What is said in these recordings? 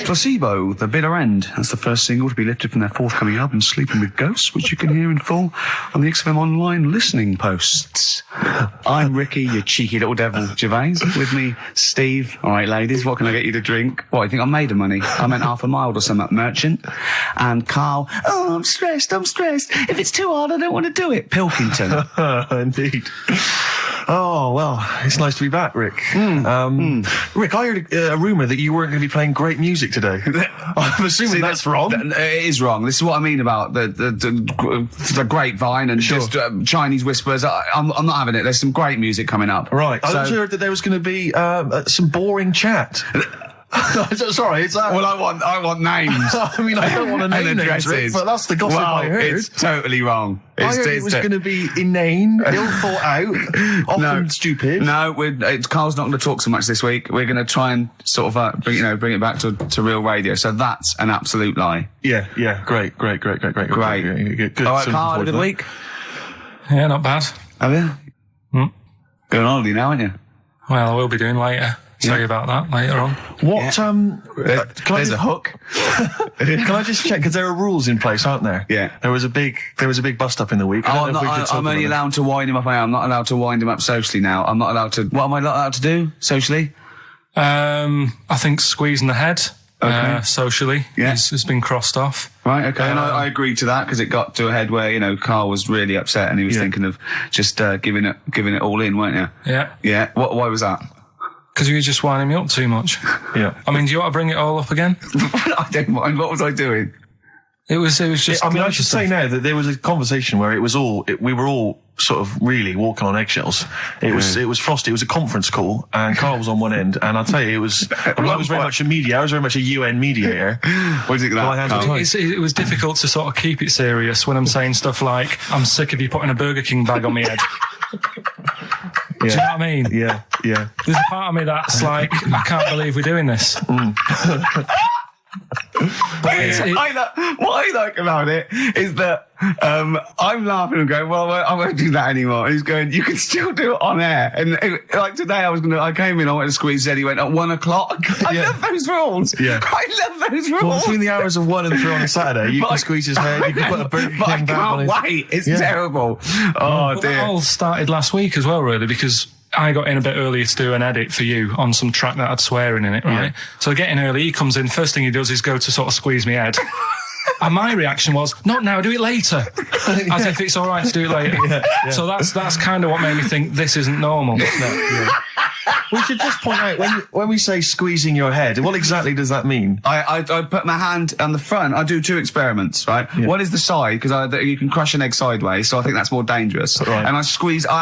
Placebo, The Bitter End. That's the first single to be lifted from their forthcoming album, Sleeping with Ghosts, which you can hear in full on the XFM online listening posts. I'm Ricky, you cheeky little devil, Gervais. With me, Steve. All right, ladies, what can I get you to drink? What, you think I'm made of money? I meant half a mile or something, merchant. And Karl, oh, I'm stressed. If it's too hard, I don't want to do it. Pilkington. Indeed. Oh, well, it's nice to be back, Rick. Rick, I heard a rumour that you weren't going to be playing great music today. I'm assuming that's wrong. It is wrong. This is what I mean about the grapevine and just Chinese whispers. I'm not having it. There's some great music coming up. Right. I also heard that there was going to be some boring chat. Sorry, it's that. Well, I want names. I mean, I don't want to name names, Rick, but that's the gossip I heard. It's totally wrong. I heard it was going to be inane, ill thought out, often stupid. No, Karl's not going to talk so much this week. We're going to try and sort of bring it back to real radio. So that's an absolute lie. Yeah. Great. Good. All right, Karl, had a good week? Yeah, not bad. Have you? Going on holiday now, aren't you? Well, I will be doing later. Tell you about that later on. What? There's a hook. Can I just check? Because there are rules in place, aren't there? Yeah. There was a big bust up in the week. I'm only allowed to wind him up. I'm not allowed to wind him up socially now. I'm not allowed to. What am I not allowed to do socially? I think squeezing the head. Okay. Socially, has been crossed off. Right, okay, and I agreed to that because it got to a head where, Karl was really upset and he was thinking of just giving it all in, weren't you? Yeah. Yeah. Why was that? Because you were just winding me up too much. Yeah. I mean, do you want to bring it all up again? I don't mind. What was I doing? It was just... I should say now that there was a conversation where we were all sort of really walking on eggshells. It was frosty. It was a conference call, and Karl was on one end, and I'll tell you, I was very much a media. I was very much a UN mediator. What do you think of that? It was difficult to sort of keep it serious when I'm saying stuff like, I'm sick of you putting a Burger King bag on my head. Do you know what I mean? Yeah. There's a part of me that's like, I can't believe we're doing this. What I like about it is that I'm laughing and going, well, I won't do that anymore. And he's going, you can still do it on air. And like today, I came in, I went to squeeze it. He went at 1 o'clock. I love those rules. Yeah. I love those rules. Well, between the hours of 1 and 3 on a Saturday, you can squeeze his head. You can put a Burger King back on his... I can't wait. It's terrible. Oh, dear. That all started last week as well, really, because I got in a bit earlier to do an edit for you on some track that had swearing in it, right? Yeah. So I get in early, he comes in, first thing he does is go to sort of squeeze me head. And my reaction was, not now, do it later. As if it's all right to do it later. Yeah. So that's kind of what made me think this isn't normal. We should just point out, when we say squeezing your head, what exactly does that mean? I put my hand on the front. I do 2 experiments, right? Yeah. One is the side, because you can crush an egg sideways, so I think that's more dangerous. Right. And I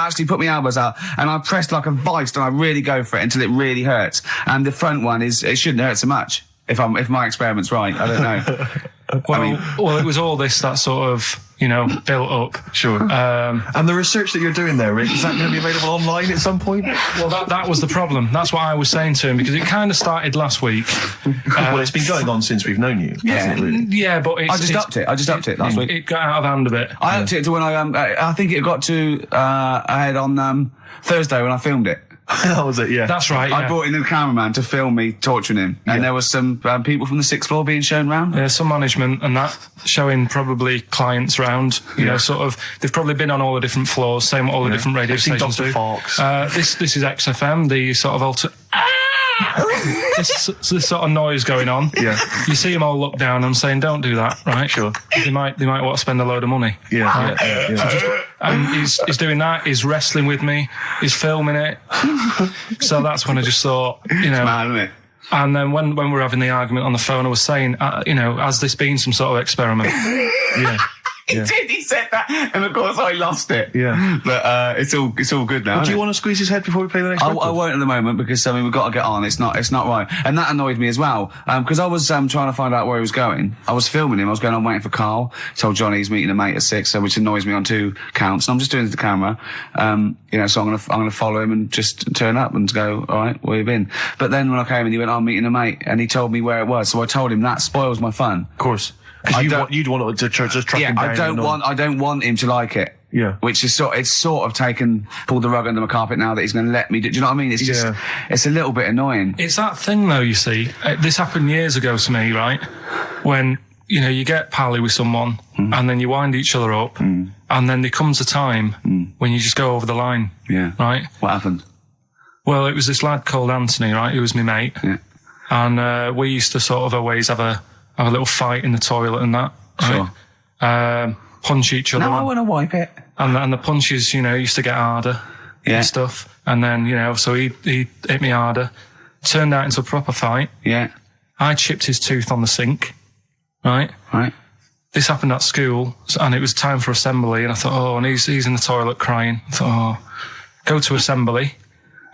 actually put my elbows out, and I press like a vice, and I really go for it until it really hurts. And the front one it shouldn't hurt so much, if my experiment's right. I don't know. Well, it was all this that sort of, built up. Sure. And the research that you're doing there, Rick, is that going to be available online at some point? Well, that was the problem. That's what I was saying to him, because it kind of started last week. Well, it's been going on since we've known you. Yeah, really? Yeah, but I just upped it last week. It got out of hand a bit. I upped it to when I think it got to ahead on Thursday when I filmed it. That was it, yeah. That's right, yeah. I brought in the cameraman to film me torturing him. And there was some people from the 6th floor being shown round. Yeah, some management and that, showing probably clients round. Sort of, they've probably been on all the different floors, same what all the different radio stations do. This is XFM, the sort of this sort of noise going on. Yeah. You see them all look down and saying, don't do that, right? Sure. They might want to spend a load of money. Yeah. Right? Yeah. And he's doing that, he's wrestling with me, he's filming it. So that's when I just thought, It's mad, isn't it? And then when we were having the argument on the phone, I was saying, has this been some sort of experiment? Yeah. He said that, and of course I lost it. Yeah, but it's all good now. Well, do you want to squeeze his head before we play the next record? I won't at the moment because we've got to get on. It's not right, and that annoyed me as well because I was trying to find out where he was going. I was filming him. I was going on waiting for Karl. Told Johnny he's meeting a mate at 6, which annoys me on 2 counts. And I'm just doing it to the camera, So I'm gonna follow him and just turn up and go, all right, where you been? But then when I came in, he went, I'm meeting a mate, and he told me where it was. So I told him that spoils my fun. Of course. Because you'd want to just track him down. I don't want him to like it. Yeah. Which is it's sort of pulled the rug under my carpet now that he's going to let me do you know what I mean? It's just, it's a little bit annoying. It's that thing though, you see. This happened years ago to me, right? When, you know, you get pally with someone and then you wind each other up and then there comes a time when you just go over the line. Yeah. Right? What happened? Well, it was this lad called Anthony, right? Who was my mate. Yeah. And we used to sort of always have a little fight in the toilet and that. Right? Sure. Punch each other. No, I want to wipe it. And the punches, you know, used to get harder and stuff. And then, you know, so he hit me harder. Turned out into a proper fight. Yeah. I chipped his tooth on the sink. Right? Right. This happened at school, and it was time for assembly, and I thought, and he's in the toilet crying. I thought, go to assembly.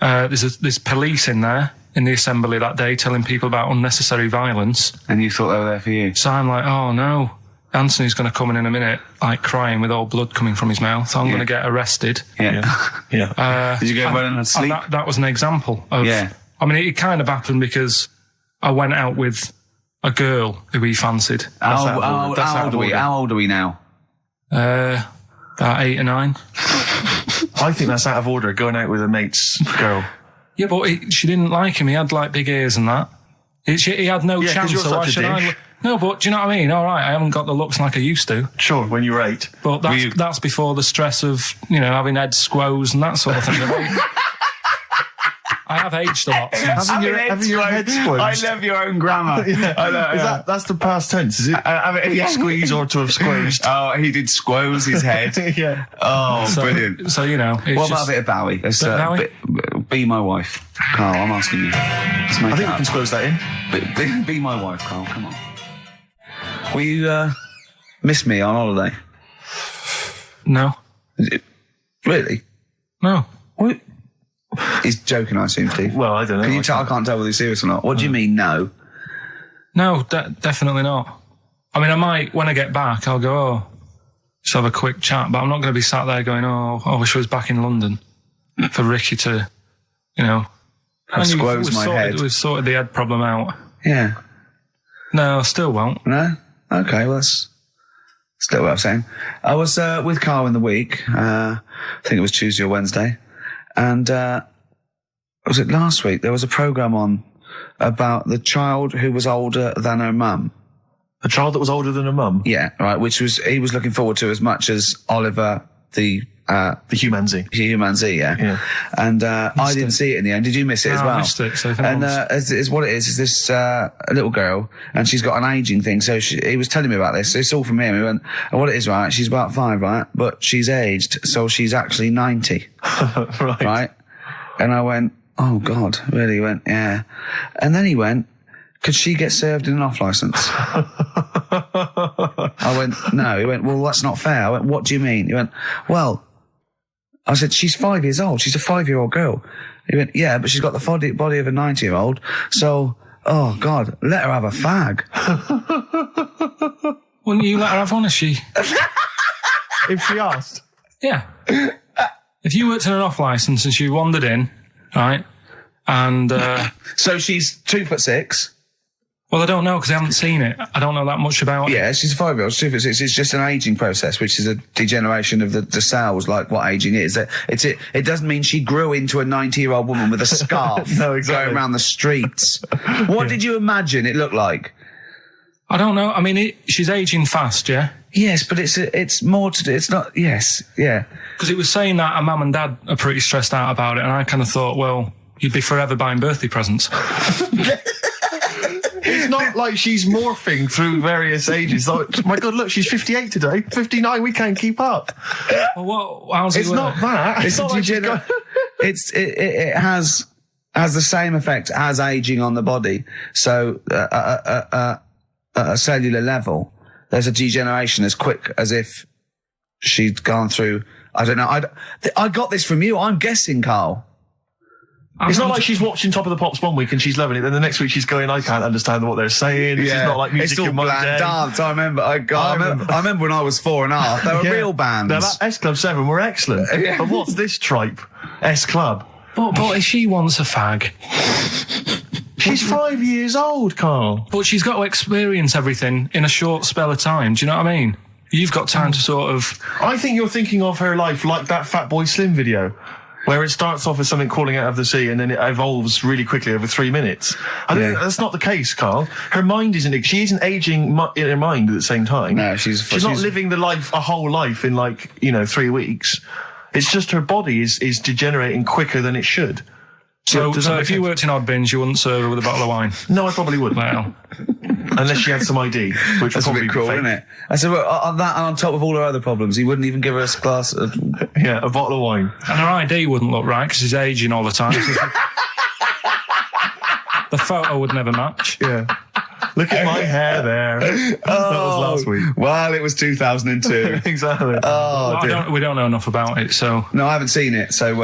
There's police in there in the assembly that day telling people about unnecessary violence. And you thought they were there for you? So I'm like, oh no, Anthony's going to come in a minute, like crying with all blood coming from his mouth. So I'm going to get arrested. Yeah. Did you go running and sleep? And that was an example of. Yeah. I mean, it kind of happened because I went out with a girl who he fancied. How old are we now? About 8 or 9. I think that's out of order, going out with a mate's girl. Yeah, but she didn't like him. He had like big ears and that. He had no chance. You're so why such a should I? dick. No, but do you know what I mean? All right, I haven't got the looks like I used to. Sure, when you were 8. But that's before the stress of, you know, having head squoze and that sort of thing. I have aged a lot since. Having your head squeezed. I love your own grammar. I know, That's the past tense, is it? Squeeze or to have squeezed. Oh, he did squoze his head. Yeah. Oh, brilliant. So, you know. What about a bit of Bowie? Let's, be my wife. Carl, I'm asking you. I think we can squeeze that in. Be my wife, Carl, come on. Will you miss me on holiday? No. Really? No. What? He's joking, I assume, Steve. Well, I don't know. Can you tell? I can't tell whether he's serious or not. What do you mean, no? No, definitely not. I mean, I might, when I get back, I'll go, just have a quick chat, but I'm not going to be sat there going, I wish I was back in London for Ricky to, you know. Squoze my head. We've sorted the head problem out. Yeah. No, I still won't. No? Okay, well, that's still what I'm saying. I was with Karl in the week. I think it was Tuesday or Wednesday. And was it last week? There was a programme on about the child who was older than her mum. A child that was older than her mum? Yeah, right, which he was looking forward to as much as Oliver, the humanzee. Humanzee, yeah. And I didn't see it in the end. Did you miss it as well? I missed it. So and is what it is this little girl, and she's got an ageing thing. So he was telling me about this. It's all from him. He went, and what it is, right? She's about 5, right? But she's aged, so she's actually 90. Right? And I went, oh God, really? He went, yeah. And then he went, could she get served in an off licence? I went, no. He went, well, that's not fair. I went, what do you mean? He went, well, I said, she's 5 years old. She's a 5-year-old girl. He went, yeah, but she's got the body of a 90-year-old. So, oh God, let her have a fag. Wouldn't you let her have one if she... If she asked? Yeah. If you worked in an off licence and she wandered in, right, and... So she's 2'6". Well, I don't know because I haven't seen it. I don't know that much about it. Yeah, she's a 5-year-old. She's 2'6". It's just an ageing process, which is a degeneration of the cells, like what ageing is. It doesn't mean she grew into a 90-year-old woman with a scarf No, exactly. going around the streets. What did you imagine it looked like? I don't know. I mean, she's ageing fast, yeah? Yes, but it's more to do. It's not, yes, yeah. Because it was saying that her mum and dad are pretty stressed out about it, and I kind of thought, well, you'd be forever buying birthday presents. It's not like she's morphing through various ages. Like, my God, look, she's 58 today. 59, we can't keep up. Well, how's It's it not that. It's not like she's got... it has the same effect as aging on the body. So at a cellular level, there's a degeneration as quick as if she'd gone through. I don't know. I got this from you. I'm guessing, Karl. It's not like she's watching Top of the Pops one week and she's loving it. Then the next week she's going, I can't understand what they're saying. It's not like music it's all in my bland day. dance. I remember. I remember when I was 4.5. They were real bands. Now, that S Club 7 were excellent. Yeah. But what's this tripe? S Club. But if she wants a fag... She's 5 years old, Karl. But she's got to experience everything in a short spell of time. Do you know what I mean? You've got time to sort of... I think you're thinking of her life like that Fatboy Slim video, where it starts off as something crawling out of the sea and then it evolves really quickly over 3 minutes. I think that's not the case, Carl. Her mind she isn't aging in her mind at the same time. No, she's not living a whole life in 3 weeks. It's just her body is degenerating quicker than it should. So if you worked in odd bins, you wouldn't serve her with a bottle of wine? No, I probably wouldn't. Well... Unless she had some ID, which That's would a probably bit cruel, be fake. isn't it? I said, well, on that, and on top of all her other problems, he wouldn't even give her a glass of... Yeah, a bottle of wine. And her ID wouldn't look right because he's aging all the time. The photo would never match. Yeah. Look at my hair there. That was last week. Well, it was 2002. Exactly. Oh, we don't know enough about it, so... No, I haven't seen it, so,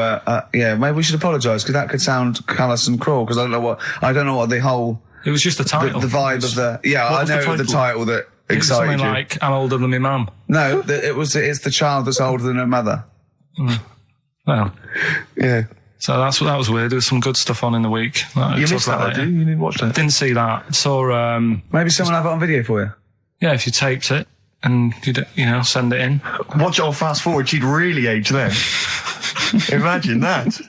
maybe we should apologise, because that could sound callous and cruel, because I don't know what the whole... It was just the title. The vibe of the... Yeah, I know the title that it was excited something you. like, I'm older than my mum. No, it's the child that's older than her mother. Well... Yeah. So that was weird. There was some good stuff on in the week. You missed that, didn't you? You didn't watch that? Didn't see that. Saw... Maybe someone have it on video for you. Yeah, if you taped it and, send it in. Watch it on fast forward, she'd really age then. Imagine that.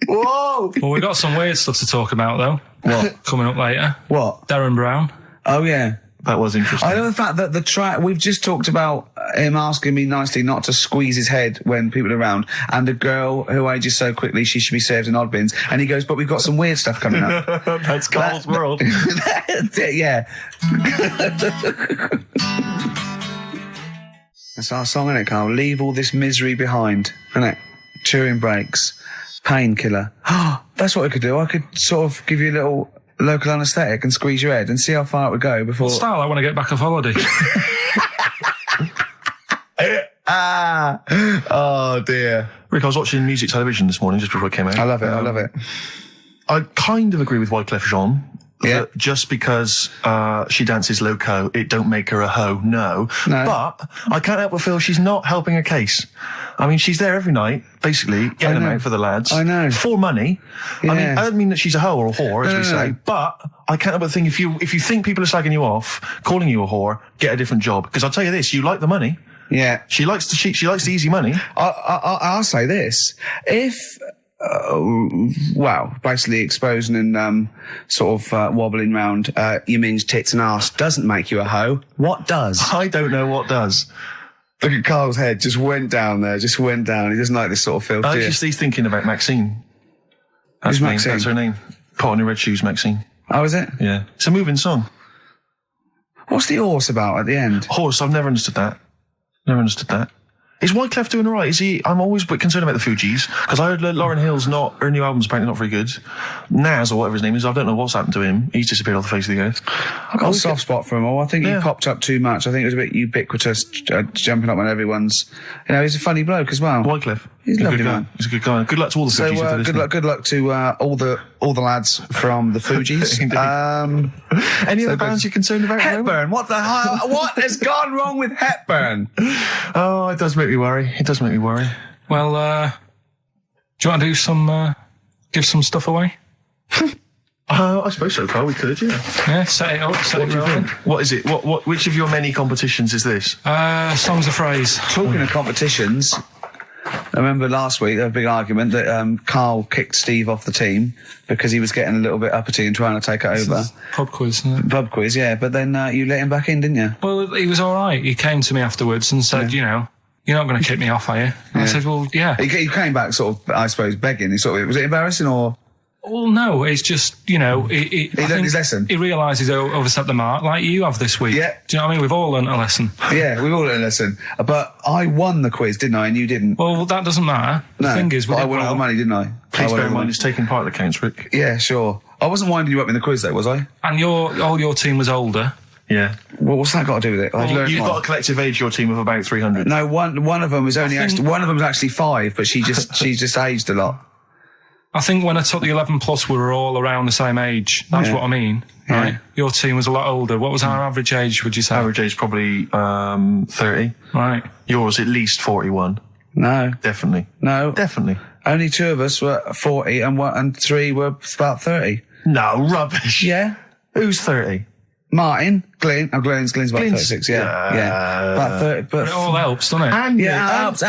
Whoa! Well, we've got some weird stuff to talk about, though. What? Coming up later. What? Darren Brown. Oh, yeah. That was interesting. I know the fact that we've just talked about him asking me nicely not to squeeze his head when people are around, and a girl who ages so quickly she should be served in odd bins, and he goes, but we've got some weird stuff coming up. That's Carl's world. Yeah. That's our song, isn't it, Carl? Leave all this misery behind, isn't it? Chewing breaks. Painkiller. That's what I could do. I could sort of give you a little local anaesthetic and squeeze your head and see how far it would go before... Style, I want to get back off holiday. Oh, dear. Rick, I was watching music television this morning just before I came out. I love it. I kind of agree with Wyclef Jean. Yeah. Just because she dances loco, it don't make her a hoe. No. But I can't help but feel she's not helping her case. I mean, she's there every night, basically, getting them out for the lads. I know. For money. Yeah. I mean, I don't mean that she's a hoe or a whore, as we say, but I can't help but think if you think people are slagging you off, calling you a whore, get a different job. Because I'll tell you this, you like the money. Yeah. She likes the easy money. I'll say this. If... basically exposing and sort of wobbling round your minge tits and arse doesn't make you a hoe. What does? I don't know what does. Look at Carl's head, just went down there, He doesn't like this sort of filth, do you? He's thinking about Maxine. That's Who's Maxine? That's her name. Put on your red shoes, Maxine. Oh, is it? Yeah. It's a moving song. What's the horse about at the end? Horse, I've never understood that. Is Wyclef doing all right? Is he? I'm always a bit concerned about the Fugees, because I heard Lauryn Hill's her new album's apparently not very good. Naz, or whatever his name is, I don't know what's happened to him. He's disappeared off the face of the earth. I've got a soft spot for him all. I think he popped up too much. I think it was a bit ubiquitous, jumping up on everyone's... he's a funny bloke as well. Wyclef. He's a lovely guy. man. He's a good guy. Good luck to all the Fugees. So, good luck to all the lads from the Fugees. Any other bands you're concerned about? Hepburn. What the hell? What has gone wrong with Hepburn? Oh, it does make me worry. Well, do you want to do some, give some stuff away? I suppose so, Carl. We could, yeah. Yeah, set it up, What do you think? What is it? Which of your many competitions is this? Songs of phrase. Talking of competitions, I remember last week there was a big argument that Karl kicked Steve off the team because he was getting a little bit uppity and trying to take it over. Pub quiz, isn't it? Pub quiz, yeah. But then you let him back in, didn't you? Well, he was all right. He came to me afterwards and said, you're not going to kick me off, are you? And I said, well, yeah. He came back sort of, I suppose, begging. Was it embarrassing or...? Well, no, it's just, he learned his lesson. He realises he overstepped the mark, like you have this week. Yeah. Do you know what I mean? We've all learnt a lesson. Yeah, we've all learned a lesson. But I won the quiz, didn't I? And you didn't. Well, that doesn't matter. The thing is, I won all the money, didn't I? Please bear in mind it's taking part that counts, Rick. Yeah, sure. I wasn't winding you up in the quiz, though, was I? And all your team was older. Yeah. Well, what's that got to do with it? You've got a collective age, your team, of about 300. No, one of them was one of them was actually 5, but she just aged a lot. I think when I took the 11 plus, we were all around the same age. That's what I mean, right? Your team was a lot older. What was our average age, would you say? Average age probably 30. Right. Yours at least 41. No. Definitely. No. Definitely. Only 2 of us were 40 and 3 were about 30. No, rubbish. Yeah. Who's 30? Martin, Glenn's about 36, yeah. About 30, but It all helps, doesn't it? And Alps.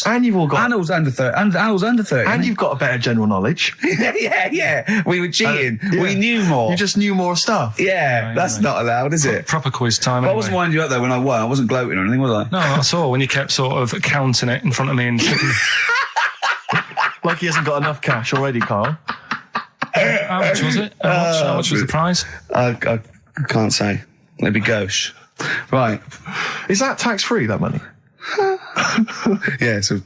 And you've all got. Arnold's under 30. Arnold's under 30. And you've got a better general knowledge. yeah. We were cheating. We knew more. You just knew more stuff. Yeah, that's not allowed, is it? Proper quiz time. But I Anyway. wasn't winding you up though when I won. I wasn't gloating or anything, was I? No, that's all. When you kept sort of counting it in front of me and Like he hasn't got enough cash already, Carl. how much was it? How much was the prize? I can't say. It'd be gauche. Right. Is that tax-free, that money? Yeah, it's a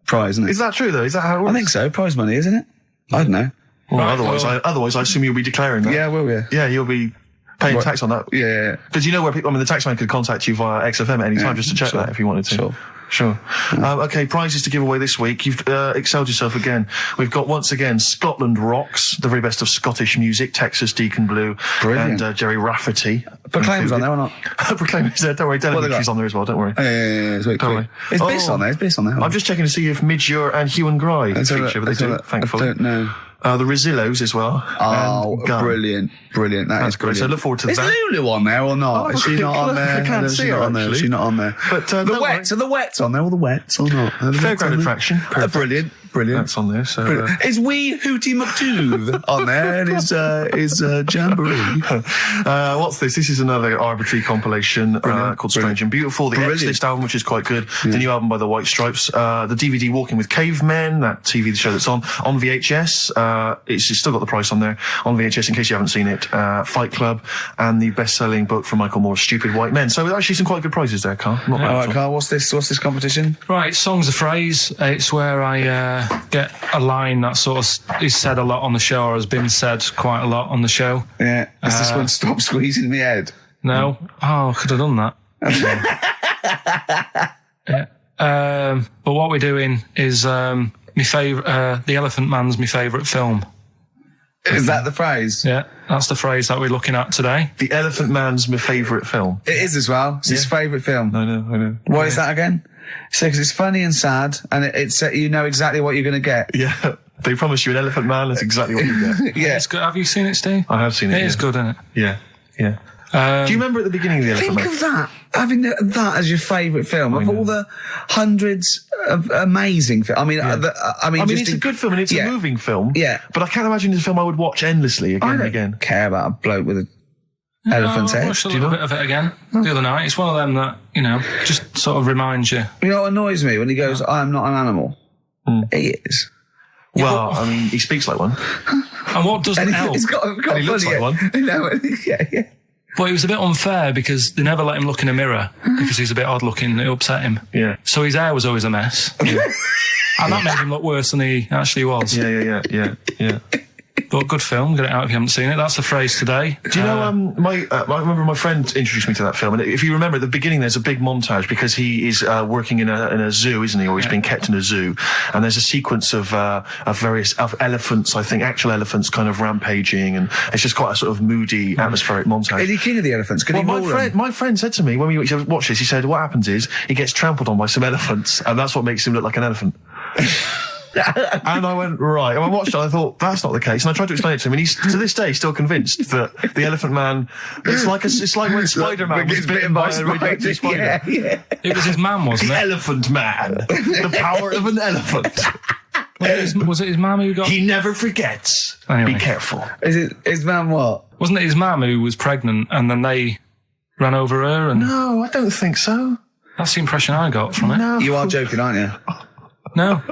prize, isn't it? Is that true, though? Is that how it works? I think so. Prize money, isn't it? I don't know. Well, Right, otherwise, I assume you'll be declaring that. Yeah, will we? Yeah, you'll be paying tax on that. Yeah. Because you know where people, the taxman could contact you via XFM at any time just to check that if you wanted to. Sure. Okay, prizes to give away this week. You've excelled yourself again. We've got, once again, Scotland Rocks, the very best of Scottish music, Texas Deacon Blue, Brilliant. and Jerry Rafferty. Proclaim's on there or not? Proclaim's there, don't worry. Delegate's on there as well, don't worry. Yeah. It's very Don't cool. worry. It's Biss on there. It's Biss on there. I'm just checking to see if Midge and Hugh and Gry feature, but they do, thankfully. I don't know. The Rosillos as well. Oh, and Gun. brilliant. That's great. So I look forward to Is that. Lulu on there or not? Oh, Is she not on there? I can't Is see she her, not on there? actually. Is she not on there? But, the don't Wets, are the Wets on there? All the Wets or not? Are the Wets Fairground on there? attraction. Perfect. Brilliant. That's on there. So Brilliant. Is Wee Hootie McTooth on there? And is Jamboree? what's this? This is another arbitrary compilation called Strange and Beautiful. The Brilliant. X-List album, which is quite good. The new album by the White Stripes. The DVD Walking with Cavemen, that TV show that's on VHS. It's still got the price on there. On VHS, in case you haven't seen it. Fight Club and the best-selling book from Michael Moore's Stupid White Men. So actually some quite good prizes there, Carl. Not bad All at right, all. Carl, what's this competition? Right, Song's a Phrase. It's where I get a line that sort of is said a lot on the show or has been said quite a lot on the show. Yeah. Is this one Stop Squeezing Me Head? No? Oh, I could have done that. Yeah. But what we're doing is my favourite, The Elephant Man's my favourite film. Is that the phrase? Yeah, that's the phrase that we're looking at today. The Elephant Man's my favourite film. It is as well. It's his favourite film. I know. What is that again? So, 'cause it's funny and sad, and it's you know exactly what you're going to get. Yeah. They promise you an Elephant Man, that's exactly what you get. Yeah. It's good. Have you seen it, Steve? I have seen it. It is good, isn't it? Yeah. Do you remember at the beginning of the Elephant Think Man? of that. Having that as your favourite film of all the hundreds of amazing films. I mean, It's a good film and it's a moving film. Yeah. But I can't imagine it's a film I would watch endlessly again I and don't again. care about a bloke with an elephant's I head. watched a little bit of it again the other night. It's one of them that, just sort of reminds you. You know what annoys me when he goes, "I am not an animal." He is. Well, he speaks like one. And what doesn't And help? he's got And he looks funny, like one. You know, yeah. But it was a bit unfair because they never let him look in a mirror because he's a bit odd looking. It upset him. Yeah. So his hair was always a mess. And that made him look worse than he actually was. Yeah. But good film. Get it out if you haven't seen it. That's the phrase today. Do you know, I remember my friend introduced me to that film, and if you remember at the beginning there's a big montage because he is working in a zoo, isn't he? Or he's being kept in a zoo, and there's a sequence of various elephants, I think, actual elephants kind of rampaging, and it's just quite a sort of moody, atmospheric montage. Is he king of the elephants? Could he maul them? My friend said to me when we watched this, he said, what happens is he gets trampled on by some elephants, and that's what makes him look like an elephant. And I went, right. And I watched it, and I thought, that's not the case. And I tried to explain it to him, and he's, to this day, still convinced that the Elephant Man, it's like when Spider-Man was bitten by a radioactive spider. Yeah. It was his man, wasn't The it? Elephant Man. The power of an elephant. Was it his mum who got... He never forgets. Anyway. Be careful. Is it his man what? Wasn't it his mum who was pregnant and then they ran over her? And No, I don't think so. that's the impression I got from it. No. You are joking, aren't you? No.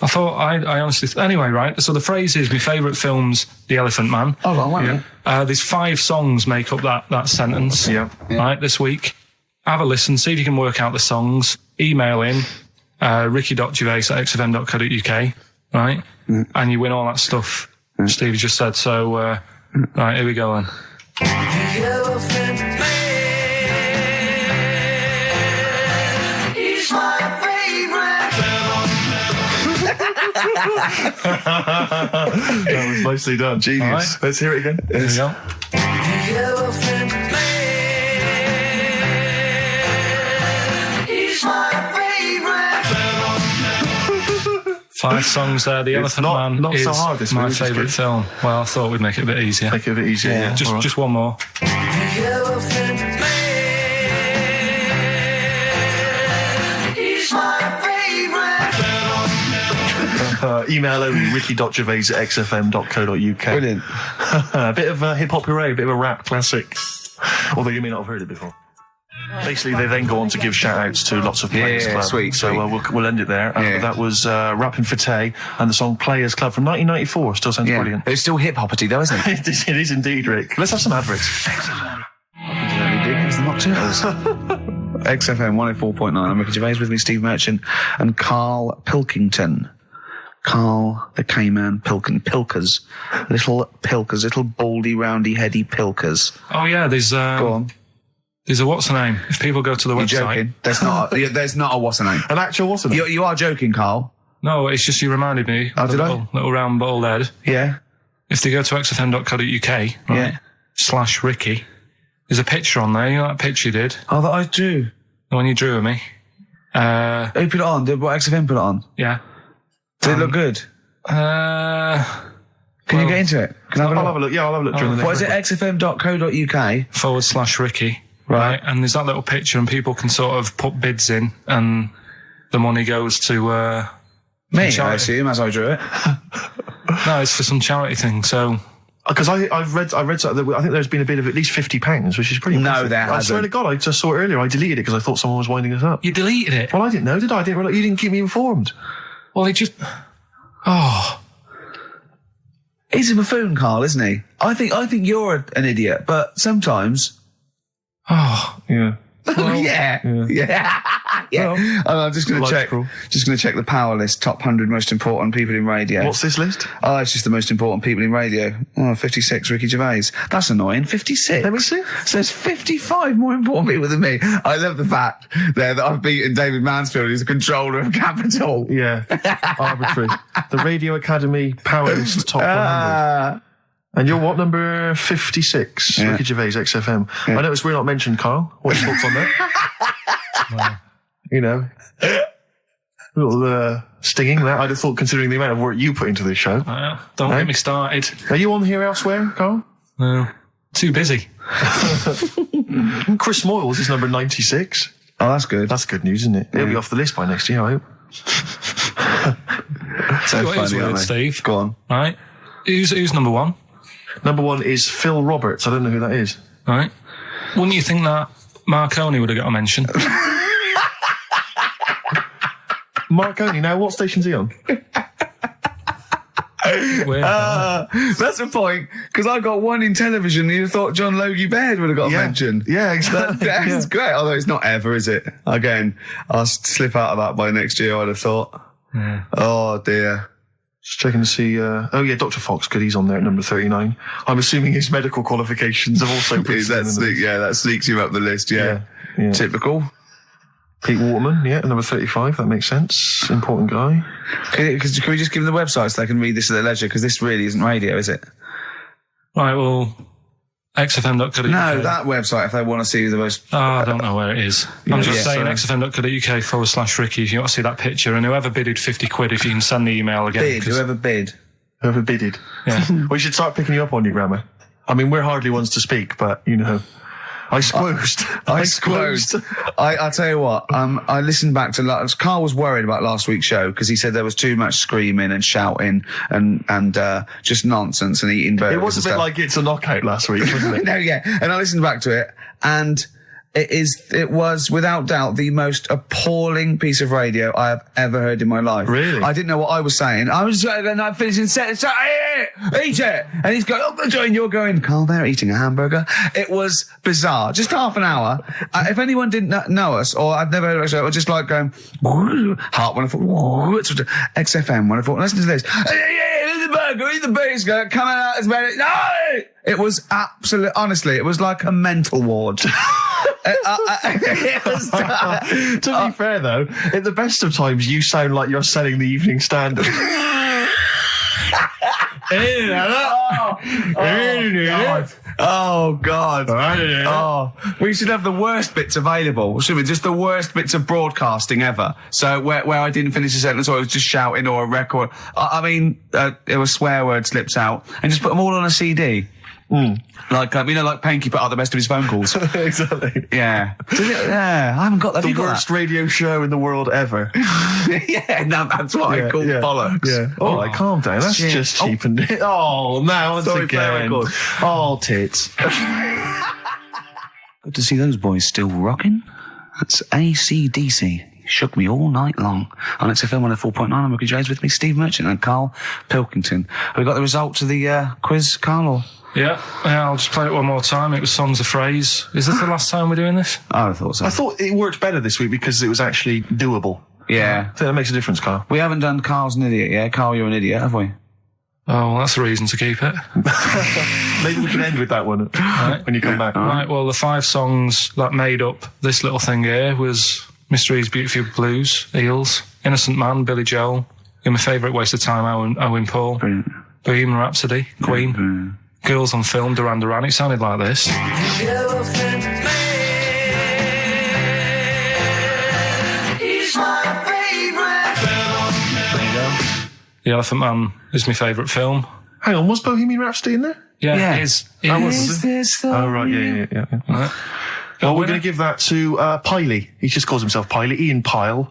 I thought, I honestly... Anyway, right, so the phrase is, my favourite film's The Elephant Man. Oh, well, wait a minute. There's 5 songs make up that sentence. Yeah. Right, this week. Have a listen, see if you can work out the songs. Email in, ricky.gervais@xfm.co.uk, right? And you win all that stuff Steve just said. So, right, here we go then. That was nicely done. Genius. All right. Let's hear it again. Here we go. 5 songs there. The Elephant Man not is so hard this my week, which is favourite good. film. Well, I thought we'd make it a bit easier. Make it a bit easier, yeah. All right. Just one more. Email only, ricky.gervais@xfm.co.uk. Brilliant. A bit of hip-hop hooray, a bit of a rap classic. Although you may not have heard it before. Basically, they then go on to give shout-outs to lots of Players Club. Sweet. So we'll end it there. That was Rapping for Tay and the song Players Club from 1994. Still sounds brilliant. It's still hip-hoppity though, isn't it? It is indeed, Rick. Let's have some adverts. XFM 104.9. I'm Ricky Gervais, with me Steve Merchant and Karl Pilkington. Karl the K-Man Pilkers. Little Pilkers, little baldy, roundy, heady Pilkers. Oh yeah, there's Go on. There's a what's the name? If people go to the You're website. joking. There's not a what's the name. An actual what's the name? You are joking, Karl. No, it's just you reminded me. Oh, of the did I? little round bald head. Yeah. If they go to xfm.co.uk, right, Yeah. /Ricky, there's a picture on there. You know that picture you did? Oh, that I drew. The one you drew of me. Who put it on? Did what XFM put it on? Yeah. Did it look good? Can Can you get into it? I'll have a look. Yeah, I'll have a look during the What next is it? xfm.co.uk. /Ricky. Right. And there's that little picture and people can sort of put bids in and the money goes to, Me, I charity. assume, as I drew it. No, it's for some charity thing. So, Because I've read something that I think there's been a bid of at least £50, which is pretty No, impressive. there I swear hasn't. to God, I just saw it earlier. I deleted it because I thought someone was winding us up. you deleted it. Well, I didn't know, did I? I didn't realize, you didn't keep me informed. Well, it just, oh, He's a buffoon, Karl, isn't he? I think you're an idiot, but sometimes. oh. Yeah. Yeah. Well, And I'm just going to life's check. cruel. Just going to check the power list. Top 100 most important people in radio. What's this list? Oh, it's just the most important people in radio. Oh, 56, Ricky Gervais. That's annoying. 56. Let me see. So there's 55 more important people than me. I love the fact there that I've beaten David Mansfield, who's the controller of Capital. Yeah. Arbitrary. The Radio Academy Power List Top 100. And you're what, number 56? Yeah. Ricky Gervais, XFM. I noticed we're not mentioned, Karl. What's your thoughts on that? You know. A little stinging that. I'd have thought, considering the amount of work you put into this show. Don't Eh? get me started. Are you on here elsewhere, Karl? No. Too busy. Chris Moyles is number 96. Oh, that's good. That's good news, isn't it? He'll be off the list by next year, I hope. so What is funny, weird, aren't they? Steve? Go on. Right. Who's number one? Number 1 is Phil Roberts. I don't know who that is. Right. Wouldn't you think that Marconi would have got a mention? Marconi. Now, what station's he on? Weird. That's the point, because I got one in television and you thought John Logie Baird would have got a mention. Yeah, exactly. That's Yeah. great, although it's not ever, is it? Again, I'll slip out of that by next year, I'd have thought. Yeah. Oh, dear. Just checking to see. Dr. Fox, good. He's on there at number 39. I'm assuming his medical qualifications have also been. That sneaks you up the list, yeah. Yeah. Typical. Pete Waterman, yeah, at number 35. That makes sense. Important guy. Can we just give them the website so they can read this at their leisure? Because this really isn't radio, is it? Right, well, xfm.co.uk. No, that website, if they want to see the most... Oh, I don't know where it is. I'm just saying xfm.co.uk /Ricky if you want to see that picture. And whoever bidded 50 quid, if you can send the email again. Bid, whoever bid. Whoever bidded. Yeah. We should start picking you up on your grammar. I mean, we're hardly ones to speak, but, you know. I squoosed. I'll tell you what, I listened back to... Karl was worried about last week's show because he said there was too much screaming and shouting and just nonsense and eating burgers. It was a and bit stuff. like It's a Knockout last week, wasn't it? No, yeah. And I listened back to it, and it was without doubt the most appalling piece of radio I have ever heard in my life. Really? I didn't know what I was saying. I was not finishing set. Eat it! And he's going, oh, Joe, and you're going, Karl, they're eating a hamburger. It was bizarre. Just half an hour. If anyone didn't know us, or I'd never heard of us, I was just like going, Heart 104, XFM 104, listen to this. Eat the burger, eat the biscuit, come out as many. No! It was honestly, it was like a mental ward. It was, To be fair, though, at the best of times, you sound like you're selling the Evening Standard. Oh, God. Right. Oh, we should have the worst bits available, shouldn't we? Just the worst bits of broadcasting ever. So where I didn't finish a sentence or I was just shouting or a record. I mean, it was swear word slips out and just put them all on a CD. Like, like Panky put out the best of his phone calls. Exactly. Yeah. Yeah, I haven't got that. The worst radio show in the world ever. Yeah, no, that's what I call bollocks. Yeah. All right, calm down. That's shit. just cheapened it. Oh, now once Sorry, play again. record. Oh, tits. Good to see those boys still rocking. That's AC/DC. Shook me all night long. On XFM 104.9, I'm Ricky Gervais, with me, Steve Merchant and Karl Pilkington. Have we got the results of the quiz, Karl? Or? Yeah, I'll just play it one more time. It was Songs of Phrase. Is this the last time we're doing this? Oh, I thought so. I thought it worked better this week because it was actually doable. Yeah. I think that makes a difference, Karl. We haven't done Karl's an idiot, yeah? Karl, you're an idiot, have we? Oh, well, that's a reason to keep it. Maybe we can end with that one when you come back. Right, well, the 5 songs that made up this little thing here was Mr. E's Beautiful Blues, Eels, Innocent Man, Billy Joel, You're My Favourite Waste of Time, Owen Paul, Brilliant. Bohemian Rhapsody, Queen, Girls on Film, Duran Duran. It sounded like this. The Elephant Man is my favourite film. Hang on, was Bohemian Rhapsody in there? Yeah, it is. It is. Oh, right, yeah. Right. Well, we're going to give that to Piley. He just calls himself Piley. Ian Pyle.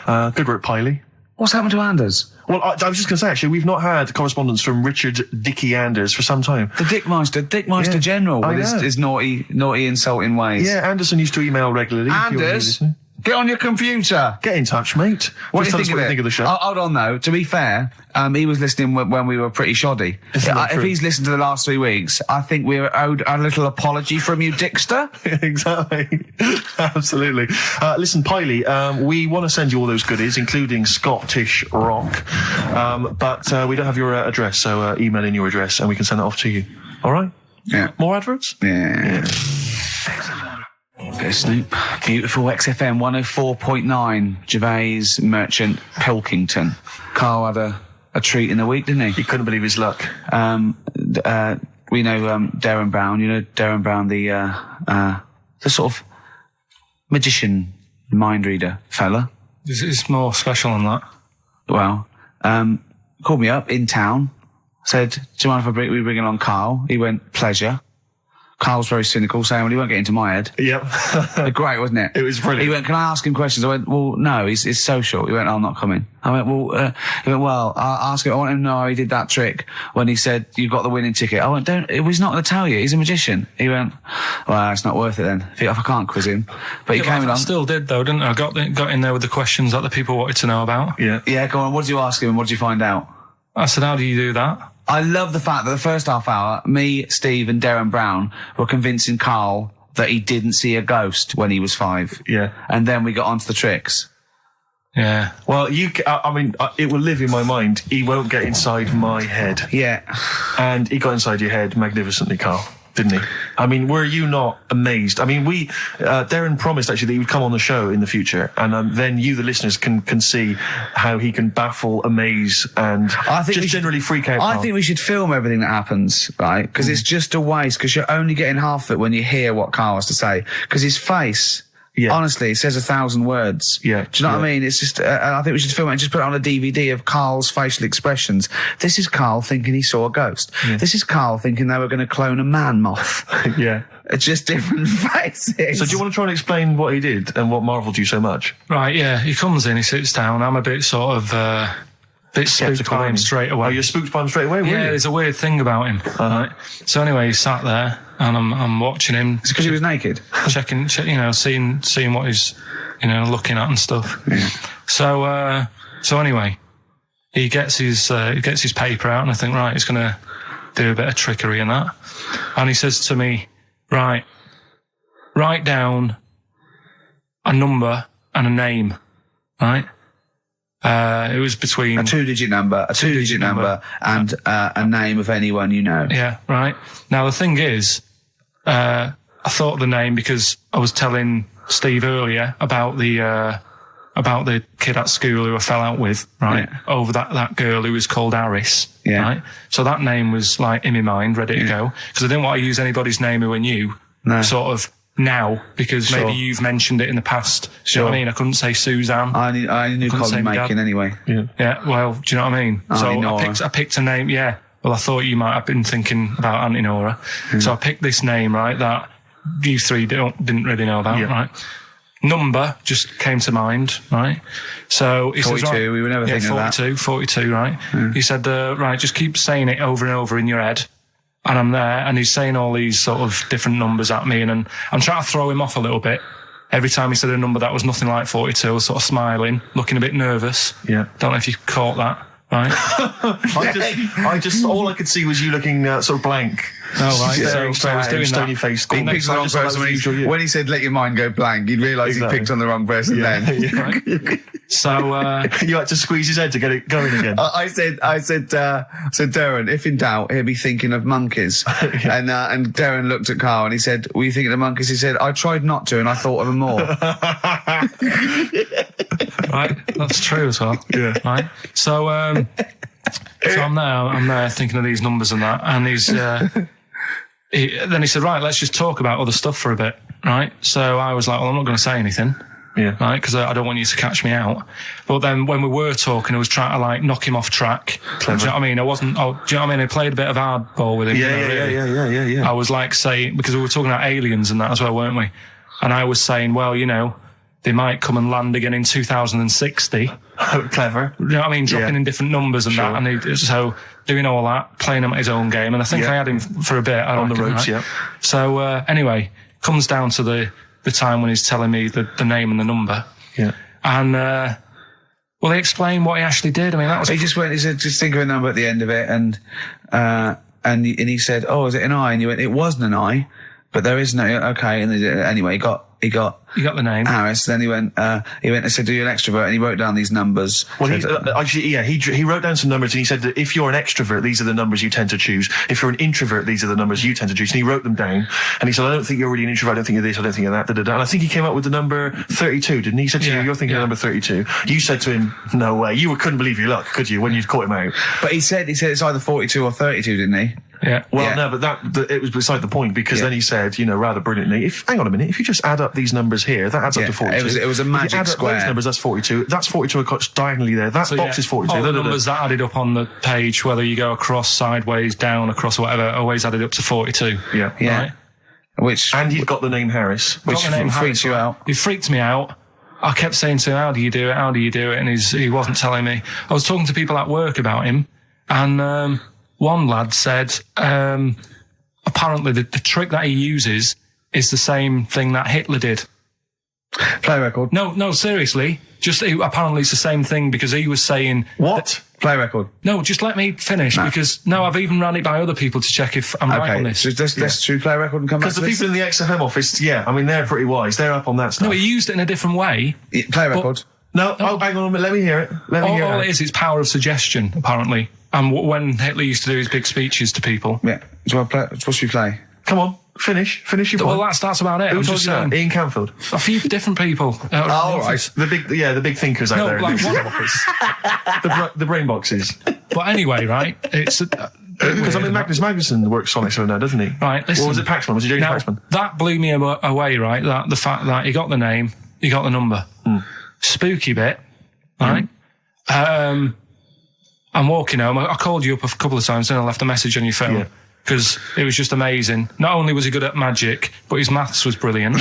Good work, Piley. What's happened to Anders? Well, I was just going to say, actually, we've not had correspondence from Richard Dickie Anders for some time. The Dickmeister General with his naughty, insulting ways. Yeah, Anderson used to email regularly. Anders, get on your computer. Get in touch, mate. What Just do you tell us think of the show. Hold on, though. To be fair, he was listening when we were pretty shoddy. If he's listened to the last 3 weeks, I think we were owed a little apology from you, Dickster. Exactly. Absolutely. Listen, Piley, we want to send you all those goodies, including Scottish rock, but we don't have your address, so email in your address and we can send it off to you. All right? Yeah. More adverts? Yeah. Bit of Snoop. Beautiful XFM 104.9. Gervais, Merchant, Pilkington. Karl had a treat in the week, didn't he? He couldn't believe his luck. We know Darren Brown. You know Darren Brown, the sort of magician, mind reader fella. It's more special than that. Well, called me up in town. Said, "Do you mind if we bring along Karl?" He went, "Pleasure." Karl's very cynical, saying, "Well, he won't get into my head." Yep. Great, wasn't it? It was brilliant. He went, "Can I ask him questions?" I went, "Well, no, he's social." He went, "I'm not coming." I went, "Well," he went, "Well, I'll ask him. I want him to know how he did that trick when he said, 'You've got the winning ticket.'" I went, "He's not going to tell you. He's a magician." He went, "Well, it's not worth it then, if I can't quiz him." But he came along. I still did, though, didn't I? I got in there with the questions that the people wanted to know about. Yeah. Yeah, go on. What did you ask him and what did you find out? I said, how do you do that? I love the fact that the first half hour, me, Steve and Darren Brown were convincing Karl that he didn't see a ghost when he was 5. Yeah. And then we got onto the tricks. Yeah. Well, it will live in my mind. He won't get inside my head. Yeah. And he got inside your head magnificently, Karl, didn't he? I mean, were you not amazed? I mean, Darren promised actually that he would come on the show in the future, and then you, the listeners, can see how he can baffle, amaze, and generally freak out. I think we should film everything that happens, right? Because it's just a waste, because you're only getting half of it when you hear what Karl has to say. Because his face... Yeah. Honestly, it says 1,000 words. Yeah. Do you know what I mean? It's just, I think we should film it and just put it on a DVD of Karl's facial expressions. This is Karl thinking he saw a ghost. Yeah. This is Karl thinking they were going to clone a man moth. Yeah. It's just different faces. So do you want to try and explain what he did and what marvelled you so much? Right, yeah. He comes in, he sits down. I'm a bit sort of, bit spooked by him straight away. Oh, you're spooked by him straight away, were you? Yeah, there's a weird thing about him. Right? So anyway, he sat there, and I'm watching him. It's because he was naked? Checking, seeing what he's, looking at and stuff. Yeah. So anyway, he gets his paper out, and I think, right, he's going to do a bit of trickery and that. And he says to me, right, write down a number and a name, right? It was between a two-digit number, and a name of anyone you know. Yeah, right. Now the thing is, I thought of the name because I was telling Steve earlier about the about the kid at school who I fell out with, right? Yeah. Over that girl who was called Harris, Yeah. right? So that name was like in my mind, ready to go. Because I didn't want to use anybody's name who I knew, sort of now, because maybe you've mentioned it in the past. Do you know what I mean? I couldn't say Suzanne. I knew Colin Makin anyway. Yeah, well, do you know what I mean? So I picked a name, Well, I thought you might have been thinking about Auntie Nora. So I picked this name, right, that you three didn't really know about, right? Number just came to mind, right? So he 42, says, right, we were never thinking of that. 42, right? He said, right, just keep saying it over and over in your head. And I'm there, and he's saying all these sort of different numbers at me, and I'm trying to throw him off a little bit. Every time he said a number that was nothing like 42, I was sort of smiling, looking a bit nervous. Yeah. Don't know if you caught that, right? I just, all I could see was you looking sort of blank. Oh, right. So I was doing stony that. face. He picked the wrong person. When he said, let your mind go blank, you'd realise he picked on the wrong person then. Right. So, you had to squeeze his head to get it going again. I said, Darren, if in doubt, he'll be thinking of monkeys. And Darren looked at Karl and he said, were you thinking of monkeys? He said, I tried not to and I thought of them more. Right, that's true as well. Yeah. Right. So I'm there thinking of these numbers and that, and then he said, right, let's just talk about other stuff for a bit, right? So I was like, well, I'm not going to say anything. Yeah. Right, because I don't want you to catch me out. But then when we were talking, I was trying to like knock him off track. Clever. Do you know what I mean? Do you know what I mean? I played a bit of hardball with him. Yeah. I was like saying, because we were talking about aliens and that as well, weren't we? And I was saying, well, they might come and land again in 2060. Oh, clever. You know what I mean? Dropping in different numbers and that. And so doing all that, playing him at his own game. And I think I had him for a bit. On the ropes, right? So anyway, comes down to the time when he's telling me the name and the number. Yeah. And, he explained what he actually did. I mean, that was... He said, just think of a number at the end of it. And he said, oh, is it an I? And you went, it wasn't an I, but there is no, okay. And anyway, he got the name. Harris. Then he went and said, "Do you an extrovert?" And he wrote down these numbers. Well, he wrote down some numbers and he said that if you're an extrovert, these are the numbers you tend to choose. If you're an introvert, these are the numbers you tend to choose. And he wrote them down. And he said, I don't think you're really an introvert. I don't think you're this. I don't think you're that. Da, da, da. And I think he came up with the number 32, didn't he? He said to you, you're thinking of number 32. You said to him, no way. You couldn't believe your luck, could you, when you'd caught him out? But he said it's either 42 or 32, didn't he? Yeah. Well, no, but it was beside the point because then he said, rather brilliantly, hang on a minute, if you just add up these numbers here, that adds up to 42. It was a magic if you add square. Up those numbers, that's 42. That's 42 across diagonally there. That box is 42. All the numbers that added up on the page, whether you go across, sideways, down, across, whatever, always added up to 42. Yeah. Right? And you've got the name Harris. Which freaks you out. It freaked me out. I kept saying to him, how do you do it? How do you do it? And he wasn't telling me. I was talking to people at work about him, and one lad said, apparently the trick that he uses is the same thing that Hitler did. Play record. No, seriously. Apparently it's the same thing because he was saying... What? Play record. No, just let me finish because I've even ran it by other people to check if I'm right on this. So let's do play record and come back to this. Because the people in the XFM office, they're pretty wise. They're up on that stuff. No, he used it in a different way. Play record. No, hang on a minute. Let me hear it. All it is, it's power of suggestion, apparently. And when Hitler used to do his big speeches to people. Yeah. What should we play? Come on. Finish your point. Well, that's about it. Who told you that? Ian Canfield. A few different people. Right. The big thinkers out there. Like the brain boxes. But anyway, right? It's because Magnus Magnuson works on it so now, doesn't he? Right. Listen. Or was it Paxman? Was it James Paxman? That blew me away, right? That the fact that he got the name, he got the number. Spooky bit, right? I'm walking home. I called you up a couple of times, then I left a message on your phone. Yeah. Because it was just amazing. Not only was he good at magic, but his maths was brilliant.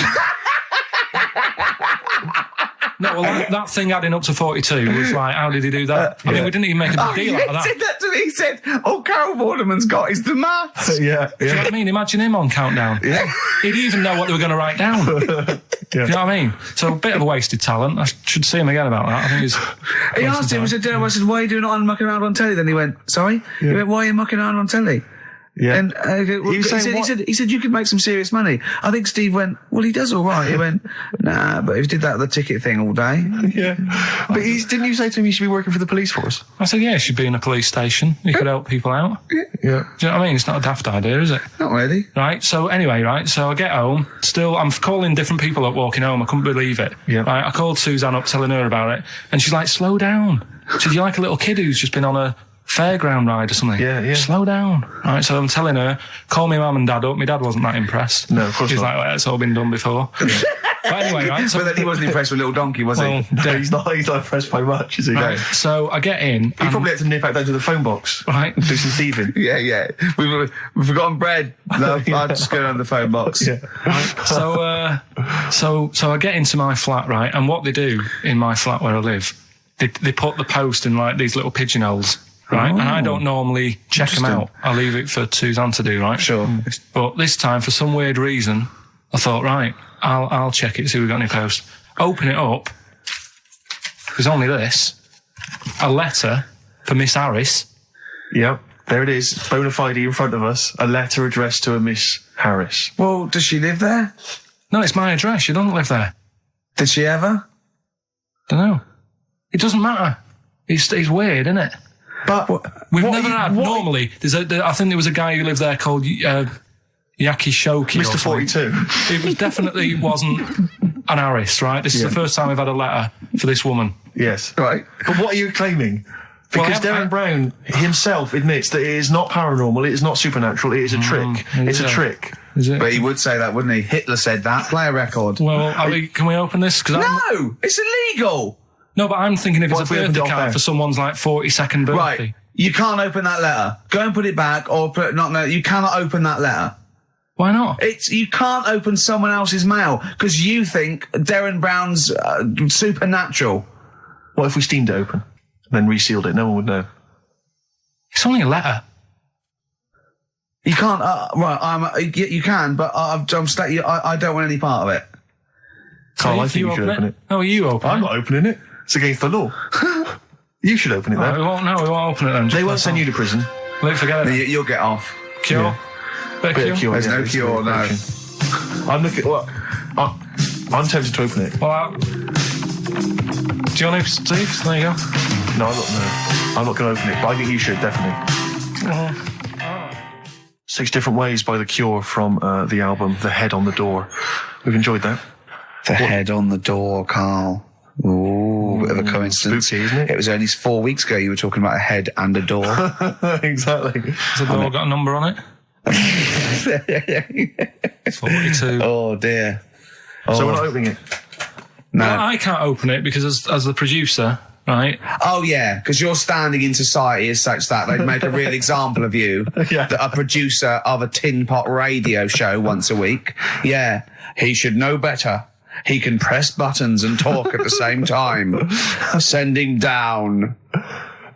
No, well, that thing adding up to 42 was like, how did he do that? I mean, we didn't even make a big deal out of that. He said that to me. He said, Karl Vorderman's got is the maths. Yeah. Do you know what I mean? Imagine him on Countdown. Yeah. He'd even know what they were going to write down. Do you know what I mean? So a bit of a wasted talent. I should see him again about that. I think he's... He asked him, I said, why are you doing it on mucking around on telly? Then he went, sorry? He went, why are you mucking around on telly? Yeah. And he said you could make some serious money. I think Steve went, well, he does all right. He went, nah, but if he did that with the ticket thing all day. Yeah. But didn't you say to him you should be working for the police force? I said, yeah, you should be in a police station. You could help people out. Yeah. Do you know what I mean? It's not a daft idea, is it? Not really. Right. So anyway, right. So I get home. Still, I'm calling different people up walking home. I couldn't believe it. Yeah. Right. I called Suzanne up telling her about it. And she's like, slow down. She said, you're like a little kid who's just been on a fairground ride or something. Yeah. Slow down. Right, so I'm telling her, call me mum and dad up. My dad wasn't that impressed. No, of course He's not. like, well, it's all been done before. But anyway, right. So, But then he wasn't impressed with Little Donkey, was he? No, he's not impressed by much, is he? right, so I get in. He probably had to nip back down to the phone box. Right. Do some thieving. Yeah. We've forgotten bread. No, I'm just going on the phone box. Yeah. So I get into my flat, right, and what they do in my flat where I live, they put the post in like these little pigeonholes. Right, and I don't normally check them out. I leave it for Suzanne to do, right? Sure. But this time, for some weird reason, I thought, right, I'll check it, see if we've got any post. Open it up. There's only this. A letter for Miss Harris. Yep. There it is. Bona fide in front of us. A letter addressed to a Miss Harris. Well, does she live there? No, it's my address. She doesn't live there. Did she ever? Don't know. It doesn't matter. It's weird, isn't it? But We've never had. Normally, I think there was a guy who lived there called Yaki Shoki. Mr. 42. It was definitely wasn't an Harris, right? This is the first time we've had a letter for this woman. Yes. Right. But what are you claiming? Because Well, Darren Brown himself admits that it is not paranormal, it is not supernatural, it is a trick. It's a trick. Is it? But he would say that, wouldn't he? Hitler said that. Play a record. Well, can we open this? No! It's illegal! No, but I'm thinking if What it's if a we opened it birthday off card air? for someone's like 42nd birthday. Right. You can't open that letter. Go and put it back or put you cannot open that letter. Why not? You can't open someone else's mail because you think Darren Brown's supernatural. What if we steamed it open, then resealed it? No one would know. It's only a letter. You can't. You can, but I don't want any part of it. Carl, I If think you should open it. No, you open I'm it. not opening it. It's against the law. You should open it No, then. we won't open it then. They won't send you to prison. Forget it. You'll get off. Cure. Yeah. Bit of Bit of cure. cure, There's no it's cure, no. information. I'm looking. Well, I'm tempted to open it. Well, do you want to, Steve? There you go. No, I'm not going to open it. But I think you should definitely. 6 Different Ways by The Cure from the album The Head on the Door. We've enjoyed that. The head on the door, Carl. Ooh, bit of a coincidence. Spooky, isn't it? It was only 4 weeks ago you were talking about a head and a door. Exactly. Has the door got a number on it? 42. Oh dear. So we're not opening it. No. Well, I can't open it because as the producer, right? Oh yeah, because your standing in society is such that they'd make a real example of you. Yeah. That a producer of a tin pot radio show once a week. Yeah, he should know better. He can press buttons and talk at the same time. Sending down.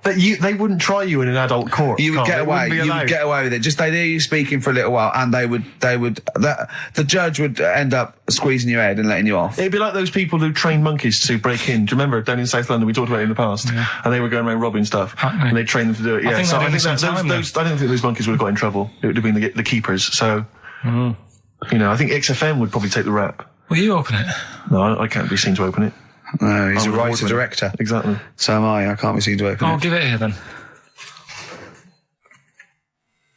But they wouldn't try you in an adult court. You would Carl. get They away. wouldn't be You allowed. would get away with it. Just they'd hear you speaking for a little while, and the judge would end up squeezing your head and letting you off. It'd be like those people who train monkeys to break in. Do you remember down in South London? We talked about it in the past, and they were going around robbing stuff, Hackney. and they trained them to do it. Yeah, think so they I did think it some time, I don't think those monkeys would have got in trouble. It would have been the keepers. So, I think XFM would probably take the rap. Will you open it? No, I can't be seen to open it. No, he's a I'm writer award-winning. director. Exactly. So am I. I can't be seen to open I'll it. give it here then.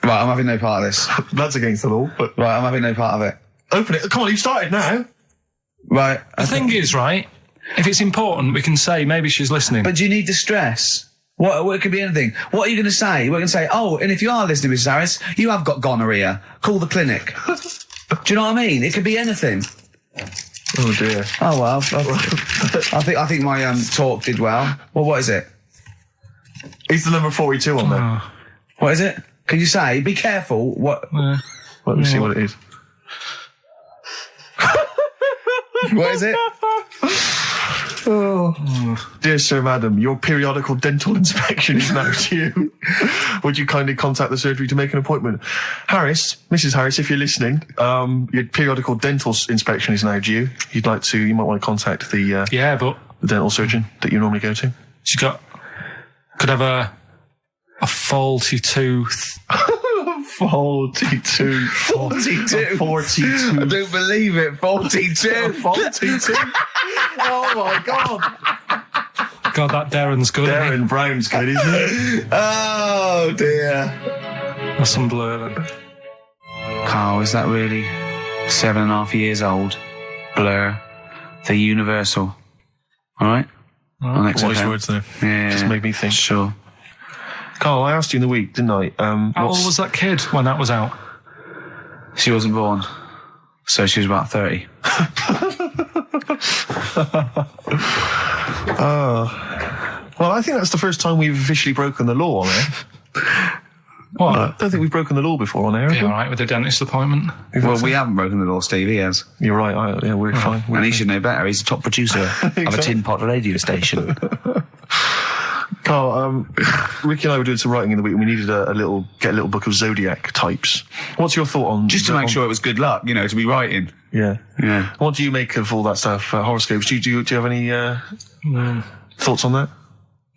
Right, I'm having no part of this. That's against the law, but Right, I'm having no part of it. open it. Come on, you've started now. Right. The thing is, right, if it's important, we can say maybe she's listening. But do you need the stress? What it could be anything. What are you going to say? We're going to say, oh, and if you are listening, Mrs. Harris, you have got gonorrhea. Call the clinic. Do you know what I mean? It could be anything. Oh dear. Oh well, I think my talk did well. Well, what is it? Is the number 42 on there? What is it? Can you say? Be careful. What? Let me see what it is. What is it? Dear Sir, Madam, your periodical dental inspection is now due. Would you kindly contact the surgery to make an appointment? Harris, Mrs. Harris, if you're listening, your periodical dental inspection is now due. You might want to contact the but dental surgeon that you normally go to. she could have a faulty tooth. 42. 42. 42. I don't believe it. 42. 42. Oh my God. God, that Darren's good. isn't he? Darren Brown's good, isn't it? Oh, dear. That's some blur then. Carl, is that really 7.5 years old? Blur. The Universal. All right? On Wise XFM. words there. Yeah. Just made me think. Sure. Carl, I asked you in the week, didn't I? How old was that kid when that was out? She wasn't born. So she was about 30. Well, I think that's the first time we've officially broken the law on air. What? I don't think we've broken the law before on air. Be all right with the dentist appointment. Well, we haven't broken the law, Steve. He has. You're right. Yeah, we're fine. And he should know better. He's the top producer of a tin pot radio station. Carl, Ricky and I were doing some writing in the week, and we needed get a little book of zodiac types. What's your thought on Just to make sure it was good luck, to be writing. Yeah. Yeah. What do you make of all that stuff? Horoscopes? Do you have any thoughts on that?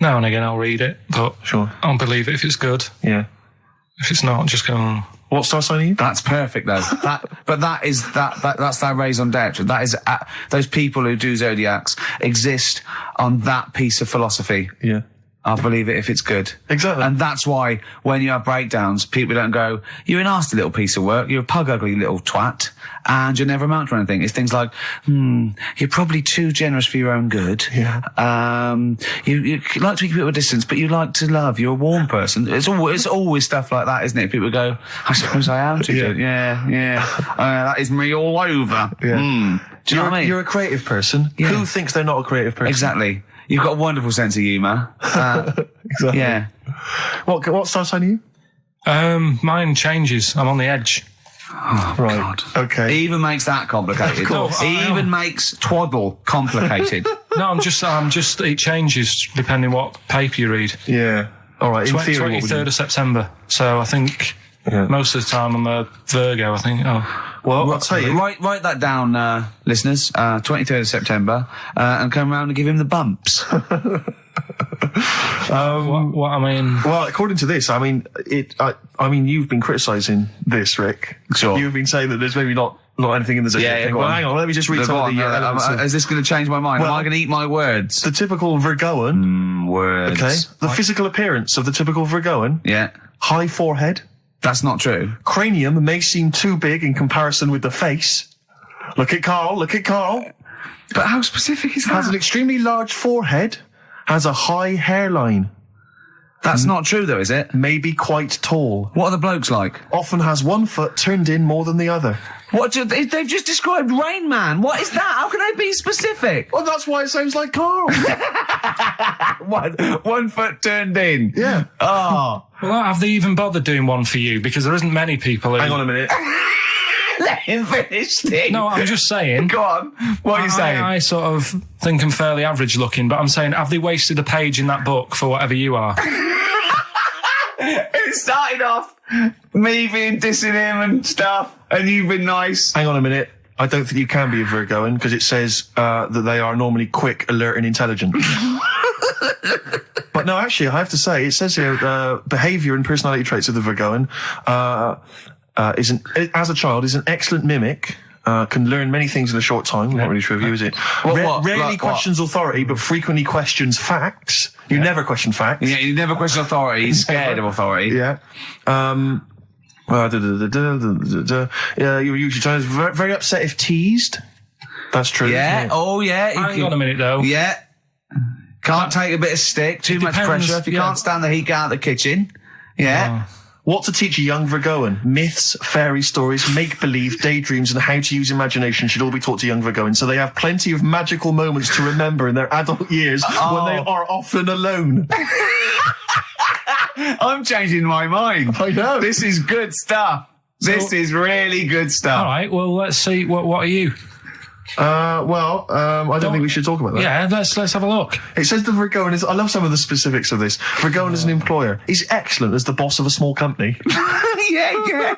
Now and again I'll read it, but Sure. I'll believe it if it's good. Yeah. If it's not, just go on. What star sign are you? That's perfect, though. That's their raison d'etre. That is, those people who do zodiacs exist on that piece of philosophy. Yeah. I'll believe it if it's good. Exactly. And that's why when you have breakdowns, people don't go, you're a nasty little piece of work, you're a pug ugly little twat, and you'll never amount to anything. It's things like, you're probably too generous for your own good. Yeah. You like to keep people at a distance, but you like to love. You're a warm person. It's always stuff like that, isn't it? People go, I suppose I am too good. Yeah. That is me all over. Yeah. Do you know what I mean? You're a creative person. Yeah. Who thinks they're not a creative person? Exactly. You've got a wonderful sense of humour. Exactly. Yeah. What star sign are you? Mine changes. I'm on the edge. Oh, Right. God. Okay. He even makes that complicated. Of course. He even makes twaddle complicated. No, I'm just, it changes depending what paper you read. Yeah. All right. In theory, what would 23rd you? of September. So I think most of the time I'm a Virgo, I think. Well, I'll tell you. Write that down, listeners. 23rd of September, and come round and give him the bumps. What I mean... Well, according to this, I mean, you've been criticising this, Rick. Sure. You've been saying that there's maybe not anything in the zodiac thing. go Well, on. hang on. Let me just read some of the elements of Is this going to change my mind? Well, Am I going to eat my words? the typical Virgoan. Words. Okay. The physical appearance of the typical Virgoan. Yeah. High forehead. That's not true. Cranium may seem too big in comparison with the face. Look at Karl. But how specific is Has an that? extremely large forehead. Has a high hairline. That's not true, though, is it? May be quite tall. What are the blokes like? Often has one foot turned in more than the other. They've just described Rain Man. What is that? How can I be specific? Well, that's why it sounds like Karl. One foot turned in. Yeah. Oh. Well, have they even bothered doing one for you? Because there isn't many people who... Hang on a minute. Let him finish, Steve. No, I'm just saying... Go on. What are you saying? I sort of think I'm fairly average looking, but I'm saying, have they wasted a page in that book for whatever you are? It started off me being dissing him and stuff, and you've been nice. Hang on a minute. I don't think you can be a Virgoan because it says that they are normally quick, alert, and intelligent. But no, actually, I have to say, it says here, behaviour and personality traits of the Virgoan as a child, is an excellent mimic. Can learn many things in a short time. Not really sure of you, is it? Rarely Like questions authority, but frequently questions facts. You never question facts. Yeah, you never question authority. He's scared of authority. Yeah. You're usually very upset if teased. That's true. Yeah. isn't it? Oh, yeah. Hang on a minute, though. Yeah. Can't take a bit of stick. Too much depends, pressure. If you yeah. can't stand the heat, get out of the kitchen. Yeah. What to teach a young Virgoan? Myths, fairy stories, make-believe, daydreams, and how to use imagination should all be taught to young Virgoans, so they have plenty of magical moments to remember in their adult years when they are often alone. I'm changing my mind. I know. This is good stuff. This is really good stuff. All right, well, let's see. What are you? I don't think we should talk about that. Yeah, let's have a look. It says the Virgoan is, I love some of the specifics of this. Virgoan is an employer. He's excellent as the boss of a small company. yeah.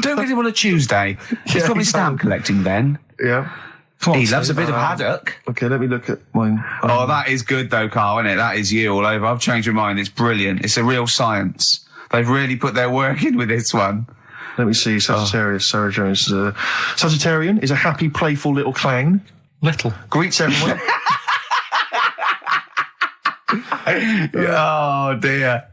Don't get him on a Tuesday. He's probably stamp collecting then. Yeah. Come on, He loves a Steve. bit of haddock. Okay, let me look at mine. Oh, that is good though, Carl, isn't it? That is you all over. I've changed my mind. It's brilliant. It's a real science. They've really put their work in with this one. Let me see. Sagittarius, Sarah Jones. Sagittarian is a happy, playful little clown. Little. Greets everyone. Oh, dear.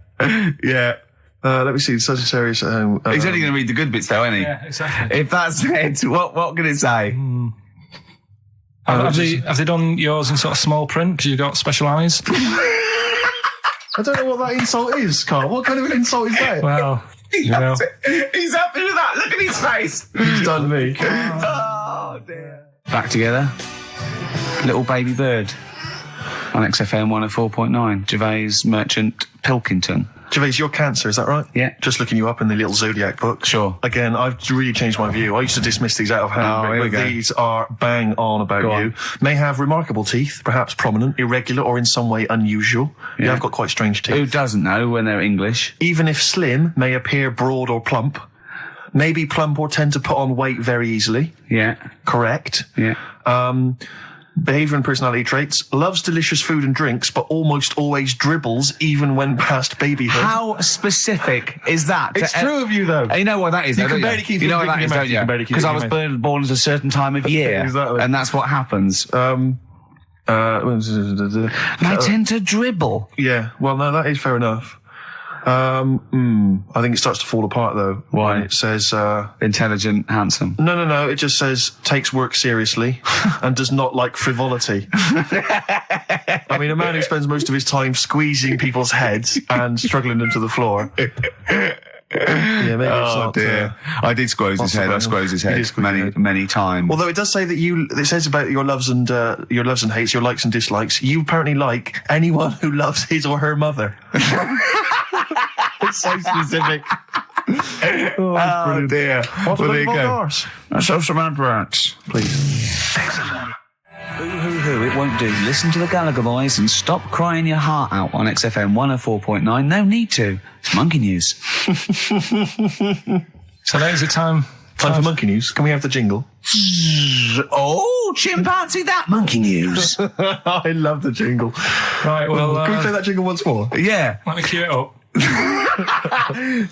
Yeah. Let me see. Sagittarius at home. He's only going to read the good bits, though, isn't he? Yeah, exactly. If that's it, what can it say? Have they done yours in sort of small print because you've got special eyes? I don't know what that insult is, Carl. What kind of an insult is that? Well, He's happy with that. Look at his face. He's done me. Oh, dear. Back together. Little baby bird. On XFM 104.9. Gervais, Merchant, Pilkington. Gervais, you're Cancer, is that right? Yeah. Just looking you up in the little zodiac book. Sure. Again, I've really changed my view. I used to dismiss these out of hand, Oh, here we but go. these are bang on about Go you. on. May have remarkable teeth, perhaps prominent, irregular, or in some way unusual. You Yeah. have got quite strange teeth. Who doesn't know when they're English? Even if slim, may appear broad or plump. Maybe plump or tend to put on weight very easily. Yeah. Correct. Yeah. Behaviour and personality traits. Loves delicious food and drinks, but almost always dribbles even when past babyhood. How specific is that? It's true of you, though. You know what that is, You though, can don't barely keep you know it what that in is, your mouth. don't You can barely you? keep it Because in I your was mouth. born at a certain time of year. Exactly. And that's what happens. I I tend to dribble. Yeah, well, no, that is fair enough. I think it starts to fall apart, though. Why? When it says, Intelligent, handsome. no, it just says, takes work seriously and does not like frivolity. I mean, a man who spends most of his time squeezing people's heads and struggling them to the floor. Yeah, maybe it's not. I did squoze his head. I squoze his You head did squeeze his head. many times. Although it does say that it says about your loves and hates, your likes and dislikes. You apparently like anyone who loves his or her mother. It's so specific. Oh, dear. What Well, about there you go. Bulgars? Let's have some adverts. Please. Hoo, it won't do. Listen to the Gallagher Boys and stop crying your heart out on XFM 104.9. No need to. It's monkey news. So that is the time. Time for monkey news. Can we have the jingle? Oh, chimpanzee, that monkey news. I love the jingle. Right, well, Can we play that jingle once more? Yeah. let me cue it up.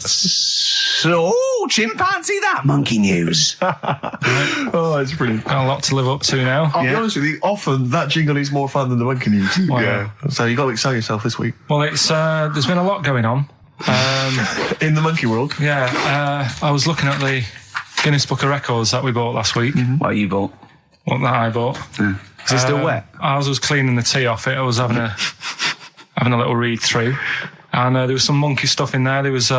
So, chimpanzee, that monkey news. Oh, it's brilliant. Got a lot to live up to now. I'll be honest with you, often that jingle is more fun than the monkey news. Wow. So you got to excel yourself this week. Well, it's there's been a lot going on. In the monkey world. Yeah, I was looking at the Guinness Book of Records that we bought last week. What you bought? What that I bought. Is it still wet? I was cleaning the tea off it. I was having a little read through, and there was some monkey stuff in there. There was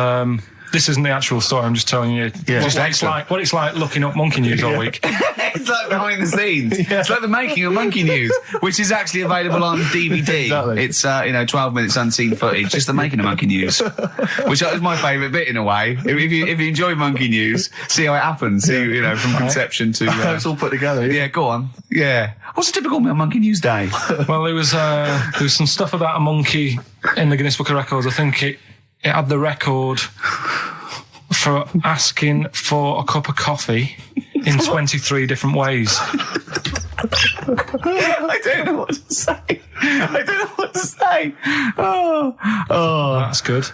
this isn't the actual story. I'm just telling you what it's like looking up monkey news all week. It's like behind the scenes. It's like the making of Monkey News, which is actually available on DVD. Exactly. It's 12 minutes unseen footage, just the making of Monkey News, which is my favourite bit in a way. If you enjoy Monkey News, see how it happens. See, from conception to It's all put together. yeah. Go on. Yeah. What's a typical Monkey News day? Well, there was some stuff about a monkey in the Guinness Book of Records. I think it had the record for asking for a cup of coffee in 23 different ways. I don't know what to say. Oh. That's good.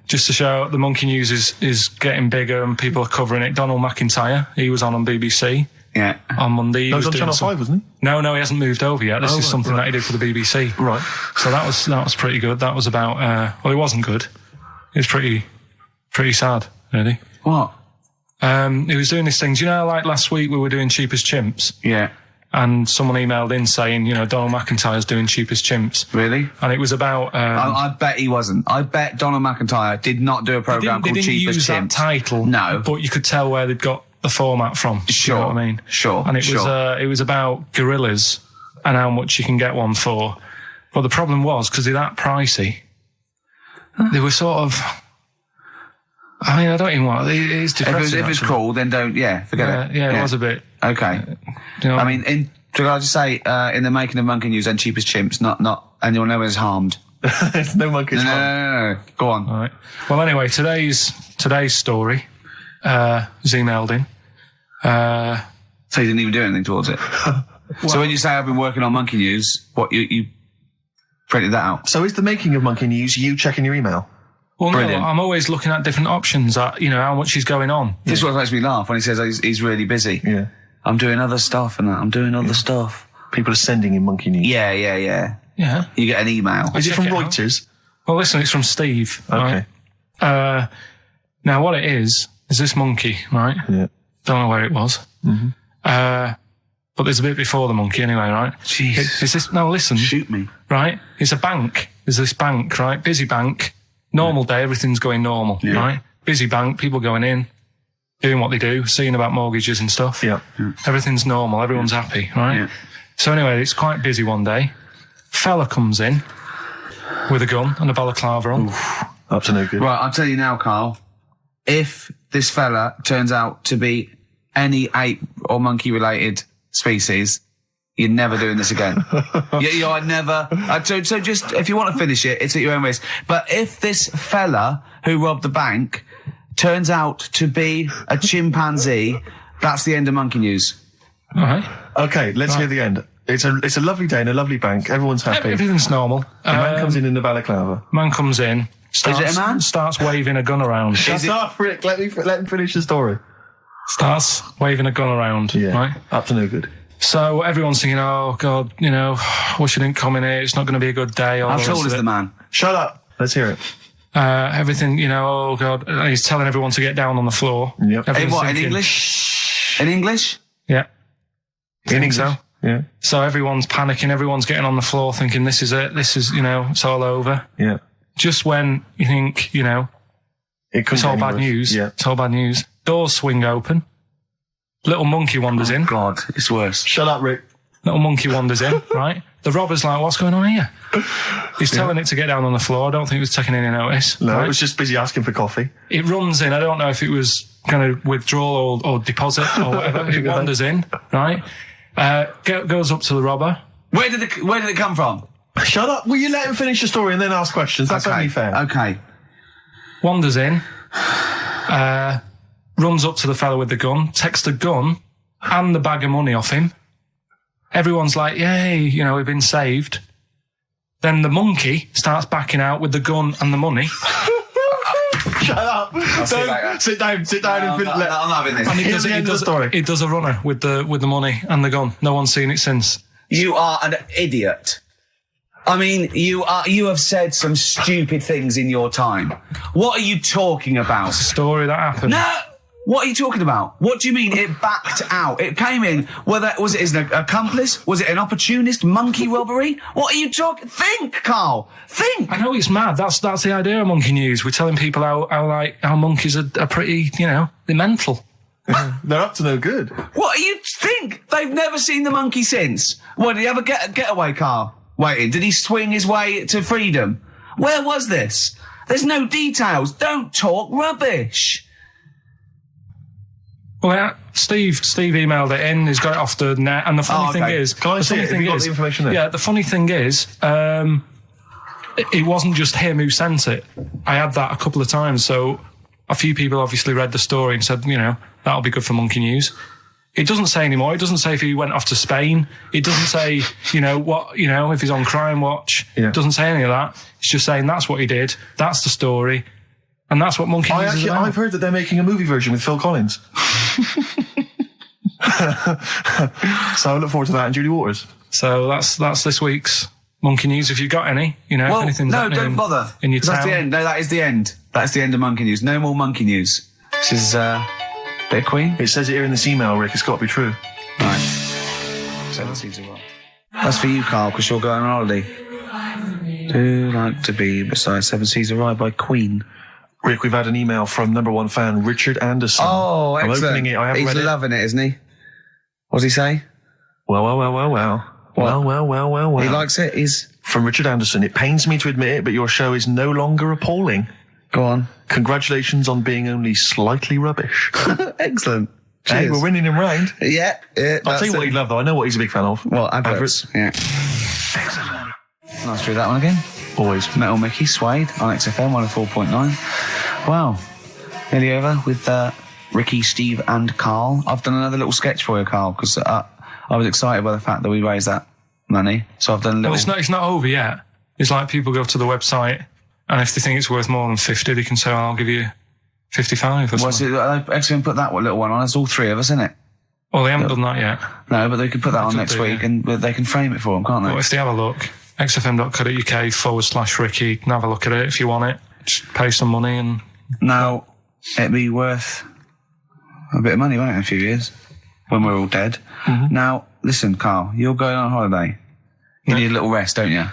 Just to show the monkey news is getting bigger and people are covering it. Donald McIntyre, he was on BBC Yeah. on Monday. He was on Channel 5, wasn't he? No, he hasn't moved over yet. This is something that he did for the BBC. Right. So that was pretty good. That was about it wasn't good. It was pretty sad, really. What? He was doing these things. Like last week we were doing Cheap as Chimps, Yeah. and someone emailed in saying, Donald McIntyre's doing Cheap as Chimps. Really? And it was about... I bet he wasn't. I bet Donald McIntyre did not do a programme they called didn't Cheap as use that Chimps. title. No. But you could tell where they'd got the format from. Sure. You know what I mean? Sure. And it was about gorillas and how much you can get one for. But the problem was, because they're that pricey, they were sort of... I mean, I don't even want... It's depressing, If it's actually. cool, then don't... Yeah, forget it. Yeah, it was a bit... Okay. I mean, should I just say, in the making of Monkey News and Cheap as Chimps, not anyone no one's harmed. There's no monkeys. No. Go on. All right. Well, anyway, today's story was emailed in. So you didn't even do anything towards it. So when you say I've been working on Monkey News, what, you printed that out? So is the making of monkey news you checking your email? Well, no, Brilliant. I'm always looking at different options at, how much is going on. This is what makes me laugh when he says he's really busy. Yeah. I'm doing other stuff and that. I'm doing other stuff. People are sending in monkey news. Yeah. Yeah. You get an email. Is it check from it out. Reuters? Well, listen, it's from Steve. Okay. Right? Now, what it is this monkey, right? Yeah. Don't know where it was. Mm-hmm. But there's a bit before the monkey anyway, right? Jeez. No, listen. Shoot me. Right? It's a bank. There's this bank, right? Busy bank. Normal day, everything's going normal, right? Busy bank, people going in, doing what they do, seeing about mortgages and stuff. Yeah. Everything's normal. Everyone's happy, right? Yeah. So anyway, it's quite busy one day. Fella comes in with a gun and a balaclava on. Up to no good. Right, I'll tell you now, Carl. If this fella turns out to be any ape or monkey related species, you're never doing this again. You're never. So just, if you want to finish it, it's at your own risk. But if this fella who robbed the bank turns out to be a chimpanzee, that's the end of monkey news. All right. Okay, let's hear the end. It's a lovely day in a lovely bank. Everyone's happy. Everything's normal. The man comes in the balaclava. Man comes in. Is it a man? Starts waving a gun around. Shut up, Rick. Let him finish the story. Starts waving a gun around. Yeah. Right? Up to no good. So everyone's thinking, oh, God, wish I didn't come in here. It's not going to be a good day. How tall is the man? Shut up. Let's hear it. Everything, oh, God. He's telling everyone to get down on the floor. Yep. In Everyone's what, in thinking, English? In English? Yeah. In English? So. Yeah. So everyone's panicking. Everyone's getting on the floor thinking, this is it. This is, it's all over. Yeah. Just when you think, it's all bad news. Yeah. It's all bad news. Doors swing open. Little monkey wanders in. God, it's worse. Shut up, Rick. Little monkey wanders in, right? The robber's like, what's going on here? He's telling it to get down on the floor. I don't think it was taking any notice. No, right? it was just busy asking for coffee. It runs in. I don't know if it was going to withdraw or deposit or whatever. It wanders in, right? Goes up to the robber. Where did it come from? Shut up. Will you let him finish the story and then ask questions? That's only fair. Okay. Wanders in. Runs up to the fellow with the gun. Takes the gun and the bag of money off him. Everyone's like, yay, we've been saved. Then the monkey starts backing out with the gun and the money. Shut up. Sit down and I'm not having this. And Here's the end of the story. It does a runner with the money and the gun. No one's seen it since. You are an idiot. I mean, you have said some stupid things in your time. What are you talking about? It's a story that happened. No! What are you talking about? What do you mean it backed out? It came in, was it an accomplice? Was it an opportunist monkey robbery? What are you talking? Think, Carl. Think. I know it's mad. That's the idea of monkey news. We're telling people how monkeys are pretty, they're mental. They're up to no good. What do you think? They've never seen the monkey since. What, did he have a getaway car waiting? Did he swing his way to freedom? Where was this? There's no details. Don't talk rubbish. Well, Steve emailed it in. He's got it off the net. And the funny thing is, can I see it? Have you got the information there? Yeah, the funny thing is, it wasn't just him who sent it. I had that a couple of times. So a few people obviously read the story and said, that'll be good for monkey news. It doesn't say anymore. It doesn't say if he went off to Spain. It doesn't say, if he's on Crime Watch. Yeah. It doesn't say any of that. It's just saying that's what he did. That's the story. And that's what monkey news is about. I've heard that they're making a movie version with Phil Collins. So I look forward to that and Julie Waters. So that's this week's monkey news. If you've got any, if anything's no, happening don't bother. in your town. That's the end. No, that is the end. That's the end of monkey news. No more monkey news. This is bit of Queen. It says it here in this email, Rick. It's got to be true. Right. 7 Seas of Rye. That's for you, Carl, because you're going on holiday. Do like to be beside 7 Seas of Rye by Queen. Rick, we've had an email from number one fan, Richard Anderson. Oh, excellent. I'm opening it. I haven't read it. He's loving it, isn't he? What does he say? Well. What? Well. He likes it. He's... From Richard Anderson. It pains me to admit it, but your show is no longer appalling. Go on. Congratulations on being only slightly rubbish. Excellent. Hey, Cheers. we're winning him round. Yeah. I'll tell you what he'd love, though. I know what he's a big fan of. Well, adverts. Yeah. Nice to do that one again. Always. Metal Mickey, Suede on XFM 104.9. Wow. Nearly over with Ricky, Steve and Karl. I've done another little sketch for you, Karl, because I was excited by the fact that we raised that money. So I've done a little... Well, it's not over yet. It's like people go to the website And if they think it's worth more than 50, they can say, I'll give you 55 or something. XFM put that little one on. It's all three of us, isn't it? Well, they haven't done that yet. No, but they can put that on next week, and they can frame it for them, can't they? Well, if they have a look, xfm.co.uk/Ricky, you can have a look at it if you want it. Just pay some money and... Now, it'd be worth a bit of money, won't it, in a few years, when we're all dead. Mm-hmm. Now, listen, Carl, you're going on holiday. You need a little rest, don't you?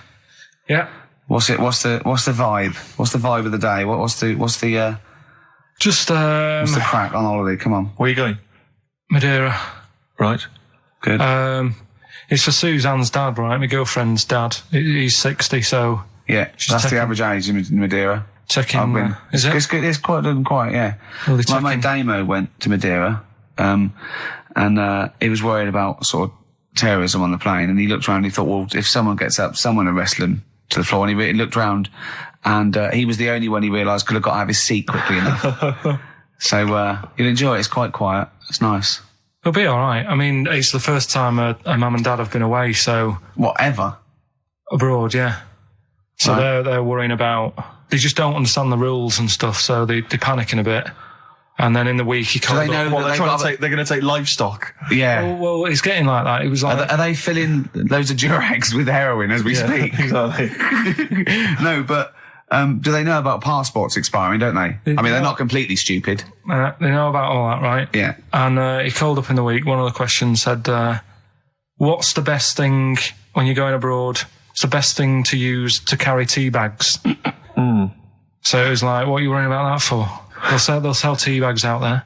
Yeah. What's the vibe? What's the vibe of the day? What's the crack on holiday? Come on. Where are you going? Madeira. Right. Good. It's for Suzanne's dad, right? My girlfriend's dad. He's 60, so... Yeah, that's the average age in Madeira. Checking... is it? It's good. It's quite, yeah. Well, my mate Damo went to Madeira, and he was worried about sort of terrorism on the plane, and he looked around and he thought, well, if someone gets up, someone will wrestle him to the floor, and he looked around, and he was the only one he realised could have got out of his seat quickly enough. So you'll enjoy it. It's quite quiet. It's nice. It'll be all right. I mean, it's the first time a mum and dad have been away, so... Whatever. Abroad, yeah. So Right. they're worrying about... They just don't understand the rules and stuff, so they're panicking a bit. And then in the week, he Do called they know up... Well, that they're going to take livestock. Yeah. Well, it's getting like that. It was like... Are they filling loads of Durags with heroin as we speak? Exactly. No, but do they know about passports expiring, don't they? I mean, they're not completely stupid. they know about all that, right? Yeah. And he called up in the week. One of the questions said, what's the best thing when you're going abroad? What's the best thing to use to carry tea bags? So it was like, what are you worrying about that for? They'll sell tea bags out there.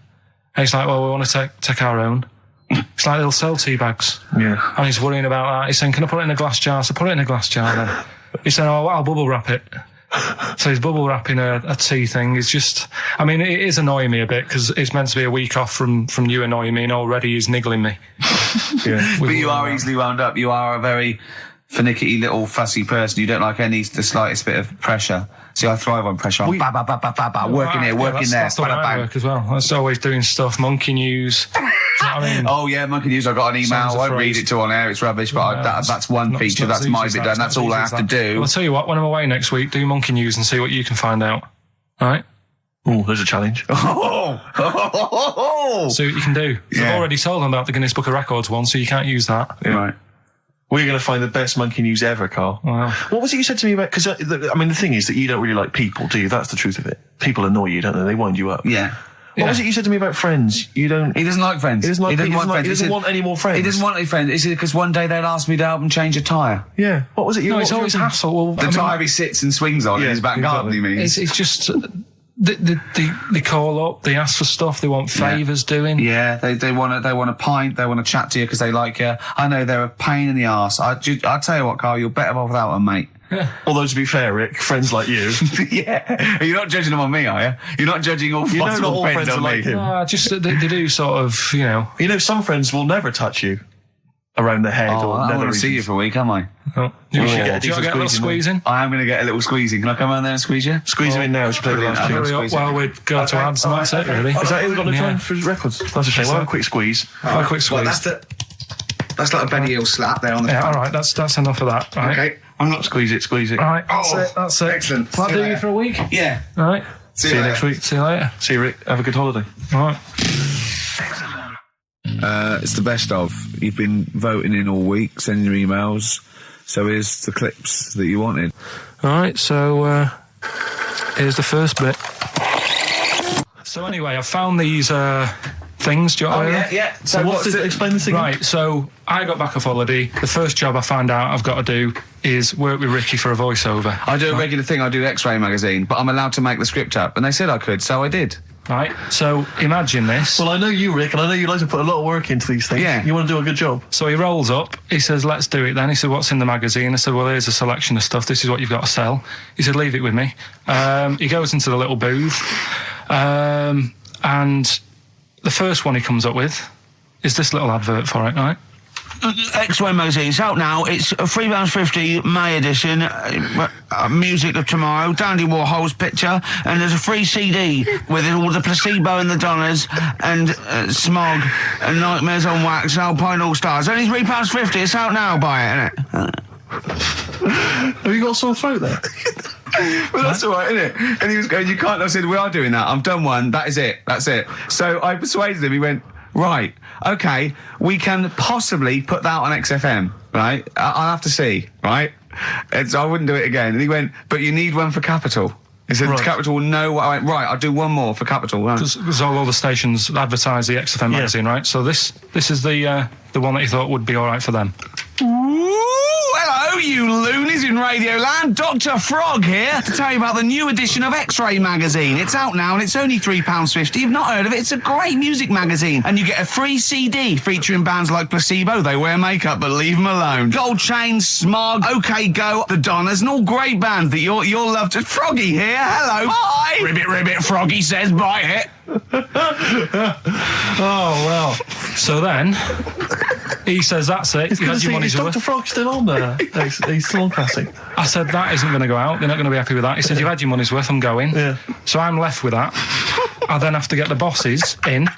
And he's like, well, we want to take our own. It's like they'll sell tea bags. Yeah. And he's worrying about that. He's saying, can I put it in a glass jar? So put it in a glass jar then. He's saying, oh, I'll bubble wrap it. So he's bubble wrapping a tea thing. It's just, I mean, it is annoying me a bit because it's meant to be a week off from you annoying me, and already he's niggling me. Yeah. But you are easily wound up. You are a very finicky little fussy person. You don't like the slightest bit of pressure. See, I thrive on pressure. I'm working here, working there. That's the way I work as well. That's always doing stuff. Monkey news. Do you know what I mean? Oh yeah, Monkey News. I got an email. I won't read it to on air. It's rubbish, but that's one feature. That's my bit done. That's all I have to do. Well, I'll tell you what. When I'm away next week, do Monkey News and see what you can find out. All right? Oh, there's a challenge. Oh. See what you can do. Yeah. I've already told them about the Guinness Book of Records one, so you can't use that. Yeah. Right. We're going to find the best monkey news ever, Carl. Wow. What was it you said to me about... Because, I mean, the thing is that you don't really like people, do you? That's the truth of it. People annoy you, don't they? They wind you up. Yeah. What was it you said to me about friends? You don't... He doesn't like friends. He doesn't like He friends. friends. He doesn't want any more friends. He doesn't want any friends. Is it because one day they'll ask me to help him change a tyre? Yeah. What was it? No, it's what always was hassle. Well, The tyre he sits and swings on in his back garden, he means. It's just... They call up, they ask for stuff, they want favours doing. Yeah, they want a pint, they want to chat to you because they like you. I know they're a pain in the arse. I'll tell you what, Carl, you're better off without them, mate. Although, to be fair, Rick, friends like you... Yeah. You're not judging them on me, are you? You're not judging all not possible all friends on are like me. him. Just they do sort of, you know... You know, some friends will never touch you around the head Oh, or I nether want to see you regions. for a week, am I? Oh, you should get a get decent a little squeeze in squeeze in. I am going to get a little squeezing. Can I come around there and squeeze you? Squeeze him in now. Should play the last Brilliant. tune. Hurry up while we go to ads, and that's it, really. Is that it? We've got no Yeah. time for his records. That's a shame. We'll have a quick squeeze. A quick squeeze. Well, that's like a Benny Hill slap there on the Yeah, front. all right, that's enough of that. Right. Okay. I'm not squeeze it. All right, that's it. Excellent. Will that See you do you later. for a week? Yeah. All right. See you next week. See you later. See you, Rick. Have a good holiday. All right. It's the best of. You've been voting in all week, sending your emails. So here's the clips that you wanted. All right, so here's the first bit. So anyway, I found these things. Do you want to hear? Yeah. So what's this? Explain this again. Right, so I got back off holiday. The first job I found out I've got to do is work with Ricky for a voiceover. I do a regular thing. I do X-Ray magazine, but I'm allowed to make the script up, and they said I could, so I did. Right, so imagine this. Well, I know you, Rick, and I know you like to put a lot of work into these things. Yeah. You want to do a good job. So he rolls up, he says, let's do it then. He said, what's in the magazine? I said, well, here's a selection of stuff. This is what you've got to sell. He said, leave it with me. He goes into the little booth, and the first one he comes up with is this little advert for it, right? X-Ray magazine. It's out now. It's a £3.50 May edition. Music of Tomorrow. Dandy Warhol's picture, and there's a free CD with all the Placebo and the Donners and Smog and Nightmares on Wax, Alpine All Stars. Only £3.50. It's out now. Buy it, innit? Have you got a sore throat there? Well, that's all right, isn't it? And he was going, you can't. I said, we are doing that. I've done one. That is it. That's it. So I persuaded him. He went, right, okay, we can possibly put that on XFM, right? I'll have to see, right? And so I wouldn't do it again. And he went, but you need one for Capital. He said, Capital will know what I went, right, I'll do one more for Capital. Right. Because all the stations advertise the XFM magazine, right? So this is the one that you thought would be all right for them. Ooh, hello, you loonies in Radioland. Dr. Frog here to tell you about the new edition of X-Ray magazine. It's out now and it's only £3.50. You've not heard of it? It's a great music magazine. And you get a free CD featuring bands like Placebo. They wear makeup, but leave them alone. Gold Chain, Smog, OK Go, The Donners, and all great bands that you'll love. To Froggy here. Hello. Bye. Ribbit, ribbit. Froggy says bye it. Oh, well. So then, he says, that's it. You had your money's worth. Dr. Frog still on there? He's still on Classic. I said, that isn't going to go out. They're not going to be happy with that. He said, you've had your money's worth. I'm going. Yeah. So I'm left with that. I then have to get the bosses in.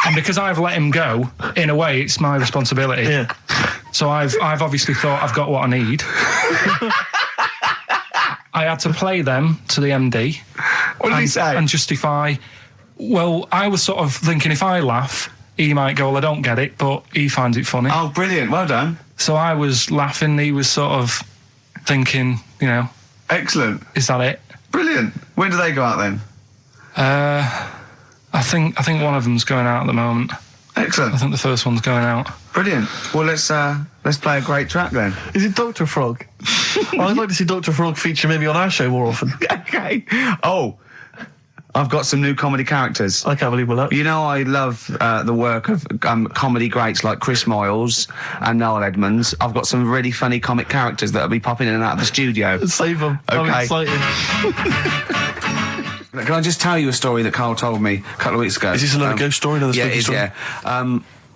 And because I've let him go, in a way, it's my responsibility. Yeah. So I've obviously thought I've got what I need. I had to play them to the MD. What did he say? And justify. Well, I was sort of thinking if I laugh, he might go, well, I don't get it, but he finds it funny. Oh, brilliant. Well done. So I was laughing. He was sort of thinking, you know. Excellent. Is that it? Brilliant. When do they go out then? I think one of them's going out at the moment. Excellent. I think the first one's going out. Brilliant. Well, let's play a great track then. Is it Dr. Frog? I'd like to see Dr. Frog feature maybe on our show more often. Okay. Oh, I've got some new comedy characters. I can't believe we're that. You know, I love the work of comedy greats like Chris Moyles and Noel Edmonds. I've got some really funny comic characters that'll be popping in and out of the studio. Save them. Okay. I'm excited. Can I just tell you a story that Karl told me a couple of weeks ago? Is this another ghost story? Another yeah, spooky it is, story? yeah.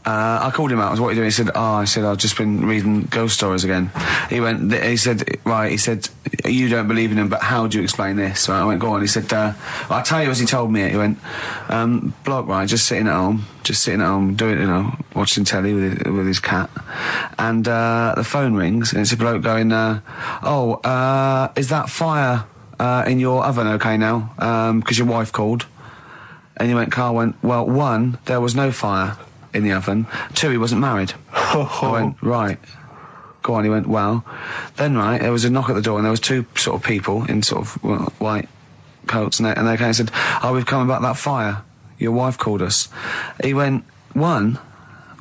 I called him out. I was, what are you doing? He said, I've just been reading ghost stories again. He said, you don't believe in them, but how do you explain this? Right, I went, go on. He said, I'll tell you as he told me it. He went, bloke, right, just sitting at home, doing, watching telly with his cat. And, the phone rings and it's a bloke going, is that fire, in your oven okay now? 'Cause your wife called. And Karl went, well, 1, there was no fire in the oven. 2, he wasn't married. I went, right. Go on. He went, well, then, right, there was a knock at the door and there was 2 sort of people in sort of white coats and they came and said, we've come about that fire. Your wife called us. He went, 1,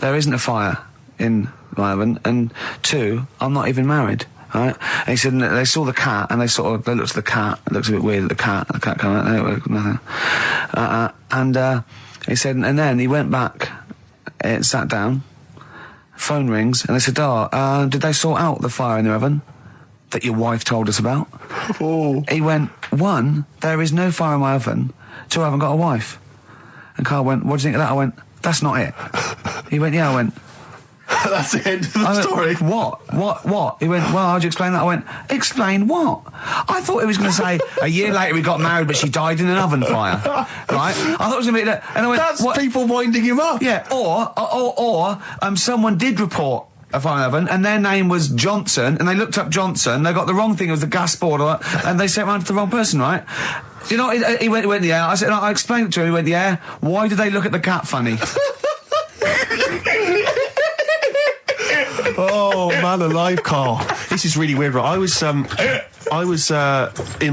there isn't a fire in my oven, and 2, I'm not even married. Right? And he said, and they saw the cat, and they looked at the cat. It looks a bit weird at the cat came out, nothing. He said, and then he went back, sat down, phone rings, and they said, did they sort out the fire in the oven that your wife told us about? Oh. He went, 1, there is no fire in my oven, 2, I haven't got a wife. And Karl went, what do you think of that? I went, that's not it. He went, yeah. I went, that's the end of the story. What? He went, well, how'd you explain that? I went, explain what? I thought he was going to say, a year later we got married, but she died in an oven fire. Right? I thought it was going to be that. And I went, that's what? People winding him up. Yeah, or someone did report a fire in the oven, and their name was Johnson, and they looked up Johnson, they got the wrong thing, it was the gas board, and they sent it round to the wrong person, right? You know, he went, yeah. I said, I explained it to him, he went, yeah. Why did they look at the cat funny? Oh, man alive, Karl. This is really weird, right? I was in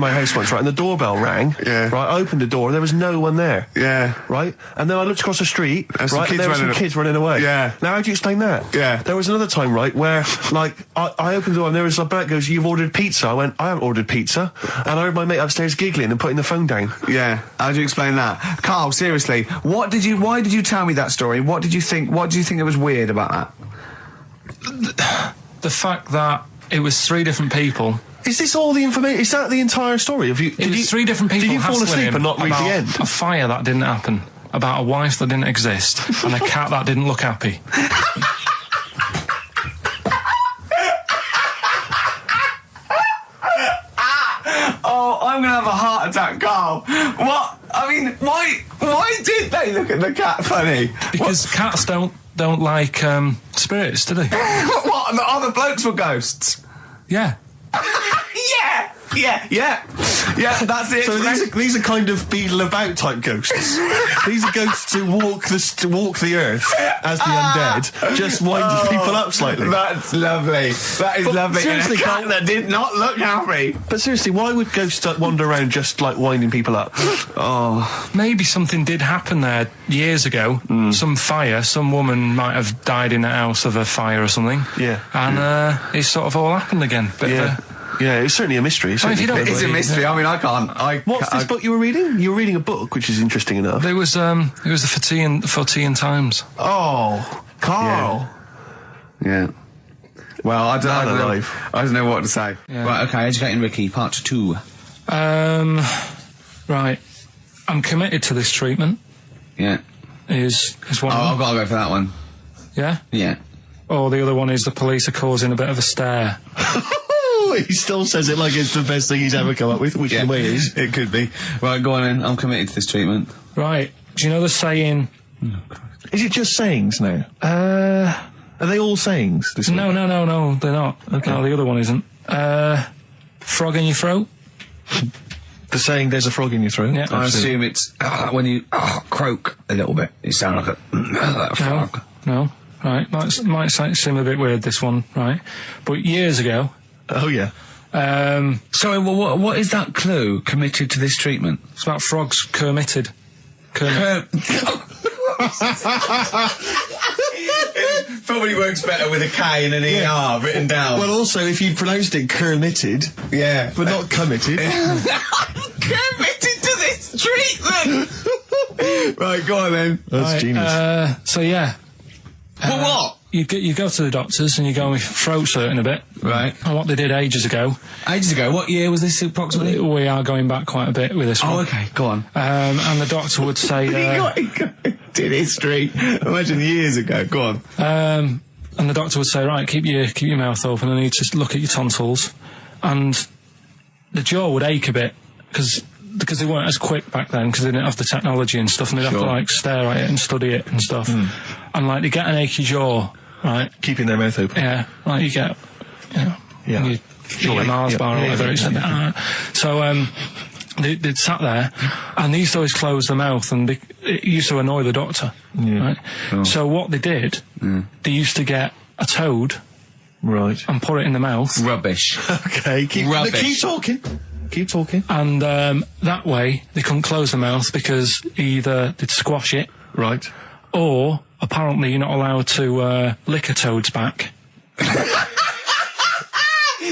my house once, right, and the doorbell rang. Yeah. Right, I opened the door, and there was no one there. Yeah. Right? And then I looked across the street, right, and there were some kids running away. Yeah. Now, how do you explain that? Yeah. There was another time, right, where, like, I opened the door, and there was a bloke goes, you've ordered pizza. I went, I haven't ordered pizza. And I heard my mate upstairs giggling and putting the phone down. Yeah. How do you explain that? Karl, seriously, why did you tell me that story? What did you think that was weird about that? The fact that it was 3 different people. Is this all the information? Is that the entire story? It was 3 different people. Did you fall asleep and not read the end? A fire that didn't happen, about a wife that didn't exist, and a cat that didn't look happy. Oh, I'm gonna have a heart attack, Karl. What? I mean, why did they look at the cat funny? Because cats don't like spirits, do they? What? The other blokes were ghosts? Yeah. Yeah! Yeah, that's it. So these are kind of beetle about type ghosts. These are ghosts who walk the earth as the undead, just winding people up slightly. That's lovely. That is lovely. seriously, and a cat Karl- that did not look happy. But seriously, why would ghosts wander around just like winding people up? Maybe something did happen there years ago. Some fire, some woman might have died in the house of a fire or something. Yeah. And it's sort of all happened again. Yeah, it's certainly a mystery. if you don't It's a believe- mystery. I mean, I can't. What's this book you were reading? You were reading a book, which is interesting enough. It was the Fortean Times. Oh, Karl. Yeah. Well, I Man don't know. alive. I don't know what to say. Yeah. Right, okay, Educating Ricky, part 2. Right. I'm committed to this treatment. Yeah. Is one. I've got to go for that one. Yeah. Yeah. Or the other one is the police are causing a bit of a stir. He still says it like it's the best thing he's ever come up with, which in a way is. It could be. Right, go on then. I'm committed to this treatment. Right. Do you know the saying? Is it just sayings now? Are they all sayings? This No, week? no, they're not. Okay. No, the other one isn't. Frog in your throat. The saying "there's a frog in your throat." Yeah. I assume it's when you croak a little bit. You sound like a frog. No. Right. Might seem a bit weird, this one, right? But years ago, Oh yeah. Sorry, well, what is that clue? Committed to this treatment? it's about frogs Kermitted. Kermit. Probably works better with a K and an ER written down. Well, also, if you pronounced it "kermitted," yeah. but not committed. Committed to this treatment! Right, go on then. That's genius. So yeah. For what? You go to the doctors and you go with throat hurting a bit. Right. And what they did ages ago, Ages ago, what year was this approximately? we are going back quite a bit with this one. Oh, okay, go on. And the doctor would say, Did history. Imagine years ago. Go on. and the doctor would say, right, keep your mouth open. I need to look at your tonsils, and the jaw would ache a bit because they weren't as quick back then because they didn't have the technology and stuff, and they'd have to Sure. like stare at it and study it and stuff, and like they get an achy jaw, right? Keeping their mouth open. Yeah, like you get, Yeah. when you eat a Mars bar or whatever. Yeah. So they'd sat there, and they used to always close their mouth, and it used to annoy the doctor. Right? So what they did, they used to get a toad Right. and put it in the mouth, Rubbish. Okay. Rubbish. Keep talking. Keep talking. and that way they couldn't close their mouth because either they'd squash it, Right. or apparently you're not allowed to lick a toad's back.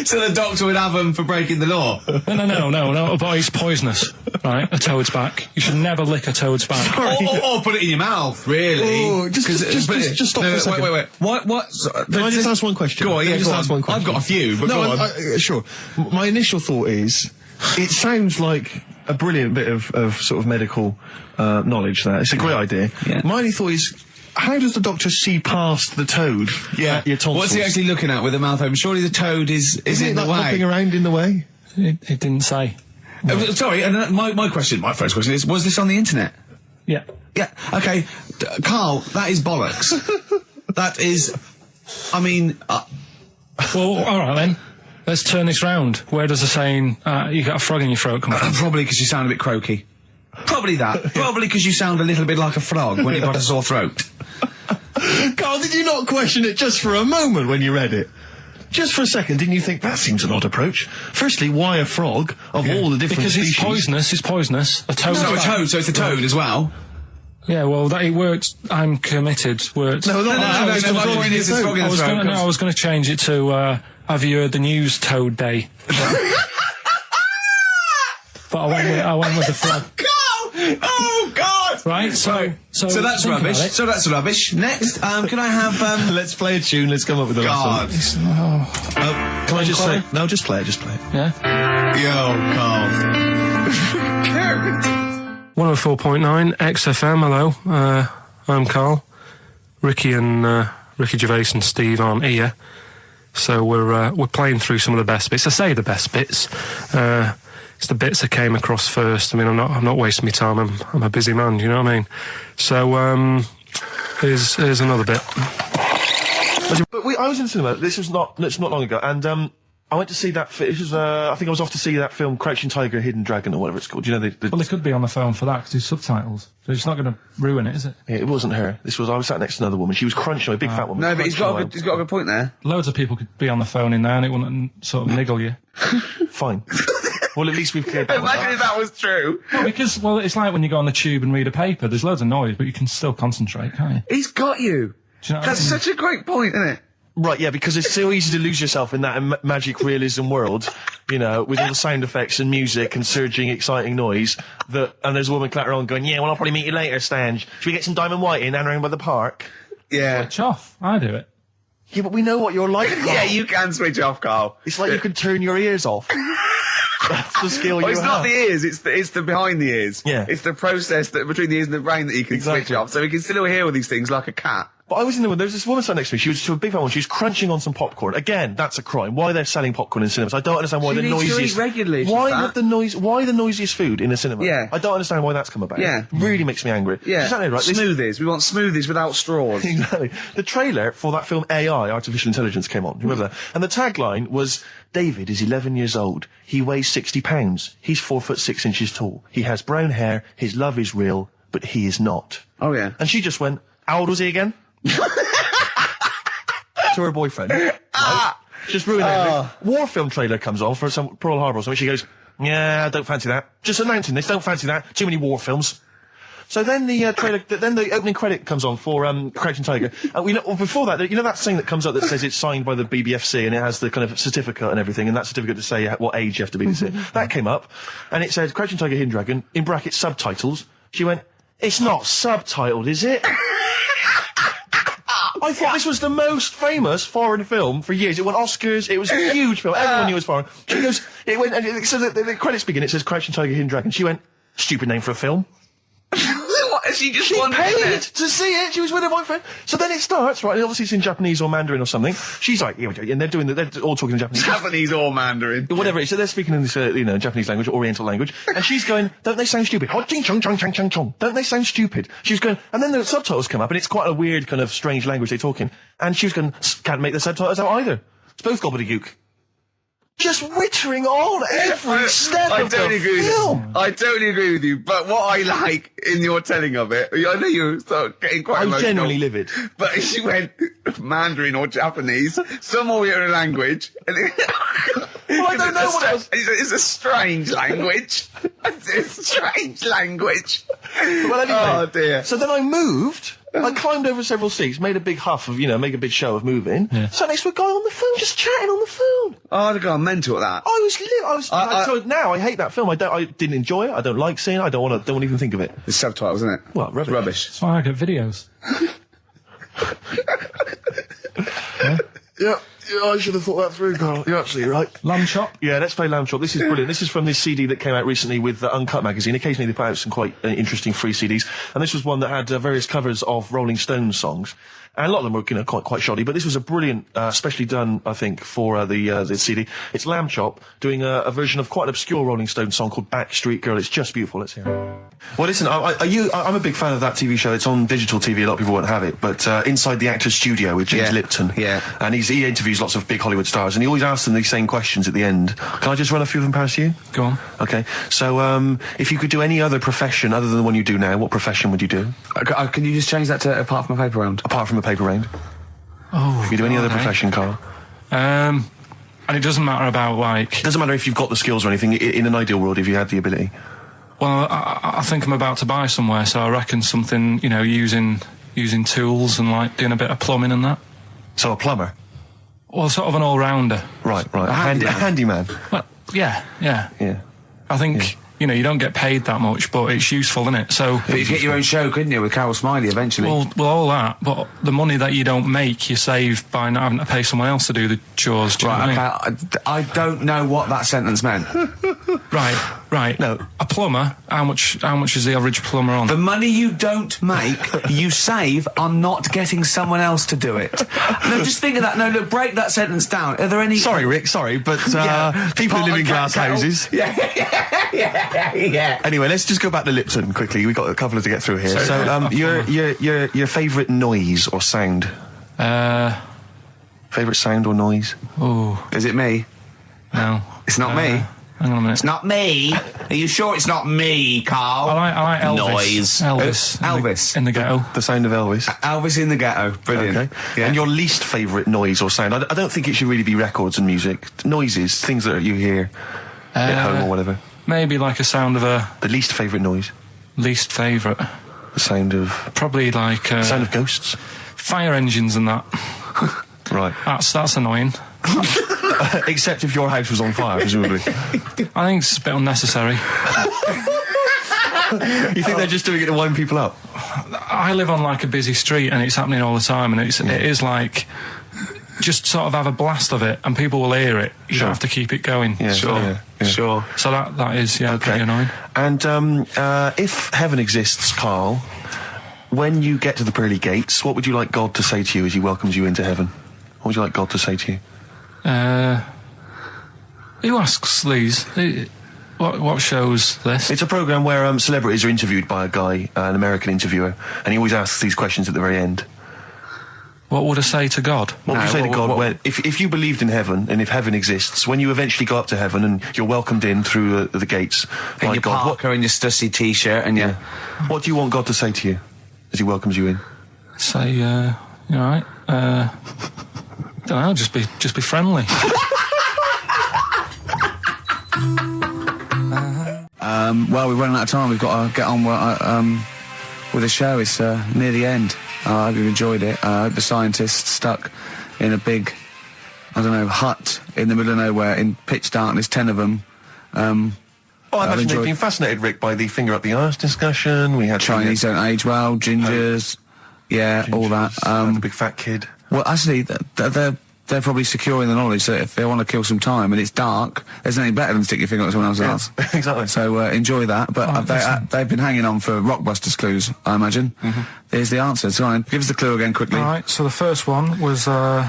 So the doctor would have them for breaking the law. No, but it's poisonous, right? A toad's back. You should never lick a toad's back. Or put it in your mouth, really. Oh, just stop for a second. Wait. What? Can I just ask one question? Go on, yeah, Can I just go ask on. one question? I've got a few, but no, go on. sure. My initial thought is, it sounds like a brilliant bit of sort of medical knowledge there. It's a great idea. Yeah. My only thought is, how does the doctor see past the toad? At your tonsils? What's he actually looking at with the mouth open? Surely the toad is Isn't in it the like way. hopping around in the way? It didn't say. Sorry, and my first question is, was this on the internet? Yeah. Yeah, okay. Karl, that is bollocks. That is, I mean... Well, all right then. Let's turn this round. Where does the saying, you got a frog in your throat come from? probably because you sound a bit croaky. Probably that. Probably because you sound a little bit like a frog when you've got a sore throat. Karl, did you not question it just for a moment when you read it? Just for a second, didn't you think that seems an odd approach? Firstly, why a frog of all the different Because species? it's poisonous. A toad. So a toad, so it's a toad as well. Yeah, well, that it worked. I'm committed. Worked. No, My point is it's frog in the throat. I was going to change it to. Have you heard the news Toad Day? But I went with the frog. Oh God! Right. So that's think rubbish. about it. So that's rubbish. Next, can I have Let's play a tune. Let's come up with the God? last one. Can I just say? No, just play it. Just play it. Yeah. Yo, Karl. 104.9 XFM. Hello. I'm Karl. Ricky Gervais and Steve aren't here, so we're playing through some of the best bits. I say the best bits. It's the bits that came across first. I mean, I'm not wasting my time. I'm a busy man. You know what I mean? So here's another bit. But I was in the cinema. This was not long ago, and I went to see that. It was, I think I was off to see that film, Crouching Tiger, Hidden Dragon, or whatever it's called. You know, Well, they could be on the phone for that because there's subtitles. So it's not going to ruin it, is it? it wasn't her. I was sat next to another woman. She was crunching, a big fat woman. No, but he's got crunching a good point there. Loads of people could be on the phone in there and it wouldn't sort of niggle you. away. Fine. Well, at least we've cleared that one. Imagine if that was true. Well, because, it's like when you go on the tube and read a paper, there's loads of noise, but you can still concentrate, can't you? He's got you. Do you know what That's I mean? such a great point, isn't it? Right, yeah, because it's so easy to lose yourself in that magic realism world, you know, with all the sound effects and music and surging, exciting noise, and there's a woman clattering on going, yeah, well, I'll probably meet you later, Stange. Should we get some Diamond White in and around by the park? Yeah. Switch off. I do it. Yeah, but we know what you're like. Yeah, you can switch off, Carl. It's like you can turn your ears off. That's the skill Well, you it's have. not the ears, it's the behind the ears. Yeah. It's the process that between the ears and the brain that you can switch Exactly. off. So he can still hear all these things like a cat. But I was in the one, there was this woman sat next to me, she was a big fan one, she was crunching on some popcorn. Again, that's a crime. Why they're selling popcorn in cinemas? I don't understand why She the needs to noisiest... eat regularly if she's Why fat. the noisiest food in a cinema? Yeah. I don't understand why that's come about. Yeah. Really makes me angry. Yeah. Exactly right. This- Smoothies. We want smoothies without straws. Exactly. The trailer for that film AI, Artificial Intelligence, came on. Remember that? And the tagline was, David is 11 years old. He weighs 60 pounds. He's 4'6" tall. He has brown hair. His love is real, but he is not. Oh, yeah. And she just went, how old was he again? To her boyfriend. Right? Just ruined everything. War film trailer comes on for some Pearl Harbor or something. She goes, yeah, I don't fancy that. Just announcing this, don't fancy that. Too many war films. So then the trailer, then the opening credit comes on for Crouching Tiger. Before that, you know that thing that comes up that says it's signed by the BBFC and it has the kind of certificate and everything, and that certificate to say what age you have to be to see it. That came up, and it said Crouching Tiger, Hidden Dragon in brackets subtitles. She went, it's not subtitled, is it? I thought this was the most famous foreign film for years. It won Oscars. It was a huge film. Everyone knew it was foreign. She goes, it went, and so the credits begin. It says Crouching Tiger, Hidden Dragon. She went, stupid name for a film. What? She just She wanted paid it. to see it. She was with her boyfriend. So then it starts, right? And obviously it's in Japanese or Mandarin or something. She's like, yeah, and they're all talking in Japanese. Japanese or Mandarin. Whatever it is. So they're speaking in this, Japanese language, Oriental language. And she's going, don't they sound stupid? Hot ching chong chong chong chong chong. Don't they sound stupid? She was going, and then the subtitles come up, and it's quite a weird kind of strange language they're talking. And she was going, can't make the subtitles out either. It's both gobbledygook. Just wittering on every step I of totally the agree with film. you. I totally agree with you. But what I like in your telling of it, I know you start getting quite I'm emotional. genuinely livid. But she went Mandarin or Japanese, some Oriental language. And Well, I don't know what it was. It's a strange language. It's a strange language. Well, anyway, Oh, dear. So then I moved. I climbed over several seats, made a big huff of, make a big show of moving. Yeah. Sat next to a guy on the phone, just chatting on the phone. Oh, I'd have gone mental at that. So now I hate that film. I didn't enjoy it. I don't like seeing it. I don't want to even think of it. It's subtitles, isn't it? Well, rubbish. Rubbish. That's why I get videos. Yeah, I should have thought that through, Karl. You're absolutely right. Lamb chop. Yeah, let's play Lamb Chop. This is brilliant. This is from this CD that came out recently with Uncut magazine. Occasionally they put out some quite interesting free CDs, and this was one that had various covers of Rolling Stones songs. And a lot of them were, quite shoddy, but this was a brilliant, specially done, I think, for the CD. It's Lamb Chop doing a version of quite an obscure Rolling Stones song called Backstreet Girl. It's just beautiful. Let's hear it. Well, listen, I'm a big fan of that TV show. It's on digital TV. A lot of people won't have it, but Inside the Actors Studio with James Yeah. Lipton. Yeah. And he interviews lots of big Hollywood stars, and he always asks them these same questions at the end. Can I just run a few of them past you? Go on. Okay. So, if you could do any other profession other than the one you do now, what profession would you do? Can you just change that to apart from a paper round? Apart from a paper round. Oh. If you do any other okay. profession, Karl. And it doesn't matter about It doesn't matter if you've got the skills or anything. In an ideal world, if you had the ability. Well, I think I'm about to buy somewhere, so I reckon something, using tools and like doing a bit of plumbing and that. So a plumber. Well, sort of an all-rounder. Right. A handyman. Well, yeah. Yeah. I think, you don't get paid that much, but it's useful, isn't it? So, But you could get your own show, couldn't you, with Carol Smiley eventually? well, all that, but the money that you don't make, you save by not having to pay someone else to do the chores. Do you know what I mean? okay, I don't know what that sentence meant. Right. No. A plumber, how much is the average plumber on? The money you don't make, you save on not getting someone else to do it. No, just think of that. No, look, break that sentence down. Are there any... Sorry, Rick. Sorry, but people who live in glass houses. Yeah. Anyway, let's just go back to Lipton quickly. We've got a couple to get through here. So, your favourite noise or sound? Favourite sound or noise? Oh, Is it me? No. It's not me. Hang on a minute. It's not me. Are you sure it's not me, Carl? I like Elvis. Noise. Elvis. Elvis. In the ghetto. The sound of Elvis. Elvis in the ghetto. Brilliant. Okay. Yeah. And your least favourite noise or sound? I don't think it should really be records and music. Noises, things that you hear at home or whatever. Maybe like a sound of a... The least favourite noise? Least favourite. The sound of... Probably like... sound of ghosts? Fire engines and that. Right. That's annoying. Except if your house was on fire, presumably. I think it's a bit unnecessary. You think they're just doing it to wind people up? I live on like a busy street and it's happening all the time, and it is like... Just sort of have a blast of it and people will hear it. You don't have to keep it going. Yeah, Sure. So that is, pretty annoying. And if heaven exists, Carl, when you get to the pearly gates, what would you like God to say to you as he welcomes you into heaven? What would you like God to say to you? Who asks these? What show's this? It's a programme where celebrities are interviewed by a guy, an American interviewer, and he always asks these questions at the very end. What would I say to God? What would you say to God if you believed in heaven, and if heaven exists, when you eventually go up to heaven and you're welcomed in through the gates In by your God, parka and your stussy t-shirt and your... what do you want God to say to you as he welcomes you in? Say, you all right? Don't know, just be friendly. Well, we're running out of time. We've got to get on with the show. It's near the end. I hope you've enjoyed it. I hope the scientists stuck in a big, hut in the middle of nowhere in pitch darkness, 10 of them. I imagine they've been fascinated, Rick, by the finger up the arse discussion. We had Chinese don't age well, gingers, all that. The big fat kid. Well, actually, they're probably secure in the knowledge that if they want to kill some time and it's dark, there's nothing better than stick your finger up someone else's arse. Exactly. So enjoy that. But they've been hanging on for Rockbusters clues, I imagine. Here's the answer. So give us the clue again quickly. All right, so the first one was the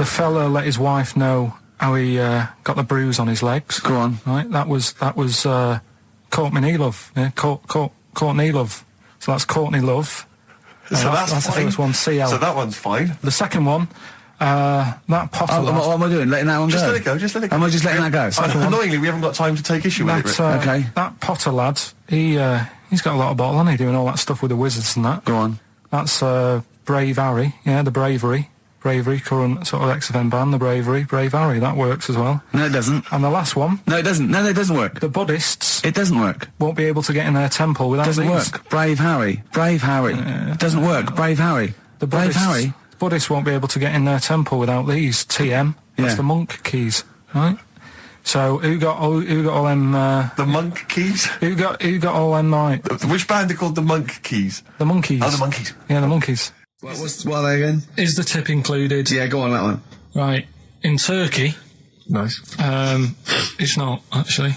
fella let his wife know how he got the bruise on his legs. Go on. Right, that was Courtney Love. Yeah, Courtney Love. So that's Courtney Love. So that's the fine. first one, CL. So that one's fine. The second one, that Potter lad. What am I doing? Letting that one Just go? let it go, just let it go. Am I just letting that go? Annoyingly, we haven't got time to take issue with it, Rick. Okay. That Potter lad, he's got a lot of bottle, hasn't he, doing all that stuff with the wizards and that. Go on. That's Brave Harry, the Bravery, current sort of XFM band, the Brave Harry, that works as well. No, it doesn't. And the last one... No, it doesn't. No, it doesn't work. The Buddhists... It doesn't work. Won't be able to get in their temple without Doesn't these. work. Brave Harry. It doesn't work. Brave Harry. The Brave Harry. Buddhists won't be able to get in their temple without these. TM. That's Yeah. the monk keys, right? So who got all them? The monk keys? Who got all them? Right? Which band are called the monk keys? The monkeys. Oh, the monkeys. Yeah, the monkeys. What are they again? Is the tip included? Yeah, go on that one. Right. In Turkey. Nice. It's not actually.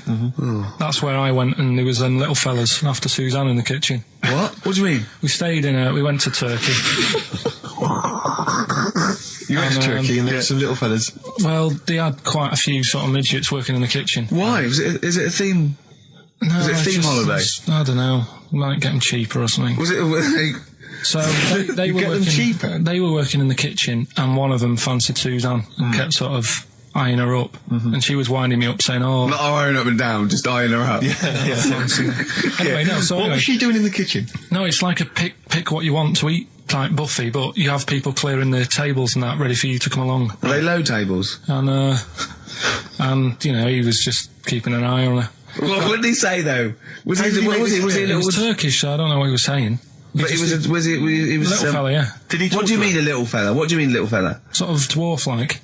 That's where I went, and there was them little fellas after Suzanne in the kitchen. What? What do you mean? We stayed we went to Turkey. You went to Turkey and there were some little fellas. Well, they had quite a few sort of midgets working in the kitchen. Why? Is it a theme? No, Was it a theme holiday? I don't know. Might get them cheaper or something. Was it? So they were get them working. cheaper? They were working in the kitchen, and one of them fancied Suzanne and kept sort of eyeing her up, and she was winding me up saying, "Oh, Not eyeing up and down, just eyeing her up. anyway, no." So What anyway, was she doing in the kitchen? no, it's like a pick what you want to eat type buffet, but you have people clearing the tables and that ready for you to come along. Are they low tables? And he was just keeping an eye on her. What did he say though? Was he? It was Turkish, so I don't know what he was saying. But he was. He was Little fella, yeah. Did he talk What do you to mean her? a little fella? What do you mean little fella? Sort of dwarf-like.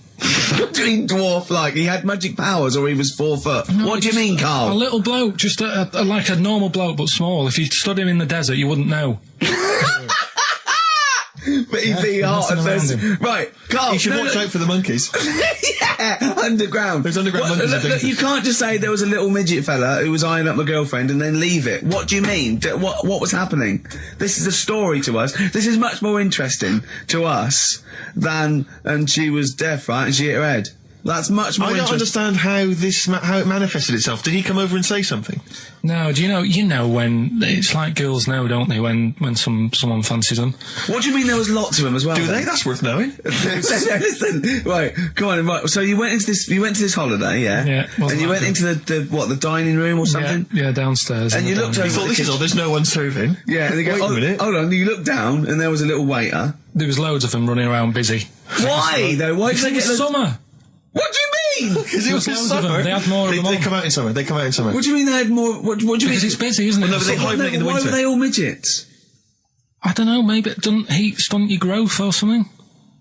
What do you mean dwarf like? He had magic powers or he was 4 foot? What do you mean, A Carl? little bloke, just like a normal bloke but small. If you stood him in the desert, you wouldn't know. But he'd be hot at nothing around first. him. Right, Carl. You should watch out for the monkeys. Yeah, underground. Those underground monkeys are dangerous. You can't just say there was a little midget fella who was eyeing up my girlfriend and then leave it. What do you mean? What was happening? This is a story to us. This is much more interesting to us than, and she was deaf, right, and she hit her head. That's much more I don't interesting. understand how it manifested itself. Did he come over and say something? No, do you know when it's like girls know, don't they? When someone fancies them. What do you mean there was lots of them as well? Do then? they? That's worth knowing. Listen, right, come on. Right, so you went into this holiday, yeah? Yeah, wasn't And you went like into the dining room or something? Yeah, downstairs. And in you the looked dining over You room. thought, this is all, there's no one serving. Yeah, and they go, Wait a minute. hold on, you looked down and there was a little waiter. There was loads of them running around busy. Why, though? Why did Because they it get was those... summer. What do you mean? Because it was Loads of them. summer. They had more of them They on. come out in summer. They come out in summer. What do you mean they had more... What do you mean? Because it's busy, isn't it? no, but they Summer. hibernate in the Why winter. were they all midgets? I don't know, maybe it doesn't heat stunt your growth or something.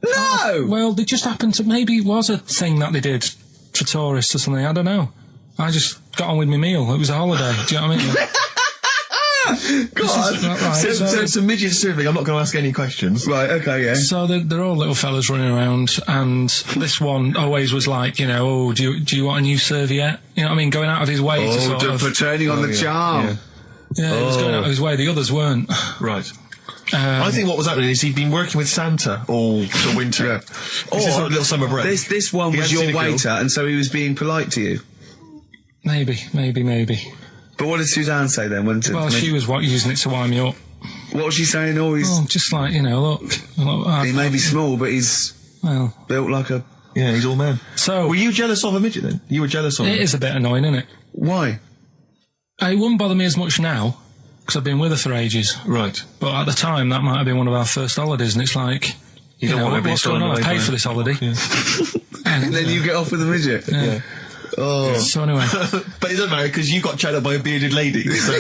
No! Well, they just happened to, maybe it was a thing that they did for tourists or something, I don't know. I just got on with my meal. It was a holiday, do you know what I mean? God. Right, So it's a midget serving. I'm not going to ask any questions. Right, okay, yeah. So they're all little fellas running around, and this one always was like, you know, oh, do you want a new serviette? You know what I mean? Going out of his way to sort of... for turning on the charm. Yeah, he was going out of his way. The others weren't. Right. I think what was happening is he'd been working with Santa all the winter. Yeah. This is a little summer break. This one He was hadn't your seen a girl. waiter, and so he was being polite to you. Maybe. But what did Suzanne say then? Well, she was using it to wind me up. What was she saying? Oh, he's... Oh, just like, you know, look He may be small, but he's well. built like a... Yeah, he's all man. So Were you jealous of a midget then? You were jealous of it him? is a bit annoying, isn't it? Why? It wouldn't bother me as much now, because I've been with her for ages. Right. But at the time, that might have been one of our first holidays, and it's like, you don't know, want to be what's going thrown on? I away paid by for it. this holiday. And then you get off with a midget? Yeah. Oh. So anyway, But it doesn't matter because you got chatted by a bearded lady. So.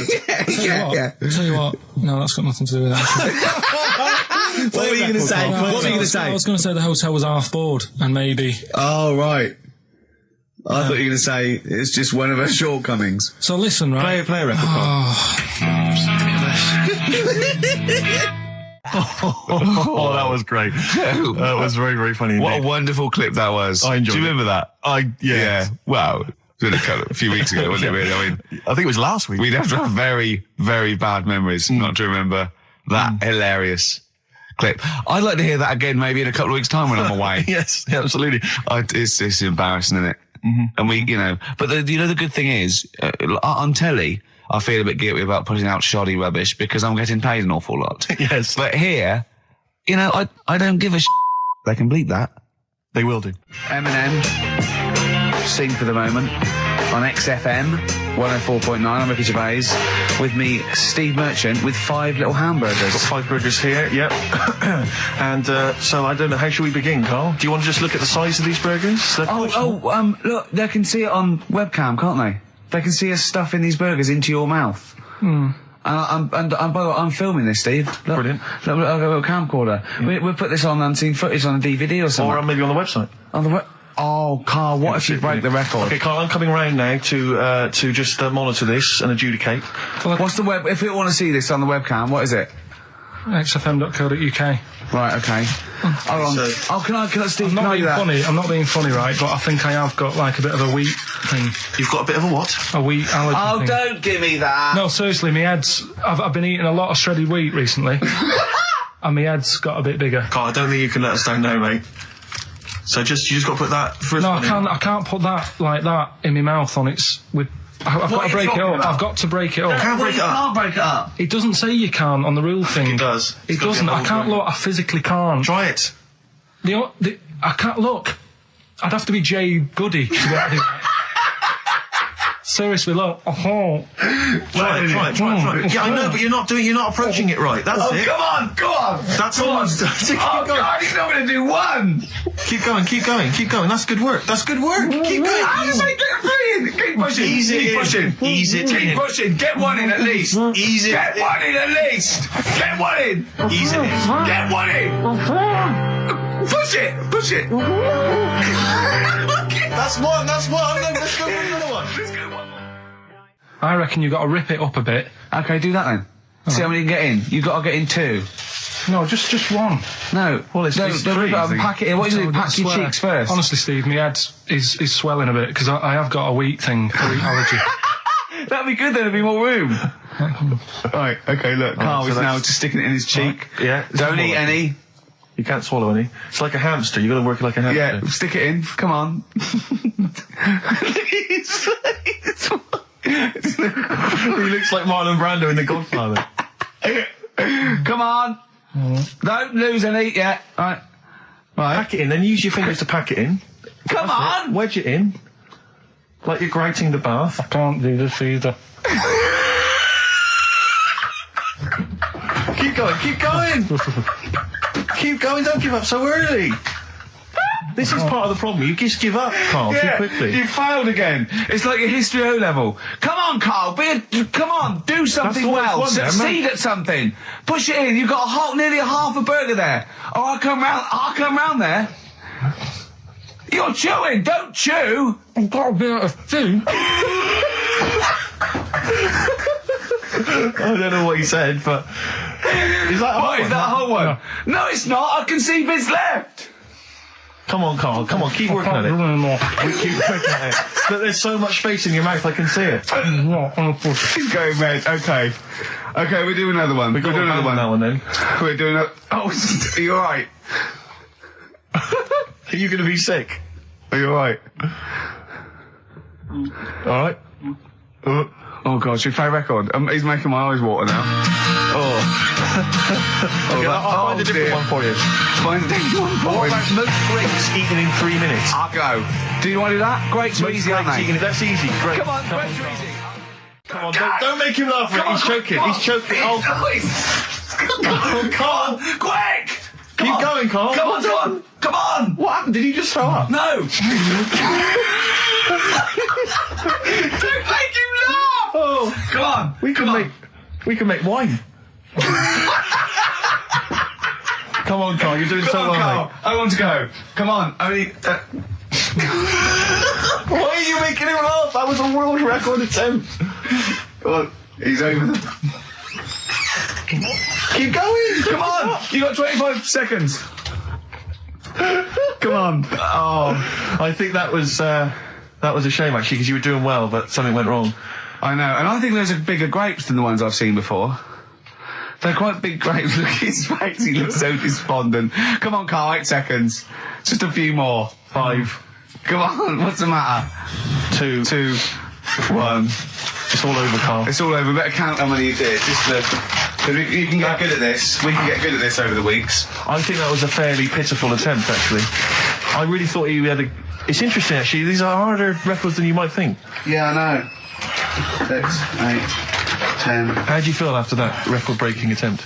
yeah. tell you what, no, that's got nothing to do with that. What were you going to say? No, What were you going to I say? was going to say the hotel was half board, and maybe. Oh, right. I thought you were going to say it's just one of her shortcomings. So listen, right? Play a record. Oh, that was great. That was very, very funny. What a indeed. wonderful clip that was. I enjoyed Do you it. remember that? Yeah. Wow. It was a few weeks ago, wasn't it, really? I mean, I think it was last week. we'd have to have very, very bad memories not to remember that hilarious clip. I'd like to hear that again maybe in a couple of weeks' time when I'm away. Yes, absolutely. It's embarrassing, isn't it? And we, you know, but the good thing is, on telly, I feel a bit guilty about putting out shoddy rubbish because I'm getting paid an awful lot. Yes. But here, you know, I don't give a They can bleep that. They will do. Eminem, Sing for the Moment, on XFM 104.9. I'm Ricky Gervais. With me, Steve Merchant, with 5 little hamburgers. Got 5 burgers here, yep. And so I don't know, how should we begin, Carl? Do you want to just look at the size of these burgers? Look, they can see it on webcam, can't they? They can see us stuffing these burgers into your mouth. And by the way, I'm filming this, Steve. Look, Brilliant. Look, I've got a little camcorder. We'll put this on unseen footage on a DVD or something. Or maybe on the website. On the Oh, Karl, what if you break the record? Okay, Carl, I'm coming round now to just monitor this and adjudicate. What's the web? If we want to see this on the webcam, what is it? xfm.co.uk. Right, okay. Hold on. So- Can I, Steve, I'm can not I being do that? funny. I'm not being funny, right? But I think I have got like a bit of a wheat thing, You've got a bit of a what? a wheat allergy Oh, thing. don't give me that. No, seriously, my head's. I've been eating a lot of shredded wheat recently, and my head's got a bit bigger. Carl, I don't think you can let us down now, mate. So you just got to put that first No, one in. I can't put that like that in my mouth on its with. I've got are to you break it talking up. about? I've got to break it You up. can't break it up. Can't break it up. It doesn't say you can on the rule thing. It does. It It's got to be doesn't. a I whole can't thing. look. I physically can't. Try it. I can't look. I'd have to be Jay Goody to be able to do that. Seriously, look. Try it. Yeah, I know, but you're not approaching it right. That's it. Come on, go on. That's all I'm doing. Keep going. God, he's not going to do one. Keep going. That's good work. Keep going. How does he get three in? Keep pushing. Ease it Keep in. pushing. Ease it Keep in. pushing. Get one in at least. Ease it Get in. one in at least. Get one in. Ease it in. Get one in. Push it. Push it. That's one. Let's go for another one. I reckon you've got to rip it up a bit. Okay, do that then. See how many you can get in. You've got to get in 2. No, just one. No. Well, it's no, three, don't rip it up I and think. pack it in. What do you do? Pack your Swear. cheeks first. Honestly, Steve, my head is swelling a bit because I have got a wheat thing, a wheat allergy. That'd be good then, there'd be more room. Right, okay, look, Karl so is now that's- just sticking it in his cheek. Yeah. Don't eat any. You can't swallow any. It's like a hamster. You've got to work like a hamster. Yeah, stick it in. Come on. He looks like Marlon Brando in The Godfather. Come on. Don't lose any yet. Right. Pack it in, then use your fingers to pack it in. Come on. Wedge it in. Like you're grating the bath. I can't do this either. Keep going, keep going! Keep going, don't give up so early! This is part of the problem. You just give up, Carl, too quickly. You failed again. It's like your history O level. Come on, Carl. Come on. Do something That's well. what it's one, Succeed at something. Push it in. You've got nearly a half a burger there. Oh, I'll come round there. You're chewing. Don't chew. I've got a bit of food. I don't know what he said, but... Is that a whole What, is that a whole one? No, it's not. I can see bits left. Come on, Carl. Come on, keep working at it. We keep working at it. But there's so much space in your mouth, I can see it. He's going red. Okay. Okay, we'll do another one. We'll do another one. That one then. We're doing a... Oh, are you alright? Are you going to be sick? Are you alright? Alright. Oh, God, should we play a record? He's making my eyes water now. Okay, I'll find a different one for you. Find a different one for What him. about most grapes eaten in 3 minutes? I'll go. Do you want to do that? Grapes are easy, aren't Grapes they? eaten, that's easy. Great. Come on, grapes are easy. Come on, don't make him laugh. He's choking. He's choking. Oh, Carl. Quick! Keep going, Carl. Come on, Tom! Come on! What happened? Did you just throw up? No! Don't make him laugh! Oh, Come on! we can make wine. Come on, Carl. You're doing so Come on, well, Carl. mate. I want to go. Come on. Only... Why are you making him laugh? That was a world record attempt. Come on. He's over them. Keep going. Come on! You got 25 seconds. Come on. Oh, I think that was a shame actually because you were doing well, but something went wrong. I know, and I think those are bigger grapes than the ones I've seen before. They're quite big grapes. Look at his face, he looks so despondent. Come on, Carl, 8 seconds. Just a few more. 5, Come on, what's the matter? 2, 2, 1. It's all over, Carl. It's all over. Better count how many you did. You can get good at this. We can get good at this over the weeks. I think that was a fairly pitiful attempt, actually. I really thought you had a... It's interesting, actually. These are harder records than you might think. Yeah, I know. 6, 8, 10. How do you feel after that record-breaking attempt?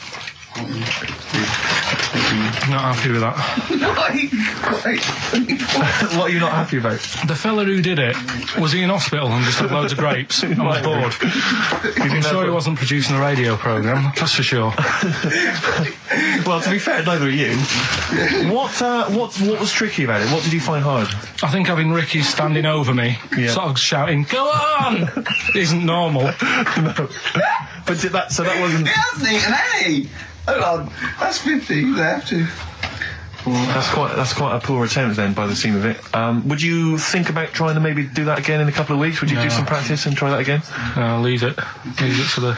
Not happy with that. What are you not happy about? The fella who did it, was he in hospital and just had loads of grapes? I was bored. I'm sure he wasn't producing a radio programme, that's for sure. Well, to be fair, neither are you. What was tricky about it? What did you find hard? I think having Ricky standing over me, sort of shouting, "Go on!" isn't normal. No. But that wasn't... He hasn't eaten any! Hold on, that's 50 left. That's quite a poor attempt then, by the seam of it. Would you think about trying to maybe do that again in a couple of weeks? Would you do some practice and try that again? No, leave it to the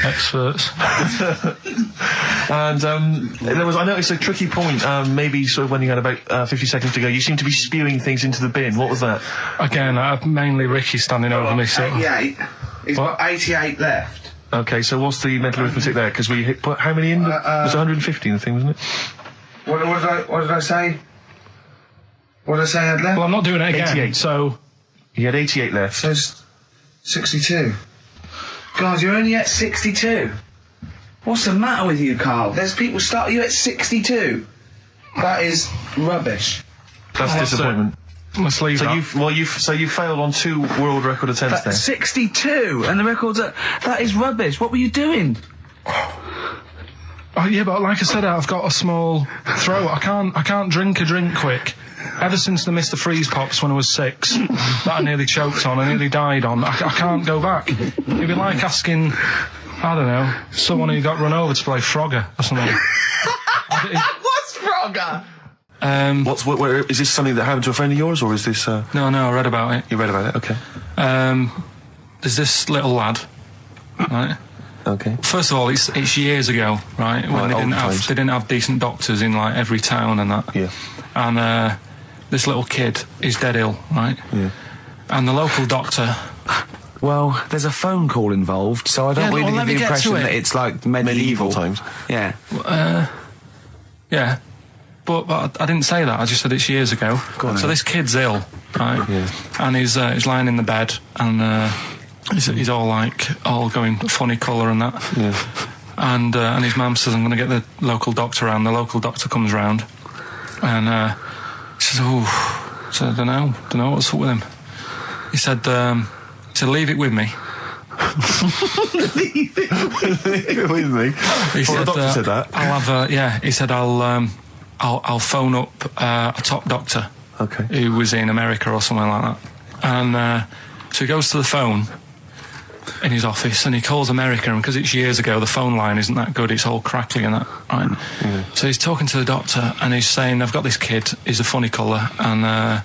experts. And I noticed a tricky point. Maybe sort of when you had about 50 seconds to go, you seemed to be spewing things into the bin. What was that? Again, mainly Ricky standing over me. So 88. He's got 88 left. Okay, so what's the mental arithmetic there? Because we put how many in? It was 150 in the thing, wasn't it? What did I say? What did I say I had left? well, I'm not doing it again. 88. So He had 88 left. So it's 62. God, you're only at 62. What's the matter with you, Carl? There's people start you at 62. That is rubbish. That's disappointment. let's leave that. So you failed on 2 world record attempts there. 62, and the record's that is rubbish. What were you doing? Oh, yeah, but like I said, I've got a small throat. I can't drink a drink quick. Ever since the Mr. Freeze Pops when I was 6, that I nearly choked on, I nearly died on, I can't go back. It'd be like asking, I don't know, someone who got run over to play Frogger or something. What's Frogger? Is this something that happened to a friend of yours, or is this... No, I read about it. You read about it? Okay. There's this little lad, right? Okay. First of all, it's years ago, right? When Right, old times. they didn't have decent doctors in like every town and that. Yeah. And this little kid is dead ill, right? Yeah. And the local doctor. Well, there's a phone call involved, so I don't Yeah, really well, give let the me get to impression it. that it's like medieval times. Yeah. Yeah. But I didn't say that. I just said it's years ago. So this kid's ill, right? Yeah. And he's lying in the bed, and he's all going funny colour and that. Yeah. And his mum says, "I'm going to get the local doctor round." The local doctor comes round, and he says, "Oh," so I don't know what's up with him. He said, "Leave it with me." Leave it with me. He The doctor said that. I'll have he said I'll phone up a top doctor Okay. who was in America or something like that. And so he goes to the phone in his office and he calls America, and because it's years ago, the phone line isn't that good, it's all crackly and that, right? Yeah. So he's talking to the doctor and he's saying, "I've got this kid, he's a funny colour, and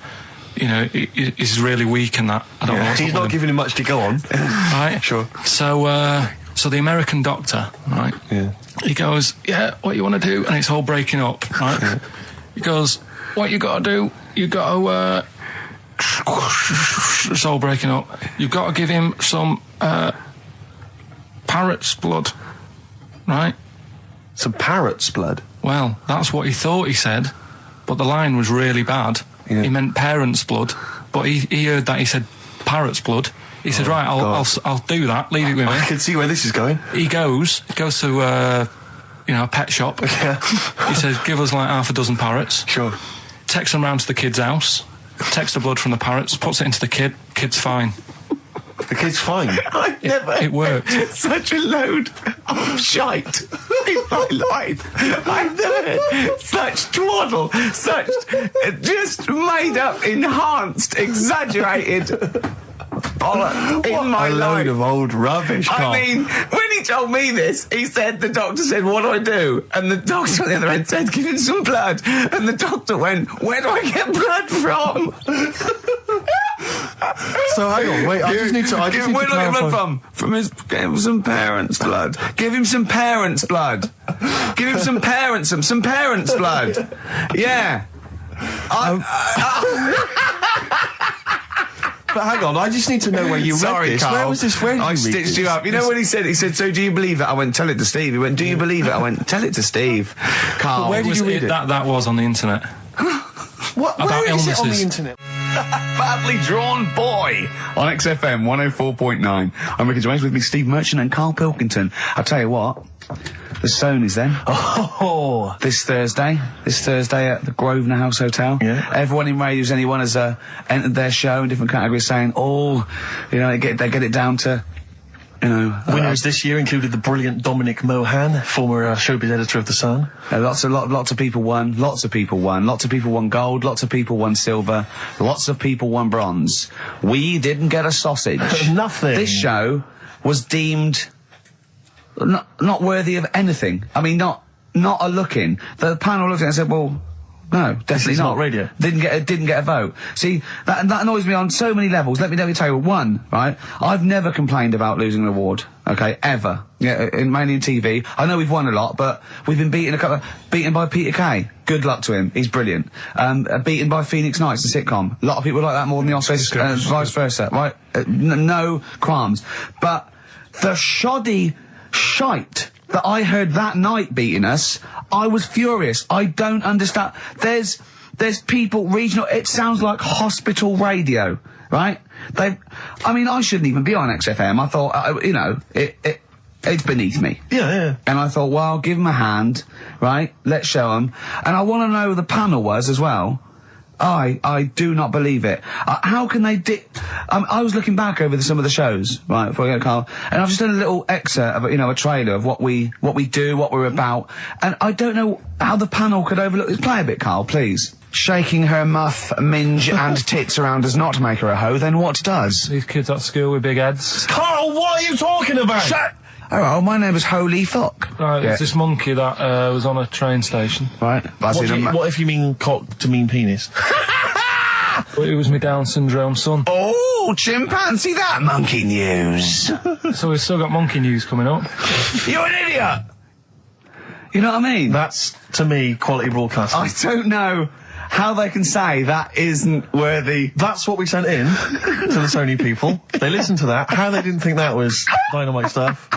he's really weak and that. I don't know what's He's up not with him." giving him much to go on. Right? Sure. So the American doctor, right? Yeah. He goes, "Yeah, what you want to do?" And it's all breaking up, right? Yeah. He goes, "What you got to do? You got to." It's all breaking up. You've got to give him some parrot's blood, right? Some parrot's blood. Well, that's what he thought he said, but the line was really bad. Yeah. He meant parents' blood, but he heard that he said parrot's blood. He said, "Right, I'll do that. Leave it with me." I can see where this is going. He goes to a pet shop. Yeah. He says, "Give us like half a dozen parrots." Sure. Takes them round to the kid's house, takes the blood from the parrots, puts it into the kid. Kid's fine. The kid's fine. I've never It worked. such a load of shite in my life. I've never heard such twaddle, such just made up, enhanced, exaggerated bollocks in my a life. load of old rubbish, Karl. I mean, when he told me this, he said, the doctor said, "What do I do?" And the doctor on the other end said, "Give him some blood." And the doctor went, "Where do I get blood from?" So hang on, wait. I just need to Where do I get clarify. blood from? Give him some parents' blood. Give him some parents' blood. Give him some parents' blood. Yeah. But hang on, I just need to know where you Sorry, read this. Karl. Where was this? Where did I you read stitched this? you up. You know what he said? He said, "So do you believe it?" I went, "Tell it to Steve." He went, "Do you believe it?" I went, "Tell it to Steve." Karl. where did you read it? That was on the internet. What? About Where is it on the illnesses. internet? Badly Drawn Boy on XFM 104.9. I'm Ricky Gervais, with me Steve Merchant and Karl Pilkington. I'll tell you what, the Stonys then. Oh. This Thursday at the Grosvenor House Hotel. Yeah. Everyone in Radio's Anyone has entered their show in different categories, saying, they get it down to, Winners this year included the brilliant Dominic Mohan, former showbiz editor of The Sun. lots of people won. Lots of people won. Lots of people won gold. Lots of people won silver. Lots of people won bronze. We didn't get a sausage. Nothing. This show was deemed not worthy of anything. I mean, not a look in. The panel looked at it and said, "Well, no, definitely is not. not radio." Didn't get a vote. See, that annoys me on so many levels. Let me tell you. One, right? I've never complained about losing an award. Okay, ever. Yeah, mainly in TV. I know we've won a lot, but we've been beaten by Peter Kay. Good luck to him. He's brilliant. Beaten by Phoenix Nights, the sitcom. A lot of people like that more than the Oscars, vice versa. Right? No qualms. But the shoddy shite that I heard that night beating us, I was furious. I don't understand. There's people regional. It sounds like hospital radio, right? I shouldn't even be on XFM. I thought, it's beneath me. Yeah. And I thought, well, give them a hand, right? Let's show them. And I want to know who the panel was as well. I do not believe it. How can they I was looking back over some of the shows, right, before I go to Karl, and I've just done a little excerpt of, a trailer of what we do, what we're about, and I don't know how the panel could overlook this. Play a bit, Karl, please. Shaking her muff, minge and tits around does not make her a hoe, then what does? These kids at school with big heads. Karl, what are you talking about? Shut! Oh, my name is Holy Fuck. Right, Yeah. it's this monkey that was on a train station. Right? What if you mean cock to mean penis? It was my Down syndrome son. Oh! Oh, chimpanzee, that monkey news. So we've still got monkey news coming up. You're an idiot. You know what I mean? That's, to me, quality broadcasting. I don't know how they can say that isn't worthy. That's what we sent in to the Sony people. They listened to that. How they didn't think that was dynamite stuff.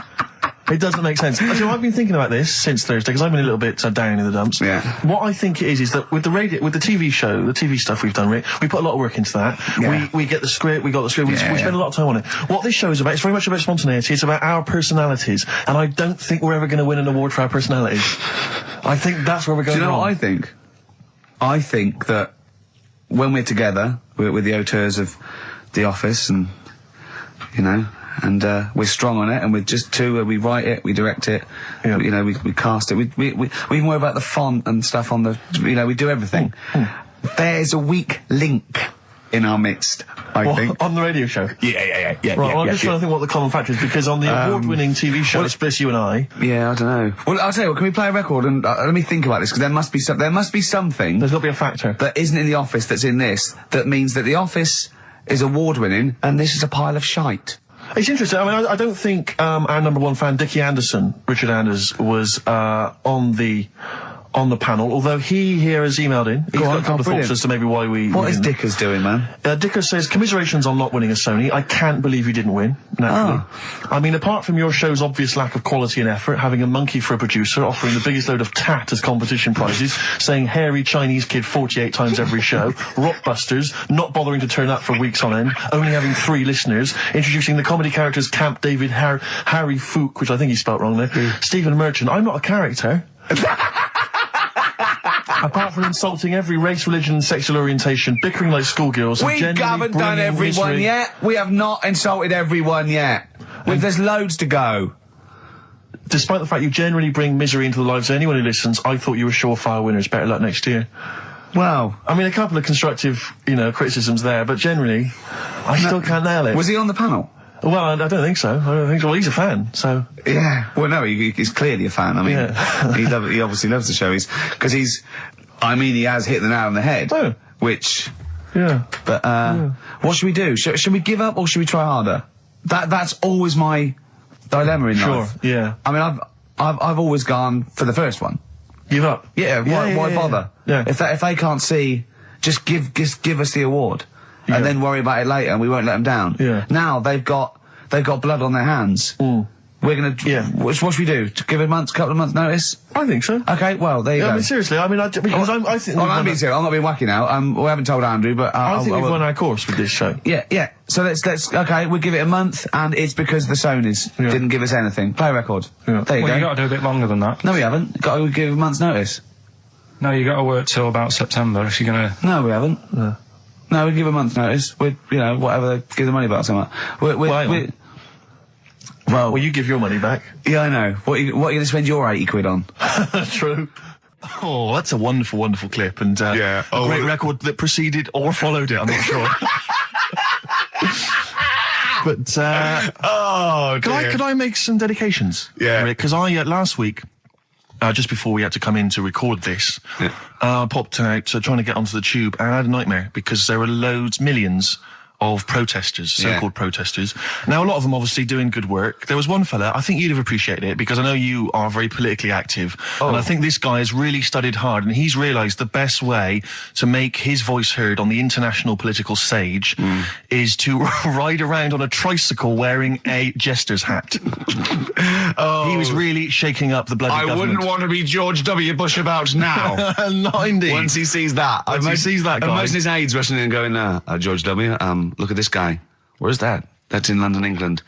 It doesn't make sense. Actually, I've been thinking about this since Thursday because I've been a little bit down in the dumps. Yeah. What I think it is that with the TV show, the TV stuff we've done, Rick, we put a lot of work into that. Yeah. We get the script, we got the script, we spend a lot of time on it. What this show is about, it's very much about spontaneity, it's about our personalities, and I don't think we're ever going to win an award for our personalities. I think that's where we're going Do you know wrong. what I think? I think that when we're together, we're the auteurs of The Office, and you know, and we're strong on it, and we're just two. We write it, we direct it, you know, we cast it. We even worry about the font and stuff on the. You know, we do everything. There's a weak link in our midst, I think. On the radio show? Yeah. Right, well, I'm just trying to think what the common factor is, because on the award-winning TV show, it's just you and I. Yeah, I don't know. Well, I'll tell you what, can we play a record and let me think about this, because there must be something There's got to be a factor. that isn't in The Office that's in this, that means that The Office is award-winning and this is a pile of shite. It's interesting. I mean, I don't think our number one fan, Dickie Anderson, Richard Anders, was on the panel, although he here has emailed in. He's got a couple of thoughts as to maybe why we... What is Dickers doing, man? Dickers says, commiserations on not winning a Sony. I can't believe you didn't win, naturally. I mean, apart from your show's obvious lack of quality and effort, having a monkey for a producer, offering the biggest load of tat as competition prizes, saying hairy Chinese kid 48 times every show, Rockbusters, not bothering to turn up for weeks on end, only having 3 listeners, introducing the comedy characters Camp David, Harry Fook, which I think he spelt wrong there, Stephen Merchant. I'm not a character. Apart from insulting every race, religion and sexual orientation, bickering like schoolgirls... We haven't done everyone yet. We have not insulted everyone yet. There's loads to go. Despite the fact you generally bring misery into the lives of anyone who listens, I thought you were surefire winners. Better luck next year. Well, I mean, a couple of constructive, criticisms there, but generally, I still can't nail it. was he on the panel? Well, I don't think so. Well, he's a fan, so... Yeah. Well, no, he's clearly a fan. I mean, he obviously loves the show. He has hit the nail on the head. Oh. Which... Yeah. But, what should we do? Should we give up or should we try harder? That's always my dilemma in life. Sure, yeah. I mean, I've always gone for the first one. Give up. Yeah, why bother? Yeah. If they can't see, just give us the award. Yeah. And then worry about it later, and we won't let them down. Yeah. Now they've got blood on their hands. We're gonna. Yeah. What should we do? To give a couple of months notice? I think so. Okay. Well, there you go. I mean, seriously. I mean, I think. I'm being serious. I'm not being wacky now. We haven't told Andrew, but I think we've won our course with this show. Yeah. So let's. Okay, we'll give it a month, and it's because the Sonys didn't give us anything. Play a record. Yeah. There you go. You got to do a bit longer than that. No, we haven't. Got to give a month's notice. No, you got to work till about September if you're gonna. No, we haven't. No, we give a month's notice. We'd, whatever, give the money back or something. Well, you give your money back. Yeah, I know. What are you going to spend your 80 quid on? True. Oh, that's a wonderful, wonderful clip, and a great record that preceded or followed it. I'm not sure. But could I make some dedications? Yeah. Because I last week. Just before we had to come in to record this, I popped out trying to get onto the tube, and I had a nightmare because there were millions of protesters, so-called protesters. Now, a lot of them obviously doing good work. There was one fella, I think you'd have appreciated it, because I know you are very politically active, and I think this guy has really studied hard, and he's realised the best way to make his voice heard on the international political stage is to ride around on a tricycle wearing a jester's hat. He was really shaking up the bloody government. I wouldn't want to be George W. Bush about now. Not indeed. Once he sees that. Once he sees that guy. Imagine his aides rushing in and going, George W., look at this guy. Where's that? That's in London, England.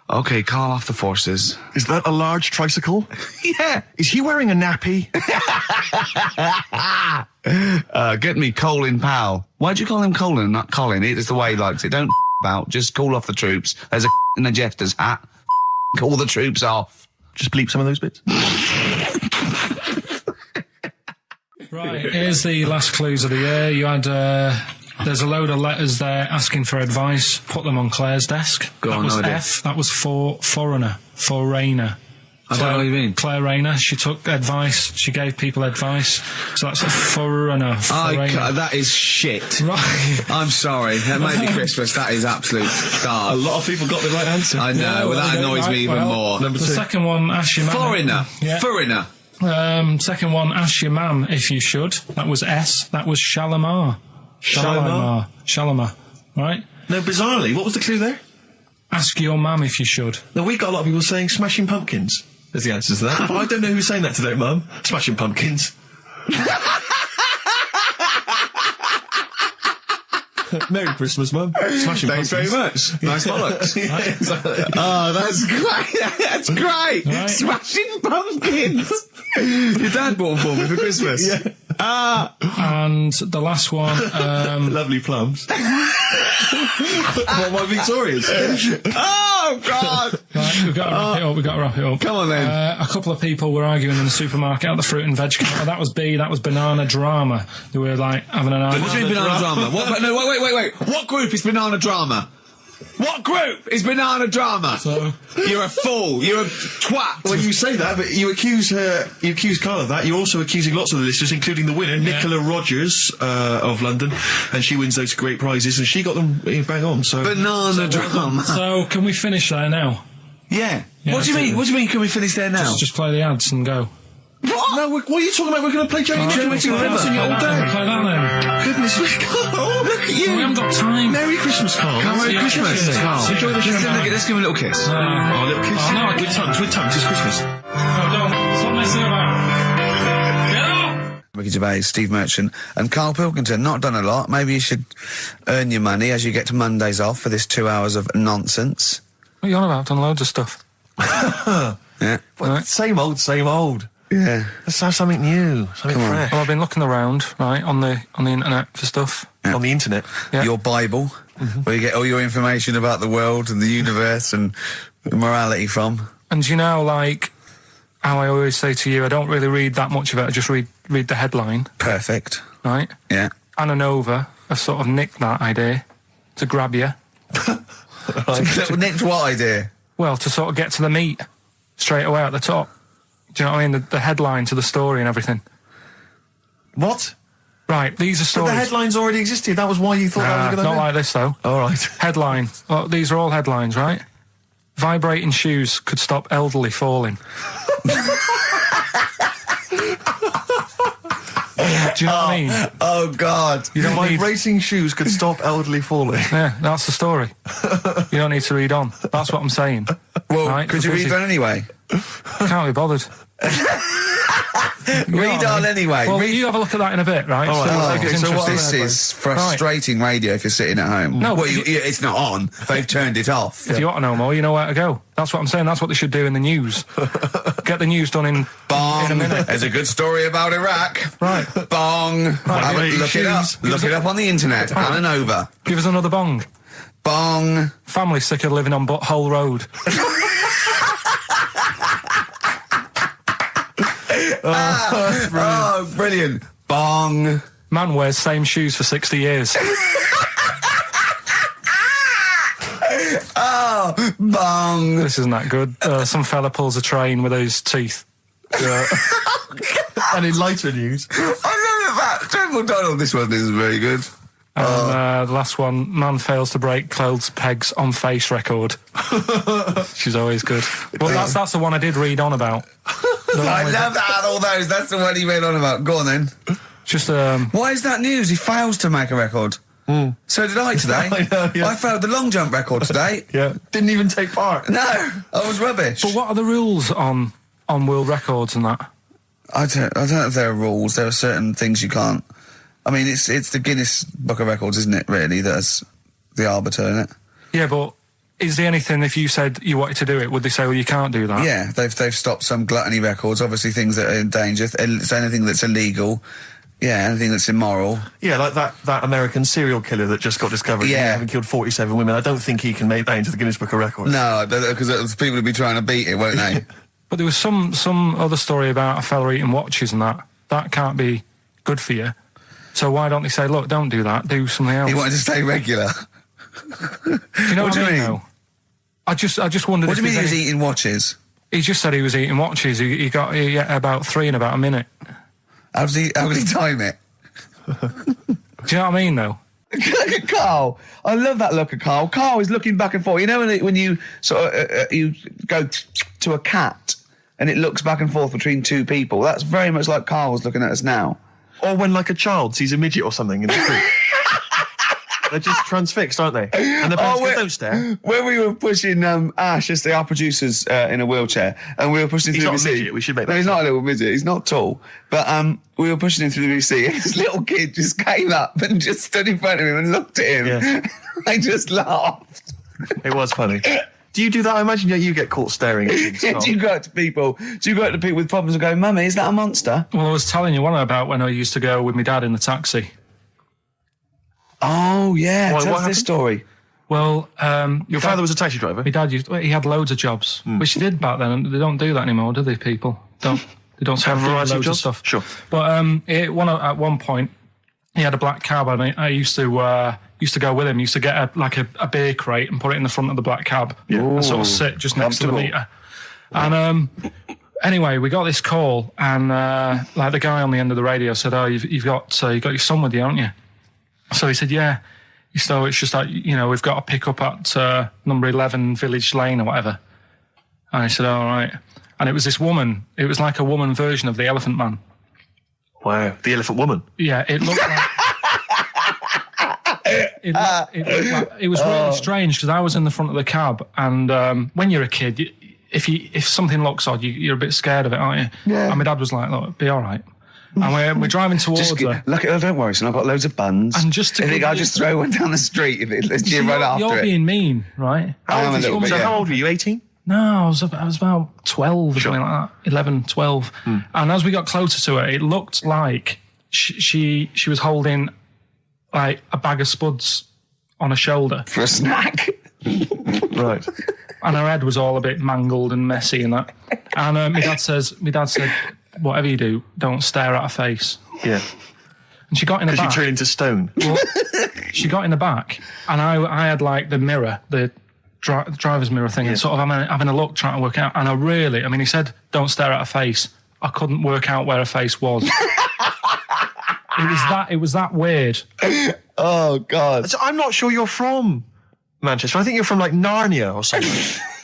Okay, call off the forces. Is that a large tricycle? Yeah. Is he wearing a nappy? Get me Colin Powell. Why'd you call him Colin, not Colin? It's the way he likes it. Don't about. Just call off the troops. There's a in a jester's hat. Call the troops off. Just bleep some of those bits. Right, here's the last clues of the year. You had, there's a load of letters there asking for advice. Put them on Claire's desk. Go that on, was no idea. F. That was for foreigner. Foreigner. I don't know what you mean. Claire Rayner, she took advice, she gave people advice. So that's a foreigner. That is shit. Right. I'm sorry. That may be Christmas. That is absolute A garbage. lot of people got the right answer. I know. Yeah, well, that there you go. annoys me even more. Number The 2. second one, ask your mum. Foreigner. Yeah. Foreigner. Second one, ask your mum if you should. That was S. That was Shalimar. Shalimar. Right? No, bizarrely, what was the clue there? Ask your mum if you should. No, we got a lot of people saying Smashing Pumpkins as the answer to that. But I don't know who's saying that to their mum. Smashing Pumpkins. Merry Christmas, Mum. Smashing Thanks very Pumpkins. much. Nice bollocks. Oh, that's great. That's great. Right. Smashing Pumpkins. Your dad bought them for me for Christmas. Yeah. And the last one, Lovely plums. What, my Victorians? Oh, God. right, we've got to wrap it up. Come on, then. A couple of people were arguing in the supermarket at the fruit and veg counter. That was B, that was Banana Drama. They were like having an argument. What do you mean banana drama? What, no, wait. What group is banana drama? What group is banana drama? So, You're a fool. You're a twat. Well, you say that, but you accuse Karl of that. You're also accusing lots of the listeners, including the winner, Nicola Rogers of London, and she wins those great prizes, and she got them bang on. So Banana drama. so can we finish there now? Yeah. Yeah, What do you mean? absolutely. What do you mean? Can we finish there now? Just play the ads and go. What? No, what are you talking about? We're going to play Jane Generating River Play all that day. then. Goodness me, Karl, look at you. We haven't got time. Merry Christmas, Karl. Merry Yeah, Christmas, yeah. Karl. Enjoy the show. Let's give him a little kiss. Oh, a little kiss. Oh, no, I with tongues, it's Christmas. No, don't. Stop messing about. Get up! Ricky Gervais, Steve Merchant, and Karl Pilkington. Not done a lot. Maybe you should earn your money as you get to Mondays off for this 2 hours of nonsense. What are you on about? I've done loads of stuff. Yeah. Well, same old. Yeah. Let's have something new, something fresh. Well, I've been looking around, right, on the internet for stuff. On the internet. Yeah. Your Bible, where you get all your information about the world and the universe and morality from. And you know, like, how I always say to you, I don't really read that much of it, I just read the headline, Perfect. right? Yeah. Anna Nova have sort of nicked that idea to grab you. Nicked what idea? Well, to sort of get to the meat straight away at the top. Do you know what I mean? The headline to the story and everything. What? Right, these are But stories. the headlines already existed. That was why you thought that was a good not idea. like this, though. All right. Headline. Oh, these are all headlines, right? Vibrating shoes could stop elderly falling. Do you know what I mean? Oh, God. You don't need... Vibrating shoes could stop elderly falling. Yeah, that's the story. You don't need to read on. That's what I'm saying. Well, Right, could you because read on anyway? Can't be bothered. You know Read what I on mean? anyway. Well, Read- you have a look at that in a bit, right? All right. So Okay, it's so what interesting. this is frustrating radio if you're sitting at home. No, well, but it's not on. They've turned it off. If you want to know more, you know where to go. That's what I'm saying. That's what they should do in the news. Get the news done in a Bong. minute. There's a good story about Iraq. Right. Bong. Have a- look it up. Look it up on the internet. Anna Nova. Give us another bong. Bong. Family sick of living on Butthole Road. Oh, brilliant. Bong. Man wears same shoes for 60 years. Oh, bong. This isn't that good. Some fella pulls a train with his teeth. And in lighter news. I remember that. Triple Donald. This one isn't very good. And the last one, man fails to break clothes pegs on face record. She's always good. Well, that's the one I did read on about. I love that. All those. That's the one he went on about. Go on then. Just Why is that news? He fails to make a record. So did I today. I know, yeah. I failed the long jump record today. Yeah. Didn't even take part. No, I was rubbish. But what are the rules on world records and that? I don't know if there are rules. There are certain things you can't. I mean, it's the Guinness Book of Records, isn't it? Really, that's the arbiter, isn't it? Yeah, but is there anything, if you said you wanted to do it, would they say, well, you can't do that? Yeah, they've stopped some gluttony records. Obviously, things that are in danger. It's anything that's illegal. Yeah, anything that's immoral. Yeah, like that American serial killer that just got discovered. Yeah. Having killed 47 women. I don't think he can make that into the Guinness Book of Records. No, because people would be trying to beat it, won't they? But there was some other story about a fella eating watches and that. That can't be good for you. So why don't they say, look, don't do that, do something else? He wanted to stay regular. Do you know What what do you I mean? mean? Though? I just wondered What if do you mean he there's was any- eating watches? He just said he was eating watches. He got about 3 in about a minute. How did he time it? Do you know what I mean, though? Look at Karl. I love that look at Karl. Karl is looking back and forth. You know when you sort of you go to a cat and it looks back and forth between two people? That's very much like Karl's looking at us now. Or when like a child sees a midget or something in the street. They're just transfixed, aren't they? And the parents go, don't stare. When we were pushing Ash, as our producer's in a wheelchair, and we were pushing him through the He's not a VC. midget, we should make that No, he's clear. not a little midget. He's not tall. But we were pushing him through the VC, and this little kid just came up and just stood in front of him and looked at him. Yeah. I just laughed. It was funny. Do you do that? I imagine you get caught staring at things. Do you go up to people? Do you go up to people with problems and go, "Mummy, is that a monster?" Well, I was telling you one about when I used to go with my dad in the taxi. Oh yeah, What tell us happened? this story. Well, Your father was a taxi driver? my dad he had loads of jobs, which he did back then, and they don't do that anymore, do they? People they don't Have a do variety of loads jobs? stuff. Sure. But at one point, he had a black cab, and I used to go with him. Used to get a beer crate and put it in the front of the black cab, and sort of sit just next to the Comfortable. meter. And anyway, we got this call, and like the guy on the end of the radio said, "Oh, you've got your son with you, haven't you?" So he said, "Yeah." So it's just like, we've got to pick up at number 11 Village Lane or whatever. And I said, all right. And it was this woman. It was like a woman version of the Elephant Man. Wow. The Elephant Woman. Yeah, it looked like... it was really strange because I was in the front of the cab, and when you're a kid, if something looks odd, you're a bit scared of it, aren't you? Yeah. And my dad was like, look, it'll be all right. And we're driving towards her. Look, don't worry, son. I've got loads of buns. And just to I think give I'll you- just throw one down the street if it's See, right after you're it. being mean, right? I am a little bit. So Yeah. how old were you? 18? No, I was about 12 or something like that, 11, 12. And as we got closer to her, it looked like she was holding like a bag of spuds on her shoulder, For a snack. Right. and her head was all a bit mangled and messy and that. And my dad said, whatever you do, don't stare at her face. Yeah. And she got in the Because you back. turn into stone. Well, she got in the back, and I had like the mirror, the driver's mirror thing, and sort of having a look, trying to work out. And he said, don't stare at her face. I couldn't work out where her face was. It was that weird. Oh, God. So I'm not sure you're from Manchester. I think you're from like Narnia or something.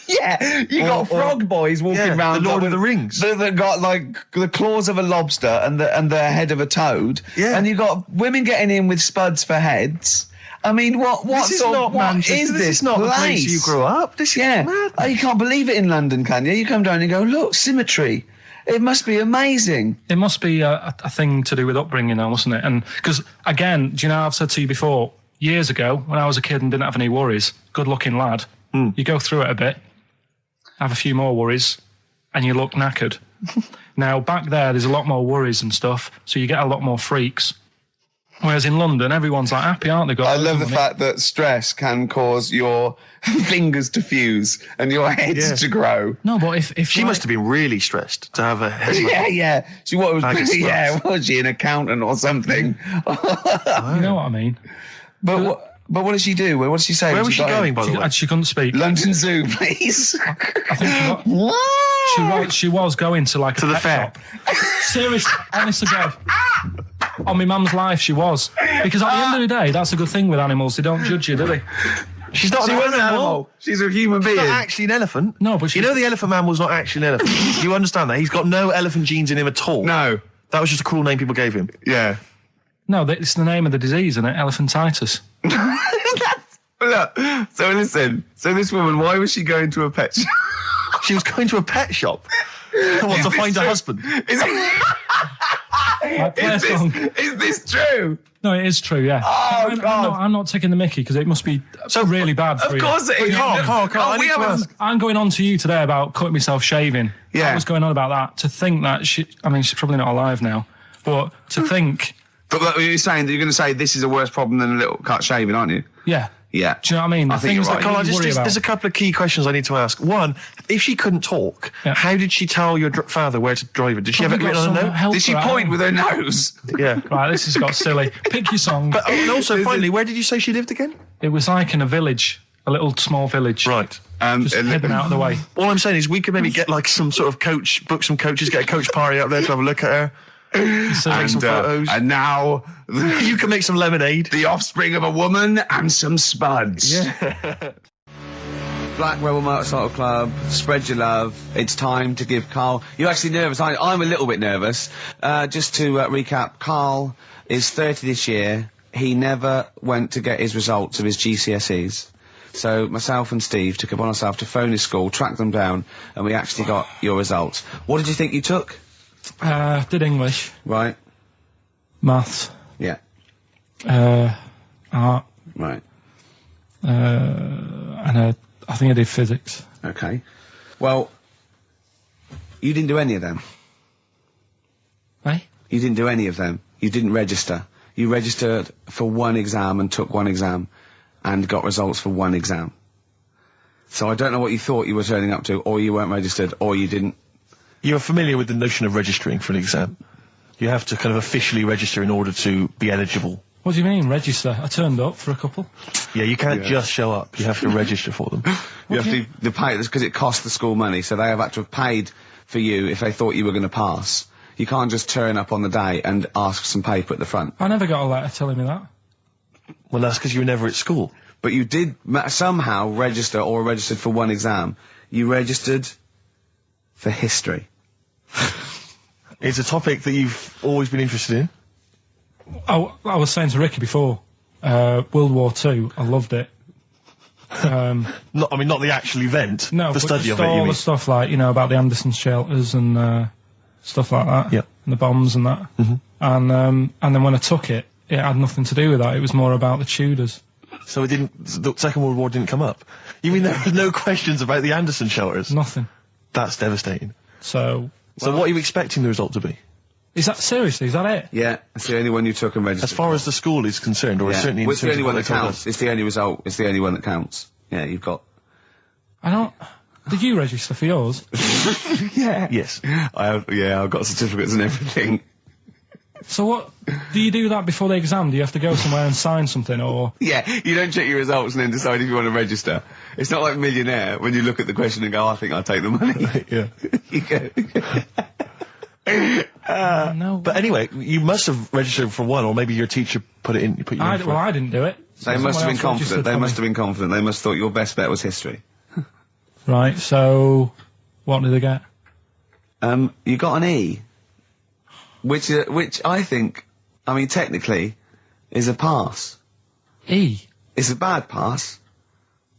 Yeah, you got frog boys walking yeah, around. the Lord with- of the Rings. That got like the claws of a lobster and the head of a toad. Yeah. And you got women getting in with spuds for heads. I mean, what This is sort not of, what Manchester. is This is not the place you grew up. This is Yeah. mad. Oh, you can't believe it in London, can you? You come down and go, look, symmetry. It must be amazing. It must be a thing to do with upbringing now, mustn't it? And because, again, do you know, I've said to you before, years ago, when I was a kid and didn't have any worries, good-looking lad, you go through it a bit, have a few more worries, and you look knackered. Now, back there's a lot more worries and stuff, so you get a lot more freaks. Whereas in London, everyone's like happy, aren't they? I love the fact that stress can cause your fingers to fuse and your heads to grow. No, but if She must have been really stressed to have a head like Yeah. She was Bag of spuds. what was she, an accountant or something? you know what I mean. But what did she do? What did she say? Where when was she got in? going, by the way? She couldn't speak. London Zoo, please. I think she was going to like To a the pet fair. shop. Seriously, honest to God. On my mum's life, she was. Because at the end of the day, that's a good thing with animals. They don't judge you, do they? She's not She an was an animal. animal. She's a human being. She's not actually an elephant. No, but you know the Elephant Man was not actually an elephant. You understand that? He's got no elephant genes in him at all. No. That was just a cool name people gave him. Yeah. No, it's the name of the disease, isn't it? Elephantitis. Look, so listen. So this woman, why was she going to a pet shop? She was going to a pet shop. To find a husband. Like, play a song. Is this true? No, it is true, yeah. Oh, God. I'm not taking the mickey because it must be so really bad for Of you. course it is. Carl, I we need to haven't- ask. I'm going on to you today about cutting myself shaving. Yeah. I was going on about that. To think that she's probably not alive now, but to think, But you're saying that you're going to say this is a worse problem than a little cut shaving, aren't you? yeah. Yeah. Do you know what I mean? I The think things you're that right. you Carl, worry about. there's a couple of key questions I need to ask. One, if she couldn't talk, Yeah. how did she tell your father where to drive it? Did she have it Probably written got on a some note? help Did she for that. point with her nose? Yeah. Right, this has got silly. Pick your song. And also, finally, where did you say she lived again? It was like in a village, little small village. Right. Just hidden out of the way. All I'm saying is we could maybe get like some sort of coach, book some coaches, get a coach party up there to have a look at her. Take some photos. And now, You can make some lemonade. the offspring of a woman and some spuds. Yeah. Black Rebel Motorcycle Club, spread your love. It's time to give Karl... You're actually nervous. I'm a little bit nervous. Just to recap, Karl is 30 this year. He never went to get his results of his GCSEs. So myself and Steve took it upon ourselves to phone his school, track them down, and we actually got your results. What did you think you took? Did English, Right. maths, Yeah. art, Right. and I think I did physics. Okay. Well, you didn't do any of them. Eh? You didn't do any of them. You didn't register. You registered for one exam and took one exam and got results for one exam. So I don't know what you thought you were turning up to, or you weren't registered, or you didn't. You're familiar with the notion of registering for an exam. You have to kind of officially register in order to be eligible. What do you mean, register? I turned up for a couple. Yeah, you can't just show up. You have to register for them. You have to pay this because it costs the school money, so they have had to have paid for you if they thought you were going to pass. You can't just turn up on the day and ask for some paper at the front. I never got a letter telling me that. Well, that's because you were never at school. But you did somehow register or registered for one exam. You registered for history. It's a topic that you've always been interested in. I was saying to Ricky before, World War II, I loved it. Not the actual event. No, the but study just of it. You all mean? the stuff like, you know, about the Anderson shelters and stuff like that. Yep. And the bombs and that. And then when I took it, it had nothing to do with that. It was more about the Tudors. So the Second World War didn't come up. You mean there were no questions about the Anderson shelters? Nothing. That's devastating. So So what are you expecting the result to be? is that seriously? Is that it? Yeah, that's the only one you took and registered. As far as the school is concerned, or yeah. certainly in Well, it's the terms only of one what that they told counts. us. It's the only result. It's the only one that counts. Yeah, you've got. I don't. Did you register for yours? Yeah. Yes. I've got certificates and everything. So what? Do you do that before the exam? Do you have to go somewhere and sign something, or? Yeah, you don't check your results and then decide if you want to register. It's not like Millionaire when you look at the question and go, I think I'll take the money. Yeah. You go. No. But anyway, you must have registered for one, or maybe your teacher put it in. Put you in for Well, it. I didn't do it. They must have been confident. They must have been confident. They must have thought your best bet was history. Right. So, what did they get? You got an E, which I think, I mean, technically, is a pass. E. It's a bad pass,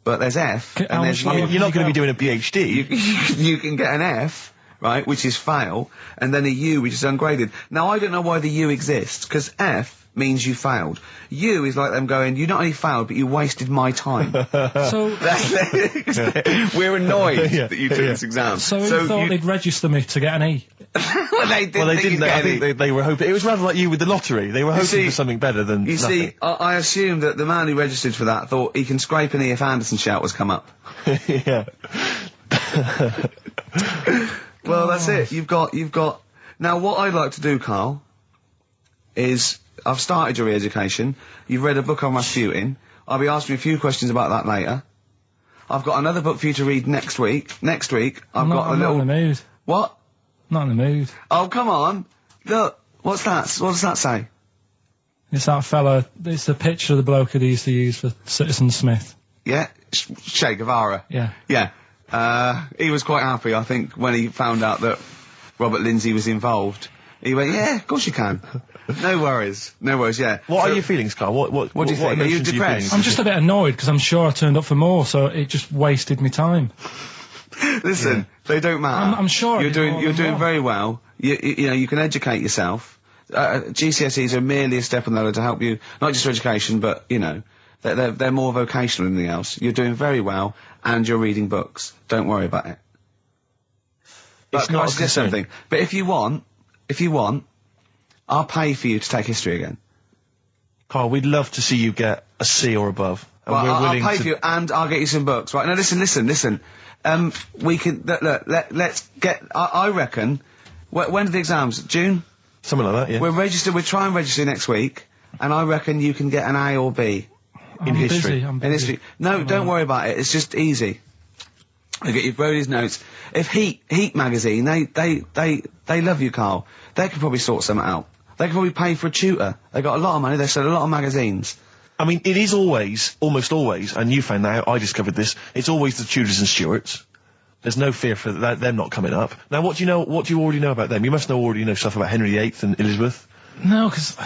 but there's F, How and there's much U. longer You're not going to be doing a PhD. You can get an F, right, which is fail, and then a U, which is ungraded. Now, I don't know why the U exists, because F means you failed. U is like them going, you not only failed, but you wasted my time. So, We're annoyed Yeah, that you took this exam. so who thought they'd register me to get an E? well, they didn't. Well, they think didn't. you'd I get think any. they were hoping. It was rather like you with the lottery. They were hoping see- for something better than You nothing. see, I assume that the man who registered for that thought he can scrape an E if Anderson shelters come up. Yeah. Well, that's it. You've got. Now, what I'd like to do, Karl, is I've started your re-education. You've read a book on Rasputin. I'll be asking you a few questions about that later. I've got another book for you to read next week. Next week, I've got I'm a little. not in the mood. What? Not in the mood. Oh, come on. Look. What's that? What does that say? It's that fella. It's the picture of the bloke that he used to use for Citizen Smith. Yeah, Che Guevara. Yeah. Yeah. He was quite happy, I think, when he found out that Robert Lindsay was involved. He went, yeah, of course you can. No worries. No worries, yeah. What So- are your feelings, Carl? What What do you think? Are you emotions depressed? I'm just a bit annoyed because I'm sure I turned up for more, so it just wasted me time. Listen, they don't matter. I'm sure I you're did doing. more You're than doing one. very well. You know, you can educate yourself. GCSEs are merely a step on the ladder to help you, not just for education, but you know, they're more vocational than anything else. You're doing very well, and you're reading books. Don't worry about it. But It's can not I a suggest concern. something? But if you want, I'll pay for you to take history again. Carl, we'd love to see you get a C or above. And Well, we're I'll willing pay to. for you, and I'll get you some books. Right now, listen. We can look. Let's get. I reckon. When are the exams? June. Something like that, yeah. We're registered. We'll try and register next week, and I reckon you can get an A or B. in history. I'm In busy. history. No, don't worry about it. It's just easy. I get you Brody's notes. If Heat magazine, they love you, Carl. They could probably sort something out. They could probably pay for a tutor. They got a lot of money. They sell a lot of magazines. I mean, it is always, almost always, and you found that out, I discovered this, it's always the Tudors and Stuarts. There's no fear for them not coming up. Now, what do you already know about them? You must already know stuff about Henry VIII and Elizabeth. No, because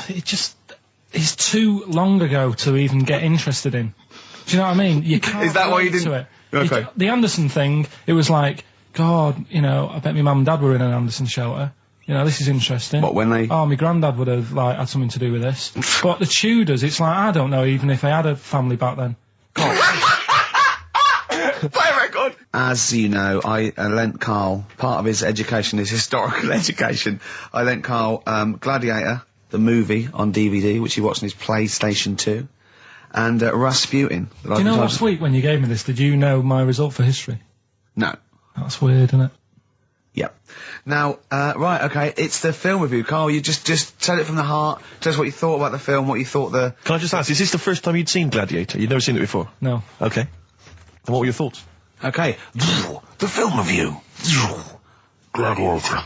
it's too long ago to even get interested in. Do you know what I mean? You can't Is that why you relate didn't- to it. Okay. The Anderson thing, it was like, God, you know, I bet my mum and dad were in an Anderson shelter. You know, this is interesting. What, when they- Oh, my granddad would have, like, had something to do with this. But the Tudors, it's like, I don't know even if they had a family back then. Play record! As you know, I lent Carl, part of his education, his historical education, I lent Carl Gladiator, the movie, on DVD, which he watched on his PlayStation 2, and Rasputin. Do you know last week when you gave me this, did you know my result for history? No. That's weird, isn't it? Yep. Now, right, okay, it's the film review. Carl, you just tell it from the heart, tell us what you thought about the film, what you thought the... Can I just ask, is this the first time you'd seen Gladiator? You'd never seen it before? No. Okay. And what were your thoughts? Okay. The film review. Gladiator.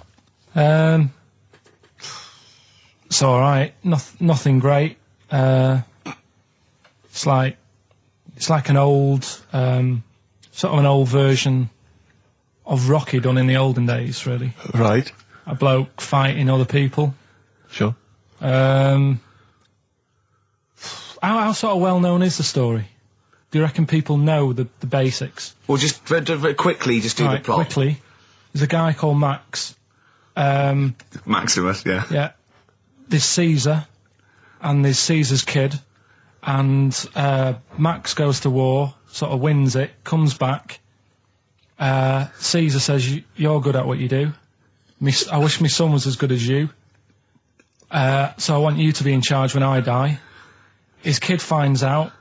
It's alright. Nothing great. It's like an old, sort of an old version of Rocky done in the olden days, really. Right. A bloke fighting other people. Sure. How sort of well known is the story? Do you reckon people know the basics? Well, just very quickly, just do the Right, plot. quickly. There's a guy called Max. Maximus, yeah. Yeah. There's Caesar, and there's Caesar's kid, and Max goes to war, sort of wins it, comes back. Caesar says, you're good at what you do. I wish my son was as good as you. So I want you to be in charge when I die. His kid finds out,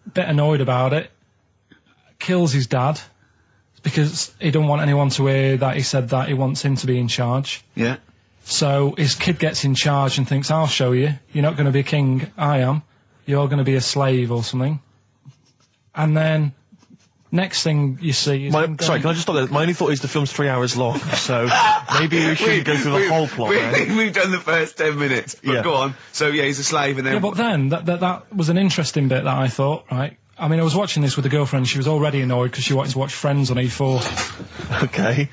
a bit annoyed about it, kills his dad, because he don't want anyone to hear that he said that he wants him to be in charge. Yeah. So his kid gets in charge and thinks, I'll show you. You're not going to be a king, I am. You're going to be a slave or something. And then, next thing you see is... Sorry, can I just stop there? My only thought is the film's 3 hours long, so maybe we shouldn't go through the whole plot, right? We've done the first 10 minutes, but Yeah. go on. So, yeah, he's a slave and then... Yeah, but then, that was an interesting bit that I thought, right? I mean, I was watching this with a girlfriend, she was already annoyed because she wanted to watch Friends on E4. Okay.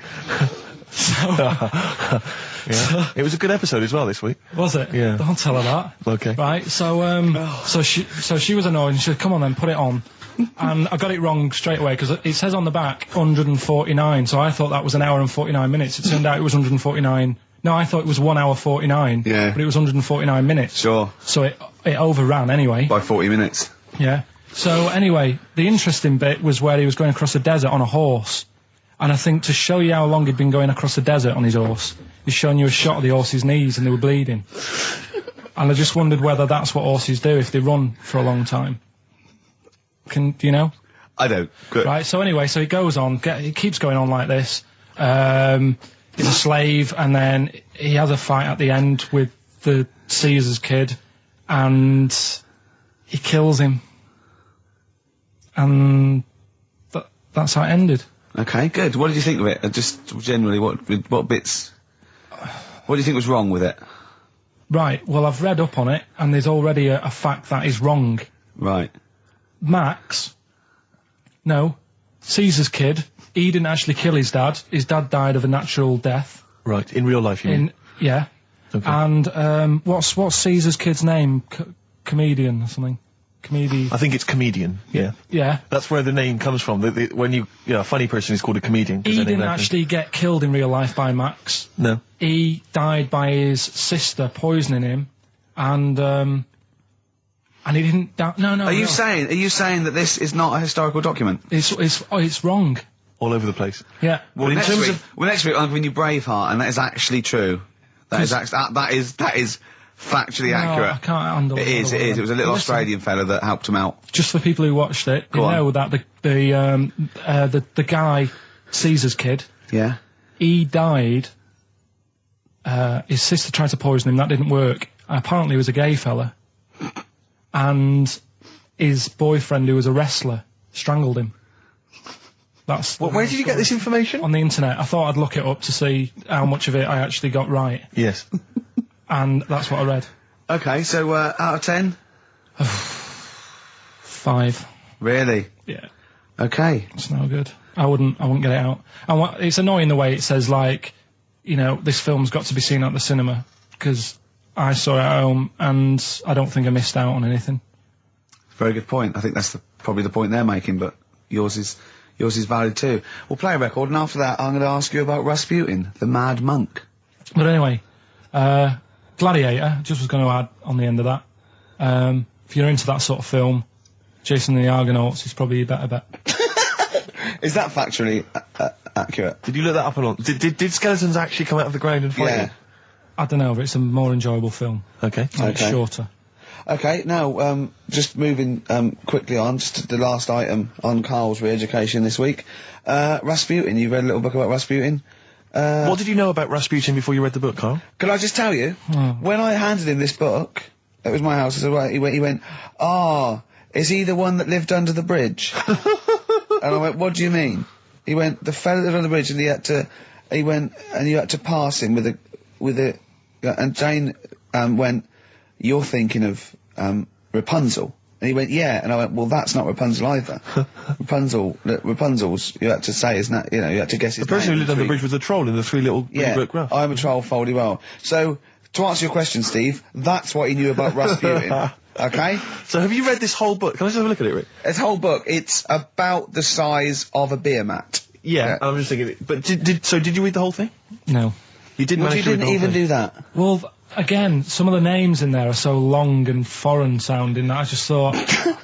Yeah. It was a good episode as well this week. Was it? Yeah. Don't tell her that. Okay. Right, so she was annoyed and she said, come on then, put it on. And I got it wrong straight away because it says on the back 149, so I thought that was an hour and 49 minutes. It turned out it was 149. No, I thought it was 1 hour 49. Yeah. But it was 149 minutes. Sure. So it overran anyway. By 40 minutes. Yeah. So anyway, the interesting bit was where he was going across the desert on a horse. And I think to show you how long he'd been going across the desert on his horse, he's showing you a shot of the horse's knees and they were bleeding. And I just wondered whether that's what horses do if they run for a long time. Do you know? I don't. Good. Right, so anyway, so he goes on, he keeps going on like this. He's a slave, and then he has a fight at the end with the Caesar's kid, and he kills him. And that's how it ended. Okay, good. What did you think of it? Just generally, what bits... What do you think was wrong with it? Right, well, I've read up on it, and there's already a fact that is wrong. Right. Caesar's kid, he didn't actually kill his dad. His dad died of a natural death. Right, in real life, you mean? Yeah. Okay. And what's Caesar's kid's name? Comedian or something? I think it's comedian, yeah. Yeah. That's where the name comes from. When a funny person is called a comedian. 'cause He their name didn't happens. actually get killed in real life by Max. No. He died by his sister poisoning him, and he didn't die. No. Are you saying that this is not a historical document? It's wrong. All over the place. Yeah. Well, in next terms week, of- next week I'm giving you Braveheart, and that is actually true. That is factually No, accurate. I can't handle It is. It was a little Listen, Australian fella that helped him out. Just for people who watched it, Go you on. know that the guy, Caesar's kid, Yeah. he died. His sister tried to poison him. That didn't work. Apparently, he was a gay fella, and his boyfriend, who was a wrestler, strangled him. That's Where did you get this information? on the internet. I thought I'd look it up to see how much of it I actually got right, Yes. and that's what I read. Okay, so out of 10? 5. Really? Yeah, Okay. it's no good. I wouldn't get it out. And it's annoying the way it says, like, you know, this film's got to be seen at the cinema, because I saw it at home and I don't think I missed out on anything. Very good point. I think that's probably the point they're making, but yours is valid too. We'll play a record, and after that, I'm going to ask you about Rasputin, the Mad Monk. But anyway, Gladiator, just was going to add on the end of that. If you're into that sort of film, Jason and the Argonauts is probably a better bet. Is that factually accurate? Did you look that up or not? Did skeletons actually come out of the ground and fight Yeah. you? I don't know, but it's a more enjoyable film. Okay. And it's Okay. shorter. Okay, now, just moving quickly on, just to the last item on Karl's re-education this week. Rasputin, you read a little book about Rasputin? What did you know about Rasputin before you read the book, Karl? Can I just tell you, when I handed him this book, it was my house, I said, right, he went, is he the one that lived under the bridge? And I went, what do you mean? He went, the fella that lived under the bridge, and he went, and you had to pass him with a, and Jane, went, you're thinking of, Rapunzel. And he went, yeah. And I went, well, that's not Rapunzel either. Rapunzel's, you had to say, isn't that, you know, you had to guess his The person name. who lived under the bridge was the troll in the 3 little Yeah, book graph. I'm a troll, foldy well. So, to answer your question, Steve, that's what he knew about Rasputin. Okay? So have you read this whole book? Can I just have a look at it, Rick? This whole book, it's about the size of a beer mat. Yeah, I'm just thinking. But did you read the whole thing? No. You didn't Well, you manage to read didn't the whole even thing? do that. Well, again, some of the names in there are so long and foreign sounding that I just thought,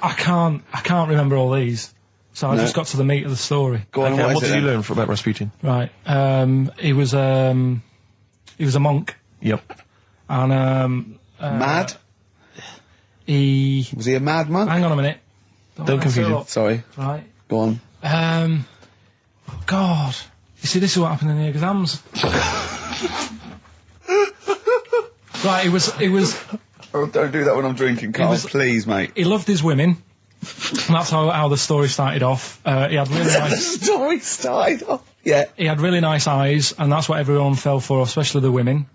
I can't remember all these. So I just got to the meat of the story. Go on, Okay, and what is did it you then? learn about Rasputin? Right. He was a monk, Yep. and Mad? he. Was he a mad monk? Hang on a minute. Don't confuse him. Sorry, Right. go on. God. You see, this is what happened in the exams. Right. It was. Oh, don't do that when I'm drinking, Karl, please, mate. He loved his women. And that's how the story started off. He had really nice. Story started off. Yeah. He had really nice eyes, and that's what everyone fell for, especially the women.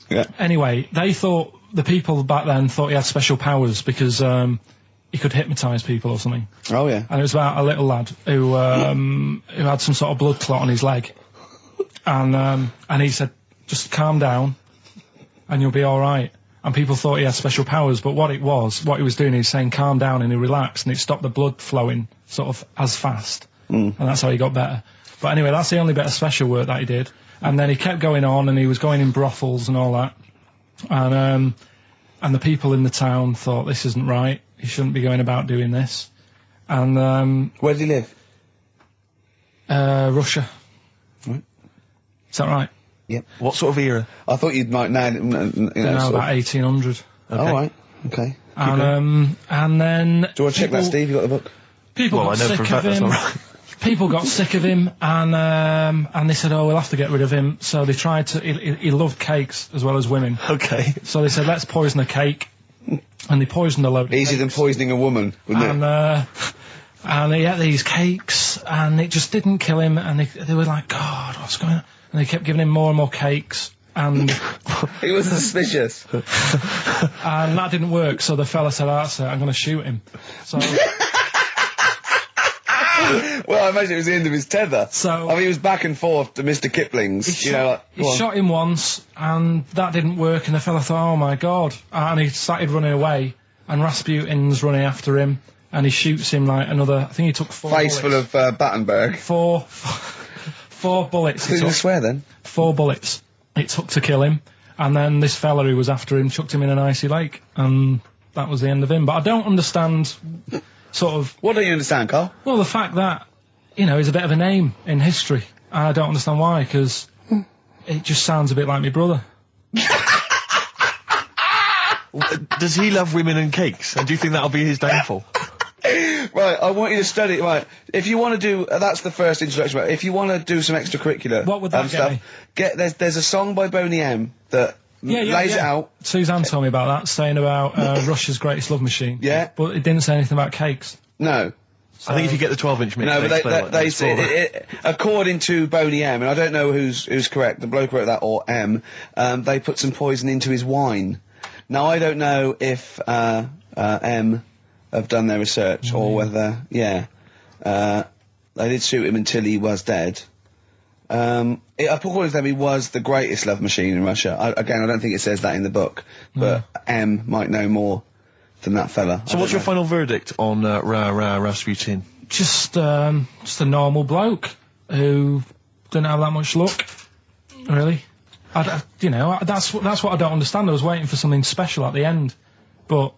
Yeah. Anyway, the people back then thought he had special powers because he could hypnotise people or something. Oh, yeah. And it was about a little lad who had some sort of blood clot on his leg, and he said, "Just calm down, and you'll be all right." And people thought he had special powers, but what he was doing, he was saying, "Calm down," and he relaxed, and it stopped the blood flowing sort of as fast, and that's how he got better. But anyway, that's the only bit of special work that he did. And then he kept going on, and he was going in brothels and all that. And the people in the town thought, this isn't right. He shouldn't be going about doing this. And Where did he live? Russia. Right. Is that right? Yep. What sort of era? I thought you'd like, you know, No, sort about of. 1800. Oh, right. Okay. And then... Do you want to check that, Steve? You got the book? People Well, got I know sick for a of fact that's him. not right. People got sick of him, and they said, "Oh, we'll have to get rid of him." So they tried to. He loved cakes as well as women. Okay. So they said, "Let's poison a cake," and they poisoned a load. Of Easier than cakes. poisoning a woman, wouldn't it? And he ate these cakes, and it just didn't kill him. And they were like, "God, what's going on?" And they kept giving him more and more cakes, and He was suspicious. and that didn't work. So the fella said, "That's it. I'm going to shoot him." So. Well, I imagine it was the end of his tether. So- I mean, he was back and forth to Mr. Kipling's, He you know, like, go on. shot him once, and that didn't work, and the fella thought, oh my god, and he started running away, and Rasputin's running after him, and he shoots him like another, I think he took 4 Face bullets. full of Battenberg. Four bullets. He Didn't took, swear then. 4 bullets it took to kill him, and then this fella who was after him chucked him in an icy lake, and that was the end of him. But I don't understand, sort of, What don't you understand, Karl? well, the fact that, you know, he's a bit of a name in history. I don't understand why, because it just sounds a bit like my brother. Does he love women and cakes? And do you think that'll be his downfall? Right, I want you to study. Right, if you want to do, that's the first introduction. Right, if you want to do some extracurricular, What would that get stuff, me? there's a song by Boney M that lays it out. Suzanne told me about that, saying about Russia's greatest love machine. Yeah. But it didn't say anything about cakes. No. I think if you get the 12-inch mix, No, but they say say, according to Boney M, and I don't know who's correct, the bloke who wrote that or M, they put some poison into his wine. Now, I don't know if M have done their research or whether, they did shoot him until he was dead. According to them, he was the greatest love machine in Russia. I don't think it says that in the book, but M might know more than that fella. So what's your final verdict on Rasputin? Just a normal bloke who didn't have that much luck, really. That's what I don't understand. I was waiting for something special at the end, but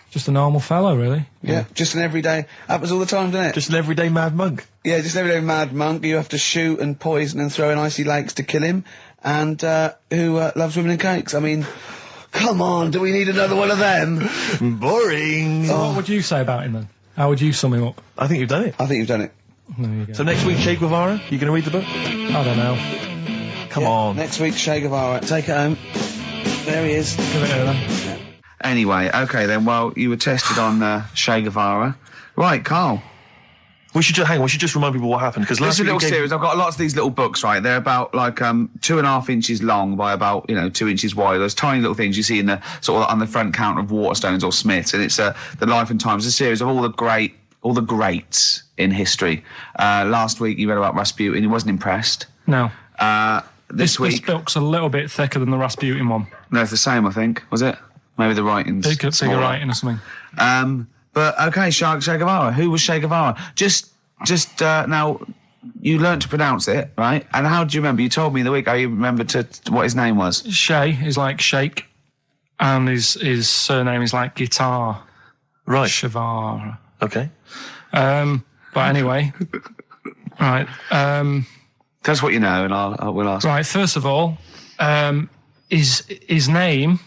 just a normal fellow, really. Yeah, just an everyday. Happens all the time, doesn't it? Just an everyday mad monk. Yeah, just an everyday mad monk. You have to shoot and poison and throw in icy lakes to kill him, and who loves women and cakes. I mean, come on, do we need another one of them? Boring. So what would you say about him then? How would you sum him up? I think you've done it. I think you've done it. There you go. So next week, Che Guevara, you going to read the book? I don't know. Come on. Next week, Che Guevara. Take it home. There he is. Give it to them. Anyway, okay then. Well, you were tested on Che Guevara, right, Karl? We should just remind people what happened, because This last is a week little we gave- series. I've got lots of these little books, right? They're about like 2.5 inches long by about 2 inches wide. Those tiny little things you see in the sort of on the front counter of Waterstones or Smiths, and it's the Life and Times. It's a series of all the greats in history. Last week you read about Rasputin. He wasn't impressed. No. This This week, book's a little bit thicker than the Rasputin one. no, it's the same. I think was it? Maybe the writing's Bigger smaller. writing or something. But okay, Che Guevara. Who was Che Guevara? Just now, you learnt to pronounce it, right? And how do you remember? You told me the week how you remembered what his name was. Che is like shake, and his surname is like guitar. Right. Shavara. Okay. But anyway, right. Tell us what you know, and we'll ask. Right. First of all, his name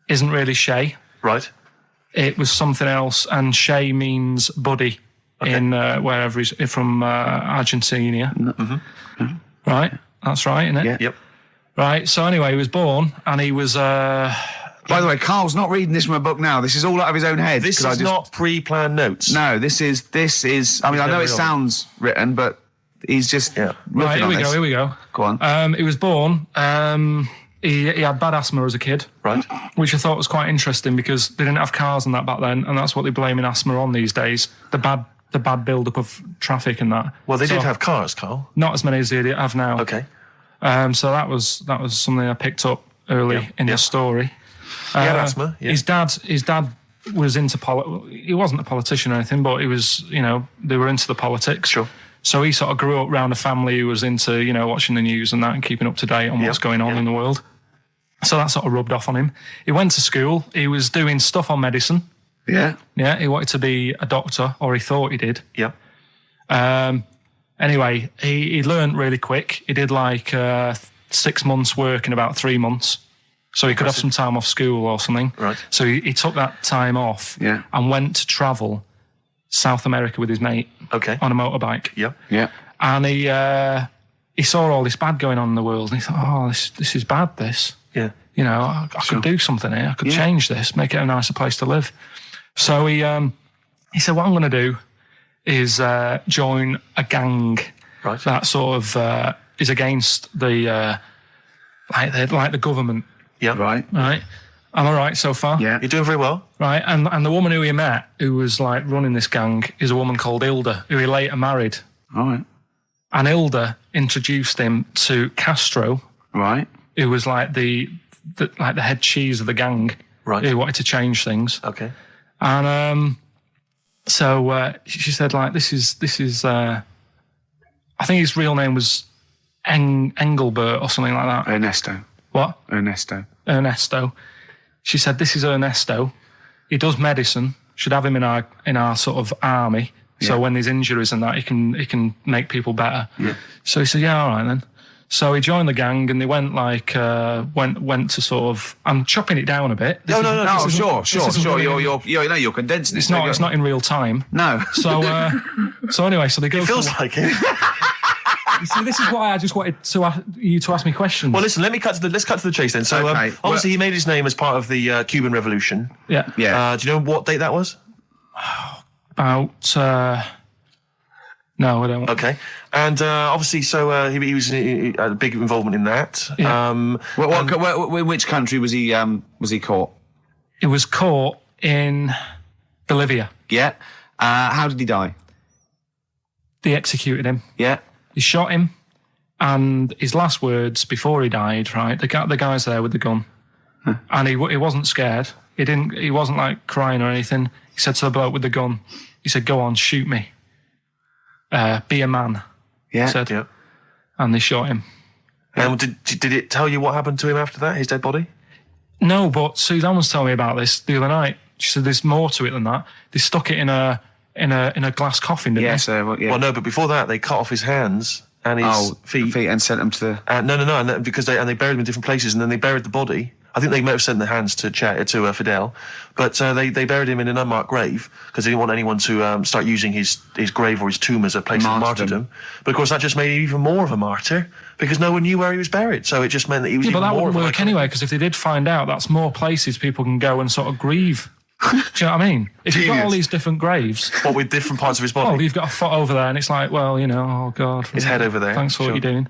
isn't really Che. Right. It was something else, and Che means buddy in wherever he's from, Argentina. Mm-hmm. Right. That's right, isn't it? Yeah. Yep. Right. So anyway, he was born, and he was. By the way, Carl's not reading this from a book now. This is all out of his own head. This is not pre-planned notes. No, this is. I mean, I know it sounds written, but he's just. Yeah. Right. Here we go. Go on. He was born. He had bad asthma as a kid. Right. Which I thought was quite interesting because they didn't have cars and that back then, and that's what they're blaming asthma on these days. The bad build-up of traffic and that. Well, they did have cars, Karl. Not as many as they have now. Okay. So that was something I picked up early in the story. He had asthma. Yeah. His dad was into he wasn't a politician or anything, but he was, they were into the politics. Sure. So he sort of grew up around a family who was into, watching the news and that and keeping up to date on what's going on in the world. So that sort of rubbed off on him. He went to school. He was doing stuff on medicine. Yeah. Yeah, he wanted to be a doctor, or he thought he did. Yep. Anyway, he learned really quick. He did like 6 months work in about 3 months. So he could have some time off school or something. Right. So he took that time off and went to travel South America with his mate on a motorbike. Yep. Yeah. And he saw all this bad going on in the world, and he thought, oh, this is bad, this. Yeah. I could do something here. I could change this, make it a nicer place to live. So he said, what I'm going to do is join a gang that sort of is against the like the government. Yeah. Right. Right. Am I right so far? Yeah. You're doing very well. Right. And the woman who he met, who was like running this gang, is a woman called Hilda, who he later married. All right. And Hilda introduced him to Castro, Right. who was like the head cheese of the gang. Right. Who wanted to change things. Okay. And so she said, like, this is I think his real name was Engelbert or something like that. Ernesto. What? Ernesto. She said, this is Ernesto. He does medicine. Should have him in our sort of army. So when there's injuries and that, he can make people better. Yeah. So he said, yeah, all right then. So he joined the gang, and they went like went to sort of. I'm chopping it down a bit. No, sure. You're condensing it. It's not in real time. No. So anyway, so they go. It feels to, like it. See, this is why I just wanted you to ask me questions. Well, listen, let's cut to the chase then. So, Okay, obviously he made his name as part of the Cuban Revolution. Yeah. Yeah. Do you know what date that was? About... no, I don't. Okay. And obviously, so he was a big involvement in that. Yeah. In which country was he caught? It was caught in Bolivia. Yeah. How did he die? They executed him. Yeah. He shot him, and his last words before he died, right? The guy's there with the gun, and he wasn't scared. He wasn't like crying or anything. He said to the bloke with the gun, he said, "Go on, shoot me. Be a man." Yeah. He said, Yeah. and they shot him. And did it tell you what happened to him after that? His dead body? No, but Suzanne was telling me about this the other night. She said there's more to it than that. They stuck it in a glass coffin, didn't Yes. they? Yeah. Well, no, but before that, they cut off his hands and his feet. and sent them to the. No, and because they buried him in different places, and then they buried the body. I think they might have sent the hands to Fidel, but they buried him in an unmarked grave because they didn't want anyone to start using his grave or his tomb as a place of martyrdom. But of course, that just made him even more of a martyr because no one knew where he was buried. So it just meant that he was Yeah, even but that more wouldn't of work anyway, because if they did find out, that's more places people can go and sort of grieve. Do you know what I mean? If you've got all these different graves, What with different parts of his body? well, you've got a foot over there, and it's like, well, oh God. His head over there. Thanks for Sure. what you're doing.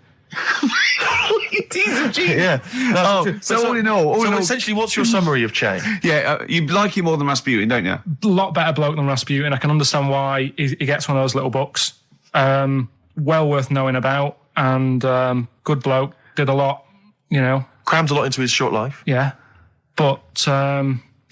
Yeah. No, So all in all, essentially, what's your summary of Che? yeah, you like him more than Rasputin, don't you? A lot better bloke than Rasputin. I can understand why he gets one of those little books. Well worth knowing about, and good bloke. Did a lot, Crammed a lot into his short life. Yeah. But,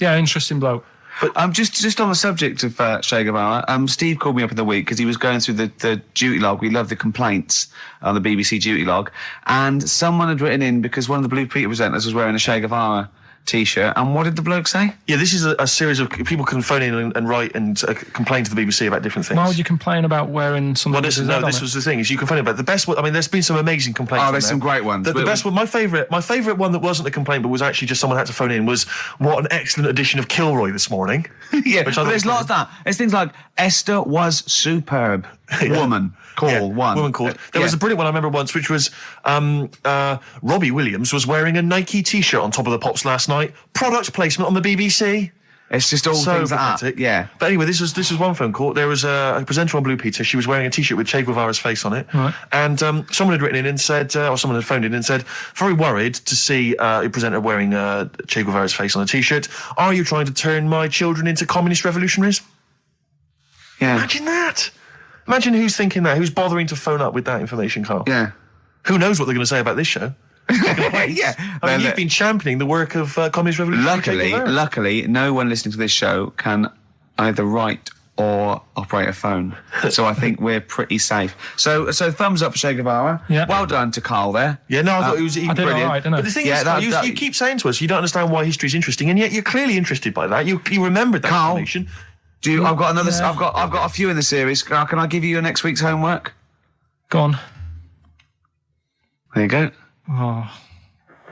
interesting bloke. But just on the subject of Che Guevara, Steve called me up in the week because he was going through the duty log. We love the complaints on the BBC duty log, and someone had written in because one of the Blue Peter presenters was wearing a Che Guevara T-shirt. And what did the bloke say? Yeah, this is a series of people can phone in and write and complain to the BBC about different things. Why would you complain about wearing something? Well, this was the thing. Is you complain about the best one. I mean, there's been some amazing complaints. Oh, there's some great ones. The best one, my favourite one that wasn't a complaint, but was actually just someone had to phone in. Was what an excellent edition of Kilroy this morning. Yeah, Which I but thought there's was lots of that. There's things like Esther was superb. Woman call one. Woman called. There was a brilliant one I remember once, which was Robbie Williams was wearing a Nike T-shirt on Top of the Pops last night. Product placement on the BBC. It's just all So things like pathetic. that. Yeah. But anyway, this was one phone call. There was a presenter on Blue Peter. She was wearing a T-shirt with Che Guevara's face on it. Right. And someone had written in and said, or someone had phoned in and said, very worried to see a presenter wearing Che Guevara's face on a T-shirt. Are you trying to turn my children into communist revolutionaries? Yeah. Imagine that. Imagine who's thinking that. Who's bothering to phone up with that information, Carl? Yeah. Who knows what they're going to say about this show? Yeah. I mean, you've been championing the work of communist revolution. Luckily, no one listening to this show can either write or operate a phone. So I think we're pretty safe. So thumbs up for Che Guevara. Yeah. Well done to Carl there. Yeah, no, I thought it was I did brilliant. all right, didn't I? But the thing Yeah, is, Carl, you keep saying to us you don't understand why history is interesting, and yet you're clearly interested by that. You remembered that Carl, information. I've got another. Yeah. I've got a few in the series. Can I give you your next week's homework? Go on. There you go. Oh,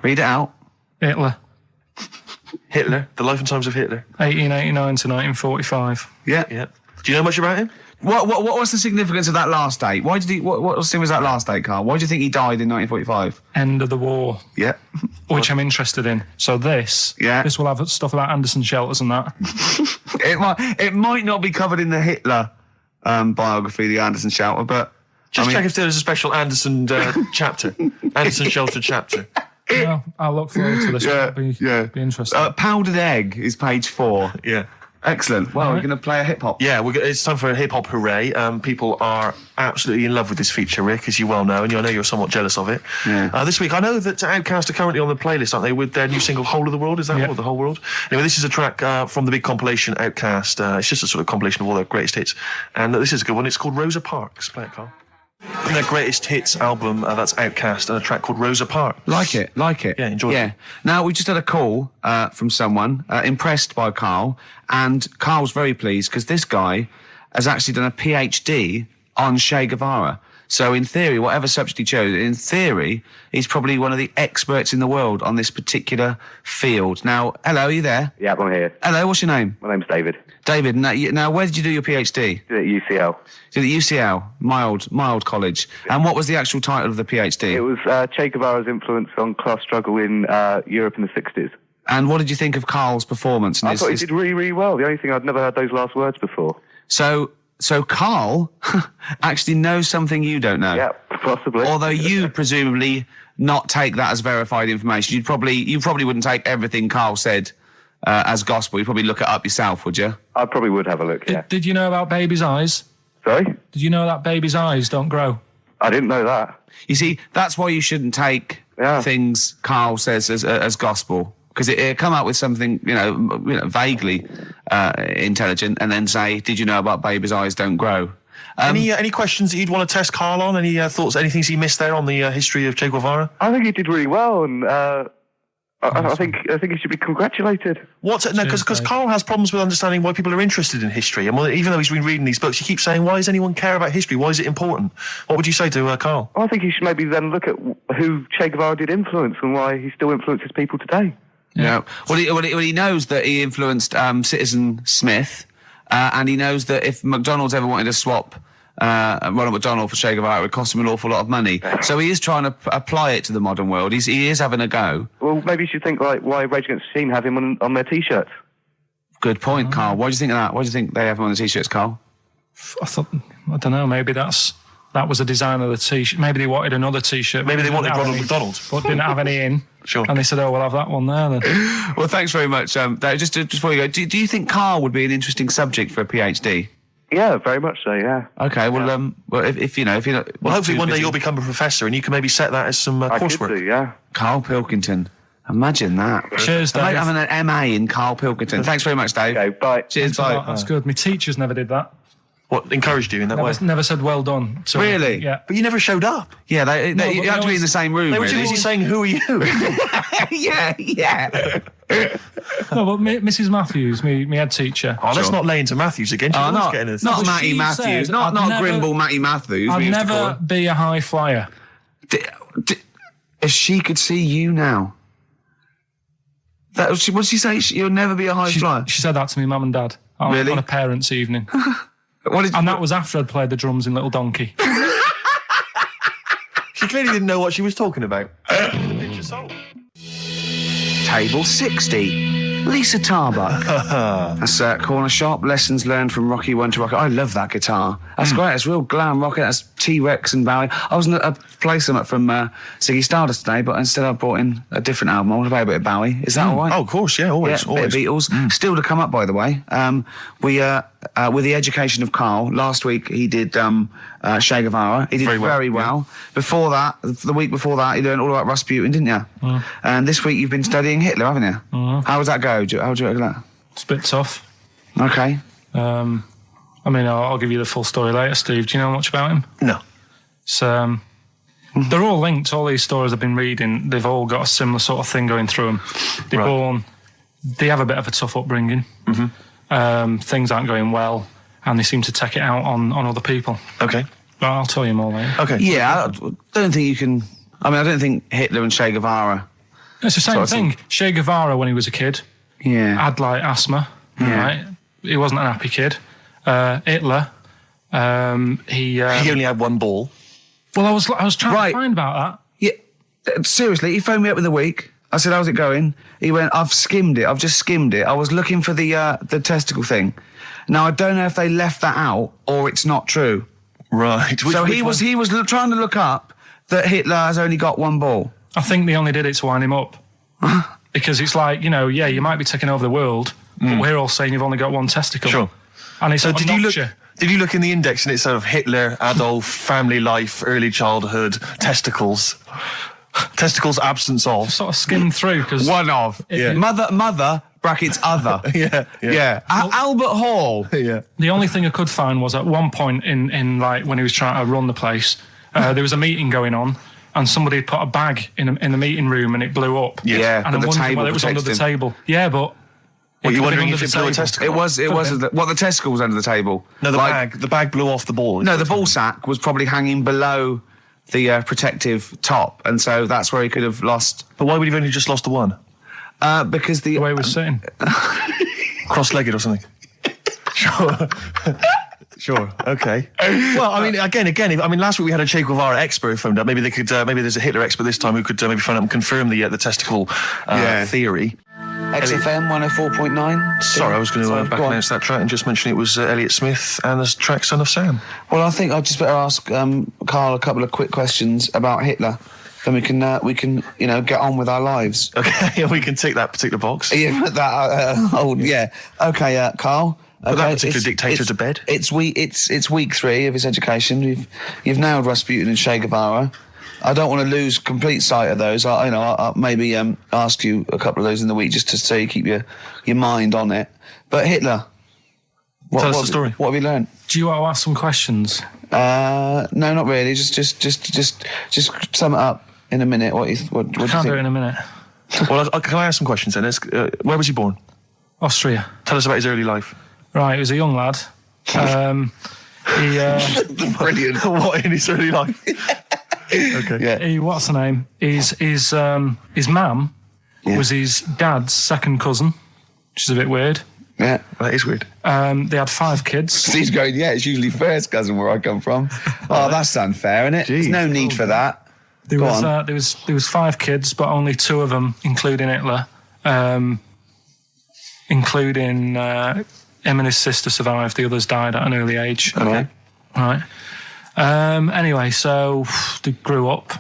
Read it out. Hitler. Hitler, the life and times of Hitler. 1889 to 1945. Yeah. Yeah. Do you know much about him? What was the significance of that last date? Why did he? What was that last date, Carl? Why do you think he died in 1945? End of the war, Yeah. which I'm interested in. So this will have stuff about Anderson shelters and that. It might not be covered in the Hitler biography, the Anderson Shelter, but Just check if there's a special Anderson chapter. Anderson Shelter chapter. Well, I'll look forward to this. Yeah, It'll be interesting. Powdered Egg is page 4. Yeah. Excellent. Well, we're going to play a hip hop. Yeah, it's time for a hip-hop hooray. People are absolutely in love with this feature, Rick, as you well know, and I know you're somewhat jealous of it. Yeah. This week, I know that Outkast are currently on the playlist, aren't they, with their new single, Whole of the World? Is that the whole world? Anyway, this is a track from the big compilation, Outkast. It's just a sort of compilation of all their greatest hits. And this is a good one. It's called Rosa Parks. Play it, Carl. From their greatest hits album, that's Outkast, and a track called Rosa Parks. Like it. Yeah, enjoy it. Now, we just had a call from someone impressed by Karl, and Karl's very pleased because this guy has actually done a PhD on Che Guevara. So in theory, whatever subject he chose, in theory, he's probably one of the experts in the world on this particular field. Now, hello, are you there? Yeah, I'm here. Hello, what's your name? My name's David. David, now where did you do your PhD? Did it at UCL. Did it at UCL, mild college. And what was the actual title of the PhD? It was Che Guevara's influence on class struggle in Europe in the 60s. And what did you think of Karl's performance? I thought he did really, really well. The only thing, I'd never heard those last words before. So Karl actually knows something you don't know. Yeah, possibly. Although you presumably not take that as verified information. You probably wouldn't take everything Karl said as gospel. You'd probably look it up yourself, would you? I probably would have a look, yeah. Did you know about babies' eyes? Sorry? Did you know that babies' eyes don't grow? I didn't know that. You see, that's why you shouldn't take things Karl says as gospel. Because it come out with something, vaguely intelligent, and then say, "Did you know about babies' eyes don't grow?" Any questions that you'd want to test Karl on? Any thoughts? Anything he missed there on the history of Che Guevara? I think he did really well, and I think he should be congratulated. Because Karl has problems with understanding why people are interested in history, and even though he's been reading these books, he keeps saying, "Why does anyone care about history? Why is it important?" What would you say to Karl? I think he should maybe then look at who Che Guevara did influence and why he still influences people today. Yeah. Well, he knows that he influenced Citizen Smith, and he knows that if McDonald's ever wanted to swap Ronald McDonald for Che Guevara, it would cost him an awful lot of money. So he is trying to apply it to the modern world. He is having a go. Well, maybe you should think like why Rage Against the Machine have him on their T-shirts. Good point, Karl. What do you think of that? Why do you think they have him on the T-shirts, Karl? I don't know, maybe that was a design of the T-shirt. Maybe they wanted another T-shirt. Maybe they wanted Ronald McDonald. But didn't have any in. Sure. And they said, we'll have that one there then. Well, thanks very much. Just before you go, do you think Karl would be an interesting subject for a PhD? Yeah, very much so, yeah. Okay, well, if you're not... Well, hopefully one day you'll become a professor and you can maybe set that as some coursework. I could do, yeah. Karl Pilkington. Imagine that. Cheers, Dave. Having an MA in Karl Pilkington. Thanks very much, Dave. Okay, bye. Cheers, bye. That's good. My teachers never did that. What, encouraged you in that way? Never said well done. So, Really? Yeah. But you never showed up. Yeah, you had to be in the same room, They were too really. busy saying, "Who are you?" yeah. No, but Mrs. Matthews, me head teacher. Oh, let's not lay into Matthews again. She's always getting us. Not Well, Matty she Matthews. said Not I'd never- Grimble Matty Matthews. I'd we used to call never her. be a high flyer. If she could see you now. What did she say? You'll never be a high flyer. She said that to me, mum and dad, Really? on a parents' evening. And that was after I'd played the drums in Little Donkey. She clearly didn't know what she was talking about. Table 60. Lisa Tarbuck. That's Corner Shop. Lessons learned from Rocky 1 to Rocky. I love that guitar. That's great. It's real glam rock. That's T-Rex and Bowie. I was going to play some from Ziggy Stardust today, but instead I brought in a different album. I want to play a bit of Bowie. Is that all right? Oh, of course, yeah, always. Yeah, bit of Beatles. Still to come up, by the way. With The Education of Karl, last week he did Che Guevara. He did very well. Before that, the week before that, he learned all about Rasputin, didn't you? And this week you've been studying Hitler, haven't you? How does that go? How do you reckon that? It's a bit tough. Okay. I'll give you the full story later, Steve. Do you know much about him? No. So, they're all linked. All these stories I've been reading, they've all got a similar sort of thing going through them. They have a bit of a tough upbringing. Things aren't going well, and they seem to take it out on other people. Okay. But I'll tell you more later. Okay. Yeah, I don't think you can... I don't think Hitler and Che Guevara... It's the same thing. Che Guevara, when he was a kid, had like asthma. Right? He wasn't an happy kid. Hitler, he only had one ball. Well, I was trying to find about that. Yeah, seriously, he phoned me up in the week. I said, "How's it going?" He went, "I've skimmed it. I've just skimmed it. I was looking for the testicle thing. Now I don't know if they left that out or it's not true." Right. He was trying to look up that Hitler has only got one ball. I think they only did it to wind him up. Because it's like, you might be taking over the world, but we're all saying you've only got one testicle. Sure. And it's did you look in the index and it's sort of Hitler, Adolf, family life, early childhood, testicles, absence of? Sort of skimmed through because one of mother brackets other. Yeah. Albert Hall. Yeah. The only thing I could find was at one point in like when he was trying to run the place, there was a meeting going on. And somebody had put a bag in the meeting room and it blew up. Yeah, and I'm the wondering table whether it was under the table. Yeah, but Were you could have wondering been if under it the blew a table. testicle? It was the testicle was under the table. No, the bag blew off the ball. No, the ball sack was probably hanging below the protective top, and so that's where he could have lost. But why would he have only just lost the one? Because the The way we're sitting. Cross-legged or something? Sure. Sure. Okay. Well, I mean, again. Last week we had a Che Guevara expert phoned up. Maybe they could. Maybe there's a Hitler expert this time who could maybe phone up and confirm the testicle theory. XFM 104.9. Sorry, I was going to back announce that track and just mention it was Elliott Smith and the track "Son of Sam." Well, I think I'd just better ask Karl a couple of quick questions about Hitler. Then we can get on with our lives. Okay, we can tick that particular box. Yeah, yeah. Okay, Karl. Put that particular dictator to bed. It's week 3 of his education. You've nailed Rasputin and Che Guevara. I don't want to lose complete sight of those. I'll maybe ask you a couple of those in the week just to so you keep your mind on it. But Hitler, Tell us the story. What have you learned? Do you want to ask some questions? No, not really. Just sum it up in a minute. What do you Can't think? do it in a minute. Well, can I ask some questions then? Where was he born? Austria. Tell us about his early life. Right, he was a young lad. Brilliant. What in his early life? Okay. Yeah. What's the name? His mum was his dad's second cousin, which is a bit weird. Yeah. That is weird. They had 5 kids. He's going, yeah, it's usually first cousin where I come from. Oh, that's unfair, isn't it? There's no need for that. There was 5 kids, but only 2 of them, including Hitler, including him and his sister survived. The others died at an early age. Okay. Right. Anyway, so they grew up,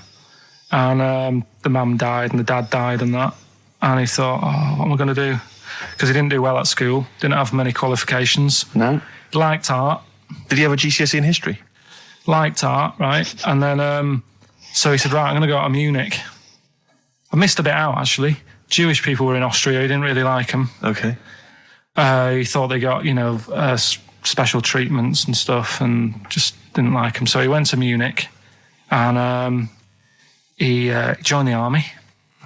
and the mum died and the dad died and that. And he thought, what am I going to do? Because he didn't do well at school, didn't have many qualifications. No. Liked art. Did he have a GCSE in history? Liked art, right? And then, so he said, right, I'm going to go out to Munich. I missed a bit out, actually. Jewish people were in Austria. He didn't really like them. Okay. He thought they got, special treatments and stuff, and just didn't like them. So he went to Munich, and he joined the army.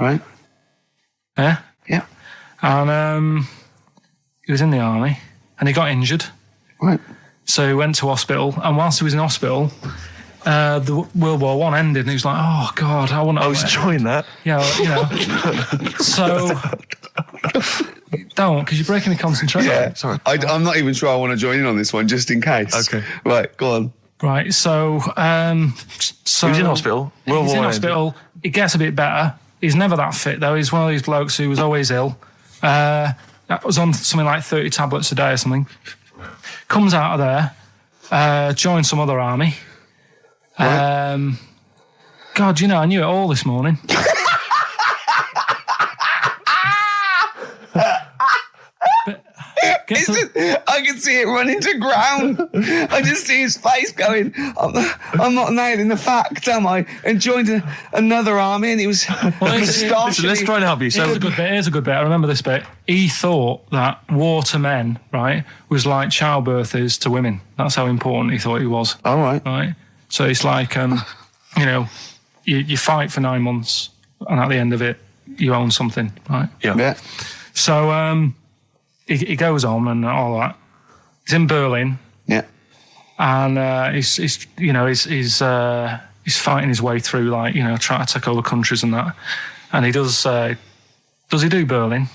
Right. Yeah. Yeah. And he was in the army, and he got injured. Right. So he went to hospital, and whilst he was in hospital, the World War I ended, and he was like, "Oh God, I want to." I was enjoying that. Yeah, So don't, because you're breaking the concentration. Yeah. Sorry. I'm not even sure I want to join in on this one, just in case. Okay. Right, go on. Right. So He was in hospital. World He's in War hospital. It gets a bit better. He's never that fit though. He's one of these blokes who was always ill. That was on something like 30 tablets a day or something. Comes out of there, joins some other army. Right. God, I knew it all this morning. I can see it running to ground. I just see his face going, I'm not nailing the fact, am I? And joined another army, and he was Listen, let's try and help you. So Here's a good bit. I remember this bit. He thought that war to men, right, was like childbirth is to women. That's how important he thought he was. All right. Right? So it's like, you fight for 9 months, and at the end of it, you own something, right? Yeah. So he goes on and all that. He's in Berlin. Yeah. And he's fighting his way through, trying to take over countries and that. And he does he do Berlin?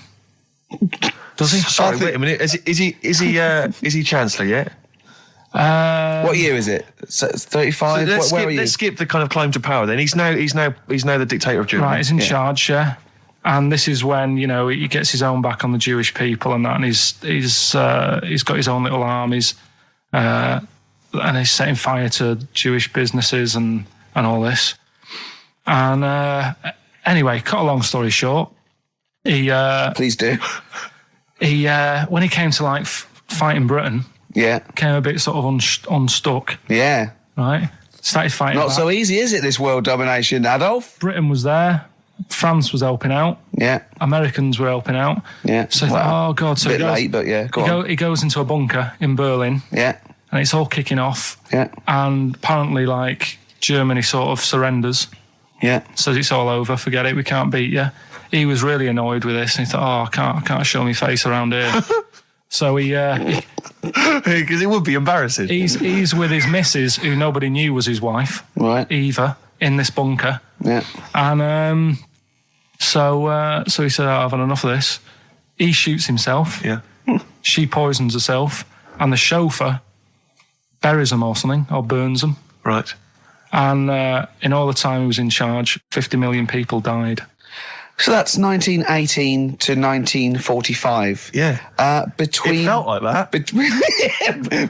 Does he? sorry, wait a minute. Is he Chancellor yet? What year is it? 35? Where are you? Let's skip the kind of climb to power then. He's now the dictator of Germany. Right, he's in charge, yeah. And this is when, he gets his own back on the Jewish people and that, and he's got his own little armies, and he's setting fire to Jewish businesses and all this. And anyway, cut a long story short, Please do. When he came to fighting Britain, Yeah. came a bit sort of unstuck, Yeah. right? Started fighting Not back. so easy, is it, this world domination, Adolf? Britain was there. France was helping out. Yeah. Americans were helping out. Yeah. So he thought, oh God. So Bit late, but yeah, go on. he goes into a bunker in Berlin, Yeah. and it's all kicking off. Yeah. And apparently, Germany sort of surrenders, Yeah. says it's all over, forget it, we can't beat you. he was really annoyed with this, and he thought, I can't show my face around here. So Because it would be embarrassing. he's with his missus, who nobody knew was his wife, Right. Eva, in this bunker. Yeah. And so he said, I've had enough of this. He shoots himself. Yeah. She poisons herself, and the chauffeur buries them or something, or burns them. Right. And in all the time he was in charge, 50 million people died. So that's 1918 to 1945. Yeah. Between It felt like that.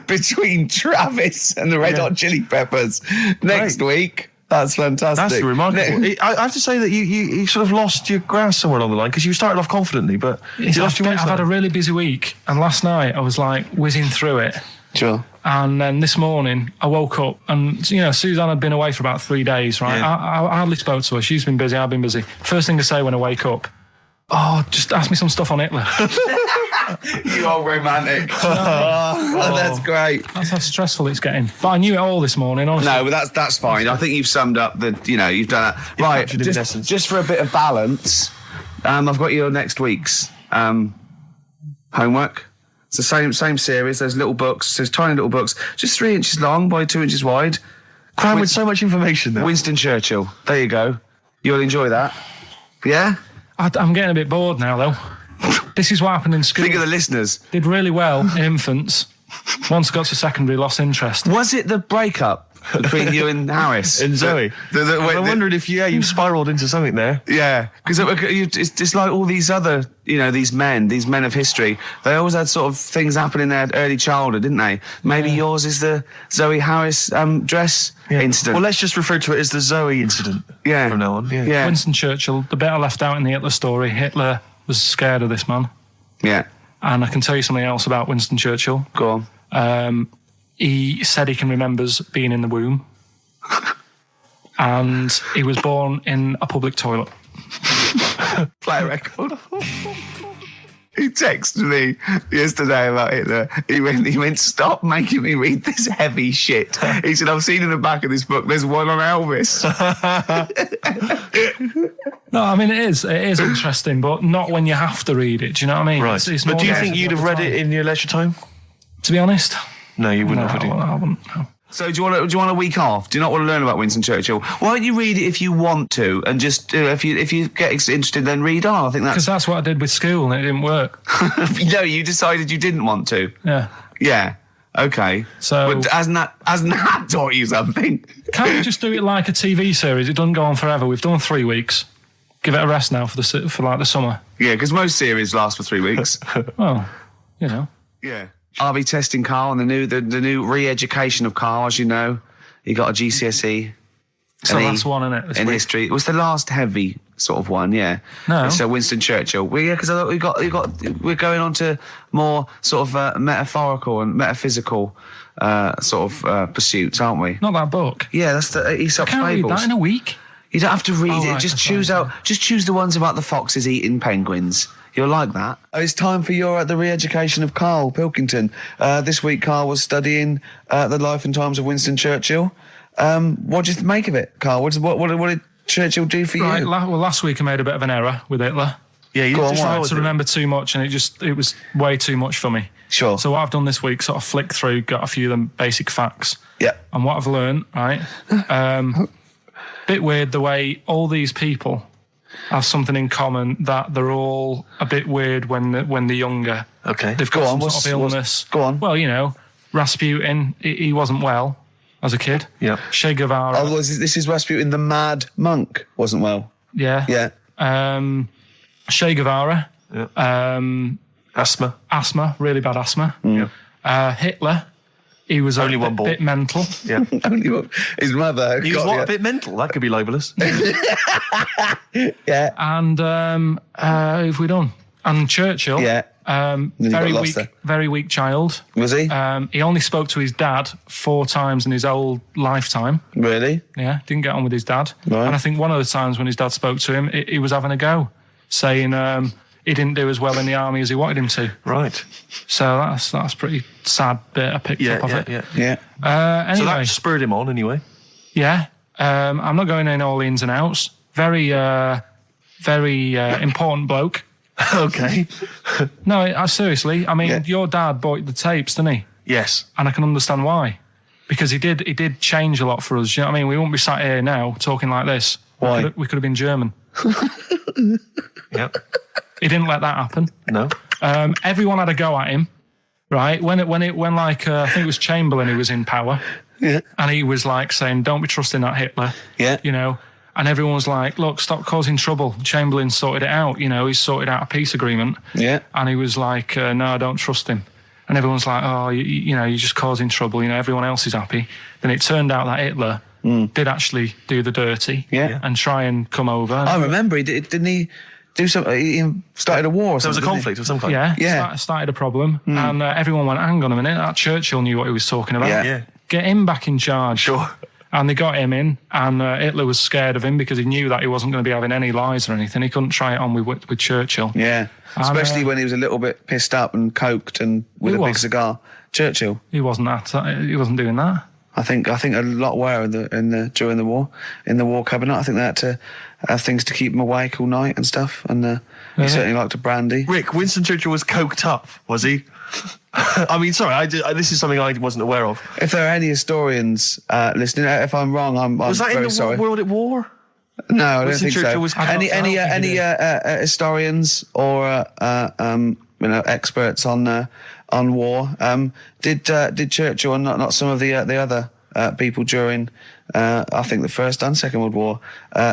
between Travis and the Red Hot Chili Peppers next week. That's fantastic. That's remarkable. I have to say that you sort of lost your grasp somewhere along the line, because you started off confidently, but you lost your I've had a really busy week, and last night I was like whizzing through it. Sure. And then this morning I woke up, and Suzanne had been away for about 3 days, right? Yeah. I hardly spoke to her. She's been busy, I've been busy. First thing I say when I wake up, just ask me some stuff on Hitler. You are romantic. Oh, that's great. That's how stressful it's getting. But I knew it all this morning, honestly. No, but that's fine. I think you've summed up you've done that. Right, captured it in essence. just for a bit of balance, I've got your next week's homework. It's the same series. There's little books. There's tiny little books, just 3 inches long by 2 inches wide. Crammed with so much information there. Winston Churchill. There you go. You'll enjoy that. Yeah? I'm getting a bit bored now, though. This is what happened in school. Think of the listeners. Did really well in infants. Once I got to secondary, lost interest. Was it the breakup between you and Harris? And Zoe. I'm wondering if you've spiralled into something there. Yeah, because it's like all these other, these men of history. They always had sort of things happen in their early childhood, didn't they? Maybe yours is the Zoe Harris dress incident. Well, let's just refer to it as the Zoe incident. Yeah. From now on. Yeah. Yeah. Winston Churchill, the bit I left out in the Hitler story, Hitler was scared of this man. Yeah. And I can tell you something else about Winston Churchill. Go on. He said he can remember being in the womb. And he was born in a public toilet. Play a record. He texted me yesterday about Hitler. He went, stop making me read this heavy shit. He said, I've seen in the back of this book, there's one on Elvis. No, I mean, it is interesting, but not when you have to read it. Do you know what I mean? Right. It's But more do you there think you'd have read it in your leisure time? To be honest, No, you wouldn't have. I wouldn't. No. So do you want a week off? Do you not want to learn about Winston Churchill? Why don't you read it if you want to, and just if you get interested, then read on. I think Because that's that's what I did with school, and it didn't work. no. You decided you didn't want to. Yeah. Yeah. Okay. So- but hasn't that taught you something? Can't we just do it like a TV series? It doesn't go on forever. We've done 3 weeks. Give it a rest now for the summer. Yeah, because most series last for 3 weeks. Well, Yeah. I'll be testing Karl on the new re-education of Karl, as you know. He got a GCSE. It's the last one, isn't it? this In week? history. It was the last heavy sort of one, yeah. No. So Winston Churchill. Well, yeah, because I thought we're going on to more sort of metaphorical and metaphysical pursuits, aren't we? Not that book. Yeah, that's the Aesop's Can't read Fables. that in a week. You don't have to read it. Right, Just that's right. Just choose the ones about the foxes eating penguins. You'll like that. It's time for your the re-education of Karl Pilkington. This week, Karl was studying the life and times of Winston Churchill. What did you make of it, Karl? What did Churchill do for Right. you? Last week I made a bit of an error with Hitler. Yeah, you Go on, just why? Tried to remember too much, and it was way too much for me. Sure. So what I've done this week, sort of flicked through, got a few of them basic facts. Yeah. And what I've learned, right? Bit weird the way all these people have something in common, that they're all a bit weird when they're younger. Okay. They've Go got on, some sort of illness. go on. Well, Rasputin, he wasn't well as a kid. Yeah. Che Guevara. Oh, this is Rasputin, the mad monk, wasn't well. Yeah. Yeah. Che Guevara. Yeah. Asthma. Really bad asthma. Yeah. Hitler. He was Only a one ball. bit mental. Yeah. Only his mother. He was got a bit mental. That could be libelous. Yeah. And who have we done? And Churchill. Yeah. you got lost there. Very weak child. Was he? He only spoke to his dad 4 times in his whole lifetime. Really? Yeah, didn't get on with his dad. Right. And I think one of the times when his dad spoke to him, he was having a go, saying he didn't do as well in the army as he wanted him to. Right. So that's pretty sad bit I picked up of it. Yeah. Anyway, So that spurred him on anyway. yeah. I'm not going in all the ins and outs. Very very important bloke. Okay. No, seriously. I mean, your dad bought the tapes, didn't he? Yes. And I can understand why. Because he did change a lot for us. You know what I mean? We wouldn't be sat here now talking like this. Why? We could have been German. Yep. He didn't let that happen. No. Everyone had a go at him, right? When I think it was Chamberlain who was in power. Yeah. And he was like saying, don't be trusting that Hitler. Yeah. You know? And everyone was like, look, stop causing trouble. Chamberlain sorted it out. You know, he sorted out a peace agreement. Yeah. And he was like, no, I don't trust him. And everyone's like, oh, you know, you're just causing trouble. You know, everyone else is happy. Then it turned out that Hitler did actually do the dirty and try and come over. I remember, didn't he do something? He started a war or There was something. a conflict of some kind. Yeah. Started a problem. And everyone went, hang on a minute, that Churchill knew what he was talking about. Yeah. Get him back in charge. Sure. And they got him in, and Hitler was scared of him because he knew that he wasn't going to be having any lies or anything. He couldn't try it on with Churchill. Yeah. Especially when he was a little bit pissed up and coked and with a big cigar. Churchill. He wasn't doing that. I think a lot were during the war, in the war cabinet. I think they had to have things to keep him awake all night and stuff. And he certainly liked a brandy. Rick, Winston Churchill was coked up, was he? I mean, sorry, this is something I wasn't aware of. If there are any historians listening, if I'm wrong, I'm Was that very in the sorry. World at War? No, I don't Winston think Churchill so. was Any historians or experts on war did Churchill and not some of the other people during I think the First and Second World War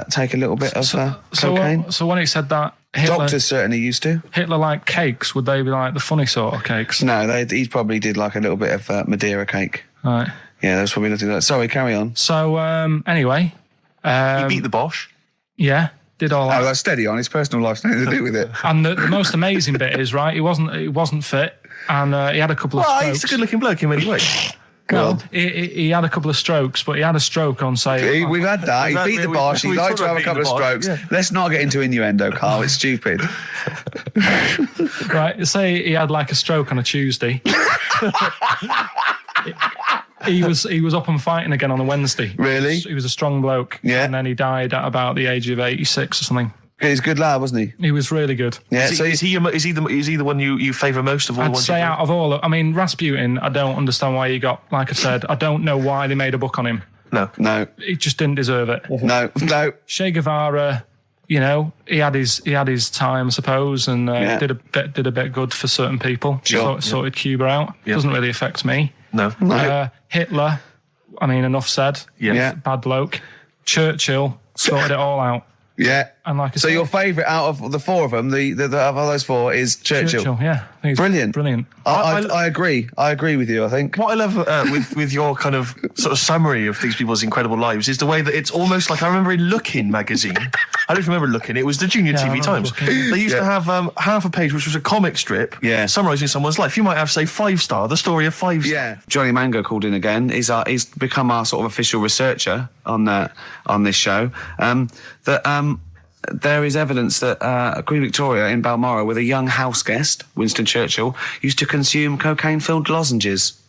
take a little bit of cocaine? So when he said that, Doctors certainly used to. Hitler liked cakes. Would they be like the funny sort of cakes? No, he probably did like a little bit of Madeira cake. Right. Yeah, that's probably nothing like that. Sorry, carry on. So anyway, He beat the Bosch. yeah, did all that. Oh, that's steady on. His personal life's nothing to do with it. And the most amazing bit is, right, he wasn't fit, and he had a couple of Well, strokes. he's a good-looking bloke in many ways. Well, he had a couple of strokes, but he had a stroke on, say... We've had that. He beat the Bosch. He liked to have a couple of strokes. Yeah. Let's not get into innuendo, Carl. It's stupid. Right, say he had like a stroke on a Tuesday. He was up and fighting again on a Wednesday. Really? He was a strong bloke. Yeah. And then he died at about the age of 86 or something. He's a good lad, wasn't he? He was really good. Yeah. Is he the one you favour most of all? the I'd ones say you've out of all... I mean, Rasputin, I don't understand why he got... Like I said, I don't know why they made a book on him. No. He just didn't deserve it. No. Che Guevara, you know, he had his time, I suppose, and did a bit good for certain people. Sure. Sorted Cuba out. Yeah. Doesn't really affect me. No. Hitler, I mean, enough said. Yeah. Bad bloke. Churchill sorted it all out. Yeah. And like I So said, your favourite out of the four of them, the of those four, is Churchill. yeah. I think he's Brilliant. Brilliant. I agree. I agree with you, I think. What I love with your kind of sort of summary of these people's incredible lives is the way that it's almost like I remember in Lookin' magazine. I don't remember Lookin'. It was the Junior I TV remember Times. Lookin'. They used to have half a page, which was a comic strip, summarising someone's life. You might have, say, 5 Star, the story of 5 Star. Yeah. Johnny Mango called in again. He's become our sort of official researcher on this show. There is evidence that Queen Victoria in Balmoral, with a young house guest, Winston Churchill, used to consume cocaine-filled lozenges.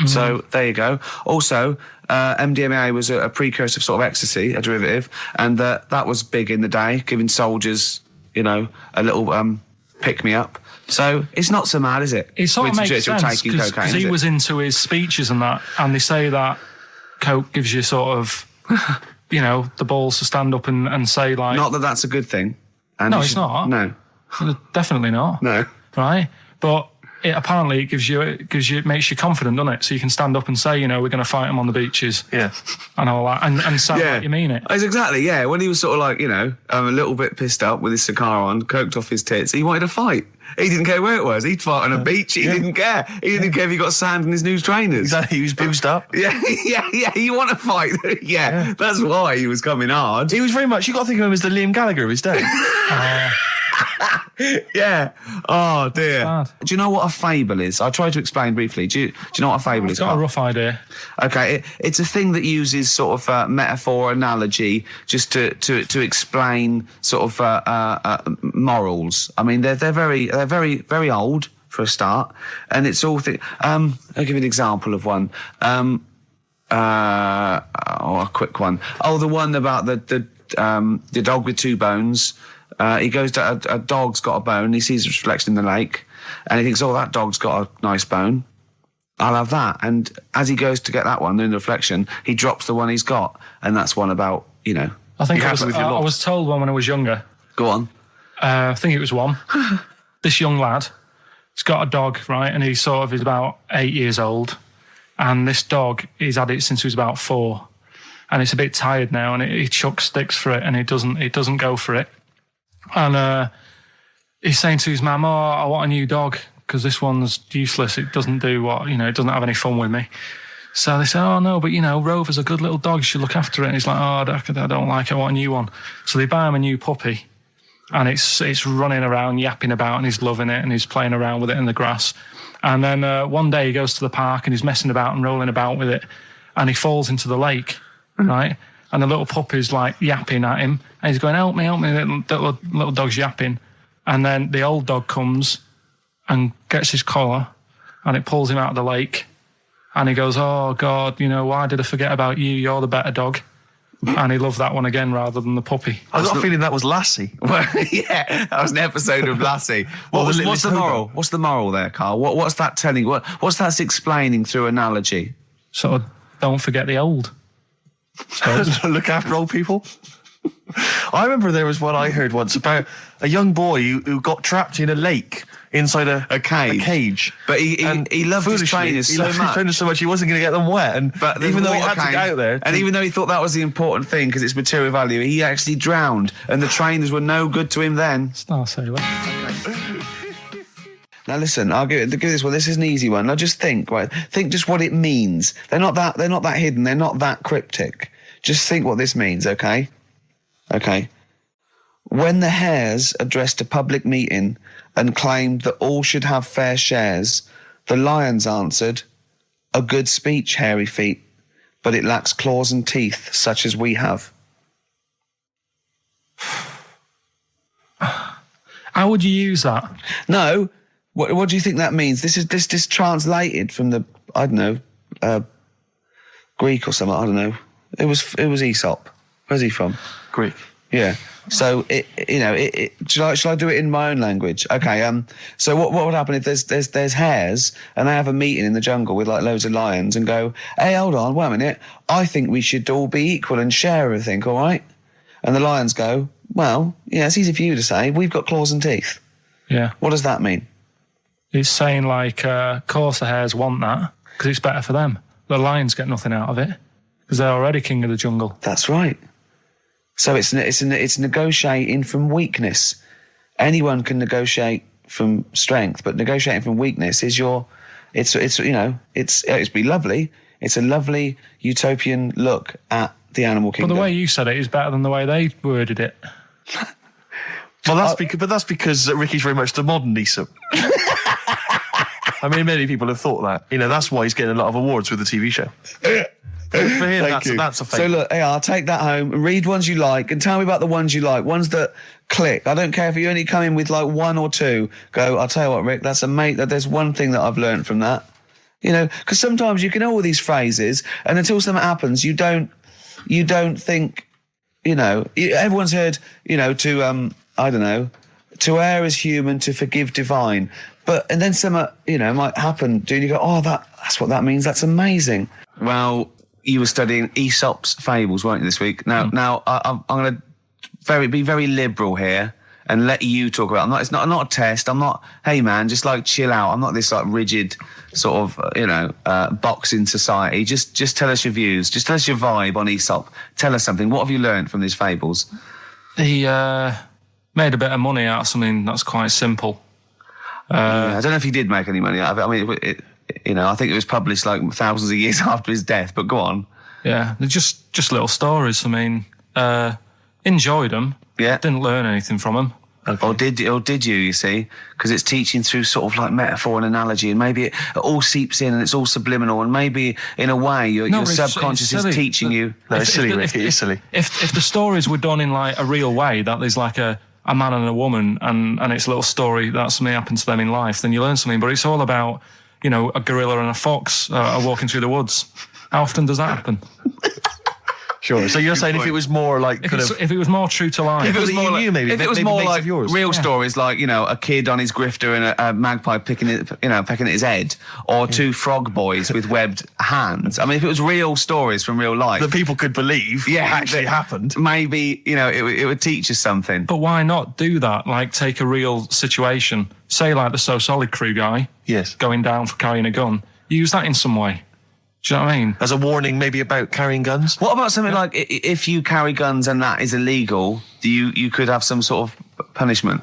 So there you go. Also, MDMA was a precursor of sort of ecstasy, a derivative, and that was big in the day, giving soldiers, you know, a little pick-me-up. So it's not so mad, is it? It sort of Winston makes Churchill sense taking cocaine, because is he it? was into his speeches and that, and they say that coke gives you sort of, you know, the balls to stand up and say like... Not that that's a good thing. And No, you it's should- not. No. Definitely not. No. Right? But apparently it makes you confident, doesn't it? So you can stand up and say, you know, we're going to fight them on the beaches. Yeah. And all that. And sound like you mean it. It's exactly, yeah. When he was sort of like, you know, a little bit pissed up with his cigar on, coked off his tits, he wanted to fight. He didn't care where it was. He'd fight on a beach. He didn't care. He didn't care if he got sand in his new trainers. Exactly. He was boozed up. Yeah. You want to fight? Yeah. That's why he was coming hard. He was very much, you got to think of him as the Liam Gallagher of his day. Yeah. Oh dear. bad. Do you know what a fable is? I'll try to explain briefly. Do you know what a fable is? I've got a Carl? rough idea. Okay, it's a thing that uses sort of metaphor, analogy, just to explain sort of morals. I mean, they're very old for a start, and it's all. I'll give you an example of one. A quick one. Oh, the one about the the dog with 2 bones. He goes to a dog's got a bone. He sees a reflection in the lake, and he thinks, "Oh, that dog's got a nice bone. I'll have that." And as he goes to get that one in the reflection, he drops the one he's got, and that's one about I think You're I happy was, with your lot? I was told one when I was younger. Go on. I think it was one. This young lad, he's got a dog, right, and he's about 8 years old, and this dog, he's had it since he was about 4, and it's a bit tired now, and he chucks sticks for it, and it doesn't go for it, and he's saying to his mum, "Oh, I want a new dog because this one's useless. It doesn't do what it doesn't have any fun with me." So they say, "Oh no, but Rover's a good little dog. You should look after it." And he's like, "Oh, I don't like it. I want a new one." So they buy him a new puppy. And it's running around, yapping about, and he's loving it, and he's playing around with it in the grass. And then one day he goes to the park, and he's messing about and rolling about with it, and he falls into the lake, right? And the little puppy's like yapping at him, and he's going, help me, little dog's yapping. And then the old dog comes and gets his collar, and it pulls him out of the lake, and he goes, "Oh, God, why did I forget about you? You're the better dog." And he loved that one again rather than the puppy. I got a feeling that was Lassie. Well, yeah, that was an episode of Lassie. What's the moral? What's the moral there, Karl? What's that telling? What's that explaining through analogy? Sort of, don't forget the old. Look after old people. I remember there was one I heard once about a young boy who got trapped in a lake inside a cage. But he loved his trainers so much. He wasn't going to get them wet. But even though he had to get out there. And even though he thought that was the important thing because it's material value, he actually drowned. And the trainers were no good to him then. Star Sailor. Now listen, I'll give this one. This is an easy one. Now just think just what it means. They're not that hidden. They're not that cryptic. Just think what this means, okay? Okay. When the hares addressed a public meeting and claimed that all should have fair shares, the lions answered, "A good speech, hairy feet, but it lacks claws and teeth such as we have." How would you use that? No. What do you think that means? This is translated from the, I don't know, Greek or something. I don't know. It was Aesop. Where's he from? Greek. Yeah. So shall I do it in my own language? Okay. So what would happen if there's hares and they have a meeting in the jungle with like loads of lions and go, "Hey, hold on, wait a minute. I think we should all be equal and share everything, all right?" And the lions go, "Well, yeah, it's easy for you to say. We've got claws and teeth." Yeah. What does that mean? It's saying like, of course the hares want that because it's better for them. The lions get nothing out of it because they're already king of the jungle. That's right. So it's negotiating from weakness. Anyone can negotiate from strength, but negotiating from weakness is it's be lovely. It's a lovely utopian look at the animal kingdom. But the way you said it is better than the way they worded it. Well, that's because Ricky's very much the modern Aesop. I mean, many people have thought that. That's why he's getting a lot of awards with the TV show. For him, that's a fake. So look, I'll take that home and read ones you like and tell me about the ones you like, ones that click. I don't care if you only come in with like 1 or 2. Go, I'll tell you what, Rick, there's one thing that I've learned from that. Because sometimes you can know all these phrases and until something happens, you don't think, everyone's heard, I don't know, to err is human, to forgive divine. And then something, might happen. Do you go, "Oh, that's what that means. That's amazing." Well, you were studying Aesop's fables, weren't you, this week? Now, I'm going to be very liberal here and let you talk about it. It's not a test. I'm not, "Hey, man, just like chill out." I'm not this like rigid sort of, box in society. Just tell us your views. Just tell us your vibe on Aesop. Tell us something. What have you learned from these fables? He made a bit of money out of something that's quite simple. I don't know if he did make any money out of it. I mean, I think it was published like thousands of years after his death, but go on. Yeah, they're just little stories. I mean, enjoyed them. Yeah. Didn't learn anything from them. Okay. Or did you see? Because it's teaching through sort of like metaphor and analogy, and maybe it all seeps in and it's all subliminal, and maybe in a way your subconscious is teaching you. No, it's silly, Ricky. It's silly. If the stories were done in like a real way, that there's like a man and a woman, and it's a little story that something happened to them in life, then you learn something. But it's all about, a gorilla and a fox are walking through the woods. How often does that happen? Sure. So you're saying if it was more like If it was more true to life. If it was that more you like, knew, maybe, if it was maybe more mates like of yours. real stories, like, you know, a kid on his grifter and a magpie pecking at his head, or two frog boys with webbed hands. I mean, if it was real stories from real life that people could believe actually happened, maybe, you know, it would teach us something. But why not do that? Like, take a real situation, say like the So Solid Crew guy, yes, going down for carrying a gun. Use that in some way. Do you know what I mean? as a warning, maybe about carrying guns. What about something like if you carry guns and that is illegal, you could have some sort of punishment?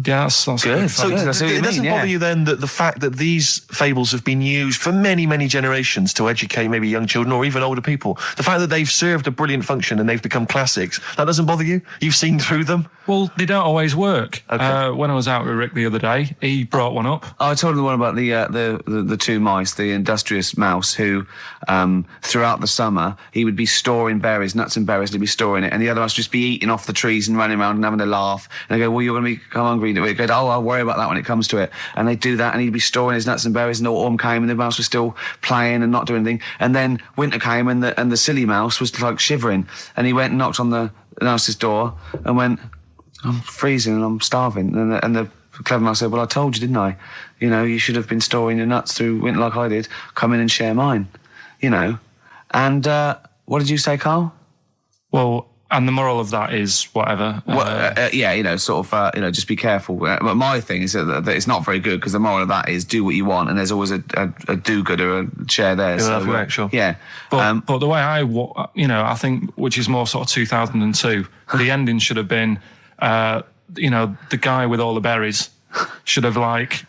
Yeah, that's Good. So I see what you it doesn't mean, bother yeah. you then that the fact that these fables have been used for many, many generations to educate maybe young children or even older people, the fact that they've served a brilliant function and they've become classics, that doesn't bother you? You've seen through them? Well, they don't always work. Okay. When I was out with Rick the other day, he brought one up. I told him the one about the two mice, the industrious mouse, who throughout the summer he would be storing berries, nuts and berries, and he'd be storing it, and the other mouse would just be eating off the trees and running around and having a laugh. And I go, well, you're going to become hungry. And he'd go, oh, I'll worry about that when it comes to it. And they'd do that, and he'd be storing his nuts and berries, and autumn came, and the mouse was still playing and not doing anything. And then winter came, and the silly mouse was like shivering, and he went and knocked on the mouse's door and went, I'm freezing and I'm starving. And the clever mouse said, well, I told you, didn't I? You know, you should have been storing your nuts through winter like I did. Come in and share mine, you know. And what did you say, Karl? Well, and the moral of that is whatever. Yeah, you know, sort of, you know, just be careful. But my thing is that it's not very good, because the moral of that is do what you want, and there's always a do-gooder, a share there. Yeah, that's sure. Yeah. But the way I think, which is more sort of 2002, the ending should have been, you know, the guy with all the berries should have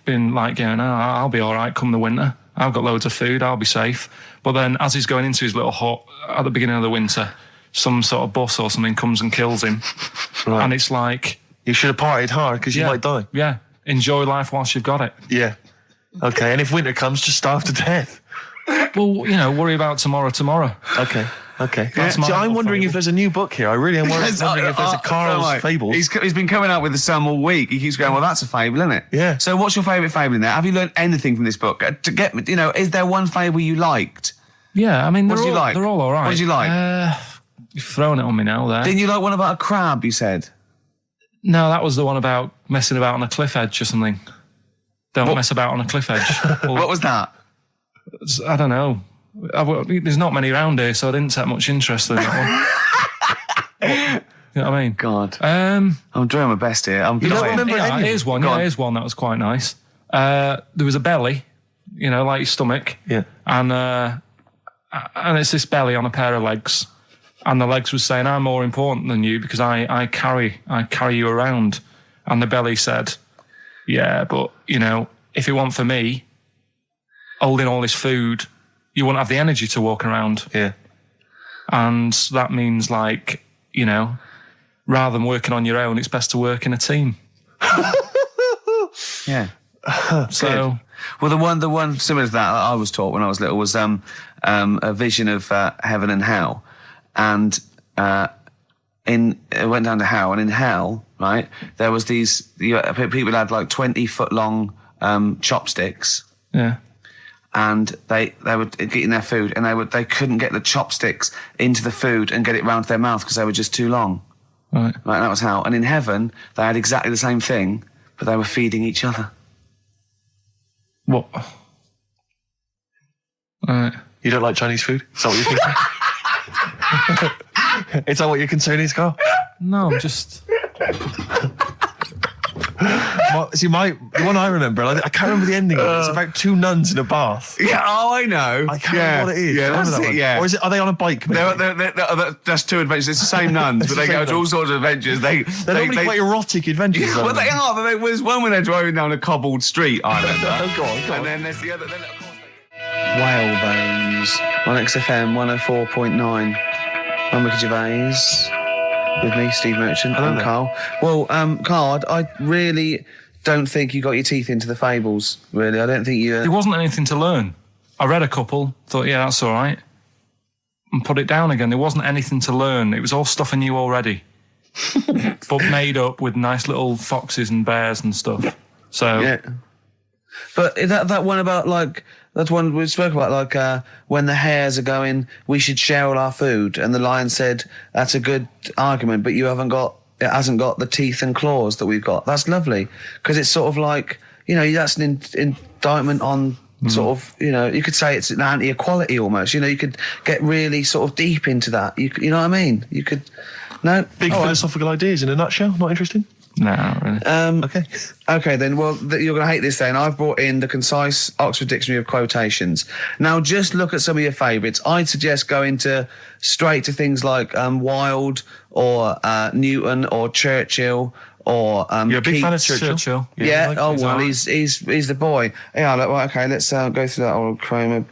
been going, oh, I'll be all right come the winter. I've got loads of food. I'll be safe. But then as he's going into his little hut at the beginning of the winter, some sort of bus or something comes and kills him. Right. And it's like, You should have partied hard because you might die. Yeah. Enjoy life whilst you've got it. Yeah. Okay, and if winter comes, just starve to death. Well, you know, worry about tomorrow. Okay. That's my See, I'm little wondering fable. if there's a new book here. I really am wondering if there's a Karl's Fables. He's been coming out with some all week. He keeps going, well, that's a fable, isn't it? Yeah. So what's your favourite fable in there? Have you learned anything from this book? To get, you know, is there one fable you liked? Yeah, I mean, What did you like? They're all right. What did you like? You've thrown it on me now there. Didn't you like one about a crab, you said? No, that was the one about messing about on a cliff edge or something. Don't mess about on a cliff edge. Well, What was that? I don't know. There's not many around here, so I didn't take much interest in that one. You know what I mean? God. Um, I'm doing my best here. I'm You don't dying. remember any of here's one. Go Yeah, on. here's one that was quite nice. There was a belly, you know, like your stomach. Yeah. And it's this belly on a pair of legs. And the legs was saying, I'm more important than you because I carry you around. And the belly said, yeah, but, you know, if it weren't for me holding all this food, you wouldn't have the energy to walk around. Yeah. And that means, like, you know, rather than working on your own, it's best to work in a team. Yeah. So, Well, the one similar to that I was taught when I was little was a vision of heaven and hell, and it went down to hell, and in hell, right, there was these people had like 20-foot long chopsticks, yeah. and they were eating their food, and they couldn't get the chopsticks into the food and get it round to their mouth because they were just too long. Right. Right, that was hell. And in heaven, they had exactly the same thing, but they were feeding each other. What? Right. You don't like Chinese food? Is that what you're thinking? Is that what your concern is, Karl? No, I'm just... The one I remember, I can't remember the ending of it. It's about two nuns in a bath. Yeah, oh, I know. I can't remember what it is. Yeah, Remember that's that it, one? yeah. Or are they on a bike? Maybe? That's two adventures. It's the same nuns, but they go to all sorts of adventures. They're normally quite erotic adventures. Well, aren't they are, but there was one when they're driving down a cobbled street, I remember. Go on. And then there's the other... Then, of course, Whalebones on XFM 104.9. I'm Ricky Gervais. With me, Steve Merchant, Hello and there. Karl. Well, Karl, I really don't think you got your teeth into the fables, really. I don't think you... There wasn't anything to learn. I read a couple, thought, yeah, that's all right, and put it down again. There wasn't anything to learn. It was all stuff I knew already, but made up with nice little foxes and bears and stuff. So, Yeah. But that one about, like, That's one we spoke about, like when the hares are going, we should share all our food, and the lion said, that's a good argument, but it hasn't got the teeth and claws that we've got. That's lovely, because it's sort of like, that's an indictment on sort of, you could say it's an anti-equality almost. You could get really sort of deep into that. You know what I mean? You could, no? Big philosophical ideas in a nutshell, not interesting? No, not really. Okay, then. Well, you're going to hate this then. I've brought in the concise Oxford Dictionary of quotations. Now, just look at some of your favourites. I'd suggest going straight to things like Wilde or Newton or Churchill or You're a big fan of Keats. Churchill? Yeah. Like Well, he's the boy. Yeah. Okay. Let's go through that old Kramer.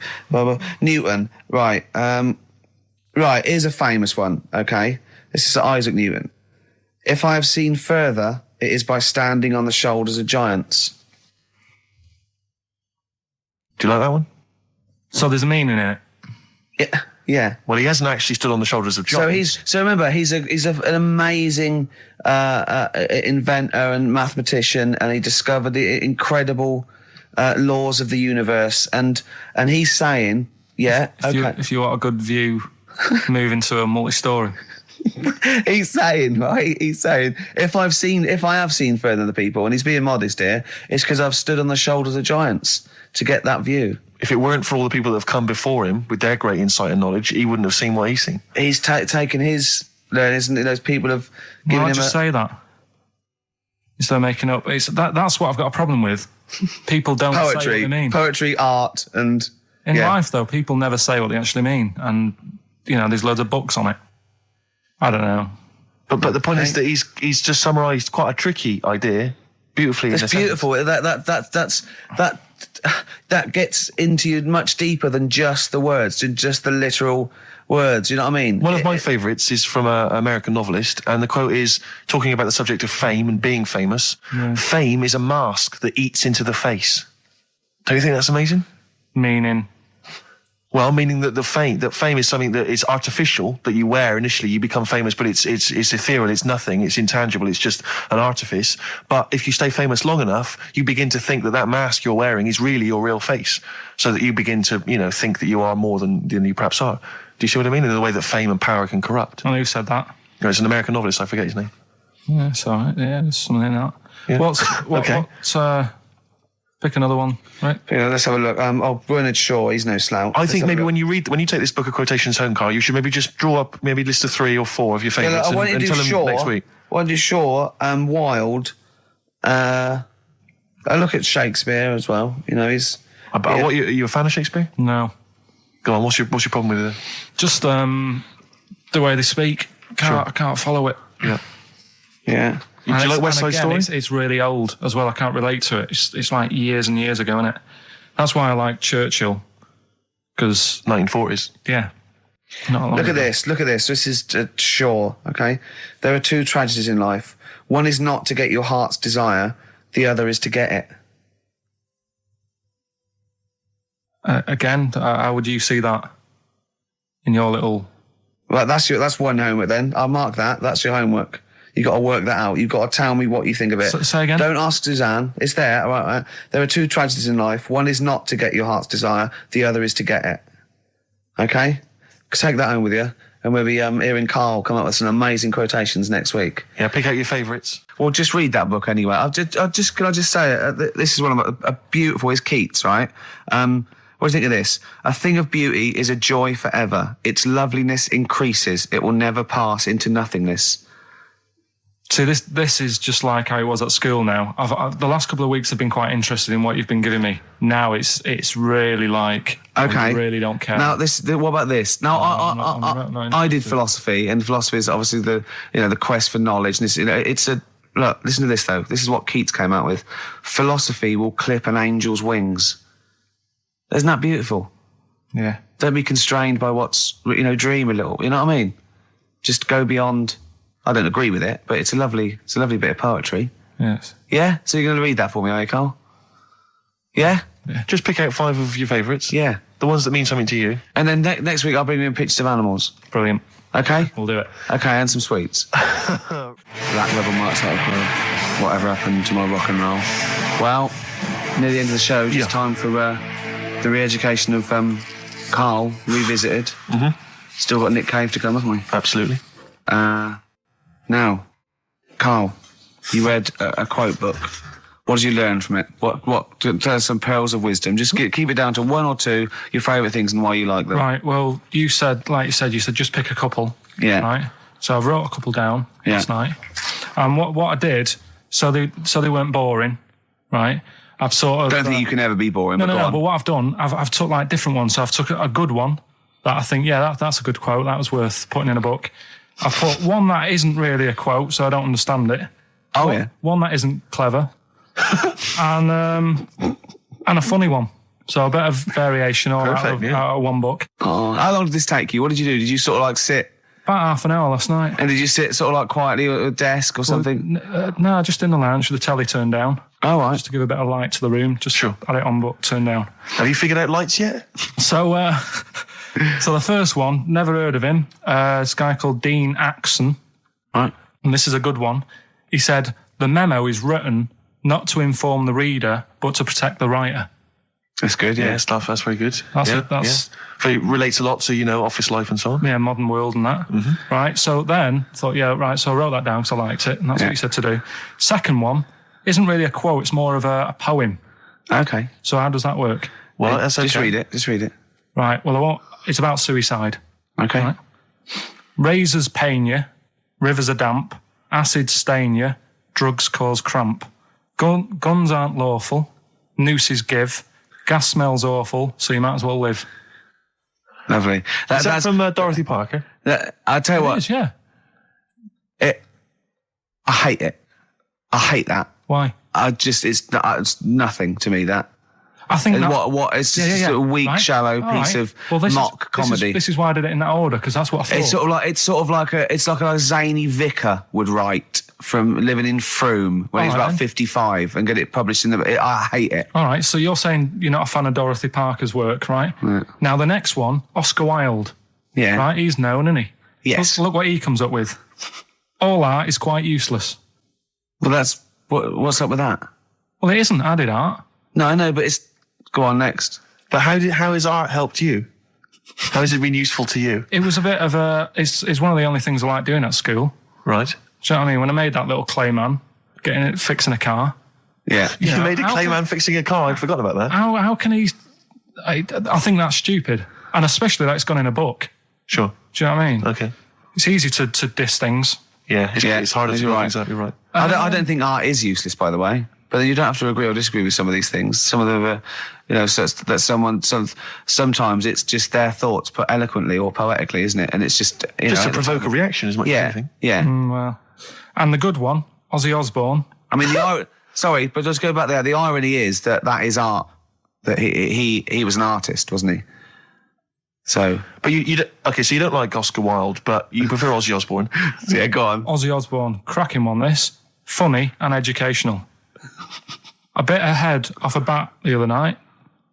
Newton. Right. Right. Here's a famous one. Okay. This is Isaac Newton. If I have seen further, it is by standing on the shoulders of giants. Do you like that one? So there's a meaning in it. Yeah. Well, he hasn't actually stood on the shoulders of giants. So remember, he's an amazing inventor and mathematician, and he discovered the incredible laws of the universe. And he's saying, If you want a good view, move into a multi-story. He's saying, if I have seen further than the people, and he's being modest here, it's because I've stood on the shoulders of giants to get that view. If it weren't for all the people that have come before him with their great insight and knowledge, he wouldn't have seen what he's seen. He's taken his learning, isn't it? Those people have given him just say that instead of making up. That's what I've got a problem with. People don't say what they mean. Poetry, art, and in life though, people never say what they actually mean, and there's loads of books on it. I don't know. But the point is that he's just summarised quite a tricky idea beautifully. It's beautiful. That gets into you much deeper than just the words, just the literal words. You know what I mean? One of my favourites is from an American novelist, and the quote is talking about the subject of fame and being famous. Yeah. Fame is a mask that eats into the face. Don't you think that's amazing? Meaning? Well, meaning that fame is something that is artificial, that you wear initially, you become famous, but it's ethereal, it's nothing, it's intangible, it's just an artifice. But if you stay famous long enough, you begin to think that mask you're wearing is really your real face, so that you begin to, think that you are more than you perhaps are. Do you see what I mean? In the way that fame and power can corrupt. Well, who said that? It's an American novelist, I forget his name. Yeah, it's all right. Yeah, there's something in that. Yeah. Pick another one, right? Let's have a look. Bernard Shaw, he's no slouch. I think maybe when you take this book of quotations home, Carl, you should maybe just draw up maybe a list of 3 or 4 of your favourites and tell them next week. I want to do Shaw and Wilde. I look at Shakespeare as well. He's. What are you a fan of Shakespeare? No. Go on. What's your problem with it? Just the way they speak. I can't follow it. Yeah. Yeah. Do you like West Side Story? It's really old as well. I can't relate to it. It's like years and years ago, isn't it? That's why I like Churchill. Because 1940s. Yeah. Look at this. This is Shaw, okay? There are 2 tragedies in life. One is not to get your heart's desire. The other is to get it. Again, how would you see that in your little... Well, that's one homework then. I'll mark that. That's your homework. You've got to work that out. You've got to tell me what you think of it. Say again? Don't ask Suzanne. It's there. All right. There are 2 tragedies in life. One is not to get your heart's desire. The other is to get it. Okay? Take that home with you. And we'll be hearing Karl come up with some amazing quotations next week. Yeah, pick out your favourites. Well, just read that book anyway. Can I just say, this is one of a beautiful, is Keats, right? What do you think of this? A thing of beauty is a joy forever. Its loveliness increases. It will never pass into nothingness. See, this is just like how it was at school now. The last couple of weeks have been quite interested in what you've been giving me. Now it's really like, okay, I really don't care. Now, what about this? Now, I did philosophy, and philosophy is obviously the quest for knowledge. And look, listen to this though. This is what Keats came out with. Philosophy will clip an angel's wings. Isn't that beautiful? Yeah. Don't be constrained by what's, dream a little. You know what I mean? Just go beyond. I don't agree with it, but it's a lovely bit of poetry. Yes. Yeah? So you're going to read that for me, are you, Karl? Yeah? Just pick out 5 of your favourites. Yeah. The ones that mean something to you. And then next week I'll bring you in pictures of animals. Brilliant. Okay? We'll do it. Okay, and some sweets. Black Rebel Marks out of whatever happened to my rock and roll. Well, near the end of the show, just time for The re-education of Karl revisited. Mm-hmm. Still got Nick Cave to come, haven't we? Absolutely. Now, Karl, you read a quote book. What did you learn from it? What? Tell us some pearls of wisdom. Just keep it down to one or two, your favourite things and why you like them. Right, well, you said just pick a couple. Yeah. Right? So I wrote a couple down last night. And what I did, so they weren't boring, right? I've sort of... I don't think you can ever be boring, but go on. But what I've done, I've took like different ones. So I've took a good one that I think, that's a good quote. That was worth putting in a book. I've put one that isn't really a quote, so I don't understand it. Oh, yeah. One that isn't clever. and a funny one. So a bit of variation all out of one book. Oh, how long did this take you? What did you do? Did you sort of like sit? About half an hour last night. And did you sit sort of like quietly at a desk or something? No, just in the lounge with the telly turned down. Oh, right. Just to give a bit of light to the room. Just had it on, but turned down. Have you figured out lights yet? So the first one, never heard of him. This guy called Dean Axon. Right. And this is a good one. He said, the memo is written not to inform the reader, but to protect the writer. That's good, yeah. Stuff, that's very good. That's It relates a lot to, office life and so on. Yeah, modern world and that. Mm-hmm. Right, so then, I thought, so I wrote that down because I liked it, and that's what he said to do. Second one isn't really a quote, it's more of a poem. Okay. So how does that work? Well, that's okay. Just read it. Right, well, it's about suicide. Okay. Right? Razors pain you, rivers are damp, acids stain you, drugs cause cramp. Guns aren't lawful, nooses give, gas smells awful, so you might as well live. Lovely. That's from Dorothy Parker. I'll tell you what. It is, yeah. I hate it. I hate that. Why? It's nothing to me, that. I think it's just a weak, shallow piece of mock comedy. This is why I did it in that order, because that's what I thought. It's like a zany vicar would write from living in Frome when he's about 55 and get it published in I hate it. All right, so you're saying you're not a fan of Dorothy Parker's work, right? Yeah. Now the next one, Oscar Wilde. Yeah. Right, he's known, isn't he? Yes. Look what he comes up with. All art is quite useless. Well, what's up with that? Well, it isn't added art. No, I know, but it's... Go on, next. But how has art helped you? How has it been useful to you? It was a bit of it's one of the only things I like doing at school. Right. Do you know what I mean? When I made that little clay man, fixing a car. Yeah. You made a clay man fixing a car? I'd forgotten about that. How can he... I think that's stupid. And especially that it's gone in a book. Sure. Do you know what I mean? Okay. It's easy to diss things. Yeah, it's harder to do things out. You're right. I don't think art is useless, by the way. But you don't have to agree or disagree with some of these things. Some of them are, sometimes it's just their thoughts put eloquently or poetically, isn't it? And it's just, to provoke a reaction as much as anything. Yeah. Well, and the good one, Ozzy Osbourne. I mean, sorry, but let's go back there. The irony is that is art. That he was an artist, wasn't he? So, but so you don't like Oscar Wilde, but you prefer Ozzy Osbourne. Yeah, go on. Ozzy Osbourne, cracking one. This funny and educational. I bit a head off a bat the other night.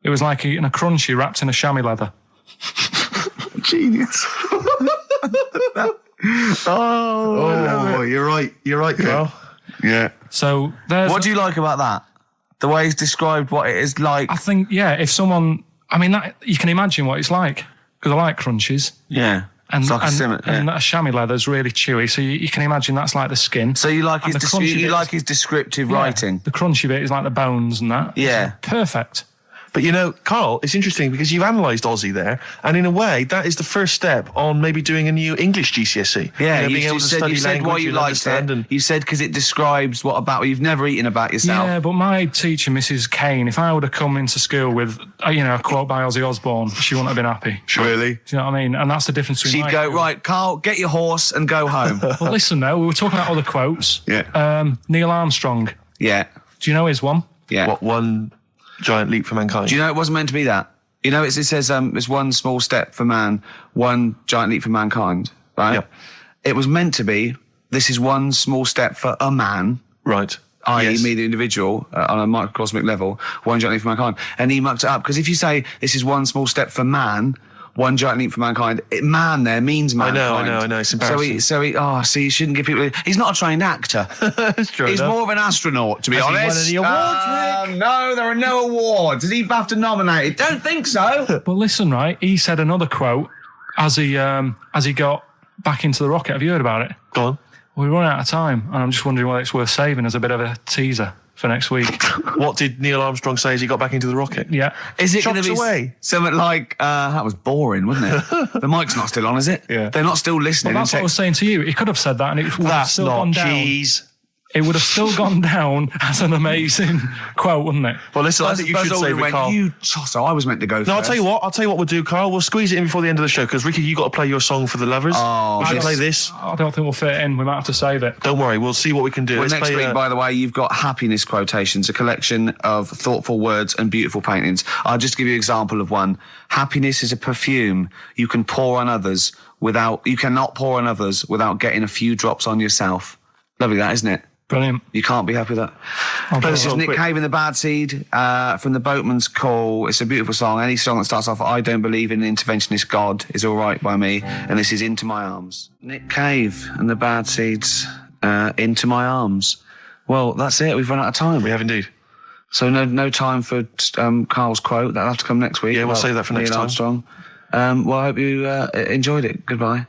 It was like eating a crunchy wrapped in a chamois leather. Genius. You're right, Karl. Yeah. So there's. What do you like about that? The way he's described what it is like. I think, if someone, that you can imagine what it's like, because I like crunchies. Yeah. And, it's like and that chamois leather is really chewy, so you can imagine that's like the skin. So you like his descriptive writing. The crunchy bit is like the bones and that. Yeah. Perfect. But Karl, it's interesting because you've analysed Ozzy there, and in a way, that is the first step on maybe doing a new English GCSE. Yeah, being able to study language, why you liked it. You said because it describes what you've never eaten about yourself. Yeah, but my teacher, Mrs. Kane, if I would have come into school with a quote by Ozzy Osbourne, she wouldn't have been happy. Really? Do you know what I mean? And that's the difference between. She'd go, right, Karl, get your horse and go home. Well, listen though, we were talking about other quotes. Yeah. Neil Armstrong. Yeah. Do you know his one? Yeah. What one? Giant leap for mankind. Do you know it wasn't meant to be that? It says it's one small step for man, one giant leap for mankind, right? Yep. It was meant to be, this is one small step for a man. Right. I.e. me, the individual, on a microcosmic level, one giant leap for mankind. And he mucked it up, because if you say this is one small step for man, one giant leap for mankind. Man there means mankind. I know. It's embarrassing. So you shouldn't give people. He's not a trained actor. That's true. He's more of an astronaut, to be honest. Has he won any awards, Rick? No, there are no awards. Is he BAFTA nominated? Don't think so. But listen, right? He said another quote as he got back into the rocket. Have you heard about it? Go on. We run out of time, and I'm just wondering whether it's worth saving as a bit of a teaser for next week. What did Neil Armstrong say as he got back into the rocket? Yeah. Is it going to Shocks be away. something like, that was boring, wasn't it? The mic's not still on, is it? Yeah. They're not still listening. Well, that's what I was saying to you. He could have said that, and it would have That's still not gone down. cheese. It would have still gone down as an amazing quote, wouldn't it? Well, listen, I think you Buzz should save Aldrin it, went, Carl. you tosser, I was meant to go No, first. I'll tell you what we'll do, Carl. We'll squeeze it in before the end of the show, because, Ricky, you got to play your song for the lovers. Oh, we should yes. play this. I don't think we'll fit it in. We might have to save it. Don't worry, we'll see what we can do. Well, Let's next play, week, by the way, you've got happiness quotations, a collection of thoughtful words and beautiful paintings. I'll just give you an example of one. Happiness is a perfume you cannot pour on others without getting a few drops on yourself. Lovely that, isn't it? Brilliant. You can't be happy with that. This is Nick Cave and the Bad Seed from the Boatman's Call. It's a beautiful song. Any song that starts off, I don't believe in an interventionist God is all right by me. And this is Into My Arms. Nick Cave and the Bad Seeds, Into My Arms. Well, that's it. We've run out of time. We have indeed. So no time for Carl's quote. That'll have to come next week. Yeah, we'll save that for next Neil time. Armstrong. Well, I hope you enjoyed it. Goodbye.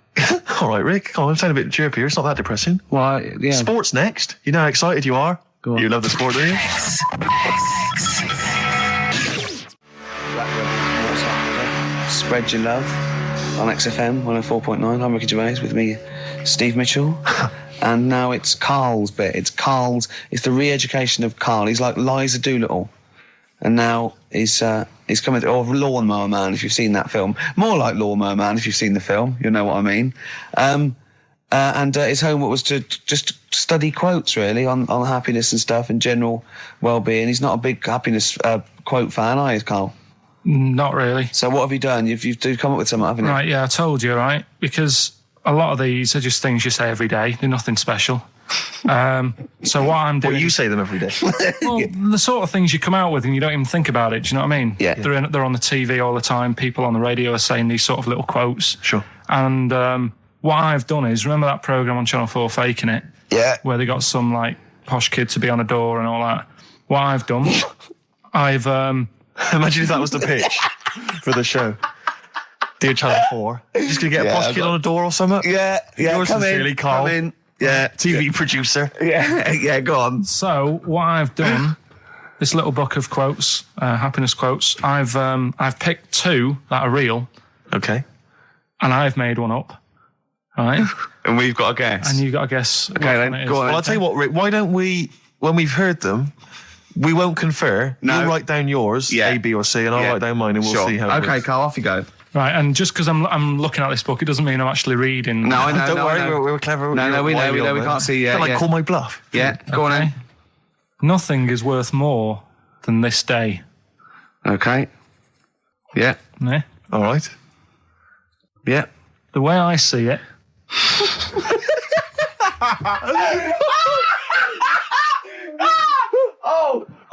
All right, Rick. Come on, I'm sounding a bit chirpier. It's not that depressing. Well, yeah. Sports next. You know how excited you are. Go on. You love the sport, do you? Spread your love on XFM 104.9. I'm Ricky Gervais, with me, Steve Mitchell. And now it's Karl's bit. It's the re-education of Karl. He's like Liza Doolittle. And now he's coming to, or Lawnmower Man, if you've seen that film. More like Lawnmower Man, if you've seen the film. You'll know what I mean. And his homework was to just study quotes, really, on happiness and stuff and general well-being. He's not a big happiness quote fan, are you, Karl? Not really. So what have you done? You've come up with something, haven't you? Right, yeah, I told you, right? Because a lot of these are just things you say every day. They're nothing special. So what I'm doing... Well, you say them every day. Well, the sort of things you come out with and you don't even think about it. Do you know what I mean? Yeah. They're on the TV all the time. People on the radio are saying these sort of little quotes. Sure. And what I've done is, remember that programme on Channel 4, Faking It? Yeah. Where they got some, like, posh kid to be on a door and all that. What I've done, I've... Imagine if that was the pitch for the show. Dear Channel 4. Just going to get a posh kid on a door or something? Yeah. Yours Come sincerely, in. Karl. Come in. Yeah. TV producer. Yeah, go on. So what I've done, this little book of quotes, happiness quotes, I've picked two that are real, Okay. and I've made one up. All right? And we've got a guess. And you've got to guess. Okay, what then, one it is. go on. Well, I'll tell you what, Rick. Why don't we, when we've heard them, we won't confer. No. You'll write down yours, Yeah. A, B, or C, and I'll Yeah. write down mine, and we'll Sure. see how it Okay, works. Karl, off you go. Right, and just because I'm looking at this book, it doesn't mean I'm actually reading. No, I know. Don't no, worry, I know. we're clever. No, we know. We can't see yet. Can I Yeah. call my bluff? Yeah, go on Okay. in. Nothing is worth more than this day. Okay. Yeah. Yeah? All right. Yeah. The way I see it,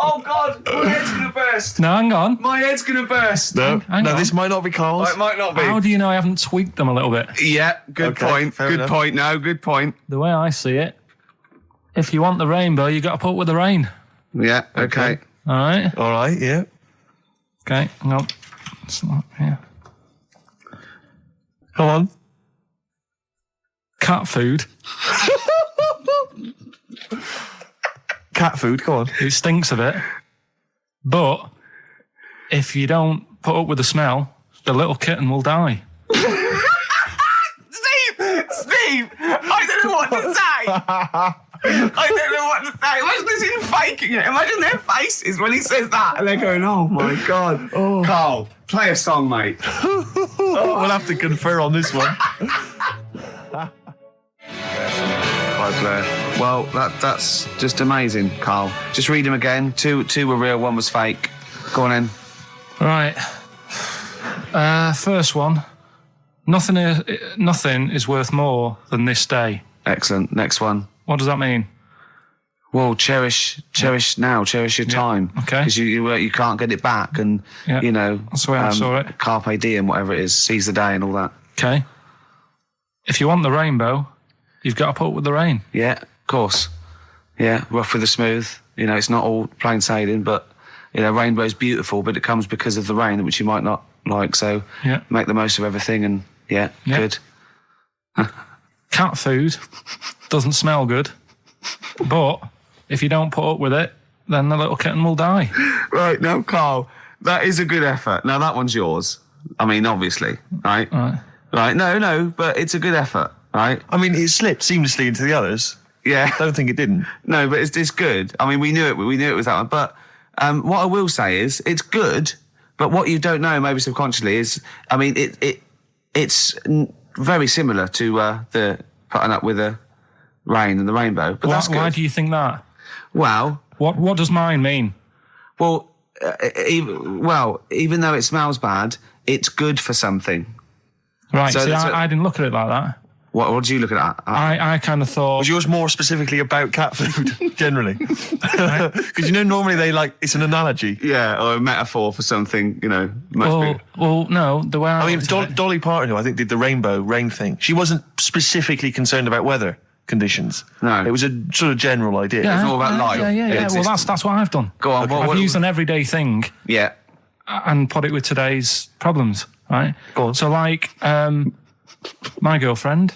Oh God, my head's gonna burst. no, hang on. My head's gonna burst. No, Hang no, on. this might not be Carl's. It might not be. How do you know I haven't tweaked them a little bit? Yeah, good Okay, point. fair Good enough. point. No, good point. The way I see it, if you want the rainbow, you got to put up with the rain. Yeah, okay. All right? All right, yeah. Okay, hang on. It's not here. Come on. Cat food, Cat food, come on. it stinks a bit. But if you don't put up with the smell, the little kitten will die. Steve, I don't know what to say. I don't know what to say. Imagine this in faking it. Imagine their faces when he says that, and they're going, "Oh my God." Oh. Karl, play a song, mate. We'll have to confer on this one. Well, that's just amazing, Karl. Just read them again. Two were real, one was fake. Go on in. Right. First one. Nothing is worth more than this day. Excellent. Next one. What does that mean? Well, cherish now, cherish your time. Okay. Because you can't get it back, and Yeah. That's the way I saw it. Carpe diem, whatever it is, seize the day and all that. Okay. If you want the rainbow, you've got to put up with the rain. Yeah, of course. Yeah, rough with the smooth. It's not all plain sailing, but rainbow's beautiful, but it comes because of the rain, which you might not like. So make the most of everything, and good. Cat food doesn't smell good, but if you don't put up with it, then the little kitten will die. Right, now, Carl, that is a good effort. Now, that one's yours. I mean, obviously, right? Right, no, but it's a good effort, right? I mean, it slipped seamlessly into the others. Yeah. I don't think it didn't. No, but it's good. I mean, we knew it was that one. But what I will say is, it's good, but what you don't know, maybe subconsciously, is, I mean, it's very similar to the putting up with the rain and the rainbow. But that's good. Why do you think that? Well... What does mine mean? Well, even though it smells bad, it's good for something. Right, So see, that's I didn't look at it like that. What do you look at? I kind of thought... Was yours more specifically about cat food, generally? Because normally it's an analogy. Yeah, or a metaphor for something, much bigger. Well, no, the way I I mean, looked at it- Dolly Parton, who I think did the rainbow rain thing, she wasn't specifically concerned about weather conditions. No. It was a sort of general idea. It's all about life. Yeah. Well, that's what I've done. Go on, I've used an everyday thing Yeah. and put it with today's problems, right? Go on. So, my girlfriend,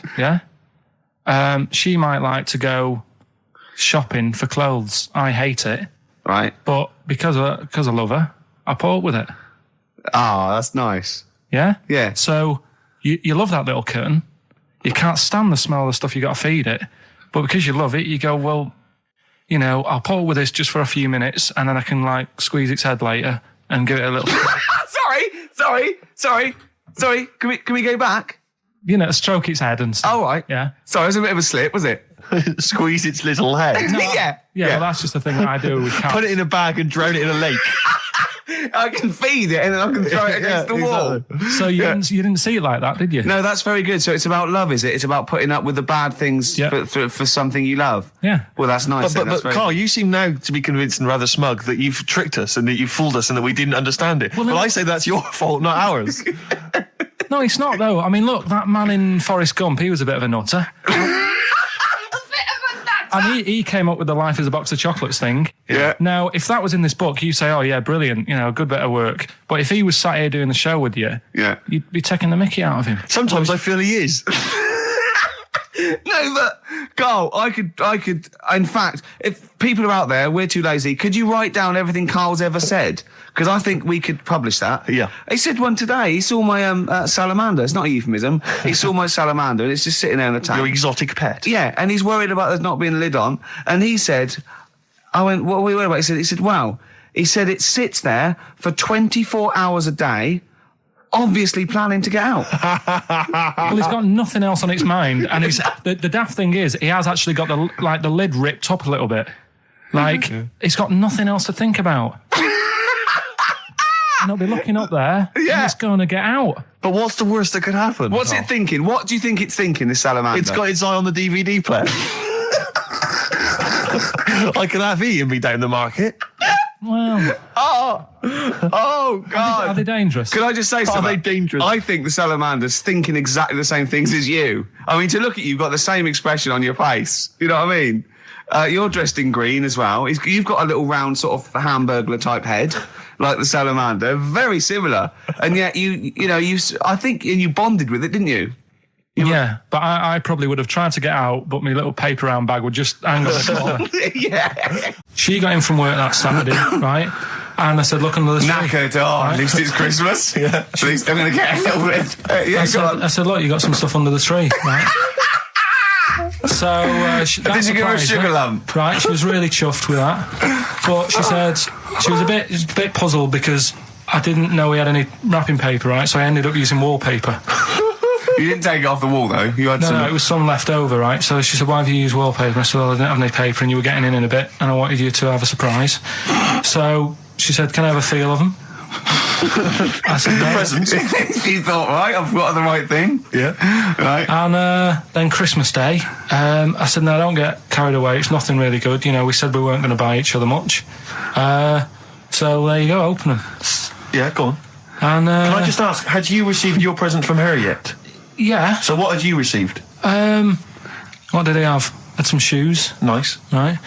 she might like to go shopping for clothes. I hate it, Right. but because I love her, I put up with it. Ah, that's nice. Yeah? Yeah. So, you love that little kitten. You can't stand the smell of the stuff you got to feed it. But because you love it, you go, well, I'll put up with this just for a few minutes, and then I can squeeze its head later and give it a little... Sorry. Can we go back? Stroke its head and stuff. Oh, right. Yeah. Sorry, it was a bit of a slip, was it? Squeeze its little head. Yeah, well, that's just the thing that I do with cats. Put it in a bag and drown it in a lake. I can feed it and then I can throw it against the wall. So you didn't see it like that, did you? No, that's very good. So it's about love, is it? It's about putting up with the bad things for something you love. Yeah. Well, that's nice. But Carl, you seem now to be convinced and rather smug that you've tricked us and that you've fooled us and that we didn't understand it. Well, I say that's your fault, not ours. No, it's not, though. I mean, look, that man in Forrest Gump, he was a bit of a nutter. And he came up with the life as a box of chocolates thing. Yeah. Now, if that was in this book, you say, oh, yeah, brilliant, good bit of work. But if he was sat here doing the show with you, you'd be taking the mickey out of him. Sometimes I feel he is. No, but Carl, I could. In fact, if people are out there, we're too lazy. Could you write down everything Carl's ever said? Because I think we could publish that. Yeah. He said one today. He saw my salamander. It's not a euphemism. He saw my salamander, and it's just sitting there in the tank. Your exotic pet. Yeah, and he's worried about there not being a lid on. And he said, I went, what are we worried about? He said, wow. He said it sits there for 24 hours a day, obviously planning to get out. Well, it's got nothing else on its mind, and the daft thing is, he has actually got the lid ripped up a little bit. It's got nothing else to think about. And it'll be looking up there, and it's going to get out. But what's the worst that could happen? What's it thinking? What do you think it's thinking, this salamander? It's got its eye on the DVD player. I can have Ian be down the market. Well... Oh, God. Are they dangerous? Can I just say something? Are they dangerous? I think the salamander's thinking exactly the same things as you. I mean, to look at you, you've got the same expression on your face. You know what I mean? You're dressed in green as well. You've got a little round sort of Hamburglar type head, like the salamander. Very similar. And yet I think you bonded with it, didn't you? Yeah, but I probably would have tried to get out, but my little paper round bag would just hang on the corner. Yeah. She got in from work that Saturday, right? And I said, look under the tree. Knackered. Oh, at least it's Christmas. Yeah. At least I'm going to get a little bit. I said, look, you got some stuff under the tree, right? So did you give her a sugar lump? Right, she was really chuffed with that. But she said she was a bit puzzled because I didn't know we had any wrapping paper, right? So I ended up using wallpaper. You didn't take it off the wall, though. You had No, it was some left over, right? So she said, why have you used wallpaper? I said, well, I didn't have any paper and you were getting in a bit and I wanted you to have a surprise. So she said, can I have a feel of them? I said no. Presents. She thought, right, I've got the right thing. Yeah. Right. And then Christmas Day, I said, no, don't get carried away. It's nothing really good. You know, we said we weren't going to buy each other much. So there you go, open them. Yeah, go on. And Can I just ask, had you received your present from her yet? yeah. So what had you received? What did he have? Had some shoes, Nice. right?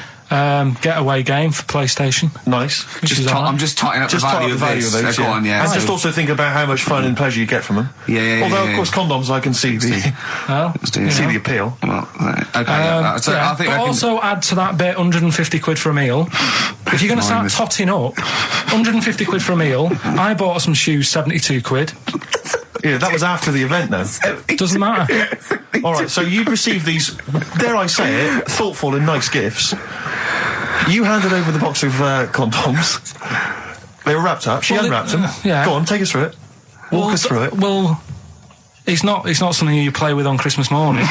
Getaway game for PlayStation. Nice. Which is all right. I'm just totting up Just the talk value about of the value this. of those, Go on, yeah. And So- just also think about how much fun and pleasure you get from them. Yeah. Although, of course, condoms, I can see the Well, do see you the know. appeal. Well, okay. So yeah, I think but I can. also add to that bit 150 quid for a meal. If you're going to start Minus. totting up, 150 quid for a meal. I bought some shoes, 72 quid. Yeah, that was after the event, though. Doesn't matter. All right, so you'd received these, dare I say it, thoughtful and nice gifts. You handed over the box of condoms. They were wrapped up. She Well, unwrapped them. yeah. Go on, take us through it. Walk us through it. Well, it's not something you play with on Christmas morning.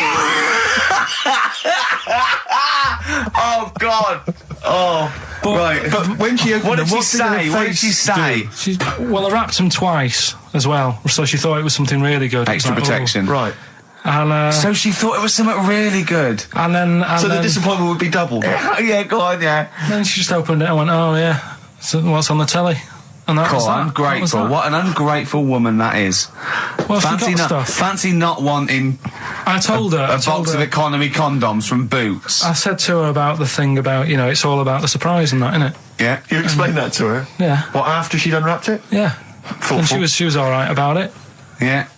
Oh God! Oh, right. But when she opened What them, did she her say? What did face she say? Well, I wrapped them twice as well, so she thought it was something really good. It was Extra like, oh. protection. Right. And, So she thought it was something really good. and then So the disappointment would be doubled. Yeah, go on, yeah. then she just opened it and went, oh yeah, so what's on the telly? And that was Cool, that. That was ungrateful. that. What an ungrateful woman that is. Well, she Fancy got not, stuff. fancy not wanting I told her. a box of economy condoms from Boots. I said to her about the thing about, it's all about the surprise and that, innit? Yeah. You explained that to her? Yeah. What, after she'd unwrapped it? Yeah. Thoughtful. And she was all right about it. Yeah.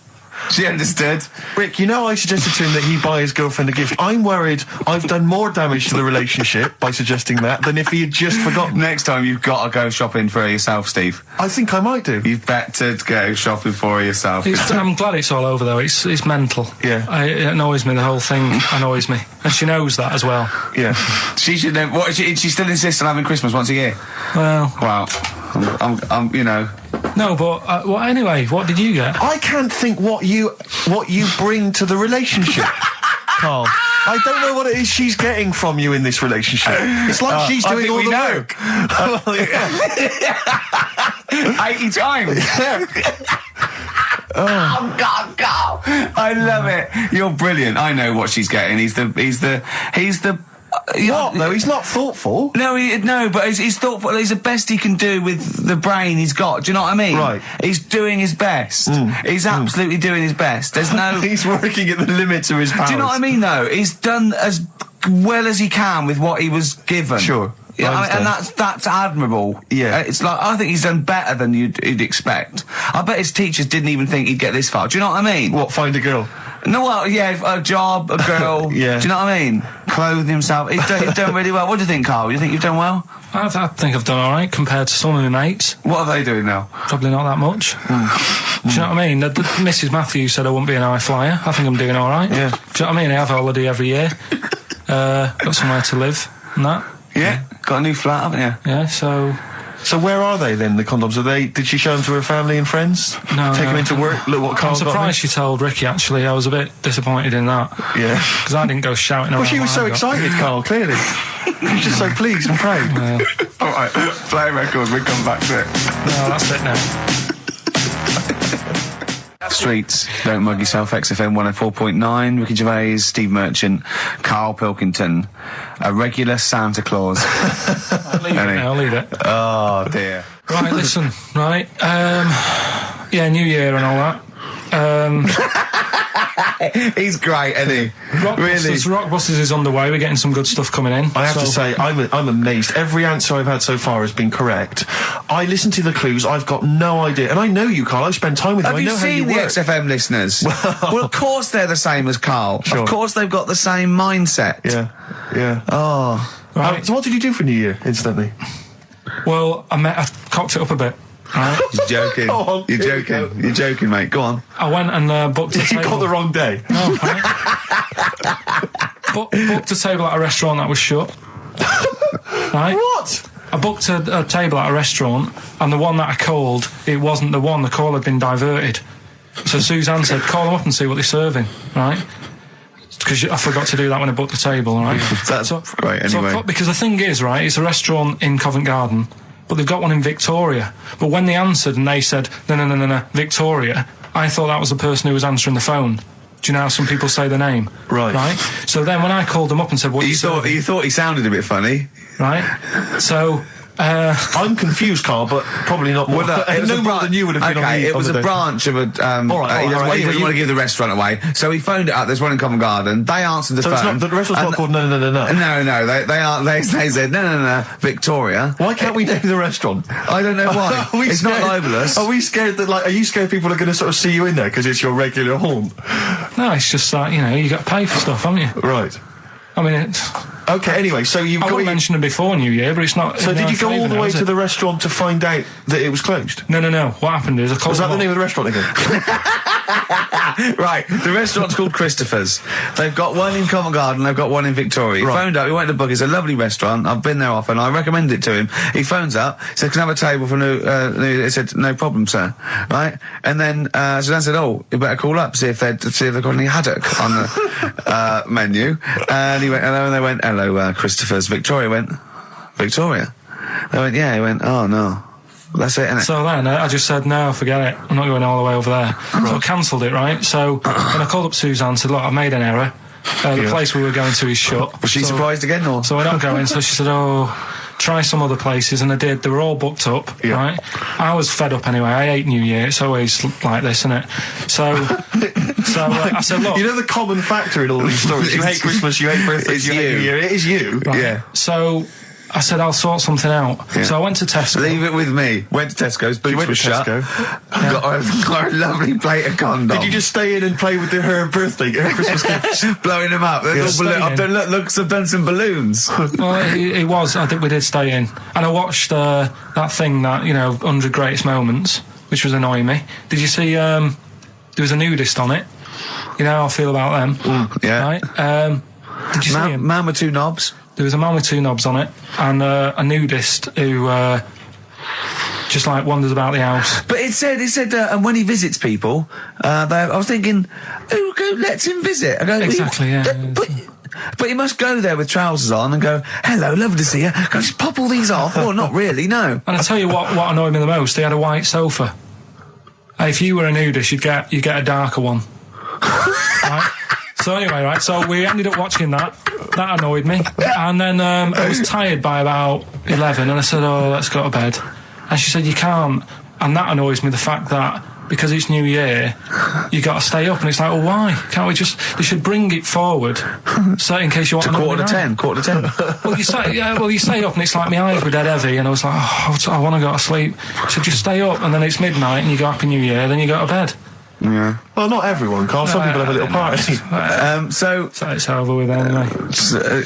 She understood. Rick, you know I suggested to him that he buy his girlfriend a gift. I'm worried I've done more damage to the relationship by suggesting that than if he had just forgotten. Next time you've got to go shopping for her yourself, Steve. I think I might do. You've better go shopping for her yourself. I'm glad it's all over though. It's mental. Yeah. It annoys me. The whole thing annoys me, and she knows that as well. Yeah. She should know. What? She still insists on having Christmas once a year. Well, Wow. I'm no, but well, anyway, what did you get? I can't think what you bring to the relationship, Carl. I don't know what it is she's getting from you in this relationship. It's like she's I doing think all we the know. work. Well, yeah. 80 times. Oh God, Carl! I love it. You're brilliant. I know what she's getting. He's the. What though? He's not thoughtful. No, but he's thoughtful. He's the best he can do with the brain he's got. Do you know what I mean? Right. He's doing his best. He's absolutely doing his best. There's no. He's working at the limits of his powers. Do you know what I mean? Though he's done as well as he can with what he was given. Sure. Yeah, I and understand. that's admirable. Yeah. It's like I think he's done better than you'd expect. I bet his teachers didn't even think he'd get this far. Do you know what I mean? What? Find a girl. No, well, yeah, a job, a girl. Yeah. Do you know what I mean? Clothing himself. He's done really well. What do you think, Carl? You think you've done well? I think I've done all right compared to some of my mates. What are they doing now? Probably not that much. Do you know what I mean? The Mrs. Matthews said I wouldn't be an high flyer. I think I'm doing all right. Yeah. Do you know what I mean? I have a holiday every year. Got somewhere to live and that. Yeah. Got a new flat, haven't you? Yeah, so So where are they then? The condoms? Did she show them to her family and friends? No, Take no. them into work. Look what I'm Carl's got. surprised she told Ricky, actually. I was a bit disappointed in that. Yeah. Because I didn't go shouting around. Well, she was what so I got. excited, Carl. Clearly, she was just so pleased and proud. All right. Play records. We come back to it. No, that's it now. Streets, don't mug yourself. XFM 104.9. Ricky Gervais, Steve Merchant, Karl Pilkington, a regular Santa Claus. I'll leave it. Oh dear. Right, listen, right. Yeah, New Year and all that. He's great, isn't he? Rockbusters is underway. We're getting some good stuff coming in. I have to say, I'm amazed. Every answer I've had so far has been correct. I listened to the clues. I've got no idea, and I know you, Carl. I've spent time with you. Have I you know how you seen the work. XFM listeners? Well, of course they're the same as Karl. Sure. Of course they've got the same mindset. Yeah, yeah. Oh. Right. So what did you do for New Year instantly? Well, I cocked it up a bit. Right? You're joking. Go on, You're here we joking. go. You're joking, mate. Go on. I went and booked a You table. got the wrong day. No, right? Booked a table at a restaurant that was shut. Right? What? I booked a table at a restaurant, and the one that I called, it wasn't the one. The call had been diverted. So Suzanne said, call them up and see what they're serving, right? Because I forgot to do that when I booked the table, right? That's right, anyway. Because the thing is, right, it's a restaurant in Covent Garden, but they've got one in Victoria. But when they answered and they said, no, Victoria, I thought that was the person who was answering the phone. Do you know how some people say the name? Right. So then when I called them up and said, what You thought he sounded a bit funny. Right? So... I'm confused, Carl, but probably not more. No more than you would have been on the it was a branch of a... he doesn't want to give the restaurant away, so he phoned it up. There's one in Covent Garden. They answered the phone. The restaurant's not called No. No, they said, no, Victoria. Why can't we name the restaurant? I don't know why. It's not libelous. Are we scared that, are you scared people are going to sort of see you in there because it's your regular haunt? No, it's just like, you got to pay for stuff, haven't you? Right. I mean, it's... Okay, anyway, so you've I wouldn't mention it before New Year, but it's not... So did you go all the way to the restaurant to find out that it was closed? No. What happened is I called... Was that the name of the restaurant again? Right, the restaurant's called Christopher's. They've got one in Covent Garden, they've got one in Victoria. He phoned up, he went to book, it's a lovely restaurant, I've been there often, I recommend it to him. He phones up, said, can I have a table for he said, no problem, sir. Right? And then, so then I said, you better call up, see if they've got any haddock on the menu. And he went, hello, and they went, hello, Christopher's. Victoria went, Victoria? They went, yeah. He went, oh, no. That's it, innit? So then I just said, no, forget it. I'm not going all the way over there. So I cancelled it, right? So when I called up Suzanne and said, look, I've made an error. The place we were going to is shut. Was she surprised again, or? So we're not going. So she said, try some other places. And I did. They were all booked up, right? I was fed up anyway. I hate New Year. It's always like this, isn't it? So I said, look. You know the common factor in all these stories? You hate Christmas, you hate birthdays, you hate New Year. It is you. Right? Yeah. So... I said, I'll sort something out. Yeah. So I went to Tesco. Leave it with me. Went to Tesco's, boots were shut. Got a lovely plate of condoms. Did you just stay in and play with her Christmas gift? Blowing them up. I've done some balloons. Well, it was. I think we did stay in. And I watched that thing that, 100 Greatest Moments, which was annoying me. Did you see, there was a nudist on it? You know how I feel about them. Yeah. Right? Did you see him? Man with two knobs. There was a man with two knobs on it, and a nudist who just wanders about the house. But it said, and when he visits people, I was thinking, who lets him visit? I go, exactly, But he must go there with trousers on and go, hello, lovely to see you. Go, just pop all these off. Or not really, no. And I tell you what annoyed me the most, they had a white sofa. If you were a nudist, you'd get a darker one. Right? So anyway, right, so we ended up watching that. That annoyed me. And then I was tired by about 11, and I said, let's go to bed. And she said, you can't. And that annoys me, the fact that because it's New Year, you got to stay up. And it's like, well, why? Can't we just... They should bring it forward, so in case you want... To quarter to 10. Well, you stay up, and it's like my eyes were dead heavy, and I was like, I want to go to sleep. So just stay up, and then it's midnight, and you go Happy New Year, then you go to bed. Yeah. Well, not everyone, Carl. Some people have a little party. So it's over with anyway.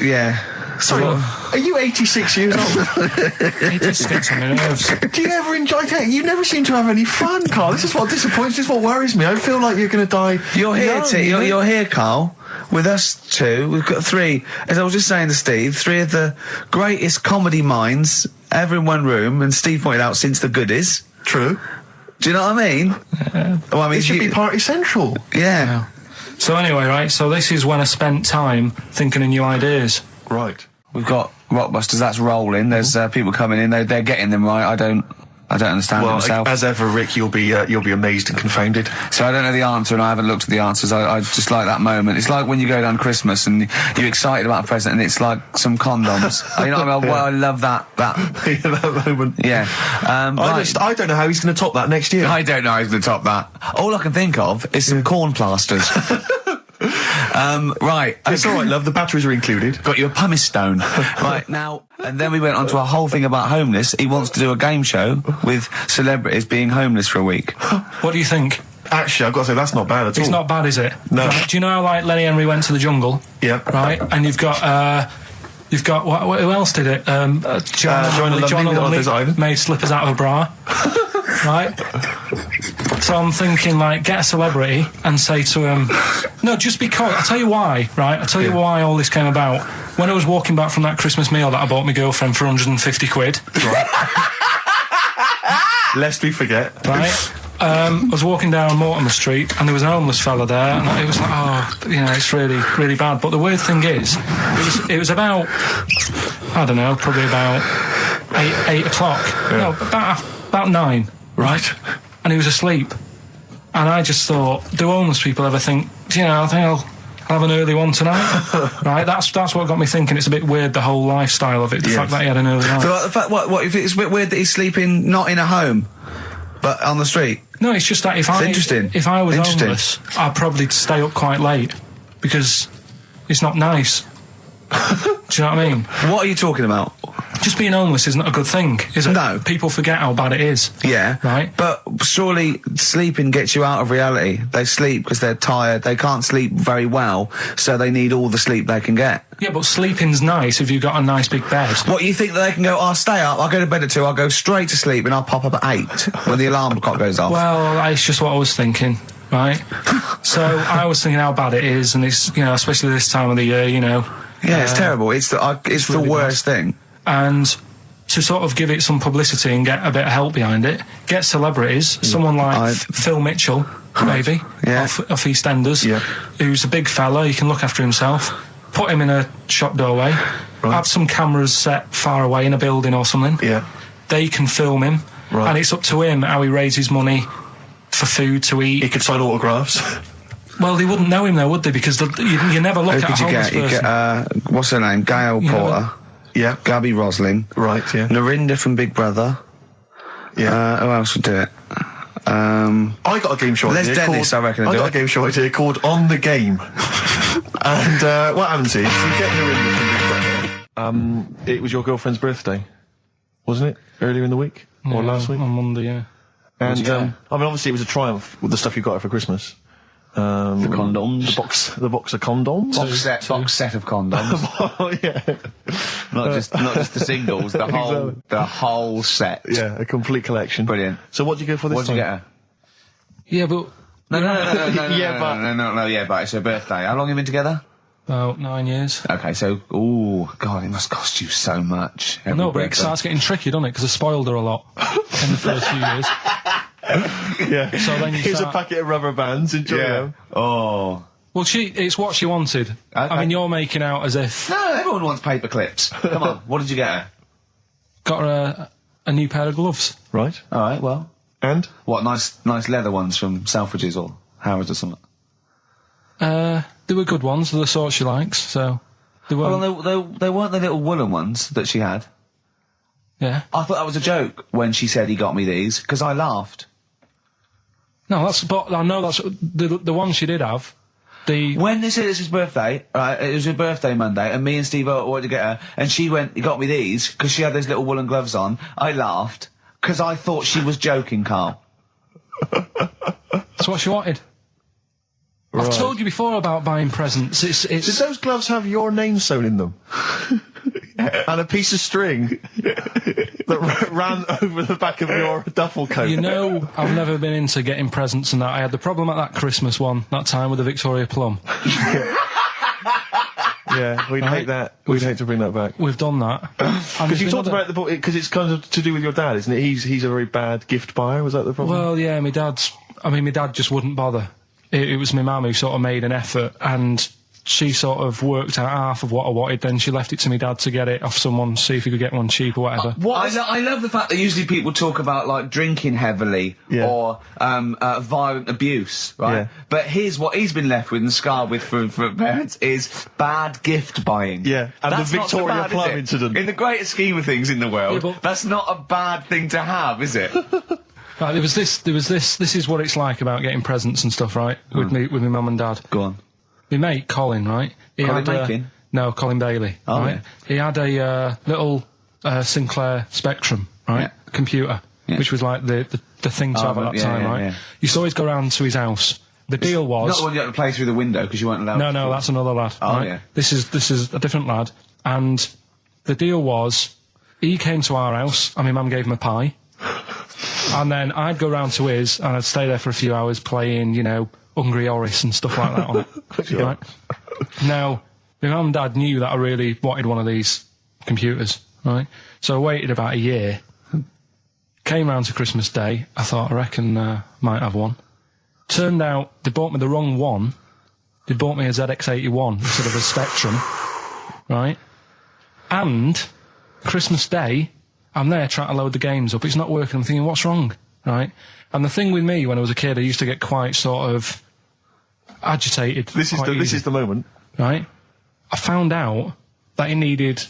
Yeah. Sorry, are you 86 years old? It just gets on my nerves. Do you ever enjoy it? You never seem to have any fun, Carl. This is what disappoints. This is what worries me. I feel like you're going to die. You're here, you're here, Karl. With us two, we've got three. As I was just saying to Steve, three of the greatest comedy minds ever in one room. And Steve pointed out, since the goodies. True. Do you know what I mean? Well, I mean, it should be party central. Yeah. So anyway, right, so this is when I spent time thinking of new ideas. Right. We've got Rockbusters, that's rolling. There's people coming in, they're getting them right. I don't understand it myself. As ever, Rick, you'll be amazed and confounded. So I don't know the answer, and I haven't looked at the answers. I just like that moment. It's like when you go down Christmas and you're excited about a present, and it's like some condoms. You know what I mean? Well, I love that. That moment. Yeah. I don't know how he's going to top that next year. I don't know how he's going to top that. All I can think of is some corn plasters. Right. It's all right, love. The batteries are included. Got you a pumice stone. Right, now... And then we went on to a whole thing about homeless. He wants to do a game show with celebrities being homeless for a week. What do you think? Actually, I've got to say, that's not bad at all. It's not bad, is it? No. Right, do you know how, Lenny Henry went to the jungle? Yeah. Right? And you've got who else did it? John Lovely made slippers out of a bra. Right? So I'm thinking, get a celebrity and say to him, no, just because, I'll tell you why, right? I'll tell you why all this came about. When I was walking back from that Christmas meal that I bought my girlfriend for 150 quid. Right? Lest we forget. Right? I was walking down Mortimer Street and there was an homeless fella there, and it was like, it's really, really bad. But the weird thing is, it was about, I don't know, probably about 8 o'clock. No, about 9. Right. And he was asleep. And I just thought, do homeless people ever think, I think I'll have an early one tonight? Right, that's what got me thinking. It's a bit weird, the whole lifestyle of it, the fact that he had an early night. So, like, the fact, what if it's a bit weird that he's sleeping not in a home, but on the street? No, it's just that if I was homeless, I'd probably stay up quite late, because it's not nice. Do you know what I mean? What are you talking about? Just being homeless isn't a good thing, is it? No. People forget how bad it is. Yeah. Right? But surely sleeping gets you out of reality. They sleep because they're tired. They can't sleep very well, so they need all the sleep they can get. Yeah, but sleeping's nice if you've got a nice big bed. What, you think that they can go, I'll stay up, I'll go to bed at 2, I'll go straight to sleep, and I'll pop up at 8 when the alarm clock goes off? Well, it's just what I was thinking, right? So I was thinking how bad it is, and it's, especially this time of the year, Yeah, it's terrible. It's the really worst thing. And to sort of give it some publicity and get a bit of help behind it, get celebrities, someone like Phil Mitchell, maybe, off EastEnders, who's a big fella, he can look after himself, put him in a shop doorway, have some cameras set far away in a building or something, they can film him, and it's up to him how he raises money for food to eat. He could sign autographs. Well, they wouldn't know him though, would they? Because you never look at a homeless person. You get, what's her name? Gail Porter. Yeah. Gabby Rosling. Right, yeah. Narinda from Big Brother. Yeah. Who else would do it? I got a game show idea. Les Dennis, I reckon. I got a game show idea called On the Game. And what happens is, you get Narinda from Big Brother. It was your girlfriend's birthday, wasn't it? Earlier in the week? Or last week? On Monday, yeah. And, I mean, obviously it was a triumph with the stuff you got her for Christmas. The condoms. The box of condoms. Box set of condoms. Oh, yeah. Not just the singles, the whole set. Yeah, a complete collection. Brilliant. So what did you go for this What did time? you get her? Yeah, but... No, but it's her birthday. How long have you been together? About 9 years. Okay, so, God, it must cost you so much. No, but it starts getting tricky, doesn't it? Because I spoiled her a lot in the first few years. Yeah. So then Here's a packet of rubber bands. Enjoy them. Oh. Well, it's what she wanted. Okay. I mean, you're making out as if... No, everyone wants paper clips. Come on, what did you get her? Got her a new pair of gloves. Right. All right, well. And? What, nice leather ones from Selfridges or Harrods or something? They were good ones, the sort she likes, so... They weren't... Well, they weren't the little woolen ones that she had. Yeah. I thought that was a joke when she said he got me these, because I laughed. No, I know that's the one she did have. When they said it's his birthday, right, it was her birthday Monday, and me and Steve wanted to get her, and she went, he got me these, because she had those little woolen gloves on. I laughed, because I thought she was joking, Karl. That's what she wanted. Right. I've told you before about buying presents. Did those gloves have your name sewn in them? And a piece of string that ran over the back of your duffel coat? I've never been into getting presents and that. I had the problem at that Christmas one, that time with the Victoria Plum. Yeah, we'd hate that. We'd hate to bring that back. We've done that. Because you talked about the book, because it's kind of to do with your dad, isn't it? He's a very bad gift buyer, was that the problem? Well, yeah, my dad just wouldn't bother. It was my mum who sort of made an effort, and she sort of worked out half of what I wanted, then she left it to me dad to get it off someone, see if he could get one cheap or whatever. I love the fact that usually people talk about, like, drinking heavily or violent abuse, right? Yeah. But here's what he's been left with and scarred with from parents is bad gift buying. Yeah, and that's the Victoria Plum incident. In the greater scheme of things in the world, that's not a bad thing to have, is it? Right, there was this, this is what it's like about getting presents and stuff, right? With my mum and dad. Go on. My mate, Colin, right? Colin Bailey, right? Yeah. He had a little Sinclair Spectrum, right? Yeah. Computer, which was like the thing to have at that time, right? Yeah. Used to always go round to his house. The deal was... Not the one you had to play through the window because you weren't allowed to. No, that's another lad. Oh, right? yeah. This is a different lad. And the deal was, he came to our house and my mum gave him a pie. And then I'd go round to his and I'd stay there for a few hours playing, Hungry Horace and stuff like that on it. Sure. Right? Now, my mum and dad knew that I really wanted one of these computers, right? So I waited about a year, came round to Christmas Day, I thought, I reckon might have one. Turned out they bought me the wrong one. They bought me a ZX81 instead of a Spectrum, right? And Christmas Day, I'm there trying to load the games up. It's not working. I'm thinking, what's wrong? Right? And the thing with me when I was a kid, I used to get quite sort of agitated. This is the moment. Right? I found out that it needed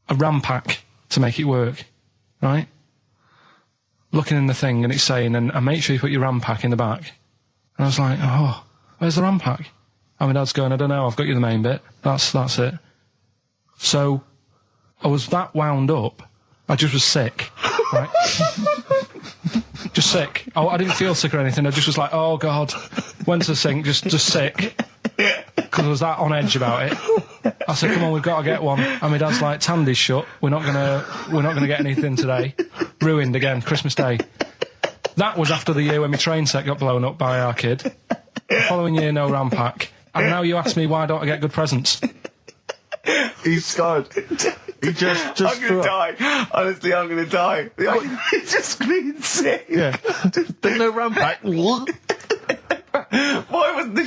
a RAM pack to make it work. Right? Looking in the thing and it's saying, and make sure you put your RAM pack in the back. And I was like, oh, where's the RAM pack? And my dad's going, I don't know, I've got you the main bit. That's it. So I was that wound up, I just was sick. Right? Just sick. I didn't feel sick or anything. I just was like, oh God. Went to the sink, just sick. Because I was that on edge about it. I said, come on, we've got to get one. And my dad's like, Tandy's shut. We're not gonna get anything today. Ruined again, Christmas Day. That was after the year when my train set got blown up by our kid. The following year, no RAM pack. And now you ask me why don't I get good presents? He's scarred. He just I'm gonna die. Honestly, I'm gonna die. He's just being sick. Yeah. There's no RAM pack. Did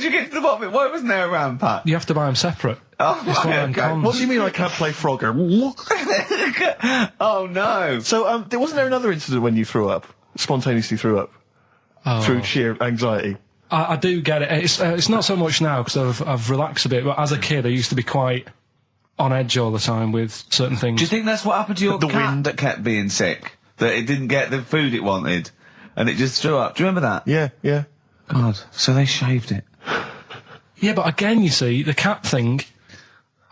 you get to the bottom of it? Why wasn't there a RAM pack? You have to buy them separate. Oh, It's one of them okay. cons. What do you mean I can't play Frogger? Oh no. So, wasn't there another incident when you threw up? Spontaneously threw up? Through sheer anxiety? I do get it. It's not so much now because I've relaxed a bit, but as a kid I used to be quite on edge all the time with certain things. Do you think that's what happened to your cat that kept being sick? That it didn't get the food it wanted, and it just threw up? Do you remember that? Yeah. God, so they shaved it. Yeah, but again, you see, the cat thing,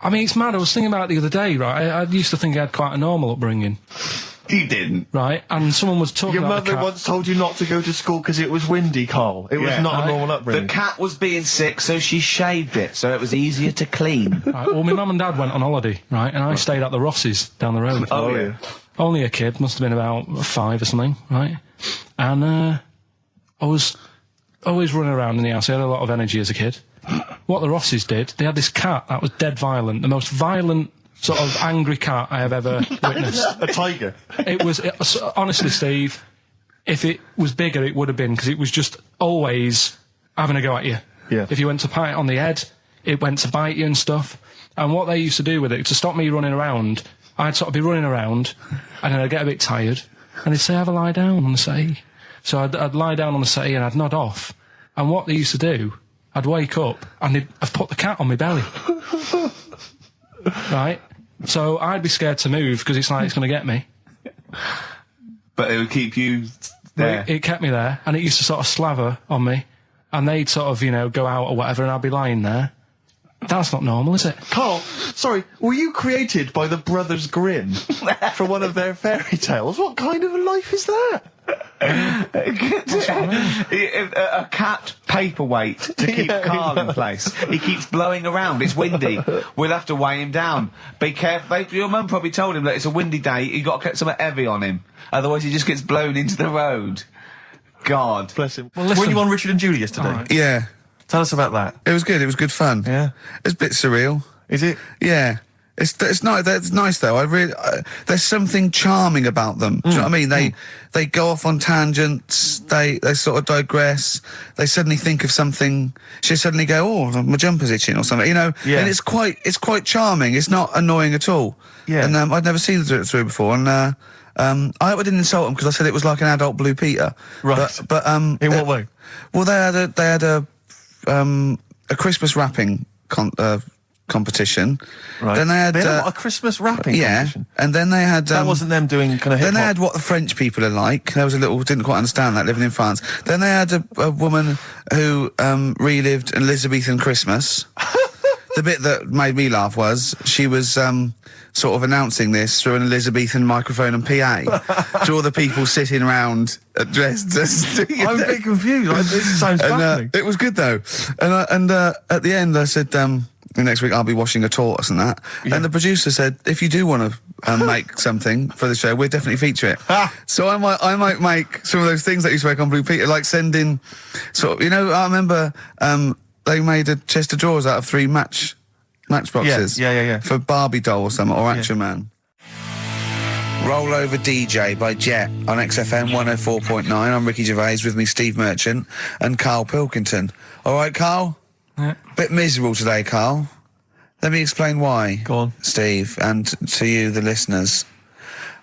I mean, it's mad. I was thinking about it the other day, right? I used to think I had quite a normal upbringing, You didn't. right? And someone was talking Your about the mother cat. once told you not to go to school because it was windy, Carl. It was Yeah. not a Right. normal The upbringing. cat was being sick, so she shaved it, so it was easier to clean. Right, well, my mum and dad went on holiday, right? And I stayed at the Rosses down the road. Oh, yeah. Only a kid, must have been about 5 or something, right? And I was always running around in the house. I had a lot of energy as a kid. What the Rosses did, they had this cat that was dead violent, the most violent sort of angry cat I have ever witnessed. A tiger. It was honestly, Steve, if it was bigger, it would have been, because it was just always having a go at you. Yeah. If you went to pat it on the head, it went to bite you and stuff. And what they used to do with it, to stop me running around, I'd sort of be running around, and then I'd get a bit tired, and they'd say, have a lie down on the settee. So I'd lie down on the settee and I'd nod off. And what they used to do, I'd wake up and I'd put the cat on my belly. Right? So I'd be scared to move because it's like it's going to get me. But it would keep you there. It kept me there, and it used to sort of slaver on me, and they'd sort of, go out or whatever, and I'd be lying there. That's not normal, is it? Carl, sorry, were you created by the Brothers Grimm for one of their fairy tales? What kind of a life is that? A cat paperweight to keep Karl in place. He keeps blowing around. It's windy. We'll have to weigh him down. Be careful. Your mum probably told him that it's a windy day. You got to get something heavy on him. Otherwise, he just gets blown into the road. God. Bless him. Well, listen. Were you on Richard and Judy yesterday? Alright. Yeah, Tell us about that. it was good. It was good fun. Yeah. It's a bit surreal. Is it? Yeah. It's nice. That's nice though. There's something charming about them. Do you know what I mean? They go off on tangents. They sort of digress. They suddenly think of something. She suddenly go, oh, my jumper's itching or something. Yeah. And it's quite charming. It's not annoying at all. Yeah. And I'd never seen them do it through before. And I hope I didn't insult them because I said it was like an adult Blue Peter. Right. But In what way? well, they had a Christmas wrapping competition. Right. Then they had a Christmas wrapping competition. and then they had That wasn't them doing kind of then hip they hop. had what the French people are like. There was a little didn't quite understand that living in France. Then they had a woman who relived an Elizabethan Christmas. The bit that made me laugh was she was sort of announcing this through an Elizabethan microphone and PA to all the people sitting around dressed as. I'm a bit confused. This sounds fascinating. It was good though, and at the end I said, next week I'll be washing a tortoise and that. Yeah. And the producer said, if you do want to make something for the show, we'll definitely feature it. So I might make some of those things that you spoke on Blue Peter, like sending sort of, I remember they made a chest of drawers out of 3 matchboxes. Yeah. For Barbie doll or something, or Action Man. Roll Over DJ by Jet on XFM 104.9. I'm Ricky Gervais, with me Steve Merchant and Karl Pilkington. All right, Karl? Yeah. Bit miserable today, Karl. Let me explain why. Go on. Steve, and to you, the listeners.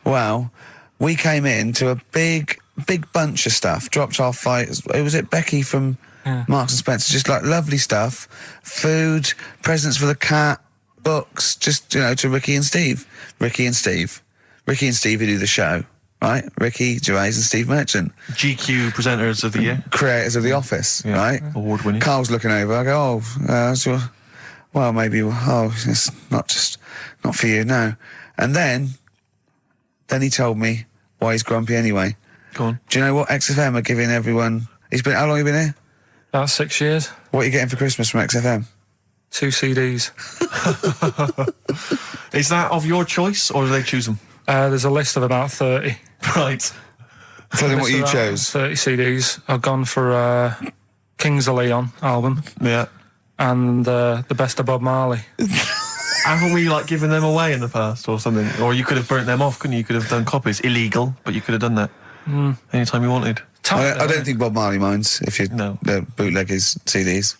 Well, we came in to a big bunch of stuff. Dropped off by, was it Becky from Marks and Spencer? Just like lovely stuff, food, presents for the cat, books. Just to Ricky and Steve who do the show. Right, Ricky Gervais and Steve Merchant. GQ presenters of the year. Creators of The Office, right? Award winning. Carl's looking over. I go, well, maybe, it's not for you, no. And then he told me why he's grumpy anyway. Go on. Do you know what XFM are giving everyone? How long have you been here? About 6 years. What are you getting for Christmas from XFM? 2 CDs. Is that of your choice, or do they choose them? There's a list of about 30. Right. Tell him what you About chose. 30 CDs. I've gone for Kings of Leon album Yeah. and the Best of Bob Marley. Haven't we given them away in the past or something? Or you could have burnt them off, couldn't you? You could have done copies. Illegal, but you could have done that anytime you wanted. I don't think Bob Marley minds if you bootleg his CDs.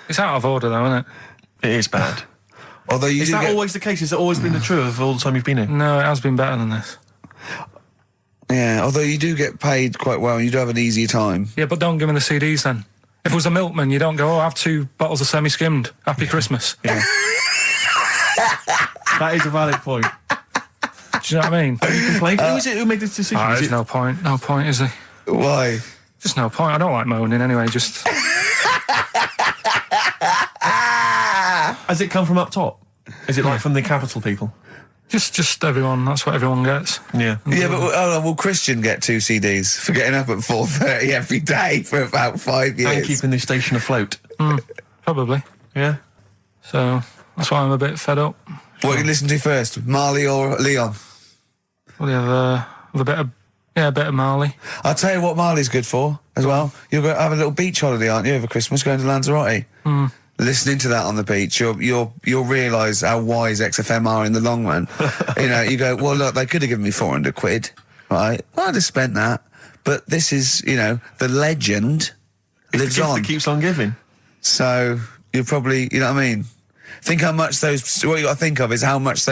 It's out of order though, isn't it? It is bad. Although Is that always the case? Has it always been the truth of all the time you've been here? No, it has been better than this. Yeah, although you do get paid quite well and you do have an easier time. Yeah, but don't give me the CDs then. If it was a milkman, you don't go, have 2 bottles of semi-skimmed. Happy Christmas. Yeah. That is a valid point. Do you know what I mean? Have you complained? Who is it who made this decision? There's no point. No point, is there? Why? Just no point. I don't like moaning anyway, just... Has it come from up top? Is it from the capital people? Just everyone. That's what everyone gets. Yeah. Yeah, but will Christian get 2 CDs for getting up at 4:30 every day for about 5 years? And keeping this station afloat. Probably. Yeah. So that's why I'm a bit fed up. What do you listen to first, Marley or Leon? Well, you have a bit of Marley. I'll tell you what Marley's good for as well. You'll go have a little beach holiday, aren't you, over Christmas, going to Lanzarote? Listening to that on the beach, you'll realise how wise XFM are in the long run. You go, well, look, they could have given me 400 quid, right? Well, I'd have spent that. But this is, the legend lives The gift on. that keeps on giving. So you're probably, you know what I mean? Think how much what you got to think of is how much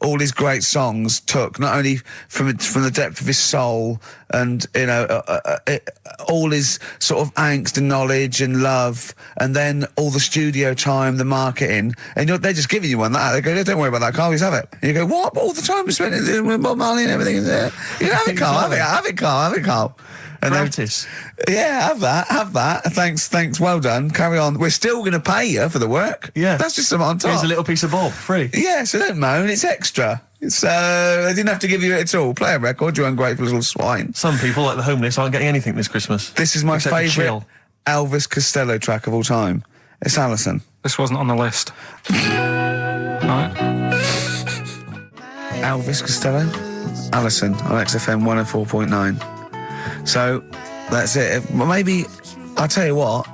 all his great songs took, not only from the depth of his soul and, all his sort of angst and knowledge and love, and then all the studio time, the marketing, and they're just giving you one that. They go, don't worry about that, Carl, just have it. And you go, what? All the time we spent with Bob Marley and everything is there. Have it, Carl, have it, Carl. And Practice. Have that. Thanks, well done. Carry on. We're still going to pay you for the work. Yeah. That's just some on top. Here's a little piece of Bob, free. Yeah, so don't moan, it's extra. So they didn't have to give you it at all. Play a record, you ungrateful little swine. Some people, like the homeless, aren't getting anything this Christmas. This is my Except for favourite chill. Elvis Costello track of all time. It's Alison. This wasn't on the list. Right. Elvis Costello, Alison on XFM 104.9. So that's it. Maybe, I'll tell you what,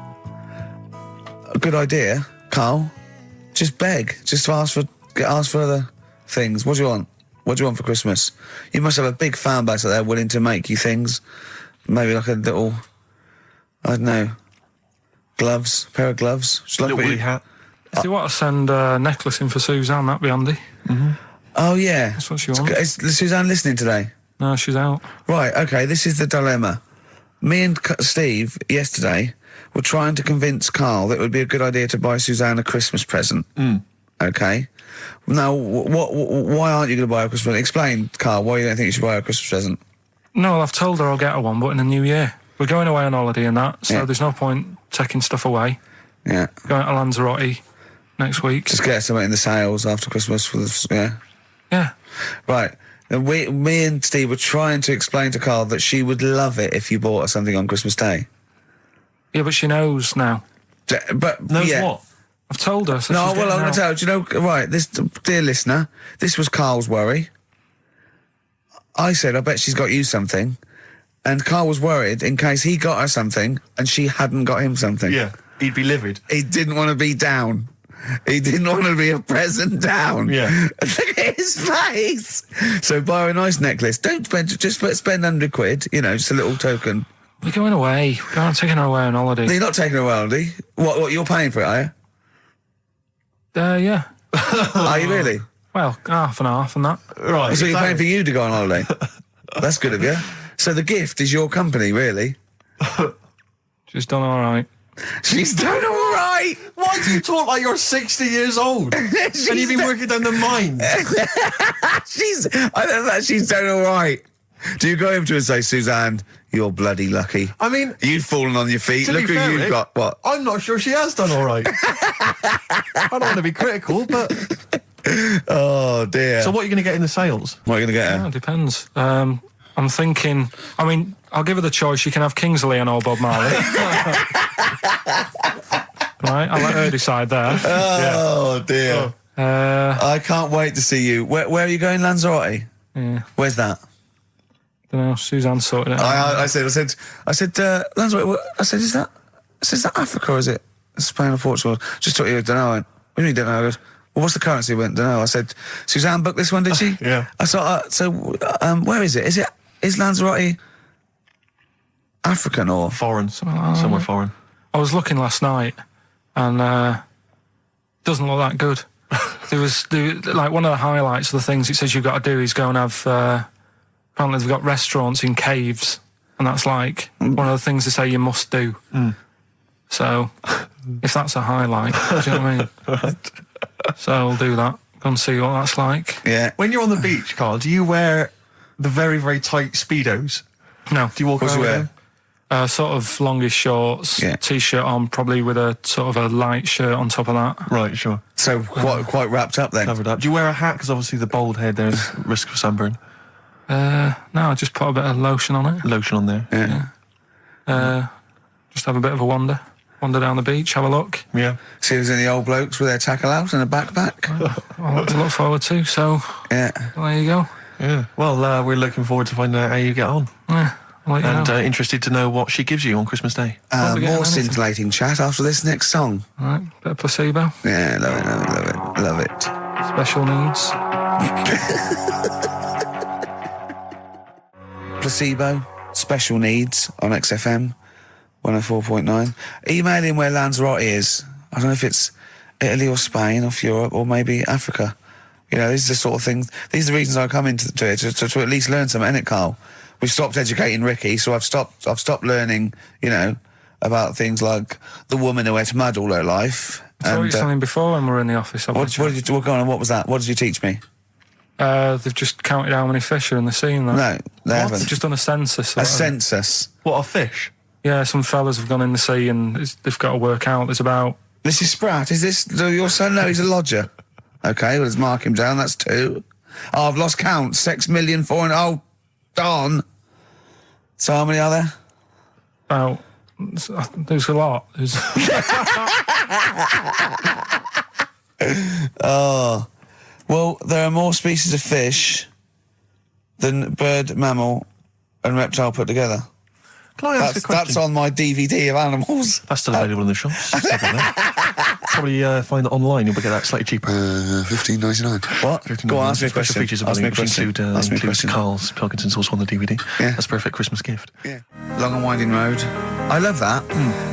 a good idea, Carl. Just beg. Just ask for other things. What do you want? What do you want for Christmas? You must have a big fan base out there willing to make you things. Maybe like a little, I don't know, gloves, pair of gloves. Just like Little woolly hat. If you want to send a necklace in for Suzanne, that'd be handy. Oh, yeah. That's what she wants. Is Suzanne listening today? No, she's out. Right, okay, this is the dilemma. Me and Steve, yesterday, were trying to convince Karl that it would be a good idea to buy Suzanne a Christmas present. Okay? Now, why aren't you going to buy her a Christmas present? Explain, Karl, why you don't think you should buy her a Christmas present. No, I've told her I'll get her one, but in the new year. We're going away on holiday and that, so Yeah. there's no point taking stuff away. Yeah. Going to Lanzarote next week. Just get something in the sales after Christmas for the, yeah. Yeah. Right. And me and Steve were trying to explain to Karl that she would love it if you bought her something on Christmas Day. Yeah, but she knows now. But Knows yeah. what? I've told her. So No, she's well, I'm getting going out. to tell you. Do you know, right, this, dear listener, this was Karl's worry. I said, I bet she's got you something. And Karl was worried in case he got her something and she hadn't got him something. Yeah. He'd be livid. He didn't want to be down. He didn't want to be a present down. Yeah. Look at his face. So buy her a nice necklace. Don't spend, just spend 100 quid, just a little token. We're going away. We're taking her away on holiday. No, you're not taking her away, are you? What, you're paying for it, are you? Yeah. Are you really? Well, half and half and that. Right. So you're paying for you to go on holiday? That's good of you. So the gift is your company, really? She's done all right. She's done all right. Why do you talk like you're 60 years old? And you've been working down the mines? I don't know, she's done all right. Do you go over to her and say, Suzanne, you're bloody lucky? I mean, You've fallen on your feet. to Look be who fair, you've Rick, got. What? I'm not sure she has done all right. I don't want to be critical, but... Oh, dear. So what are you going to get in the sales? What are you going to get her? Yeah, it depends. I'm thinking, I mean, I'll give her the choice. You can have Kingsley and or Bob Marley. Right, I'll let her decide there. Oh, dear. I can't wait to see you. Where are you going, Lanzarote? Yeah, Where's that? don't know. Suzanne sorted it out. I said, Lanzarote, I said, is that Africa or is it Spain or Portugal? Just thought you don't know. I went, what do you mean don't know? I goes, well, what's the currency? I went, don't know. I said, Suzanne booked this one, did she? Yeah. I thought, where is it? Is Lanzarote African or? Foreign. Somewhere foreign. I was looking last night, and doesn't look that good. There was like one of the highlights of the things it says you've got to do is go and have. Apparently, they've got restaurants in caves, and that's like one of the things they say you must do. So, if that's a highlight, do you know what I mean? So I'll do that. Go and see what that's like. Yeah. When you're on the beach, Carl, do you wear the very, very tight Speedos? No. Do you walk What's around you with wear? them? Sort of longish shorts, Yeah. t-shirt on, probably with a sort of a light shirt on top of that. Right, sure. So quite wrapped up then. Covered up. Do you wear a hat? Because obviously the bald head, there's risk of sunburn. No, I just put a bit of lotion on it. Lotion on there. Yeah. Just have a bit of a wander down the beach, have a look. Yeah. See if there's any old blokes with their tackle out and a backpack. A lot to look forward to. So Yeah. there you go. Yeah. Well, we're looking forward to finding out how you get on. Yeah, I'll let you And know. interested to know what she gives you on Christmas Day. Probably getting More anything. scintillating chat after this next song. All right, bit of placebo, Yeah, love it. special needs. Placebo, special needs on XFM 104.9. Email in where Lanzarote is. I don't know if it's Italy or Spain or Europe or maybe Africa. You know, these are the sort of things, these are the reasons I come into it, to at least learn something, innit, Carl? We've stopped educating Ricky, so I've stopped learning, you know, about things like the woman who ate mud all her life. I saw you something before when we were in the office. What did you, go on, what was that? What did you teach me? They've just counted how many fish are in the sea and that. No, they haven't. They've just done a census. or A whatever. census. What, a fish? Yeah, some fellas have gone in the sea and they've got to work out. There's about... Mrs. Spratt, is this your son? No, he's a lodger. Okay, well, let's mark him down. That's 2. Oh, I've lost count. 6,400,000. Oh, darn. So how many are there? About... There's a lot. There's... Oh. Well, there are more species of fish than bird, mammal and reptile put together. Can I ask a question? That's on my DVD of animals. That's still available in the shops. Probably find it online. You'll get that slightly cheaper. $15.99. What? Go on, ask me a Special question. features Ask me a which question. include, Ask me a includes question. Karl's Pilkington sauce on the DVD. Yeah. That's a perfect Christmas gift. Yeah. Long and Winding Road. I love that,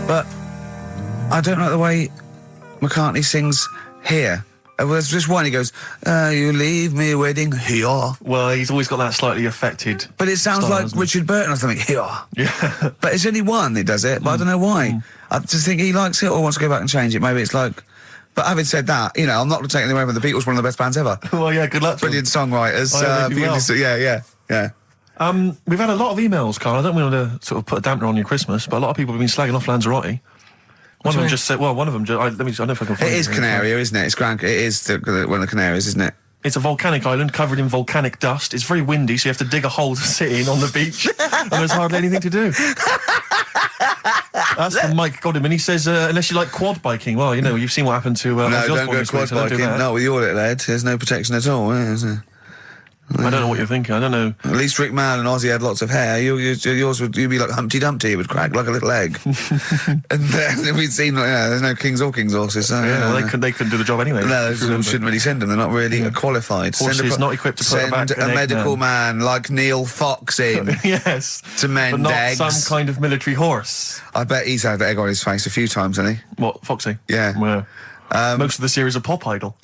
but I don't like the way McCartney sings here. There's just one, he goes, you leave me waiting here. Well, he's always got that slightly affected. But it sounds style, like doesn't it? Richard Burton or something, here. Yeah. But it's only one that does it, but I don't know why. I just think he likes it or wants to go back and change it. Maybe it's like... But having said that, you know, I'm not taking away from the Beatles, one of the best bands ever. Well, yeah, good luck to Brilliant songwriters. Oh, really well. Yeah. We've had a lot of emails, Karl. I don't want to sort of put a dampener on your Christmas, but a lot of people have been slagging off Lanzarote. One of them just said, well, one of them, I don't know if I can find It is here. Canaria, isn't it? It is one of the Canaries, isn't it? It's a volcanic island covered in volcanic dust. It's very windy, so you have to dig a hole to sit in on the beach, and there's hardly anything to do. That's from Mike Godham, and he says, unless you like quad biking, well, you know, you've seen what happened to No, Ozzy don't Osbourne go this week, quad so don't do biking. that. Not with your little head. There's no protection at all, is there? I don't know what you're thinking. I don't know. At least Rick Mann and Ozzy had lots of hair. Yours would be like Humpty Dumpty. It would crack like a little egg. And then we'd seen, there's no kings or kings horses. So, Yeah, well, they couldn't do the job anyway. No, if you remember. shouldn't really send them. They're not really qualified. Horses not equipped to put back Send an a egg medical man. man like Neil Fox in Yes. to mend But not eggs. some kind of military horse. I bet he's had egg on his face a few times, hasn't he? What, Foxy? Yeah. Well, most of the series of Pop Idol.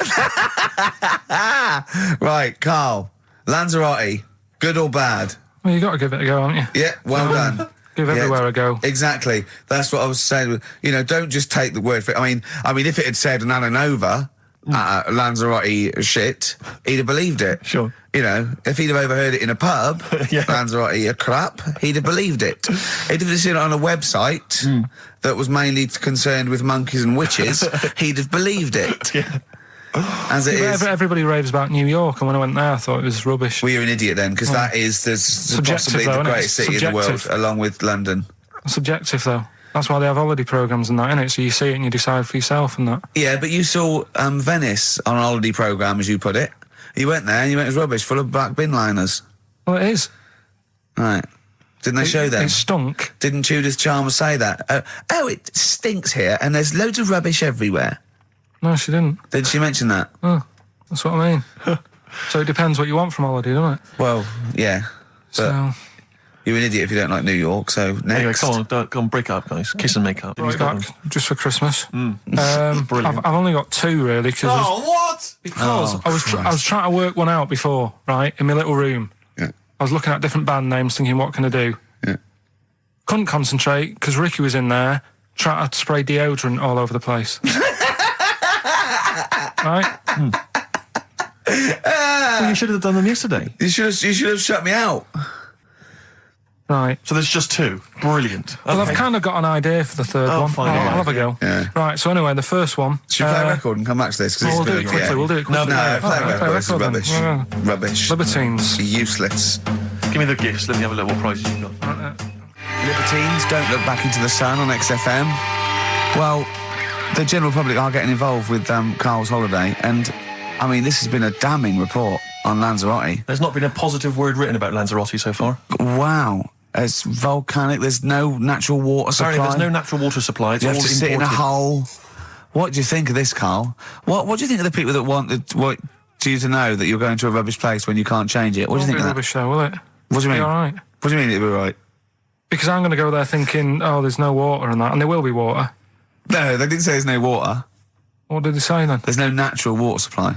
Right, Carl. Lanzarote, good or bad? Well, you got to give it a go, haven't you? Yeah, well done. Give everywhere a go. Exactly. That's what I was saying. You know, don't just take the word for it. I mean, if it had said an Ananova, Lanzarote shit, he'd have believed it. Sure. You know, if he'd have overheard it in a pub, Yeah. Lanzarote a crap, he'd have believed it. He'd have seen it on a website that was mainly concerned with monkeys and witches, he'd have believed it. Yeah. As it is. Everybody raves about New York, and when I went there, I thought it was rubbish. Well, you're an idiot then, because that is possibly though, the isn't it? greatest city in the world, Subjective. along with London. Subjective, though. That's why they have holiday programmes and that, innit? So you see it and you decide for yourself and that. Yeah, but you saw Venice on a holiday programme, as you put it. You went there and you went, it was rubbish, full of black bin liners. Well, it is. Right. Didn't they show them? It stunk. Didn't Judith Chalmers say that? Oh, it stinks here and there's loads of rubbish everywhere. No, she didn't. Did she mention that? Oh, that's what I mean. So it depends what you want from holiday, doesn't it? Well, yeah. But So, you're an idiot if you don't like New York, so next. Anyway, come on, break up, guys. Kiss and make up. right back, just for Christmas. Brilliant. I've only got two, really, because what? I was trying to work one out before, right, in my little room. Yeah. I was looking at different band names, thinking, what can I do? Yeah. Couldn't concentrate, because Ricky was in there, trying to spray deodorant all over the place. Right? Well, you should have done them yesterday. You should have shut me out. Right. So there's just two. Brilliant. Well, Okay. I've kind of got an idea for the third Oh, one. fine, I'll all right. have a go. Yeah. Right, so anyway, the first one... Should we play a record and come back to this? 'Cause We'll it's do been it quickly, we'll do it quickly. No, play a Alright, record. This is then. rubbish. Yeah. Rubbish. Libertines. Useless. Give me the gifts. Let me have a look what prizes you've got. Libertines, Don't Look Back into the Sun on XFM. Well, the general public are getting involved with Karl's holiday, and I mean, this has been a damning report on Lanzarote. There's not been a positive word written about Lanzarote so far. Wow. It's volcanic, there's no natural water supply. Apparently there's no natural water supply. It's You all have to sit in a imported. hole. What do you think of this, Karl? What do you think of the people that want you to know that you're going to a rubbish place when you can't change it? What do you think of that? Rubbish though, will it? What do you mean? Be all right. What do you mean it'll be right? Because I'm going to go there thinking, oh, there's no water and that, and there will be water. No, they didn't say there's no water. What did they say then? There's no natural water supply.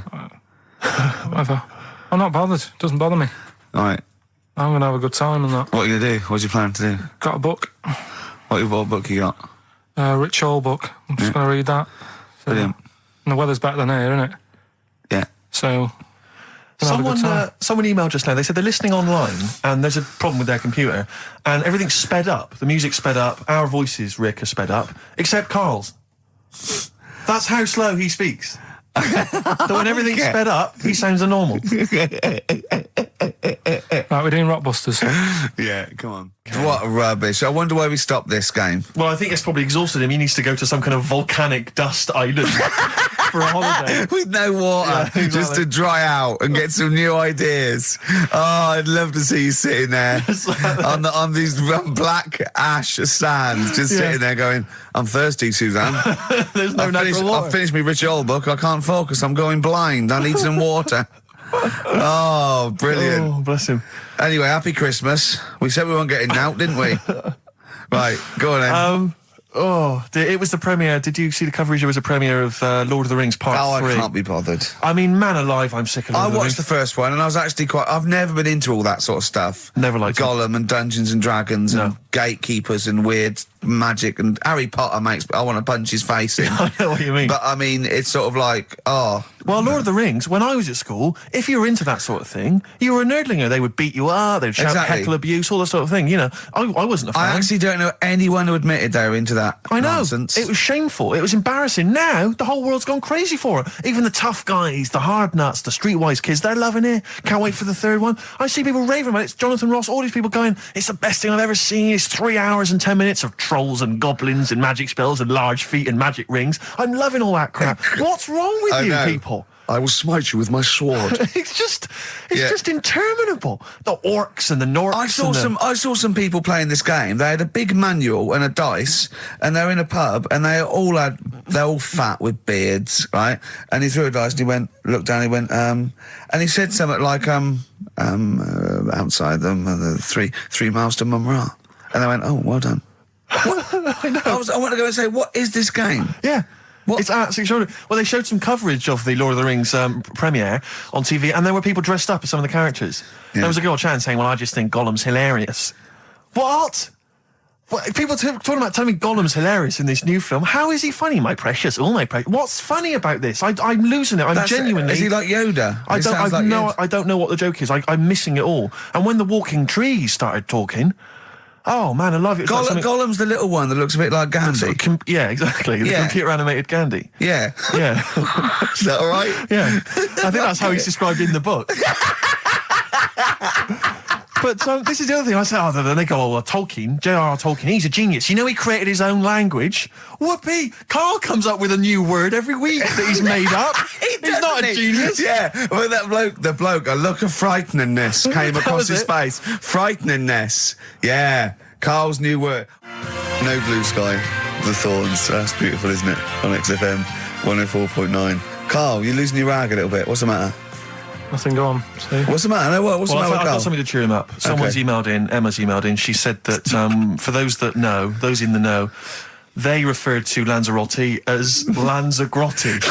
Whatever. I'm not bothered. Doesn't bother me. All right. I'm going to have a good time and that. What are you going to do? What do you plan to do? Got a book. What book you got? Rich Hall book. I'm just going to read that. So, Brilliant. and the weather's better than here, isn't it? Yeah. So... gonna have a good time. Someone emailed just now. They said they're listening online and there's a problem with their computer and everything's sped up. The music's sped up. Our voices, Rick, are sped up, except Karl's. That's how slow he speaks. So when everything's sped up, he sounds normal. Right, we're doing Rockbusters. Yeah, come on. What rubbish. I wonder why we stopped this game. Well, I think it's probably exhausted him. He needs to go to some kind of volcanic dust island for a holiday. With no water, Yeah, exactly. just to dry out and get some new ideas. Oh, I'd love to see you sitting there on these black ash sands, just sitting there going, I'm thirsty, Suzanne. There's no natural water. I've finished my Rich Old book. I can't focus. I'm going blind. I need some water. Oh, brilliant. Oh, bless him. Anyway, happy Christmas. We said we weren't getting out, didn't we? Right, go on then. It was the premiere. Did you see the coverage? There was a premiere of Lord of the Rings Part 3. I can't be bothered. I mean, man alive, I'm sick of Lord I of the watched Rings. the first one and I was actually I've never been into all that sort of stuff. Never liked it. Gollum and Dungeons and Dragons and gatekeepers and weird magic and Harry Potter I want to punch his face in. I know what you mean. But I mean, it's sort of like, Well, Lord of the Rings, when I was at school, if you were into that sort of thing, you were a nerdlinger. They would beat you up, they'd shout Exactly. heckle abuse, all that sort of thing. You know, I wasn't a fan. I actually don't know anyone who admitted they were into that I know. nonsense. It was shameful. It was embarrassing. Now, the whole world's gone crazy for it. Even the tough guys, the hard nuts, the streetwise kids, they're loving it. Can't wait for the third one. I see people raving about it. It's Jonathan Ross, all these people going, it's the best thing I've ever seen. It's 3 hours and 10 minutes of trolls and goblins and magic spells and large feet and magic rings. I'm loving all that crap. What's wrong with I you know. people? I will smite you with my sword. It's just interminable. The orcs and the Norks. I saw some people playing this game. They had a big manual and a dice, and they're in a pub, and they're all fat with beards, right? And he threw a dice, and he looked down, he went, and he said something like, outside them, 3 miles to Mumra. And they went, oh, well done. What? I want to go and say, what is this game? Yeah. It's absolutely extraordinary. Well, they showed some coverage of the Lord of the Rings premiere on TV, and there were people dressed up as some of the characters. There was a girl chatting saying, well, I just think Gollum's hilarious. What? People talking about telling me Gollum's hilarious in this new film. How is he funny, my precious? Oh, my precious. What's funny about this? I'm losing it. I'm genuinely... Is he like Yoda? I don't know what the joke is. I'm missing it all. And when the walking trees started talking... Oh, man, I love it. Gollum's the little one that looks a bit like Gandhi. Yeah, exactly. The computer-animated Gandhi. Yeah. Yeah. Is that all right? Yeah. I think that's how he's described in the book. But this is the other thing. I say, then they go, Tolkien, J.R.R. Tolkien, he's a genius. You know he created his own language? Whoopee! Carl comes up with a new word every week that he's made up. He's not a genius. Yeah, well, the bloke, a look of frighteningness came across his face. Frighteningness. Yeah, Carl's new word. No Blue Sky, The Thorns. That's beautiful, isn't it? On XFM 104.9. Carl, you're losing your rag a little bit. What's the matter? Nothing, go on. See? What's the matter? What's the matter with I've Carl? got something to cheer him up. Someone's emailed in, Emma's emailed in, she said that for those that know, those in the know, they referred to Lanzarote as Lanzagrotte.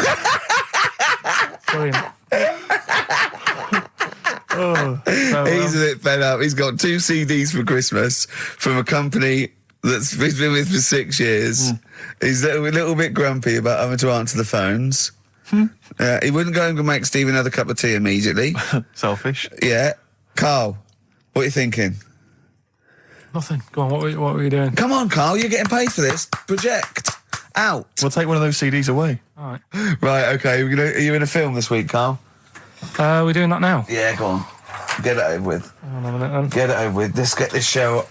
Brilliant. He's a bit fed up. He's got 2 CDs for Christmas from a company that's he's been with for 6 years. He's a little bit grumpy about having to answer the phones. He wouldn't go and make Steve another cup of tea immediately. Selfish. Yeah. Carl, what are you thinking? Nothing. Go on, what were you doing? Come on, Carl, you're getting paid for this. Project. Out. We'll take one of those CDs away. All right. Right, okay. Are you in a film this week, Carl? We're doing that now? Yeah, go on. Get it over with. Hang on a minute then. Get it over with. Let's get this show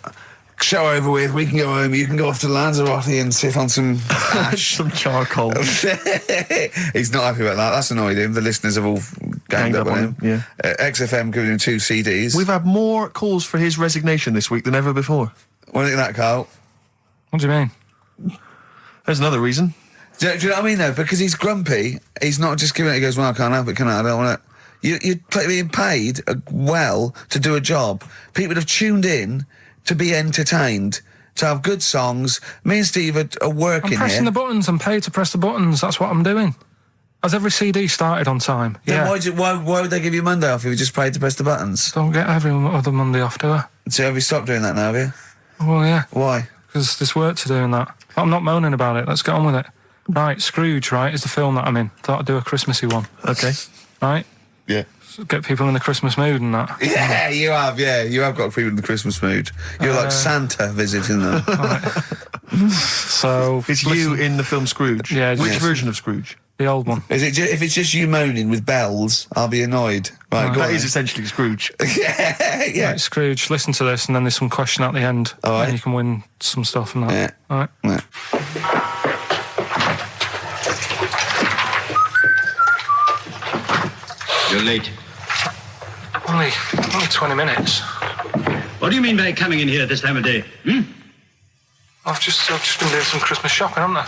over with. We can go home. You can go off to Lanzarote and sit on some ash. Some charcoal. He's not happy about that. That's annoyed him. The listeners have all ganged up on him. Yeah. XFM giving him 2 CDs. We've had more calls for his resignation this week than ever before. What do you think of that, Carl? What do you mean? There's another reason. Do you know what I mean, though? Because he's grumpy. He's not just giving it. He goes, well, I can't help it, can I? I don't want to... You're being paid well to do a job. People have tuned in to be entertained, to have good songs. Me and Steve are working here. I'm pressing the buttons. I'm paid to press the buttons. That's what I'm doing. Has every CD started on time? Then why would they give you Monday off if you just paid to press the buttons? Don't get every other Monday off, do I? So have you stopped doing that now, have you? Well, yeah. Why? Because there's work to do in that. I'm not moaning about it. Let's get on with it. Right, Scrooge, right, is the film that I'm in. Thought I'd do a Christmassy one. Okay. Right? Yeah. So get people in the Christmas mood and that. Yeah, you have. Yeah, you have got people in the Christmas mood. You're like Santa visiting them. So It's you in the film Scrooge. Yeah. Which Yes. version of Scrooge? The old one. Is it? If it's just you moaning with bells, I'll be annoyed. Right, go That on is then. essentially Scrooge. yeah. Right, Scrooge, listen to this, and then there's some question at the end. All right. And you can win some stuff and that. Yeah. All right. Yeah. You're late. Only 20 minutes. What do you mean by coming in here this time of day? I've just been doing some Christmas shopping, haven't I?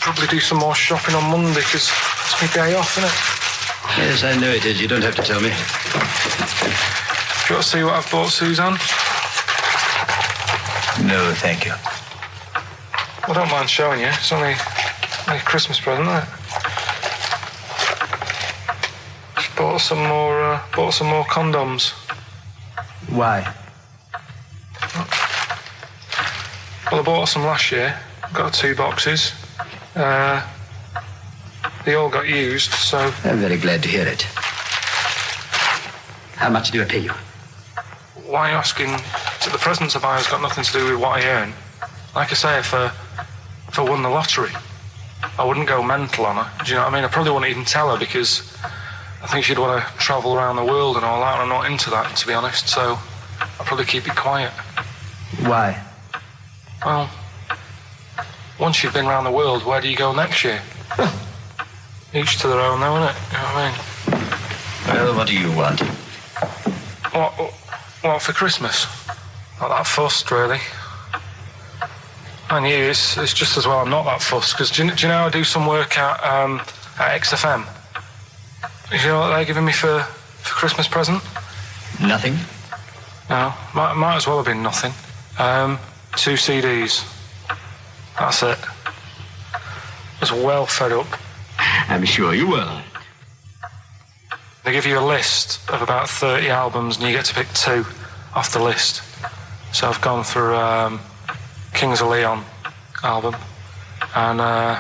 Probably do some more shopping on Monday because it's my day off, isn't it? Yes, I know it is. You don't have to tell me. Do you want to see what I've bought Suzanne? No, thank you. I don't mind showing you. It's only a Christmas present, isn't it? Just bought some more condoms. Why? Well, I bought some last year. Got 2 boxes. They all got used, so... I'm very glad to hear it. How much do I pay you? Why are you asking? The presents I buy has got nothing to do with what I earn. Like I say, if I won the lottery, I wouldn't go mental on her. Do you know what I mean? I probably wouldn't even tell her because I think she'd want to travel around the world and all that, and I'm not into that, to be honest, so I'd probably keep it quiet. Why? Well, once you've been around the world, where do you go next year? Each to their own, though, innit? You know what I mean? Well, what do you want? What for Christmas? Not that fussed, really. And you, it's just as well I'm not that fussed, because do you know I do some work at XFM? Do you know what they're giving me for Christmas present? Nothing? No, might as well have been nothing. 2 CDs. That's it. was well fed up. I'm sure you will. They give you a list of about 30 albums and you get to pick 2 off the list. So I've gone for Kings of Leon album and the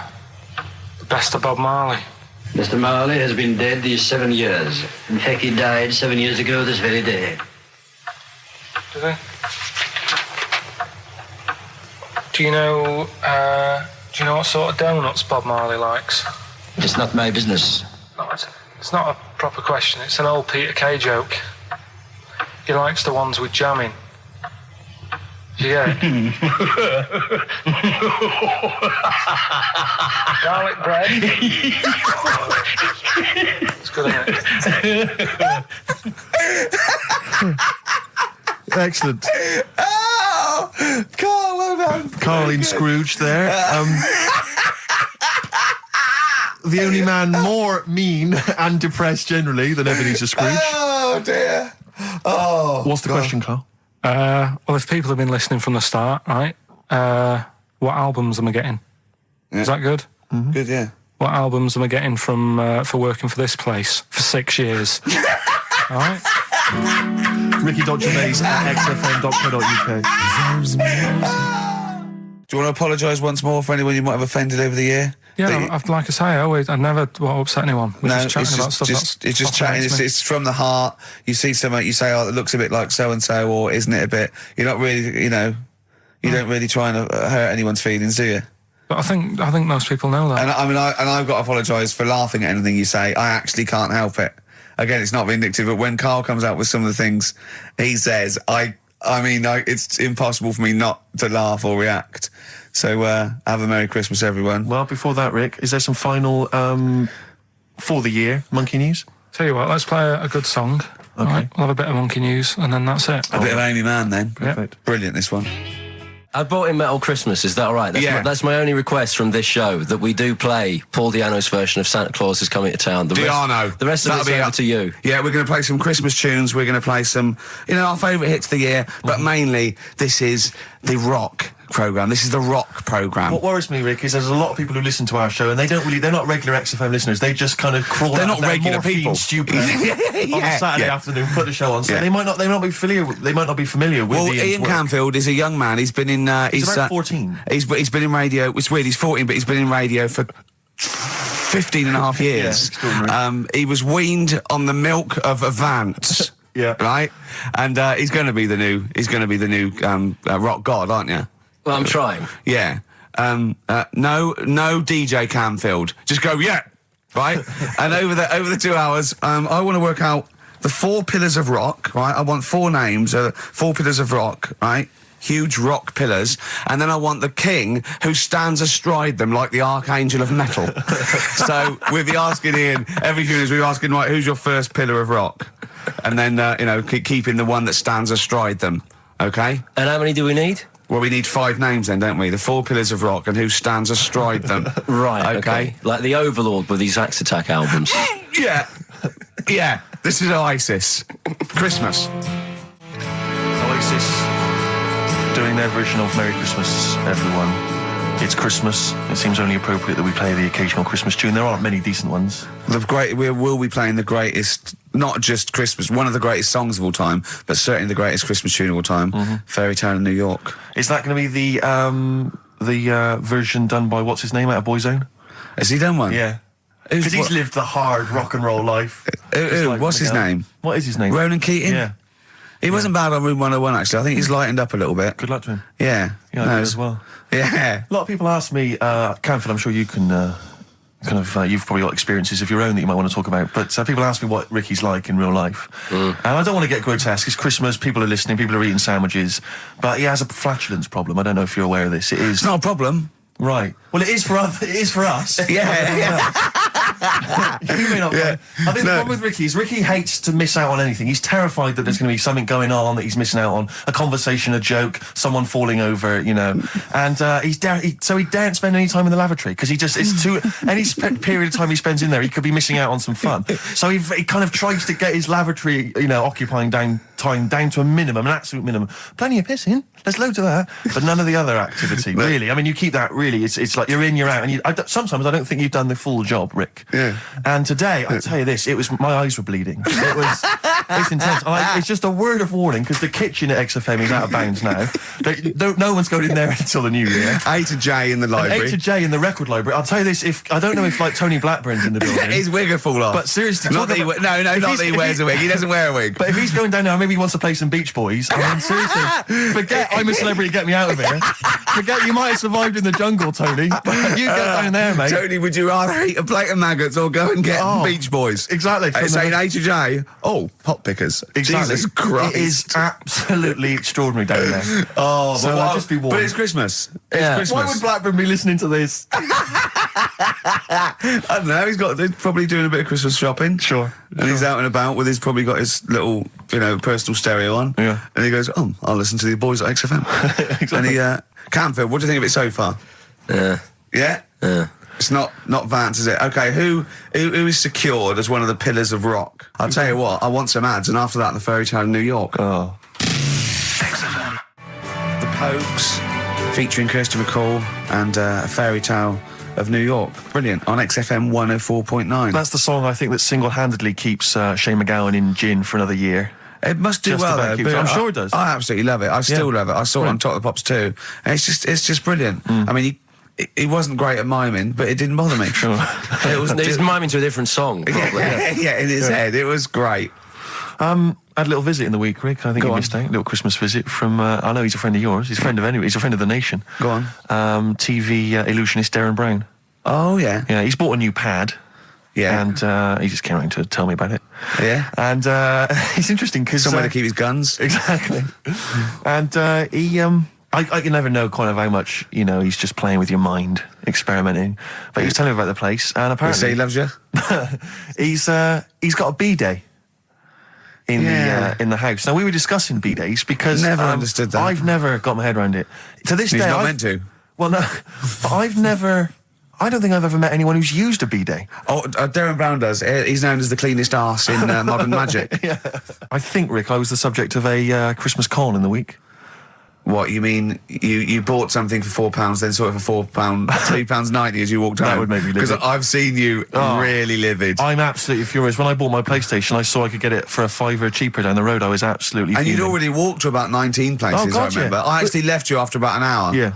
Best of Bob Marley. Mr. Marley has been dead these 7 years. In fact, he died 7 years ago this very day. Did he? Do you know what sort of donuts Bob Marley likes? It's not my business. No, it's not a proper question. It's an old Peter Kay joke. He likes the ones with jam in. Do you get it? Garlic bread. It's good, isn't it? Excellent. Oh, Carl, well done. Karl in Scrooge there. The only man more mean and depressed generally than Ebenezer Scrooge. Oh, dear. Oh. What's the question, Karl? Well, if people have been listening from the start, right, what albums am I getting? Yeah. Is that good? Mm-hmm. Good, yeah. What albums am I getting from for working for this place for 6 years? All right. Ricky.Gervais at xfm.co.uk. Do you want to apologise once more for anyone you might have offended over the year? Yeah, like I say, I never want to upset anyone. We're just chatting about stuff. It's just chatting. It's from the heart. You see something, you say, "Oh, it looks a bit like so and so," or "Isn't it a bit?" You're not really, you don't really try and hurt anyone's feelings, do you? But I think most people know that. And I've got to apologise for laughing at anything you say. I actually can't help it. Again, it's not vindictive, but when Karl comes out with some of the things he says, it's impossible for me not to laugh or react. So have a Merry Christmas, everyone. Well, before that, Rick, is there some final for the year Monkey News? Tell you what, let's play a good song. Okay. Right, we'll have a bit of Monkey News, and then that's it. A bit of Amy Mann, then. Perfect. Yep. Brilliant, this one. I brought in Metal Christmas, is that all right? That's my only request from this show, that we do play Paul Di'Anno's version of Santa Claus is Coming to Town. The rest of it's over to you. Yeah, we're going to play some Christmas tunes, we're going to play some, our favourite hits of the year, but mainly this is the rock programme. This is the rock programme. What worries me, Rick, is there's a lot of people who listen to our show and they're not regular XFM listeners. They just kind of crawl They're out not of their regular morphine people. Stupid on a Saturday afternoon, put the show on. So they might not be familiar with Well, Ian Canfield is a young man. He's been in he's about 14. He's been in radio. It's weird, he's 14, but he's been in radio for 15 and a half years. He was weaned on the milk of Avant. Yeah. Right? And he's going to be the new rock god, aren't you? Well, I'm trying. Yeah. No DJ Canfield. Just go, yeah. Right? And over the 2 hours, I want to work out the 4 pillars of rock, right? I want 4 names, 4 pillars of rock, right? Huge rock pillars. And then I want the king who stands astride them like the archangel of metal. So we'll be asking Ian, every few minutes we'll be asking, right, who's your first pillar of rock? And then, keeping the one that stands astride them. Okay? And how many do we need? Well, we need 5 names then, don't we? The 4 pillars of rock and who stands astride them. Right, okay. Like the Overlord with these Axe Attack albums. Yeah. Yeah. This is Oasis. Christmas. Oasis doing their version of Merry Christmas, everyone. It's Christmas. It seems only appropriate that we play the occasional Christmas tune. There aren't many decent ones. We will be playing the greatest, not just Christmas, one of the greatest songs of all time, but certainly the greatest Christmas tune of all time, Fairy Tale in New York. Is that going to be the version done by, what's his name, out of Boyzone? Has he done one? Yeah. Because he's lived the hard rock and roll life. What's his name? What is his name? Ronan Keating? Yeah. He wasn't bad on Room 101, actually. I think he's lightened up a little bit. Good luck to him. Yeah. Yeah, I do as well. Yeah. A lot of people ask me, Canfield, I'm sure you can you've probably got experiences of your own that you might want to talk about, but people ask me what Ricky's like in real life. And I don't want to get grotesque. It's Christmas, people are listening, people are eating sandwiches, but he has a flatulence problem. I don't know if you're aware of this. It's not a problem. Right. Well, it is for us. Yeah. You may not. Yeah. I think the problem with Ricky is Ricky hates to miss out on anything. He's terrified that there's going to be something going on that he's missing out on, a conversation, a joke, someone falling over, And he daren't spend any time in the lavatory because it's too. Any period of time he spends in there, he could be missing out on some fun. So he kind of tries to get his lavatory, occupying down time down to a minimum, an absolute minimum. Plenty of pissing. There's loads of that, but none of the other activity. Really, I mean, you keep that. Really, it's like you're in, you're out, and sometimes I don't think you've done the full job, Rick. Yeah. And today, I tell you this, my eyes were bleeding. It's intense. It's just a word of warning because the kitchen at XFM is out of bounds now. No one's going in there until the new year. A to J in the library. A to J in the record library. I'll tell you this: I don't know if like Tony Blackburn's in the building. His wig will fall off. But seriously, not that he wears a wig. He doesn't wear a wig. But if he's going down now, maybe he wants to play some Beach Boys. I mean, seriously, forget I'm a celebrity, get me out of here. Forget you might have survived in the jungle, Tony. But you get down there, mate. Tony, would you rather eat a plate of maggots or go and get Beach Boys? Exactly. Saying A to J. Oh, pot pickers. Exactly. Jesus Christ. It is absolutely extraordinary down there. Oh, so I'll just be warned. But it's Christmas. Yeah. Christmas. Why would Blackburn be listening to this? I don't know. He's probably doing a bit of Christmas shopping. Sure. And he's out and about with probably got his little, personal stereo on. Yeah. And he goes, I'll listen to the boys at XFM. Exactly. And Canfield, what do you think of it so far? Yeah. Yeah? Yeah. It's not Vance, is it? Okay, who is secured as one of the pillars of rock? I'll tell you what, I want some ads, and after that, the Fairy Tale in New York. Oh. XFM. The Pokes, featuring Kirsty McCall, and a Fairy Tale of New York. Brilliant. On XFM 104.9. That's the song I think that single-handedly keeps Shane MacGowan in gin for another year. It must do Just well, about though. keeps- but I'm sure it does. I absolutely love it. I still love it. I saw it on Top of the Pops too. And it's just brilliant. I mean, he wasn't great at miming, but it didn't bother me. Sure. He's miming to a different song, probably. Yeah, in his head. It was great. I had a little visit in the week, Rick. I think you missed out. A little Christmas visit from, I know he's a friend of yours. He's a friend of He's a friend of the nation. Go on. TV illusionist Darren Brown. Oh, yeah. Yeah, he's bought a new pad. Yeah. And he just came around to tell me about it. Yeah. And it's interesting because... Somewhere to keep his guns. Exactly. And I can never know kind of how much, he's just playing with your mind, experimenting. But he was telling me about the place, and apparently... So he loves you? he's got a B-day in the house. Now, we were discussing B-days because... Never understood that. I've never got my head around it. To this day... He's not meant to. Well, no. But I don't think I've ever met anyone who's used a B-day. Oh, Darren Brown does. He's known as the cleanest arse in Modern Magic. Yeah. I think, Rick, I was the subject of a Christmas con in the week. What, you mean you bought something for £4, then saw it for £4, £3.90 as you walked home? That would make me livid. Because I've seen you really livid. I'm absolutely furious. When I bought my PlayStation, I saw I could get it for £5 cheaper down the road. I was absolutely And fuming. you'd already walked to about 19 places, I remember. Yeah. I actually left you after about an hour. Yeah.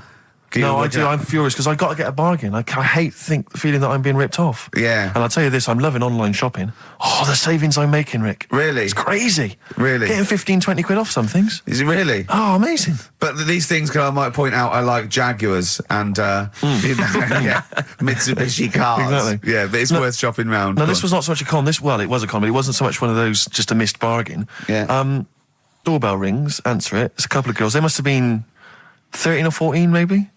No, I do. I'm furious because I got to get a bargain. I hate feeling that I'm being ripped off. Yeah. And I'll tell you this, I'm loving online shopping. Oh, the savings I'm making, Rick. Really? It's crazy. Really? Getting 15, 20 quid off some things. Is it really? Oh, amazing. But these things, I might point out, are like Jaguars and Mitsubishi cars. Exactly. Yeah, but it's worth shopping round. No, this was not so much a con. It was a con, but it wasn't so much one of those just a missed bargain. Yeah. Doorbell rings, answer it. It's a couple of girls. They must have been 13 or 14, maybe.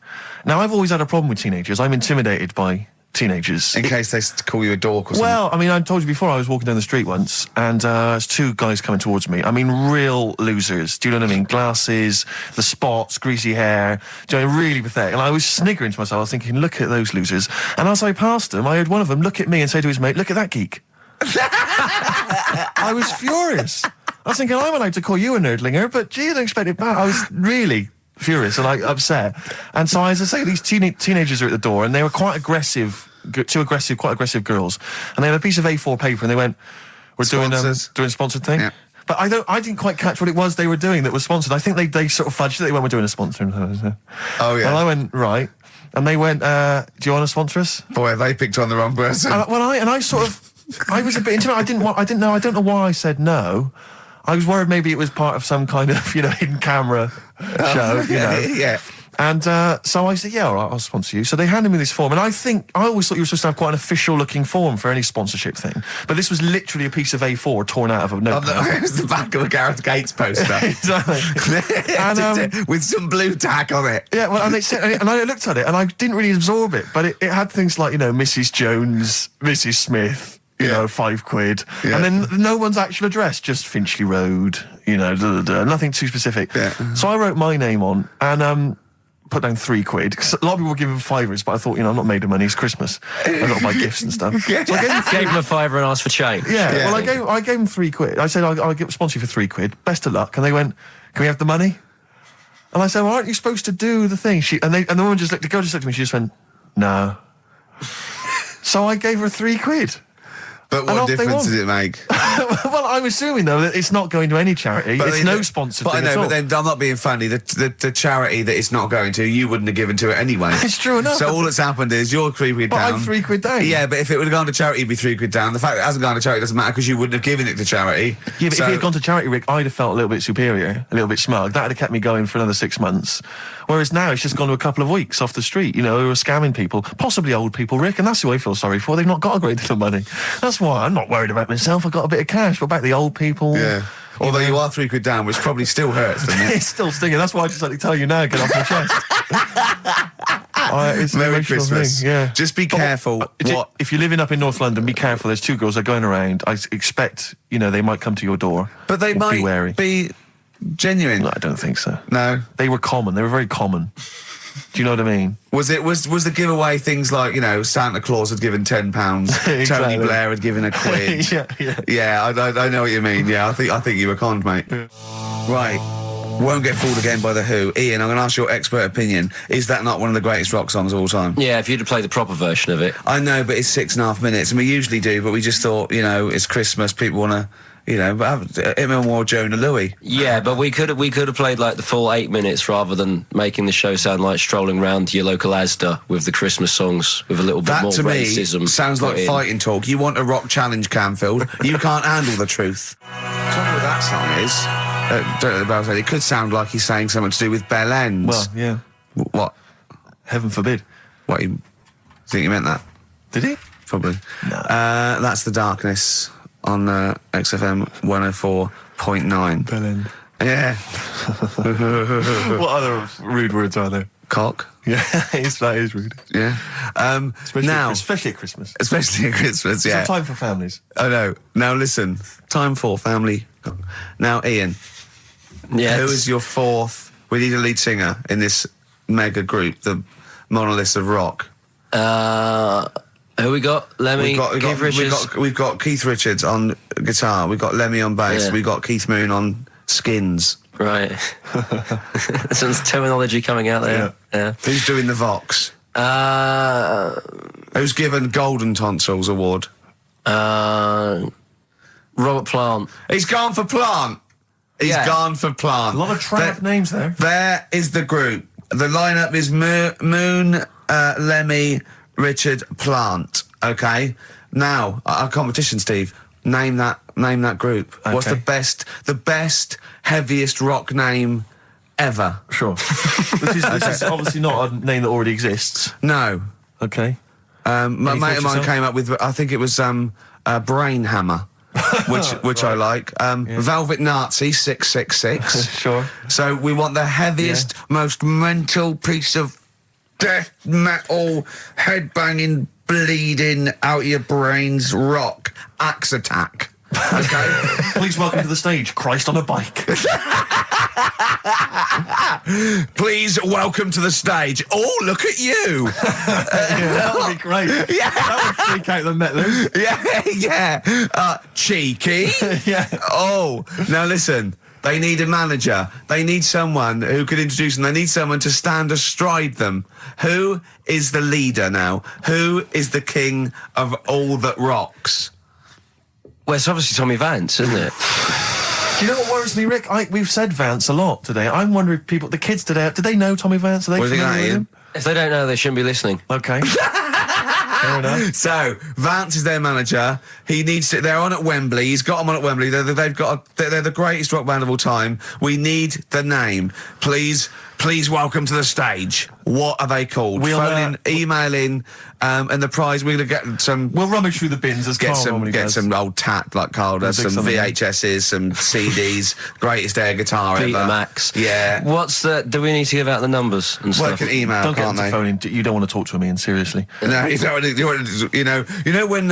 Now, I've always had a problem with teenagers. I'm intimidated by teenagers. In case they call you a dork or something. Well, I mean, I told you before, I was walking down the street once, and there's two guys coming towards me. I mean, real losers. Do you know what I mean? Glasses, the spots, greasy hair. Do you know, really pathetic. And I was sniggering to myself. I was thinking, look at those losers. And as I passed them, I heard one of them look at me and say to his mate, look at that geek. I was furious. I was thinking, I'm allowed to call you a nerdlinger, but gee, I don't expect it back. I was really furious and upset. And so, as I say, these teenagers are at the door, and they were quite aggressive, quite aggressive girls. And they had a piece of A4 paper, and they went, "We're doing a sponsored thing." Yeah. But I didn't quite catch what it was they were doing that was sponsored. I think they sort of fudged it. They went, "We're doing a sponsor." Oh yeah. And I went, right. And they went, "Do you want to sponsor us?" Boy, they picked on the wrong person. I was a bit intimidated. I don't know why I said no. I was worried maybe it was part of some kind of, hidden camera show, Yeah. And so I said, yeah, all right, I'll sponsor you. So they handed me this form, and I always thought you were supposed to have quite an official-looking form for any sponsorship thing. But this was literally a piece of A4 torn out of a notepad. It was the back of a Gareth Gates poster. Exactly. And, with some blue tack on it. Yeah, well, and I looked at it, and I didn't really absorb it, but it had things like, Mrs. Jones, Mrs. Smith, £5. Yeah. And then no one's actual address, just Finchley Road, nothing too specific. Yeah. So I wrote my name on, and put down £3. 'Cause a lot of people were giving fivers, but I thought, I'm not made of money. It's Christmas. I've got to buy gifts and stuff. So I gave him a fiver and asked for change. Yeah. Well, I gave him £3. I said, I'll sponsor you for £3. Best of luck. And they went, can we have the money? And I said, well, aren't you supposed to do the thing? And the woman the girl just looked at me. She just went, no. So I gave her £3. But what difference did it make? Well, I'm assuming, though, that it's not going to any charity. It's no sponsored thing at all. But then I'm not being funny. The charity that it's not going to, you wouldn't have given to it anyway. It's true enough. So all that's happened is you're £3 down. But I'm £3 down. Yeah, but if it would have gone to charity, it'd be £3 down. The fact that it hasn't gone to charity doesn't matter because you wouldn't have given it to charity. Yeah, but if it had gone to charity, Rick, I'd have felt a little bit superior, a little bit smug. That would have kept me going for another 6 months. Whereas now it's just gone to a couple of weeks off the street, who are scamming people, possibly old people, Rick, and that's who I feel sorry for. They've not got a great deal of money. That's why I'm not worried about myself. I've got a bit of cash. What about the old people? Yeah. Although you are £3 down, which probably still hurts, doesn't it? It's still stinging. That's why I just like to tell you now, get off my chest. It's an Merry emotional Christmas. thing, yeah. Just be careful. If you're living up in North London, be careful. There's 2 girls that are going around. I expect, they might come to your door. But they might be wary. Be genuine. No, I don't think so. No. They were common. They were very common. Do you know what I mean? Was the giveaway things like, Santa Claus had given £10, Exactly. Tony Blair had given £1? Yeah, I know what you mean. Yeah, I think you were conned, mate. Yeah. Right. Won't get fooled again by The Who. Ian, I'm going to ask your expert opinion. Is that not one of the greatest rock songs of all time? Yeah, if you'd have played the proper version of it. I know, but it's 6.5 minutes, and we usually do, but we just thought, it's Christmas, people want to... him and more Jonah Louis. Yeah, but we could have played like the full 8 minutes rather than making the show sound like strolling round your local Asda with the Christmas songs with a little bit more racism. That to me sounds like fighting talk. You want a rock challenge, Canfield. You can't handle the truth. The trouble with that song is, don't know about it could sound like he's saying something to do with bell ends. Well, yeah. What? Heaven forbid. What? You think he meant that? Did he? Probably. No. That's The Darkness on XFM 104.9. Bellend. Yeah. What other rude words are there? Cock. Yeah, that is rude. Yeah. Especially at Christmas. Especially at Christmas, yeah. It's time for families. I know. Now listen, time for family. Now, Ian. Yes. Who is your fourth? We need a lead singer in this mega group, the monoliths of rock. Who we got? Lemmy, Keith Richards. We've got Keith Richards on guitar. We've got Lemmy on bass. Yeah. We've got Keith Moon on skins. Right. Some terminology coming out there. Yeah. Who's doing the Vox? Who's given Golden Tonsils Award? Robert Plant. He's gone for Plant. He's gone for Plant. A lot of trap names there. There is the group. The lineup is Moon, Lemmy, Richard, Plant. Okay. Now our competition, Steve. Name that group. Okay. What's the best, heaviest rock name ever? Sure. This is obviously not a name that already exists. No. Okay. My mate of mine came up with, I think it was Brain Hammer, which right. I like. Velvet Nazi 666. Sure. So we want the heaviest, most mental piece of death metal, headbanging, bleeding out your brains rock. Axe Attack. Okay. Please welcome to the stage, Christ on a bike. Please welcome to the stage. Oh, look at you. That would be great. Yeah. That would freak out the metalers. Yeah. Cheeky. Yeah. Oh, now listen. They need a manager. They need someone who could introduce them. They need someone to stand astride them. Who is the leader now? Who is the king of all that rocks? Well, it's obviously Tommy Vance, isn't it? Do you know what worries me, Rick? We've said Vance a lot today. I'm wondering if the kids today, do they know Tommy Vance? Are they familiar with him? If they don't know, they shouldn't be listening. Okay. Fair enough. So, Vance is their manager. He needs to... They're on at Wembley. He's got them on at Wembley. They're the greatest rock band of all time. We need the name. Please welcome to the stage. What are they called? Phone in, email in, and the prize, we're going to get some... We'll rummage through the bins as Karl normally does. Get some old tat like Karl does, some VHSs, some CDs, greatest air guitar ever. Betamax. Yeah. Do we need to give out the numbers and stuff? Well, can email, don't can't get them to phone in. You don't want to talk to me, Ian, seriously. No, you know when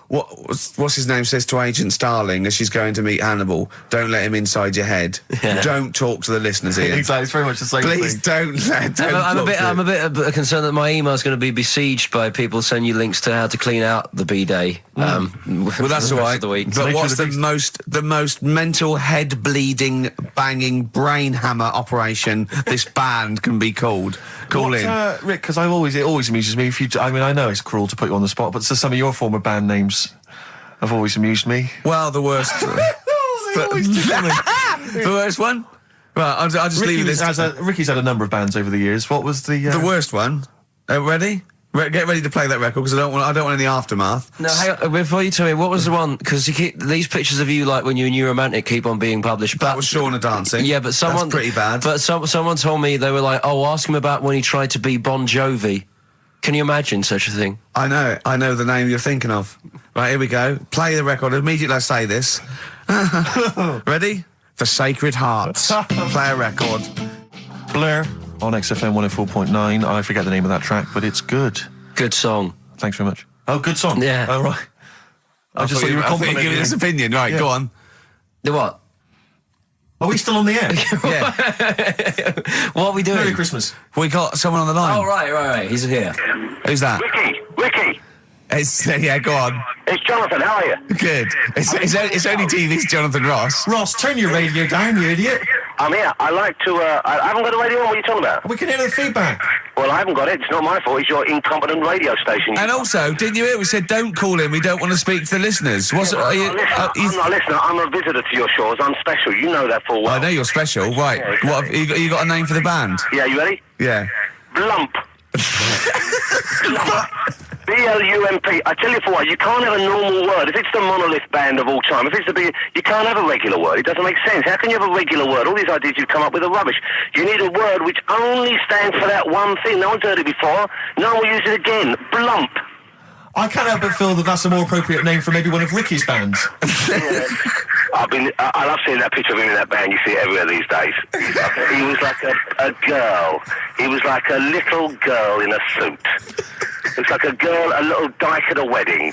what's his name says to Agent Starling as she's going to meet Hannibal, don't let him inside your head. Yeah. Don't talk to the listeners, Ian. Exactly, it's very much the same Please thing. I'm a bit concerned that my email's going to be besieged by people sending you links to how to clean out the bidet. Well, that's all right. But what's the most mental head bleeding, banging brain hammer operation this band can be called? Call in, Rick, because it always amuses me. I know it's cruel to put you on the spot, but some of your former band names have always amused me. Well, the worst. The worst one. Right, I'll just leave this. Ricky's had a number of bands over the years. What was the worst one? Ready? Get ready to play that record because I don't want any aftermath. No, hang on, before you tell me, what was the one? Because these pictures of you, like when you're a new romantic, keep on being published. That was Shauna dancing. Yeah, but that's pretty bad. But someone told me they were like, "Oh, ask him about when he tried to be Bon Jovi." Can you imagine such a thing? I know the name you're thinking of. Right, here we go. Play the record immediately. I say this. Ready? For Sacred Hearts. Play a record. Blair. On XFM 104.9. I forget the name of that track, but it's good. Good song. Thanks very much. Oh, good song. Yeah. Oh, right. I just thought you were complimenting giving his opinion. Right, yeah. Go on. The what? Are we still on the air? Yeah. What are we doing? Merry Christmas. We got someone on the line. Oh, right. He's here. Who's that? Ricky. Yeah, go on. It's Jonathan. How are you? Good. It's only TV's Jonathan Ross. Ross, turn your radio down, you idiot. I'm here. I like to. I haven't got a radio on. What are you talking about? We can hear the feedback. Well, I haven't got it. It's not my fault. It's your incompetent radio station. And also, didn't you hear? We said don't call him. We don't want to speak to the listeners. I'm not a listener. I'm a visitor to your shores. I'm special. You know that full well. I know you're special. Right. Yeah, exactly. What have you got a name for the band? Yeah. You ready? Yeah. Blump. B-L-U-M-P. I tell you for what, you can't have a normal word. If it's the monolith band of all time, you can't have a regular word. It doesn't make sense. How can you have a regular word? All these ideas you've come up with are rubbish. You need a word which only stands for that one thing. No one's heard it before. No one will use it again. Blump. I can't help but feel that that's a more appropriate name for maybe one of Ricky's bands. Yeah. I love seeing that picture of him in that band. You see it everywhere these days. He was like a girl. He was like a little girl in a suit. It's like a little dyke at a wedding.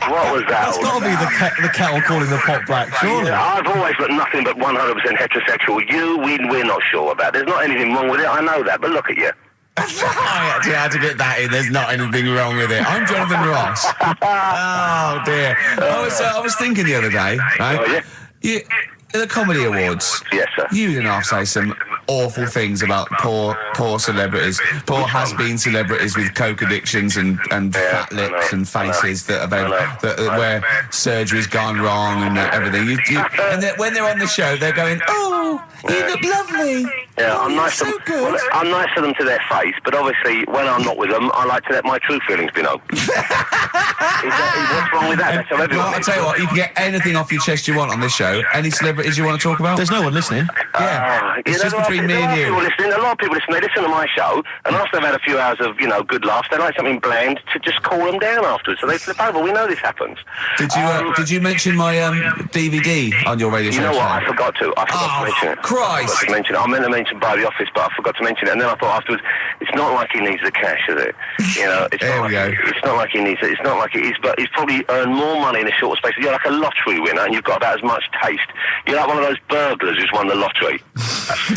What was that? That's got to be the kettle calling the pot black, surely. I've always looked nothing but 100% heterosexual. We're not sure about. There's not anything wrong with it. I know that, but look at you. I actually had to get that in. There's not anything wrong with it. I'm Jonathan Ross. Oh dear. I was thinking the other day, right? Oh, yeah? The Comedy Awards. Yes, sir. You didn't have to say some awful things about poor celebrities, poor has-been celebrities with coke addictions and fat lips and faces that where surgery's gone wrong and everything. And when they're on the show, they're going, "Oh, you look lovely." Yeah, I'm nice to them. Well, I'm nice to them to their face, but obviously when I'm not with them, I like to let my true feelings be known. What's wrong with that? That's how everyone. I'll tell you what, you can get anything off your chest you want on this show. Any celebrities you want to talk about? There's no one listening. Yeah, it's just between me and you. A lot of people listen. They listen to my show, and after they've had a few hours of good laughs, they like something bland to just cool them down afterwards. So they flip over. We know this happens. Did you mention my DVD on your radio show? You know what? I forgot to mention it. Christ! I meant to mention by the office, but I forgot to mention it. And then I thought afterwards, it's not like he needs the cash, is it? It's not like he needs it. It's not like it is, but he's probably earned more money in a short space. You're like a lottery winner, and you've got about as much taste. You're like one of those burglars who's won the lottery.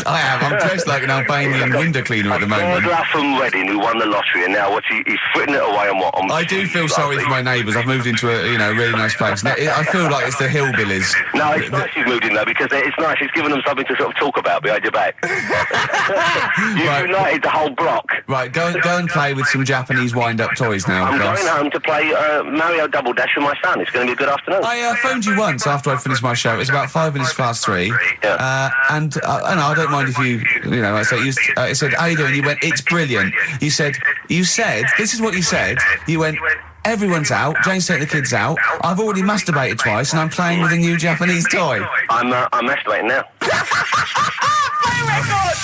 I am. I'm dressed like an Albanian window cleaner at the moment. Burglar from Reading who won the lottery, and now he's fritting it away on what? I do feel sorry for my neighbours. I've moved into a really nice place. I feel like it's the hillbillies. No, it's nice you've moved in though, because it's nice. It's given them something to sort of talk about behind your back. You've united the whole block. Right, go and play with some Japanese wind-up toys now. I'm going home to play Mario Double Dash with my son. It's going to be a good afternoon. I phoned you once after I finished my show. It's about 5 minutes past 3. Yeah. And I don't mind if I said, "How you doing?" You went, "It's brilliant." You said, this is what you said. You went, "Everyone's out. Jane's taking the kids out. I've already masturbated twice, and I'm playing with a new Japanese toy." I'm masturbating now. Play record!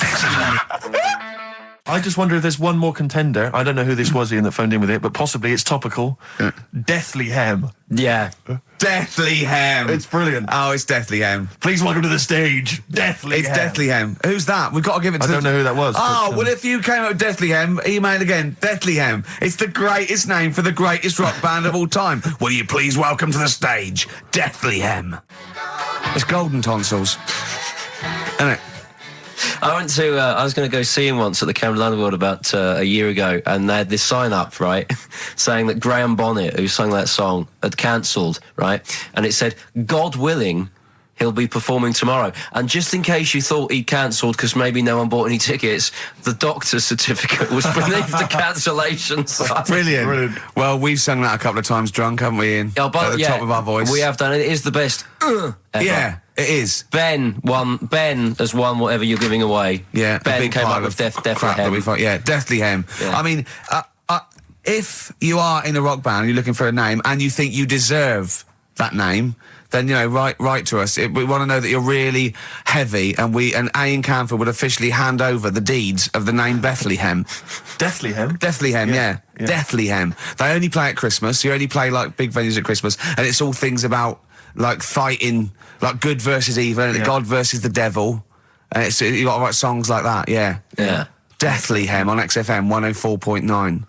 I just wonder if there's one more contender. I don't know who this was, Ian, that phoned in with it, but possibly it's topical. Deathly Hem. Yeah. Deathly Hem. It's brilliant. Oh, it's Deathly Hem. Please welcome to the stage, Deathly Hem. It's Deathly Hem. Who's that? We've got to give it to I don't know who that was. Oh, well, if you came up with Deathly Hem, email again. Deathly Hem. It's the greatest name for the greatest rock band of all time. Will you please welcome to the stage, Deathly Hem? It's Golden Tonsils. Isn't it? I was going to go see him once at the Camden Underworld about a year ago, and they had this sign up, right, saying that Graham Bonnet, who sang that song, had cancelled, right, and it said, God willing, he'll be performing tomorrow. And just in case you thought he'd cancelled because maybe no one bought any tickets, the doctor's certificate was beneath the cancellation sign. Brilliant. Well, we've sung that a couple of times drunk, haven't we, Ian? Oh, at the top of our voice. We have done it. It is the best ever. Yeah, it is. Ben has won whatever you're giving away. Yeah, Ben came up with Deathly Hem. Yeah, Deathly Hem. Yeah. I mean, if you are in a rock band, you're looking for a name, and you think you deserve that name, then, you know, write to us. We want to know that you're really heavy, and Ian Camphor would officially hand over the deeds of the name Bethlehem. Deathly Hem? Deathly Hem, yeah. Deathly Hem. They only play at Christmas. You only play, like, big venues at Christmas, and it's all things about, like, fighting, like, good versus evil, and God versus the devil. And you got to write songs like that, yeah. Deathly Hem on XFM 104.9.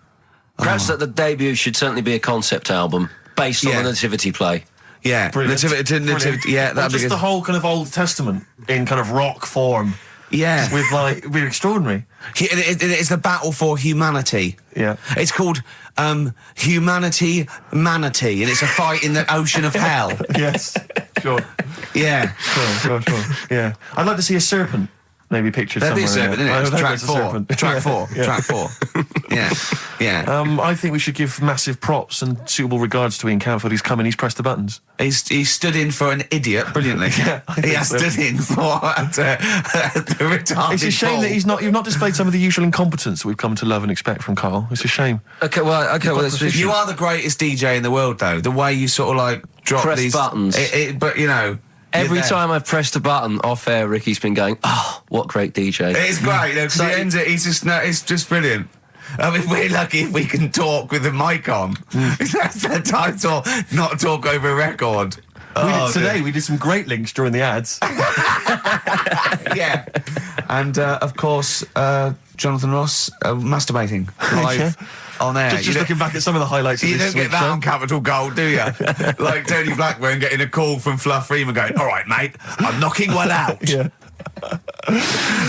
Perhaps that the debut should certainly be a concept album based on the Nativity play. Yeah, Nativity, yeah, that'd be just good. the whole kind of Old Testament in kind of rock form. Yeah. With, like, it'd be extraordinary. It's the battle for humanity. Yeah. It's called Humanity Manatee, and it's a fight in the ocean of hell. Yes. Sure. Yeah. Sure. Yeah. I'd like to see a serpent maybe pictured That'd somewhere. Be a serpent, isn't it? Track 4. Track 4. Yeah. I think we should give massive props and suitable regards to Ian Camphor. He's come in, he's pressed the buttons. He stood in for an idiot brilliantly. He has stood in for the retarded. It's a shame that you've not displayed some of the usual incompetence that we've come to love and expect from Karl. It's a shame. Okay, you are the greatest DJ in the world, though. The way you sort of like drop press these buttons. But you know. Every time I've pressed a button off air, Ricky's been going, "Oh, what great DJ!" It's great. Because he ends it. It's just brilliant. I mean, we're lucky if we can talk with the mic on. That's the title, not talk over a record. We did some great links during the ads. Yeah. And, of course, Jonathan Ross masturbating live on air. Just looking back at some of the highlights of this You don't get that on Capital Gold, do you? Like Tony Blackburn getting a call from Fluff Freeman going, all right, mate, I'm knocking one out. Yeah.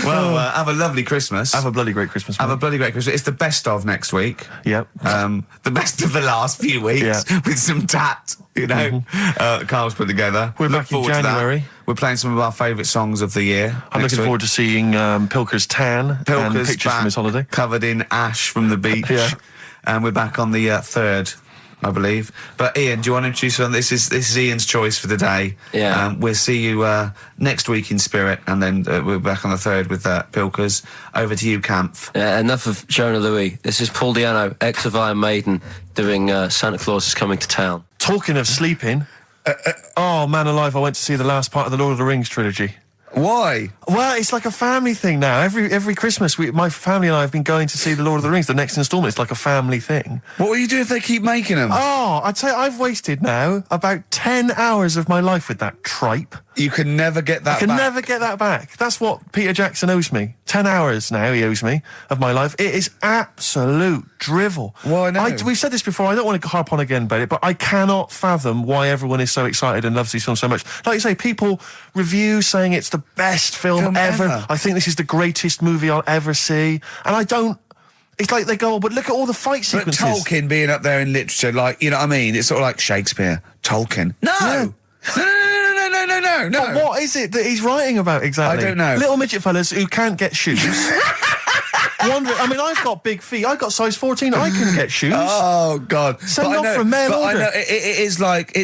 Well, have a lovely Christmas. Have a bloody great Christmas, mate. Have a bloody great Christmas. It's the best of next week. Yep. The best of the last few weeks with some tat, you know, Carl's put together. We're back in January. We're playing some of our favourite songs of the year. I'm looking forward to seeing Pilker's tan and pictures from his holiday. Covered in ash from the beach. And we're back on the 3rd, I believe. But Ian, do you want to introduce one? This is Ian's choice for the day. Yeah. We'll see you next week in spirit, and then we're back on the 3rd with Pilkers. Over to you, Kampf. Enough of Jonah Louis. This is Paul Di'Anno, ex of Iron Maiden, doing Santa Claus is Coming to Town. Talking of sleeping, oh man alive, I went to see the last part of the Lord of the Rings trilogy. Why? Well, it's like a family thing now. Every Christmas, my family and I have been going to see the Lord of the Rings, the next instalment. It's like a family thing. What will you do if they keep making them? Oh, I'd say I've wasted now about 10 hours of my life with that tripe. You can never get that back. I can never get that back. That's what Peter Jackson owes me. 10 hours now he owes me of my life. It is absolute drivel. Well, I know. We've said this before. I don't want to harp on again about it, but I cannot fathom why everyone is so excited and loves these films so much. Like you say, people review saying it's the best film ever. I think this is the greatest movie I'll ever see. And I don't... It's like they go, but look at all the fight sequences. But Tolkien being up there in literature, like, you know what I mean? It's sort of like Shakespeare. Tolkien. No! Yeah. No. But what is it that he's writing about exactly? I don't know. Little midget fellas who can't get shoes. I mean, I've got big feet. I've got size 14. I can get shoes. Oh, God. Send off for mail order. I know, it's like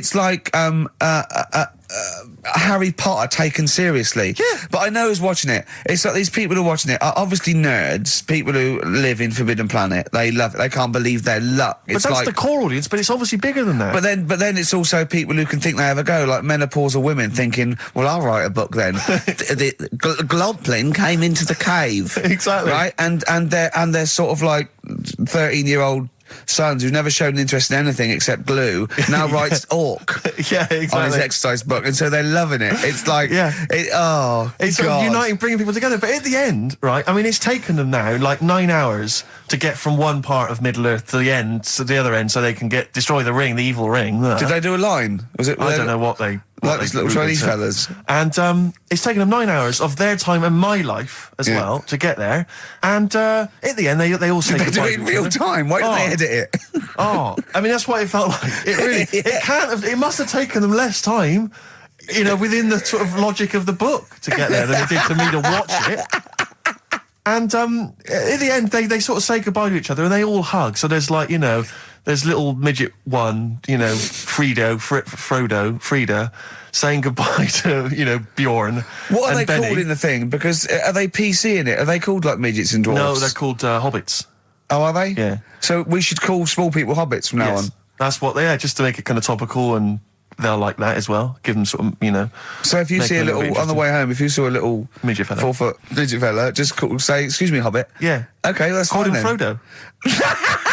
Harry Potter taken seriously. Yeah. But I know who's watching it. It's like these people who are watching it are obviously nerds, people who live in Forbidden Planet. They love it. They can't believe their luck. But It's that's like, the core audience, but it's obviously bigger than that. but then it's also people who can think they have a go, like menopausal women thinking, well, I'll write a book then. the Globblin came into the cave. Exactly. Right? And they're sort of like 13-year-old sons who've never shown an interest in anything except glue, now writes Orc Yeah, exactly. on his exercise book, and so they're loving it. It's like, It's sort of uniting, bringing people together. But at the end, right, I mean, it's taken them now like 9 hours to get from one part of Middle-earth to the end, to the other end, so they can destroy the ring, the evil ring. Did they do a line? Was it? I don't know what they... Like these little Chinese fellas. And it's taken them 9 hours of their time and my life as well to get there. And at the end, they all say They do goodbye it in to each real other. time. Why did they edit it? I mean, that's what it felt like. It really, it can't have, it must have taken them less time, you know, within the sort of logic of the book to get there than it did for me to watch it. And at the end, they sort of say goodbye to each other and they all hug. So there's like, you know, there's little midget one, you know, Frida, saying goodbye to, you know, Bjorn. What are and they Benny. called in the thing? Because are they PC in it? Are they called like midgets and dwarves? No, they're called hobbits. Oh, are they? Yeah. So we should call small people hobbits from now on. That's what they are, just to make it kind of topical, and they'll like that as well. Give them sort of, you know. So if you make see it a little little, bit on the way home, if you saw a little midget fella, 4 foot midget fella, just say, excuse me, hobbit. Yeah. Okay, that's Call fine him then. Frodo.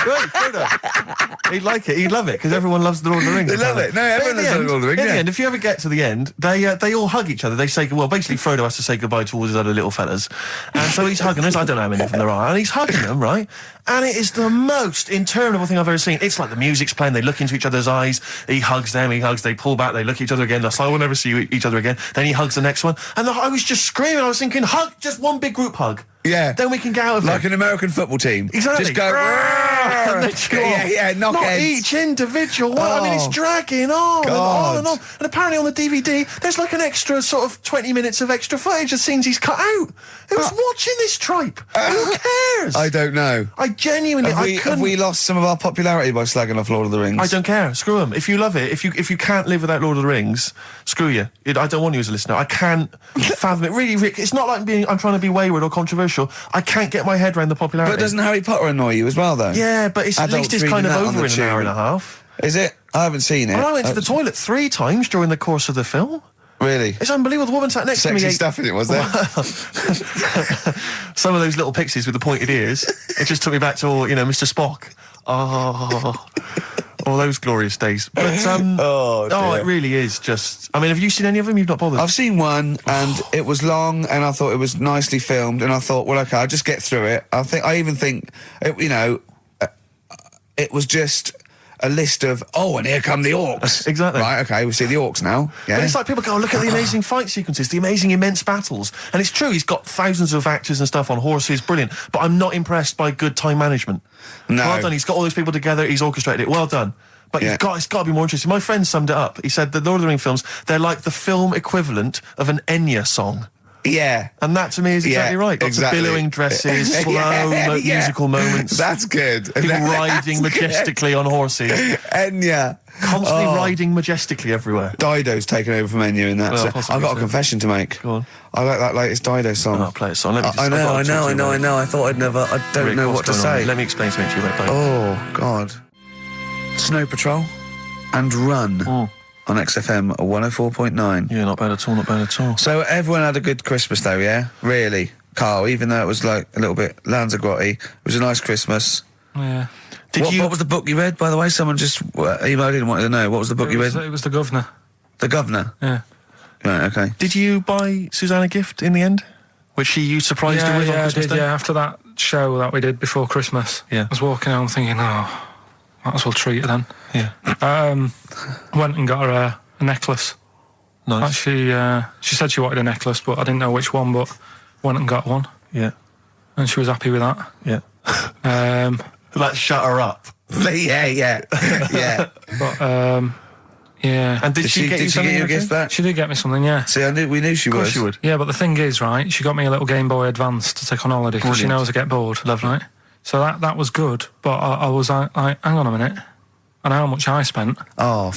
Right, Frodo. He'd like it. He'd love it because everyone loves the Lord of the Rings. They love it. No, everyone loves the Lord of the Rings. In yeah. the end, if you ever get to the end, they all hug each other. They say, well, basically Frodo has to say goodbye to all his other little fellas, and so he's hugging us. I don't know how many of them there are, and he's hugging them, right? And it is the most interminable thing I've ever seen. It's like the music's playing. They look into each other's eyes. He hugs them. He hugs. They pull back. They look at each other again. They're like, I will never see each other again. Then he hugs the next one, and I was just screaming. I was thinking, hug, just one big group hug. Yeah. Then we can get out of Like it. an American football team. Exactly. Just go, And they go off. knock Not heads. each individual one. I mean, it's Oh. dragging on and on and God. on. And apparently on the DVD, there's like an extra sort of 20 minutes of extra footage of scenes he's cut out. Who's watching this tripe? Who cares? I don't know. I genuinely, Have we lost some of our popularity by slagging off Lord of the Rings? I don't care. Screw them. If you love it, if you can't live without Lord of the Rings, screw you. I don't want you as a listener. I can't fathom it. Really, Rick, it's not like I'm trying to be wayward or controversial. I can't get my head around the popularity. But doesn't Harry Potter annoy you as well, though? Yeah, but at least it's kind of reading that on over the in an hour tube. and a half. Is it? I haven't seen it. And I went to the toilet 3 times during the course of the film. Really? It's unbelievable. The woman sat next to me. Sexy stuff in it, was there? Some of those little pixies with the pointed ears. It just took me back to, Mr. Spock. Oh, all those glorious days. But dear. it really is just. I mean, have you seen any of them? You've not bothered. I've seen one, and it was long, and I thought it was nicely filmed, and I thought, well, okay, I'll just get through it. I even think, it was just a list of, and here come the orcs. Exactly. Right, okay, we see the orcs now. Yeah. But it's like people go, look at the amazing fight sequences, the amazing immense battles. And it's true, he's got thousands of actors and stuff on horses, brilliant. But I'm not impressed by good time management. No. Well done, he's got all those people together, he's orchestrated it, well done. But it's got to be more interesting. My friend summed it up. He said the Lord of the Rings films, they're like the film equivalent of an Enya song. Yeah. And that to me is exactly right. Lots exactly. of billowing dresses, slow musical moments. That's good. People riding majestically on horses. Enya. Constantly riding majestically everywhere. Dido's taken over from Enya in that. Well, So possibly I've got a so. confession to make. Go on. I like that latest Dido song. I'll play a song. Let me just, I know. I thought I don't know what to say. Let me explain something to you about Dido. Oh, God. Snow Patrol and Run on XFM 104.9. Yeah, not bad at all. So everyone had a good Christmas though, yeah? Really? Carl, even though it was like a little bit Lanzagrotte, it was a nice Christmas. Yeah. What was the book you read, by the way? Someone just emailed in and wanted to know. What was the book you read? It was The Governor. The Governor? Yeah. Right, okay. Did you buy Suzanne a gift in the end? Which you surprised her with on Christmas Day? Yeah, after that show that we did before Christmas. Yeah. I was walking home thinking, might as well treat her then. Yeah. Went and got her a necklace. Nice. Actually, she said she wanted a necklace, but I didn't know which one, but went and got one. Yeah. And she was happy with that. Yeah. That shut her up. yeah. But, yeah. And did she get you something? a gift back? She did get me something, yeah. See, we knew she Of course would. she would. Yeah, but the thing is, right, she got me a little Game Boy Advance to take on holiday because she Brilliant. knows I get bored. Lovely. Right? So that was good, but I was like, hang on a minute. I know how much I spent, Oh,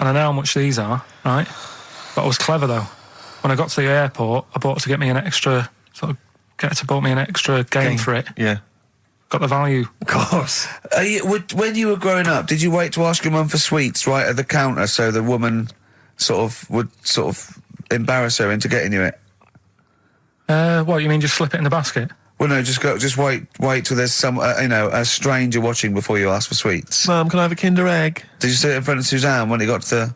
and I know how much these are, right? But I was clever though. When I got to the airport, I bought her to get me an extra bought me an extra game for it. Yeah. Got the value. Of course. When you were growing up, did you wait to ask your mum for sweets right at the counter so the woman would embarrass her into getting you it? What, you mean just slip it in the basket? Well, no, just wait till there's some, a stranger watching before you ask for sweets. Mum, can I have a Kinder Egg? Did you sit in front of Suzanne when it got to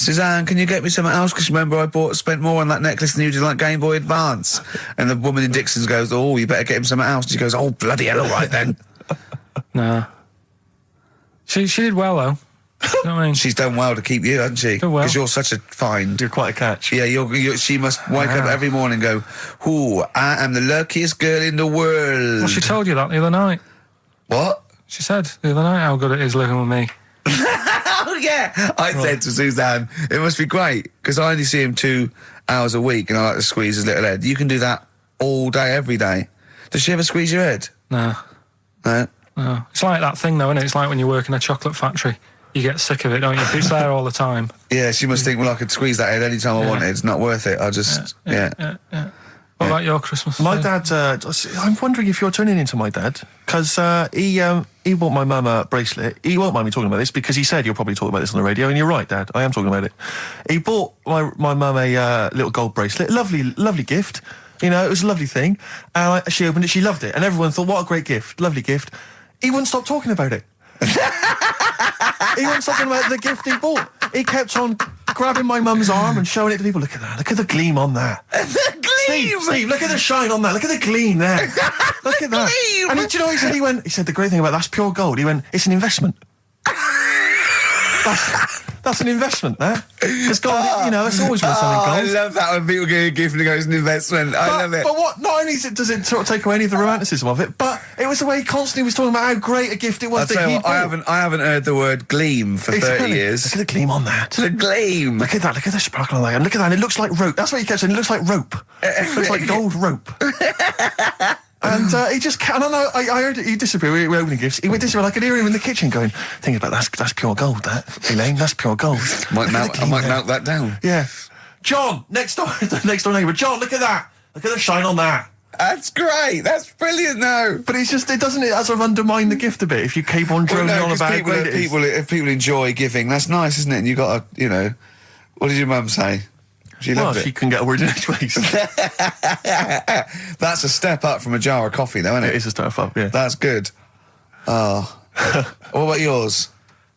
Suzanne, can you get me something else? Because remember I spent more on that necklace than you did like Game Boy Advance. And the woman in Dixon's goes, oh, you better get him something else. She goes, oh, bloody hell, all right then. Nah. She did well, though. You know what I mean? She's done well to keep you, hasn't she? Done well. Because you're such a find. You're quite a catch. Yeah, she must wake up every morning and go, ooh, I am the luckiest girl in the world. Well, she told you that the other night. What? She said the other night how good it is living with me. Oh, yeah. I said to Suzanne, it must be great, because I only see him 2 hours a week and I like to squeeze his little head. You can do that all day, every day. Does she ever squeeze your head? No. No? No. It's like that thing, though, isn't it? It's like when you work in a chocolate factory. You get sick of it, don't you? If it's there all the time. Yeah, she must think, well, I could squeeze that head any time I wanted. It's not worth it. I just, yeah. What about your Christmas? My dad, I'm wondering if you're turning into my dad, because he bought my mum a bracelet. He won't mind me talking about this, because he said you'll probably talk about this on the radio, and you're right, Dad, I am talking about it. He bought my mum a little gold bracelet. Lovely gift. You know, it was a lovely thing. And she opened it, she loved it, and everyone thought, what a great gift, lovely gift. He wouldn't stop talking about it. He wouldn't stop talking about the gift he bought. He kept on grabbing my mum's arm and showing it to people. Look at that. Look at the gleam on that. The gleam! Steve, look at the shine on that. Look at the gleam there. Look at that. Gleam! And do you know what he said? He said the great thing about that's pure gold. He went, it's an investment. That's an investment, there. Because gold, you know, it's always worth something gold. I love that when people get a gift and it goes an investment. I love it. But what? Not only does it sort of take away any of the romanticism of it, but it was the way he constantly was talking about how great a gift it was that he bought. I haven't heard the word gleam for 30 years. Look at the gleam on that. The gleam. Look at that. Look at the sparkle on that. And look at that. And it looks like rope. That's what he kept saying. It looks like rope. It looks like gold rope. And he just, I don't know, I heard it, he disappeared, we were opening gifts, he went disappear, I could hear him in the kitchen going, think about that's pure gold, that, Elaine, that's pure gold. I might melt that down. Yeah. John, next door neighbour, John, look at that, look at the shine on that. That's great, that's brilliant though. But it's just, it sort of undermine the gift a bit, if you keep on droning on about how great it is. If people enjoy giving, that's nice, isn't it? And you got to, you know, what did your mum say? She loved it. She couldn't get a word in edgeways. That's a step up from a jar of coffee, though, isn't it? It is a step up, yeah. That's good. Oh. What about yours?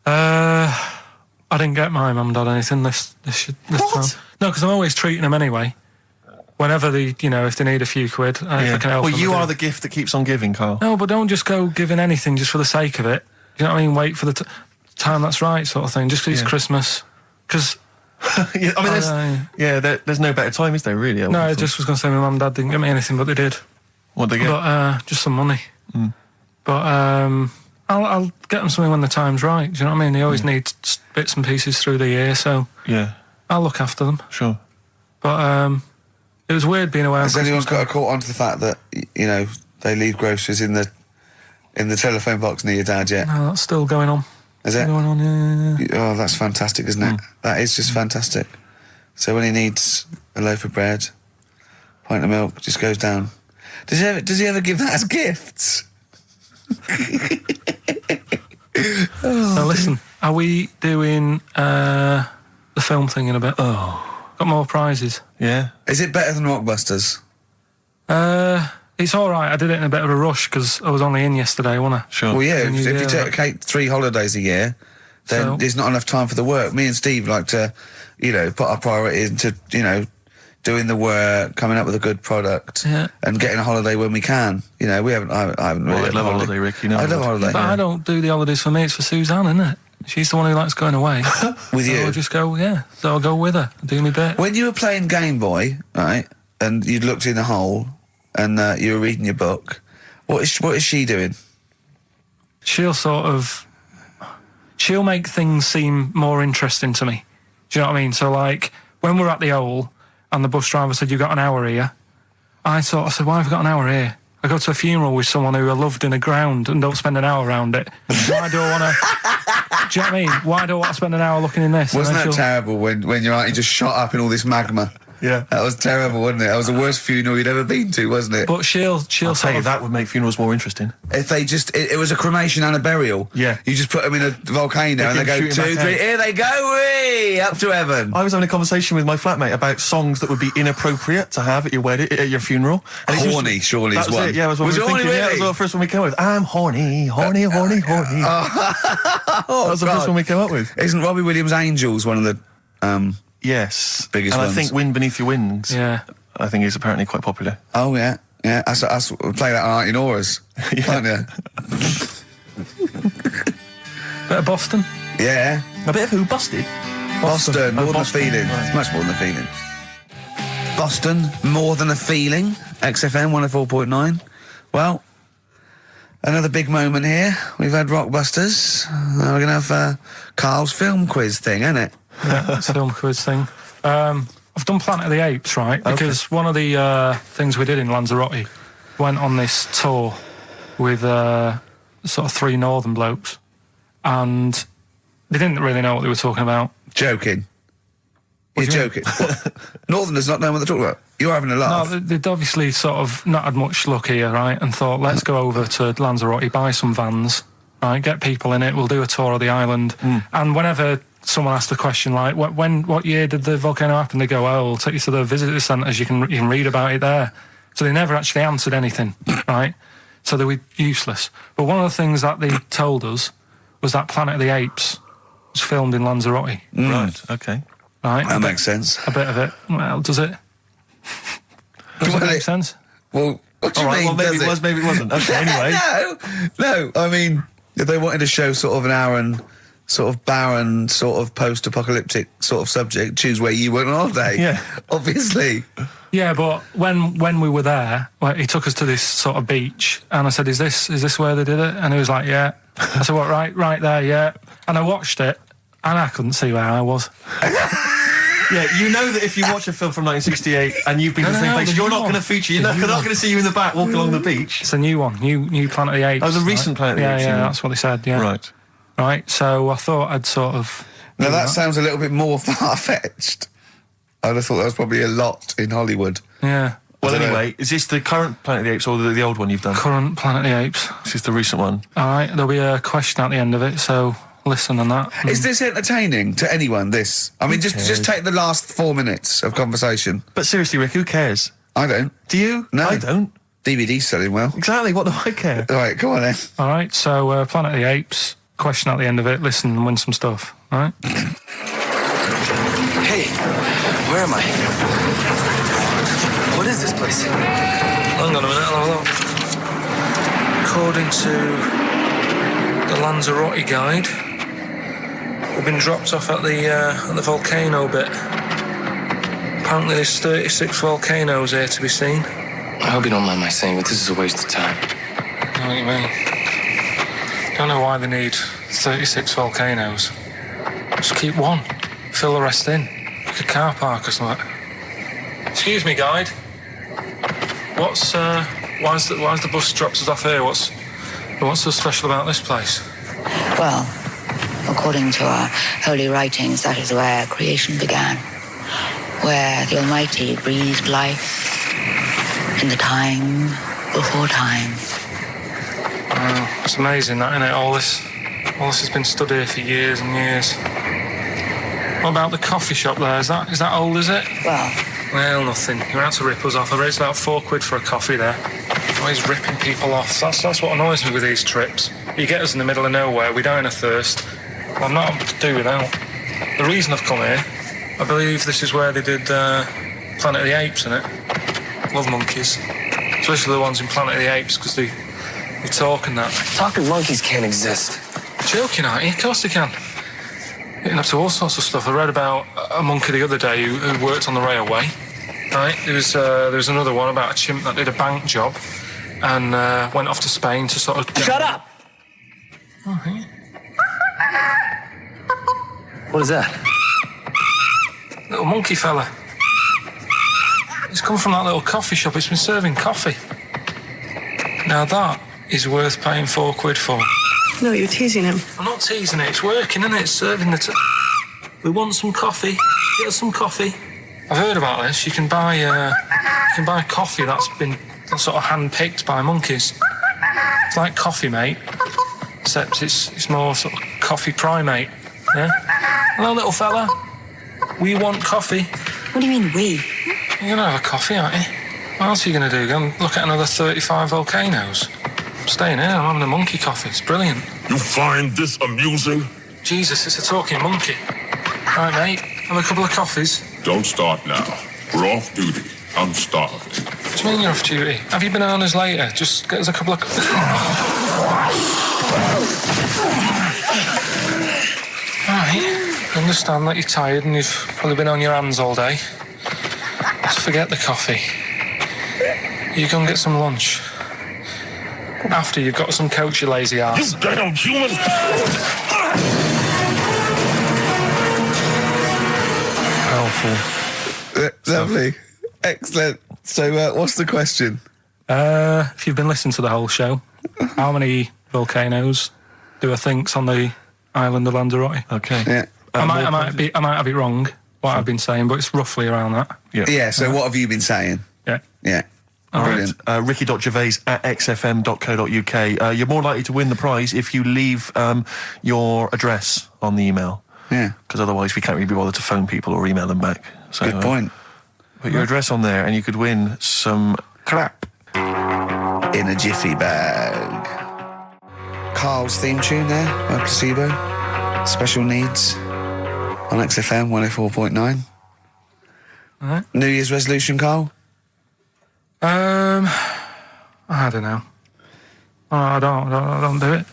I didn't get my mum and dad anything this time. No, because I'm always treating them anyway. Whenever if they need a few quid, if I can help them. Well, you are the gift that keeps on giving, Carl. No, but don't just go giving anything just for the sake of it. You know what I mean? Wait for the time that's right, sort of thing. Just because it's Christmas. Because... yeah, I mean, there's no better time, is there, really? No, I just was going to say my mum and dad didn't get me anything, but they did. What did they get? But, just some money. Mm. But, I'll get them something when the time's right, do you know what I mean? They always need bits and pieces through the year, so... Yeah. I'll look after them. Sure. But, it was weird being away on Has anyone got a caught onto the fact that, you know, they leave groceries in the telephone box near your dad yet? No, that's still going on. Is it? Going on, yeah. Oh, that's fantastic, isn't it? That is just fantastic. So when he needs a loaf of bread, pint of milk, just goes down. Does he ever give that as gifts? Now listen, are we doing the film thing in a bit? Oh. Got more prizes. Yeah. Is it better than Rockbusters? It's all right. I did it in a bit of a rush because I was only in yesterday, wasn't I? Sure. Well, yeah, if you take 3 holidays a year, then there's not enough time for the work. Me and Steve like to, put our priority into, doing the work, coming up with a good product, and getting a holiday when we can. You know, I haven't really. Well, I love a holiday, Rick. You know, I love a holiday. But I don't do the holidays for me. It's for Suzanne, isn't it? She's the one who likes going away. With you? I'll just go, so I'll go with her, do me bit. When you were playing Game Boy, right, and you'd looked in the hole, and you were reading your book, what is she doing? She'll make things seem more interesting to me. Do you know what I mean? So, like, when we're at the Owl, and the bus driver said, "You got an hour here," I said, "Why have I got an hour here? I go to a funeral with someone who I loved in a ground and don't spend an hour around it. Why do I want to... Do you know what I mean? Why do I want to spend an hour looking in this? Wasn't that terrible when your auntie just shot up in all this magma? Yeah. That was terrible, wasn't it? That was the worst funeral you'd ever been to, wasn't it? But she'll I'll sort tell you, of... that would make funerals more interesting. If they just... It was a cremation and a burial. Yeah. You just put them in a volcano and they go, 2, 3, here they go, whee, up to heaven. I was having a conversation with my flatmate about songs that would be inappropriate to have at your wedding, at your funeral. And Horny, surely is that was one. it, yeah, was what we were it horny, thinking. really? Yeah, that was the first one we came up with. I'm horny, horny, horny, horny. That was the first one we came up with. Isn't Robbie Williams' Angels one of the... Yes. Biggest and ones. I think Wind Beneath Your Wings, Yeah. I think is apparently quite popular. Oh, yeah. Yeah, I play that on Auntie Nora's, can't you? Bit of Boston. Yeah. A bit of who? Busted? Boston, more than a Boston, feeling. right. It's much more than a feeling. Boston, more than a feeling. XFM 104.9. Well, another big moment here. We've had Rockbusters. Now we're going to have Karl's film quiz thing, isn't it? Yeah, it's a film quiz thing. I've done Planet of the Apes, right? Because one of the things we did in Lanzarote, went on this tour with sort of 3 northern blokes, and they didn't really know what they were talking about. Joking. You're do you mean? joking. What? Northerners not knowing what they're talking about. You're having a laugh. No, they'd obviously sort of not had much luck here, right? And thought, let's go over to Lanzarote, buy some vans, right? Get people in it. We'll do a tour of the island. And whenever someone asked the question like, what year did the volcano happen? They go, oh, we'll take you to the visitor centres. You can read about it there. So they never actually answered anything, right? So they were useless. But one of the things that they told us was that Planet of the Apes was filmed in Lanzarote. Right, okay. Right? That makes sense. A bit of it. Well, does it? Does it make sense? Well, what do you All right, mean? well, maybe does it was, maybe it wasn't. Okay, anyway. No. I mean, if they wanted to show sort of an Aaron, sort of barren, sort of post-apocalyptic sort of subject, choose where you went on holiday. Yeah. Obviously. Yeah, but when we were there, well, he took us to this sort of beach, and I said, "Is this where they did it?" And he was like, "Yeah." I said, "What? Right there, yeah." And I watched it, and I couldn't see where I was. Yeah, you know that if you watch a film from 1968 and you've been to the same place, you're not going to feature. You're not going to see you in the back walking along the beach. It's a new one, new Planet of the Apes. Oh, the recent Planet of the Apes. Yeah, that's what they said. Yeah, right. So I thought I'd sort of. Now that sounds a little bit more far-fetched. I'd have thought that was probably a lot in Hollywood. Yeah. Well, anyway, is this the current Planet of the Apes or the old one you've done? Current Planet of the Apes. This is the recent one. All right, there'll be a question at the end of it, so listen on that. Is this entertaining to anyone, this? I mean, just take the last 4 minutes of conversation. But seriously, Rick, who cares? I don't. Do you? No. I don't. DVD's selling well. Exactly, what do I care? All right, come on then. All right, so Planet of the Apes, question at the end of it, listen and win some stuff, all right? Hey, where am I? What is this place? Hang on a minute, hold on. According to the Lanzarote guide, we've been dropped off at the volcano bit. Apparently there's 36 volcanoes here to be seen. I hope you don't mind my saying, but this is a waste of time. I know what you mean. Don't know why they need 36 volcanoes. Just keep one. Fill the rest in. Like a car park or something. Excuse me, guide. Why's the bus dropped us off here? What's so special about this place? Well, according to our holy writings, that is where creation began, where the Almighty breathed life in the time before time. Wow, it's amazing that, isn't it? All this has been stood here for years and years. What about the coffee shop there? Is that old, is it? Well, nothing. You're out to rip us off. I raised about £4 for a coffee there. Always ripping people off. That's what annoys me with these trips. You get us in the middle of nowhere, we die in a thirst. Well, I'm not able to do without. The reason I've come here, I believe this is where they did Planet of the Apes, innit? Love monkeys. Especially the ones in Planet of the Apes, because they talk and that. Talking monkeys can't exist. Joking, aren't you? Of course they can. Getting up to all sorts of stuff. I read about a monkey the other day who worked on the railway. Right? There was another one about a chimp that did a bank job and went off to Spain to sort of... Shut up! Oh, yeah. What is that? Little monkey fella. He's come from that little coffee shop. It's been serving coffee. Now that is worth paying £4 for. No, you're teasing him. I'm not teasing it. It's working, isn't it? It's serving the... We want some coffee. Get us some coffee. I've heard about this. You can buy coffee that's been sort of hand-picked by monkeys. It's like Coffee Mate, except it's more sort of coffee primate. Yeah? Hello, little fella. We want coffee. What do you mean, we? You're gonna have a coffee, aren't you? What else are you gonna do? Go and look at another 35 volcanoes? I'm staying here. I'm having a monkey coffee. It's brilliant. You find this amusing? Jesus, it's a talking monkey. Right, mate. Have a couple of coffees. Don't start now. We're off duty. I'm starving. What do you mean you're off duty? Have you bananas later? Just get us a couple of... Right. I understand that you're tired and you've probably been on your hands all day. Just forget the coffee. You go and get some lunch. After you've got some coach, you lazy ass. You damn human! Powerful. Lovely. Excellent. So, what's the question? If you've been listening to the whole show, how many volcanoes do I think's on the island of Lanzarote? Okay. Yeah. I might have it wrong, what I've been saying, but it's roughly around that. Yeah, so what have you been saying? Yeah. Yeah. Brilliant. Ricky.Gervais at xfm.co.uk. You're more likely to win the prize if you leave your address on the email. Yeah. Because otherwise we can't really be bothered to phone people or email them back. So, Good point. Put your address on there and you could win some crap. In a jiffy bag. Karl's theme tune there by Placebo. Special Needs on XFM 104.9. Right. New Year's resolution, Karl? I don't know. I don't do it.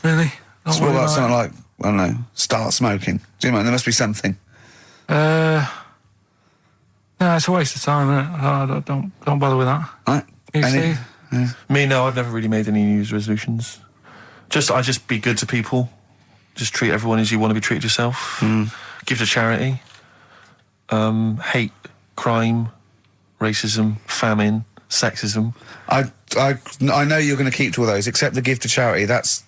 Really. So what about something like, I don't know, start smoking? Do you know, there must be something. No, it's a waste of time, isn't it? Don't bother with that. Right. You, Steve? Yeah. Me, no, I've never really made any New Year's resolutions. I just be good to people. Just treat everyone as you want to be treated yourself. Give to charity. Hate crime, racism, famine, sexism. I know you're going to keep to all those, except the give to charity. That's...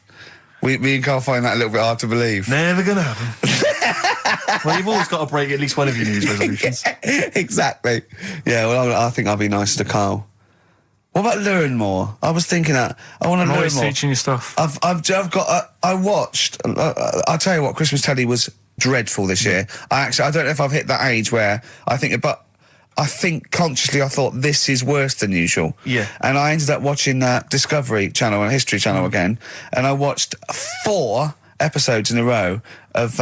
Me and Karl find that a little bit hard to believe. Never going to happen. Well, you've always got to break at least one of your New Year's resolutions. Yeah, exactly. Yeah, well, I think I'll be nice to Karl. What about learn more? I was thinking that. I want to learn more. I'm always teaching you stuff. I've got... I watched... I'll tell you what, Christmas telly was dreadful this year. I don't know if I've hit that age where I think... But I think consciously I thought this is worse than usual. Yeah. And I ended up watching Discovery Channel and History Channel again, and I watched 4 episodes in a row of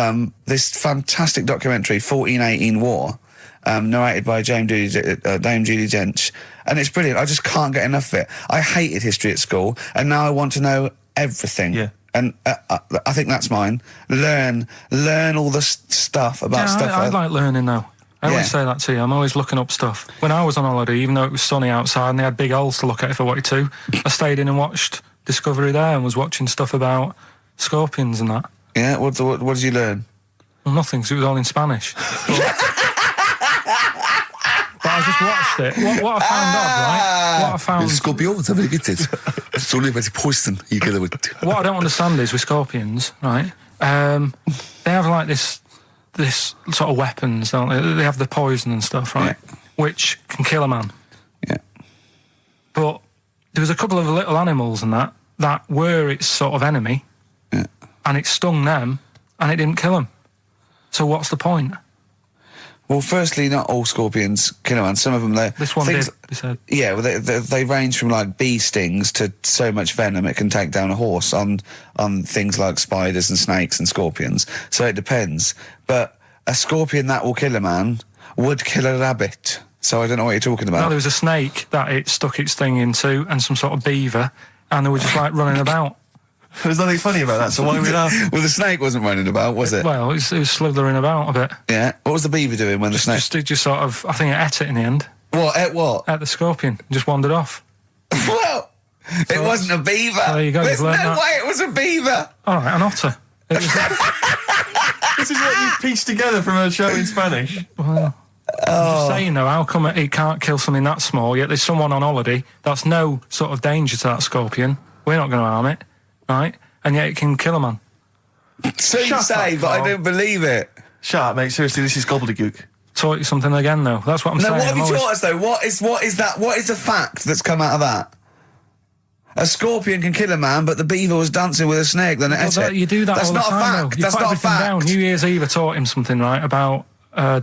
this fantastic documentary, 1418 War, narrated by Dame Judi Dench, and it's brilliant. I just can't get enough of it. I hated history at school, and now I want to know everything. Yeah. And I think that's mine. Learn all the stuff about stuff. I like learning though. I always say that to you. I'm always looking up stuff. When I was on holiday, even though it was sunny outside and they had big holes to look at if I wanted to, I stayed in and watched Discovery there and was watching stuff about scorpions and that. Yeah, what did you learn? Well, nothing, because it was all in Spanish. But I just watched it. What I found odd, right? What I found... Scorpions, I get it. It's only about poison. What I don't understand is with scorpions, right? They have like this sort of weapons, don't they? They have the poison and stuff, right? Yeah. Which can kill a man. Yeah. But there was a couple of little animals and that were its sort of enemy. Yeah. And it stung them and it didn't kill them. So what's the point? Well, firstly, not all scorpions kill a man. Some of them, this one did, they said. Yeah, well, they range from like bee stings to so much venom it can take down a horse on things like spiders and snakes and scorpions. So it depends. But a scorpion that will kill a man would kill a rabbit. So I don't know what you're talking about. No, there was a snake that it stuck its thing into and some sort of beaver, and they were just like running about. There's nothing funny about that, so why are we laughing? Well, the snake wasn't running about, was it? Well, it was slithering about a bit. Yeah. What was the beaver doing when the snake... Just sort of... I think it ate it in the end. What? Ate what? Ate the scorpion. Just wandered off. Well, it wasn't a beaver. So there you go. There's no way it was a beaver. All right, an otter. This is what you've pieced together from a show in Spanish. Well... I'm just saying though, how come he can't kill something that small, yet there's someone on holiday that's no sort of danger to that scorpion, we're not going to harm it, right? And yet it can kill a man. So you say, but I don't believe it. Shut up, mate. Seriously, this is gobbledygook. Taught you something again, though. That's what I'm saying. No, what have you taught us, though? What is that? What is the fact that's come out of that? A scorpion can kill a man, but the beaver was dancing with a snake. Then you do that That's all the not time, a fact. though. You That's put not a everything fact. down. New Year's Eve, I taught him something, right, about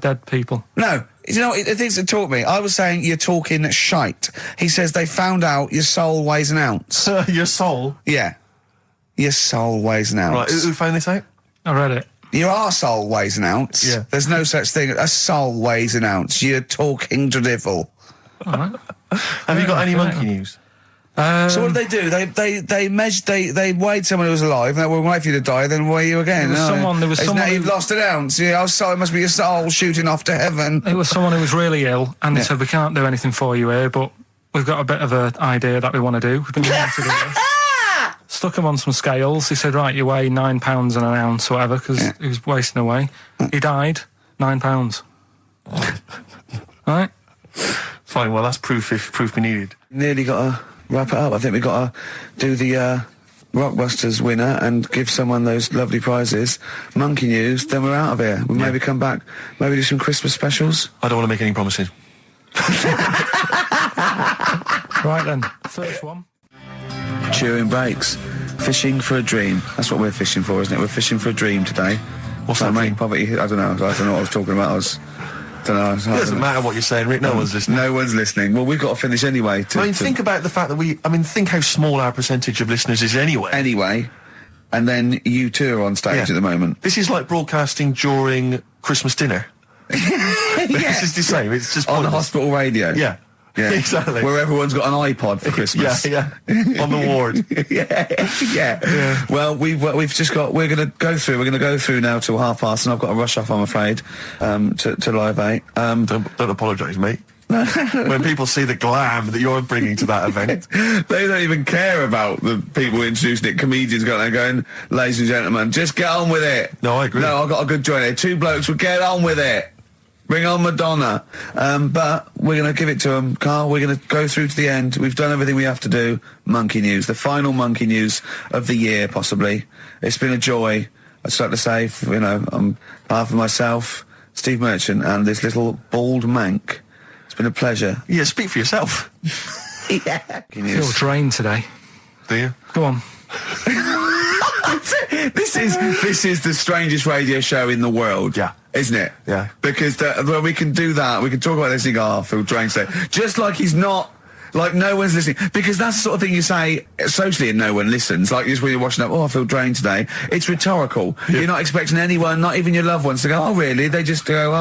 dead people. No. You know, the things that taught me, I was saying you're talking shite. He says they found out your soul weighs an ounce. Your soul? Yeah. Your soul weighs an ounce. Right, who found this out? I read it. Your arsehole weighs an ounce. Yeah. There's no such thing. A soul weighs an ounce. You're talking drivel. All right. Have you got any monkey news? So what did they do? They weighed someone who was alive, and they will wait for you to die, then weigh you again. There was someone you've lost an ounce. Yeah, it must be your soul shooting off to heaven. It was someone who was really ill, and they said, we can't do anything for you here, but we've got a bit of an idea that we want to do. We've been wanting to do this. Stuck him on some scales. He said, right, you weigh 9 pounds and an ounce or whatever, because he was wasting away. He died, 9 pounds. Right? Fine, well, that's proof if proof be needed. Nearly got to wrap it up. I think we've got to do the Rockbusters winner and give someone those lovely prizes. Monkey news, then we're out of here. We'll maybe come back, maybe do some Christmas specials. I don't want to make any promises. Right then, first one. Chewing breaks. Fishing for a dream. That's what we're fishing for, isn't it? We're fishing for a dream today. What's that mean? Poverty. I don't know what I was talking about. It doesn't matter what you're saying, Rick. No one's listening. No one's listening. Well, we've got to finish anyway. Think about the fact that think how small our percentage of listeners is anyway. Anyway. And then you two are on stage at the moment. This is like broadcasting during Christmas dinner. This is the same. It's just on the hospital radio. Yeah. Yeah, exactly. Where everyone's got an iPod for Christmas. Yeah. On the ward. yeah. Well, we've just got. We're going to go through now till past, and I've got to rush off. I'm afraid to Live 8. Don't apologise, mate. When people see the glam that you're bringing to that event, they don't even care about the people introducing it. Comedians going, ladies and gentlemen, just get on with it. No, I agree. No, I've got a good joint here. 2 blokes will get on with it. Bring on Madonna. But we're going to give it to them, Carl. We're going to go through to the end. We've done everything we have to do. Monkey news. The final monkey news of the year, possibly. It's been a joy. I'd just like to say, on behalf of myself, Steve Merchant, and this little bald mank, it's been a pleasure. Yeah, speak for yourself. Yeah. I feel drained today. Do you? Go on. This is the strangest radio show in the world. Yeah. Isn't it? Yeah. Because when we can do that, we can talk about this thing, Phil Drain today. Just like he's not, like no one's listening. Because that's the sort of thing you say socially and no one listens. Like just when you're watching I feel drained today. It's rhetorical. Yeah. You're not expecting anyone, not even your loved ones, to go, oh really? They just go,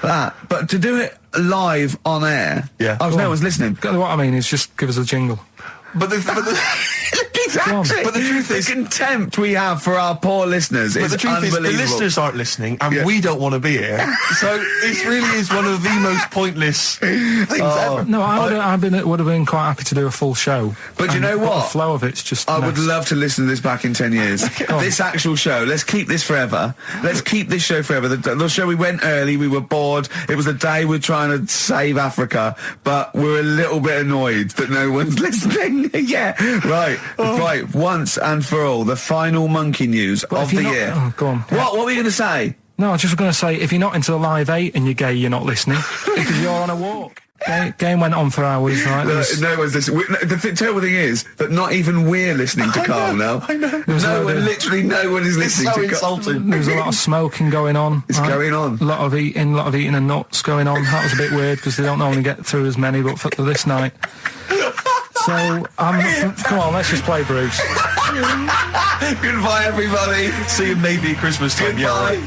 that. But to do it live on air, no one's listening. What I mean is just give us a jingle. But the exactly. But the truth is, the contempt we have for our poor listeners is unbelievable. The listeners aren't listening, and we don't want to be here. So this really is one of the most pointless things ever. No, I would have been quite happy to do a full show. But you know what? The flow of it's just. I would love to listen to this back in 10 years. This actual show. Let's keep this forever. Let's keep this show forever. The show we went early. We were bored. It was a day we're trying to save Africa, but we're a little bit annoyed that no one's listening. Yeah, right. Right, once and for all, the final monkey news of the year. Oh, go on. What were you going to say? No, I was just going to say, if you're not into the Live 8 and you're gay, you're not listening, because you're on a walk. Game went on for hours, right? No one's listening. The terrible thing is that not even we're listening to Karl now. I know. Literally no one is listening to Karl. There was a lot of smoking going on. It's going on. A lot of eating and nuts going on. That was a bit weird, because they don't normally get through as many, but for this night. So, come on, let's just play Bruce. Goodbye, everybody. See you maybe at Christmas time. Goodbye. Yeah, right.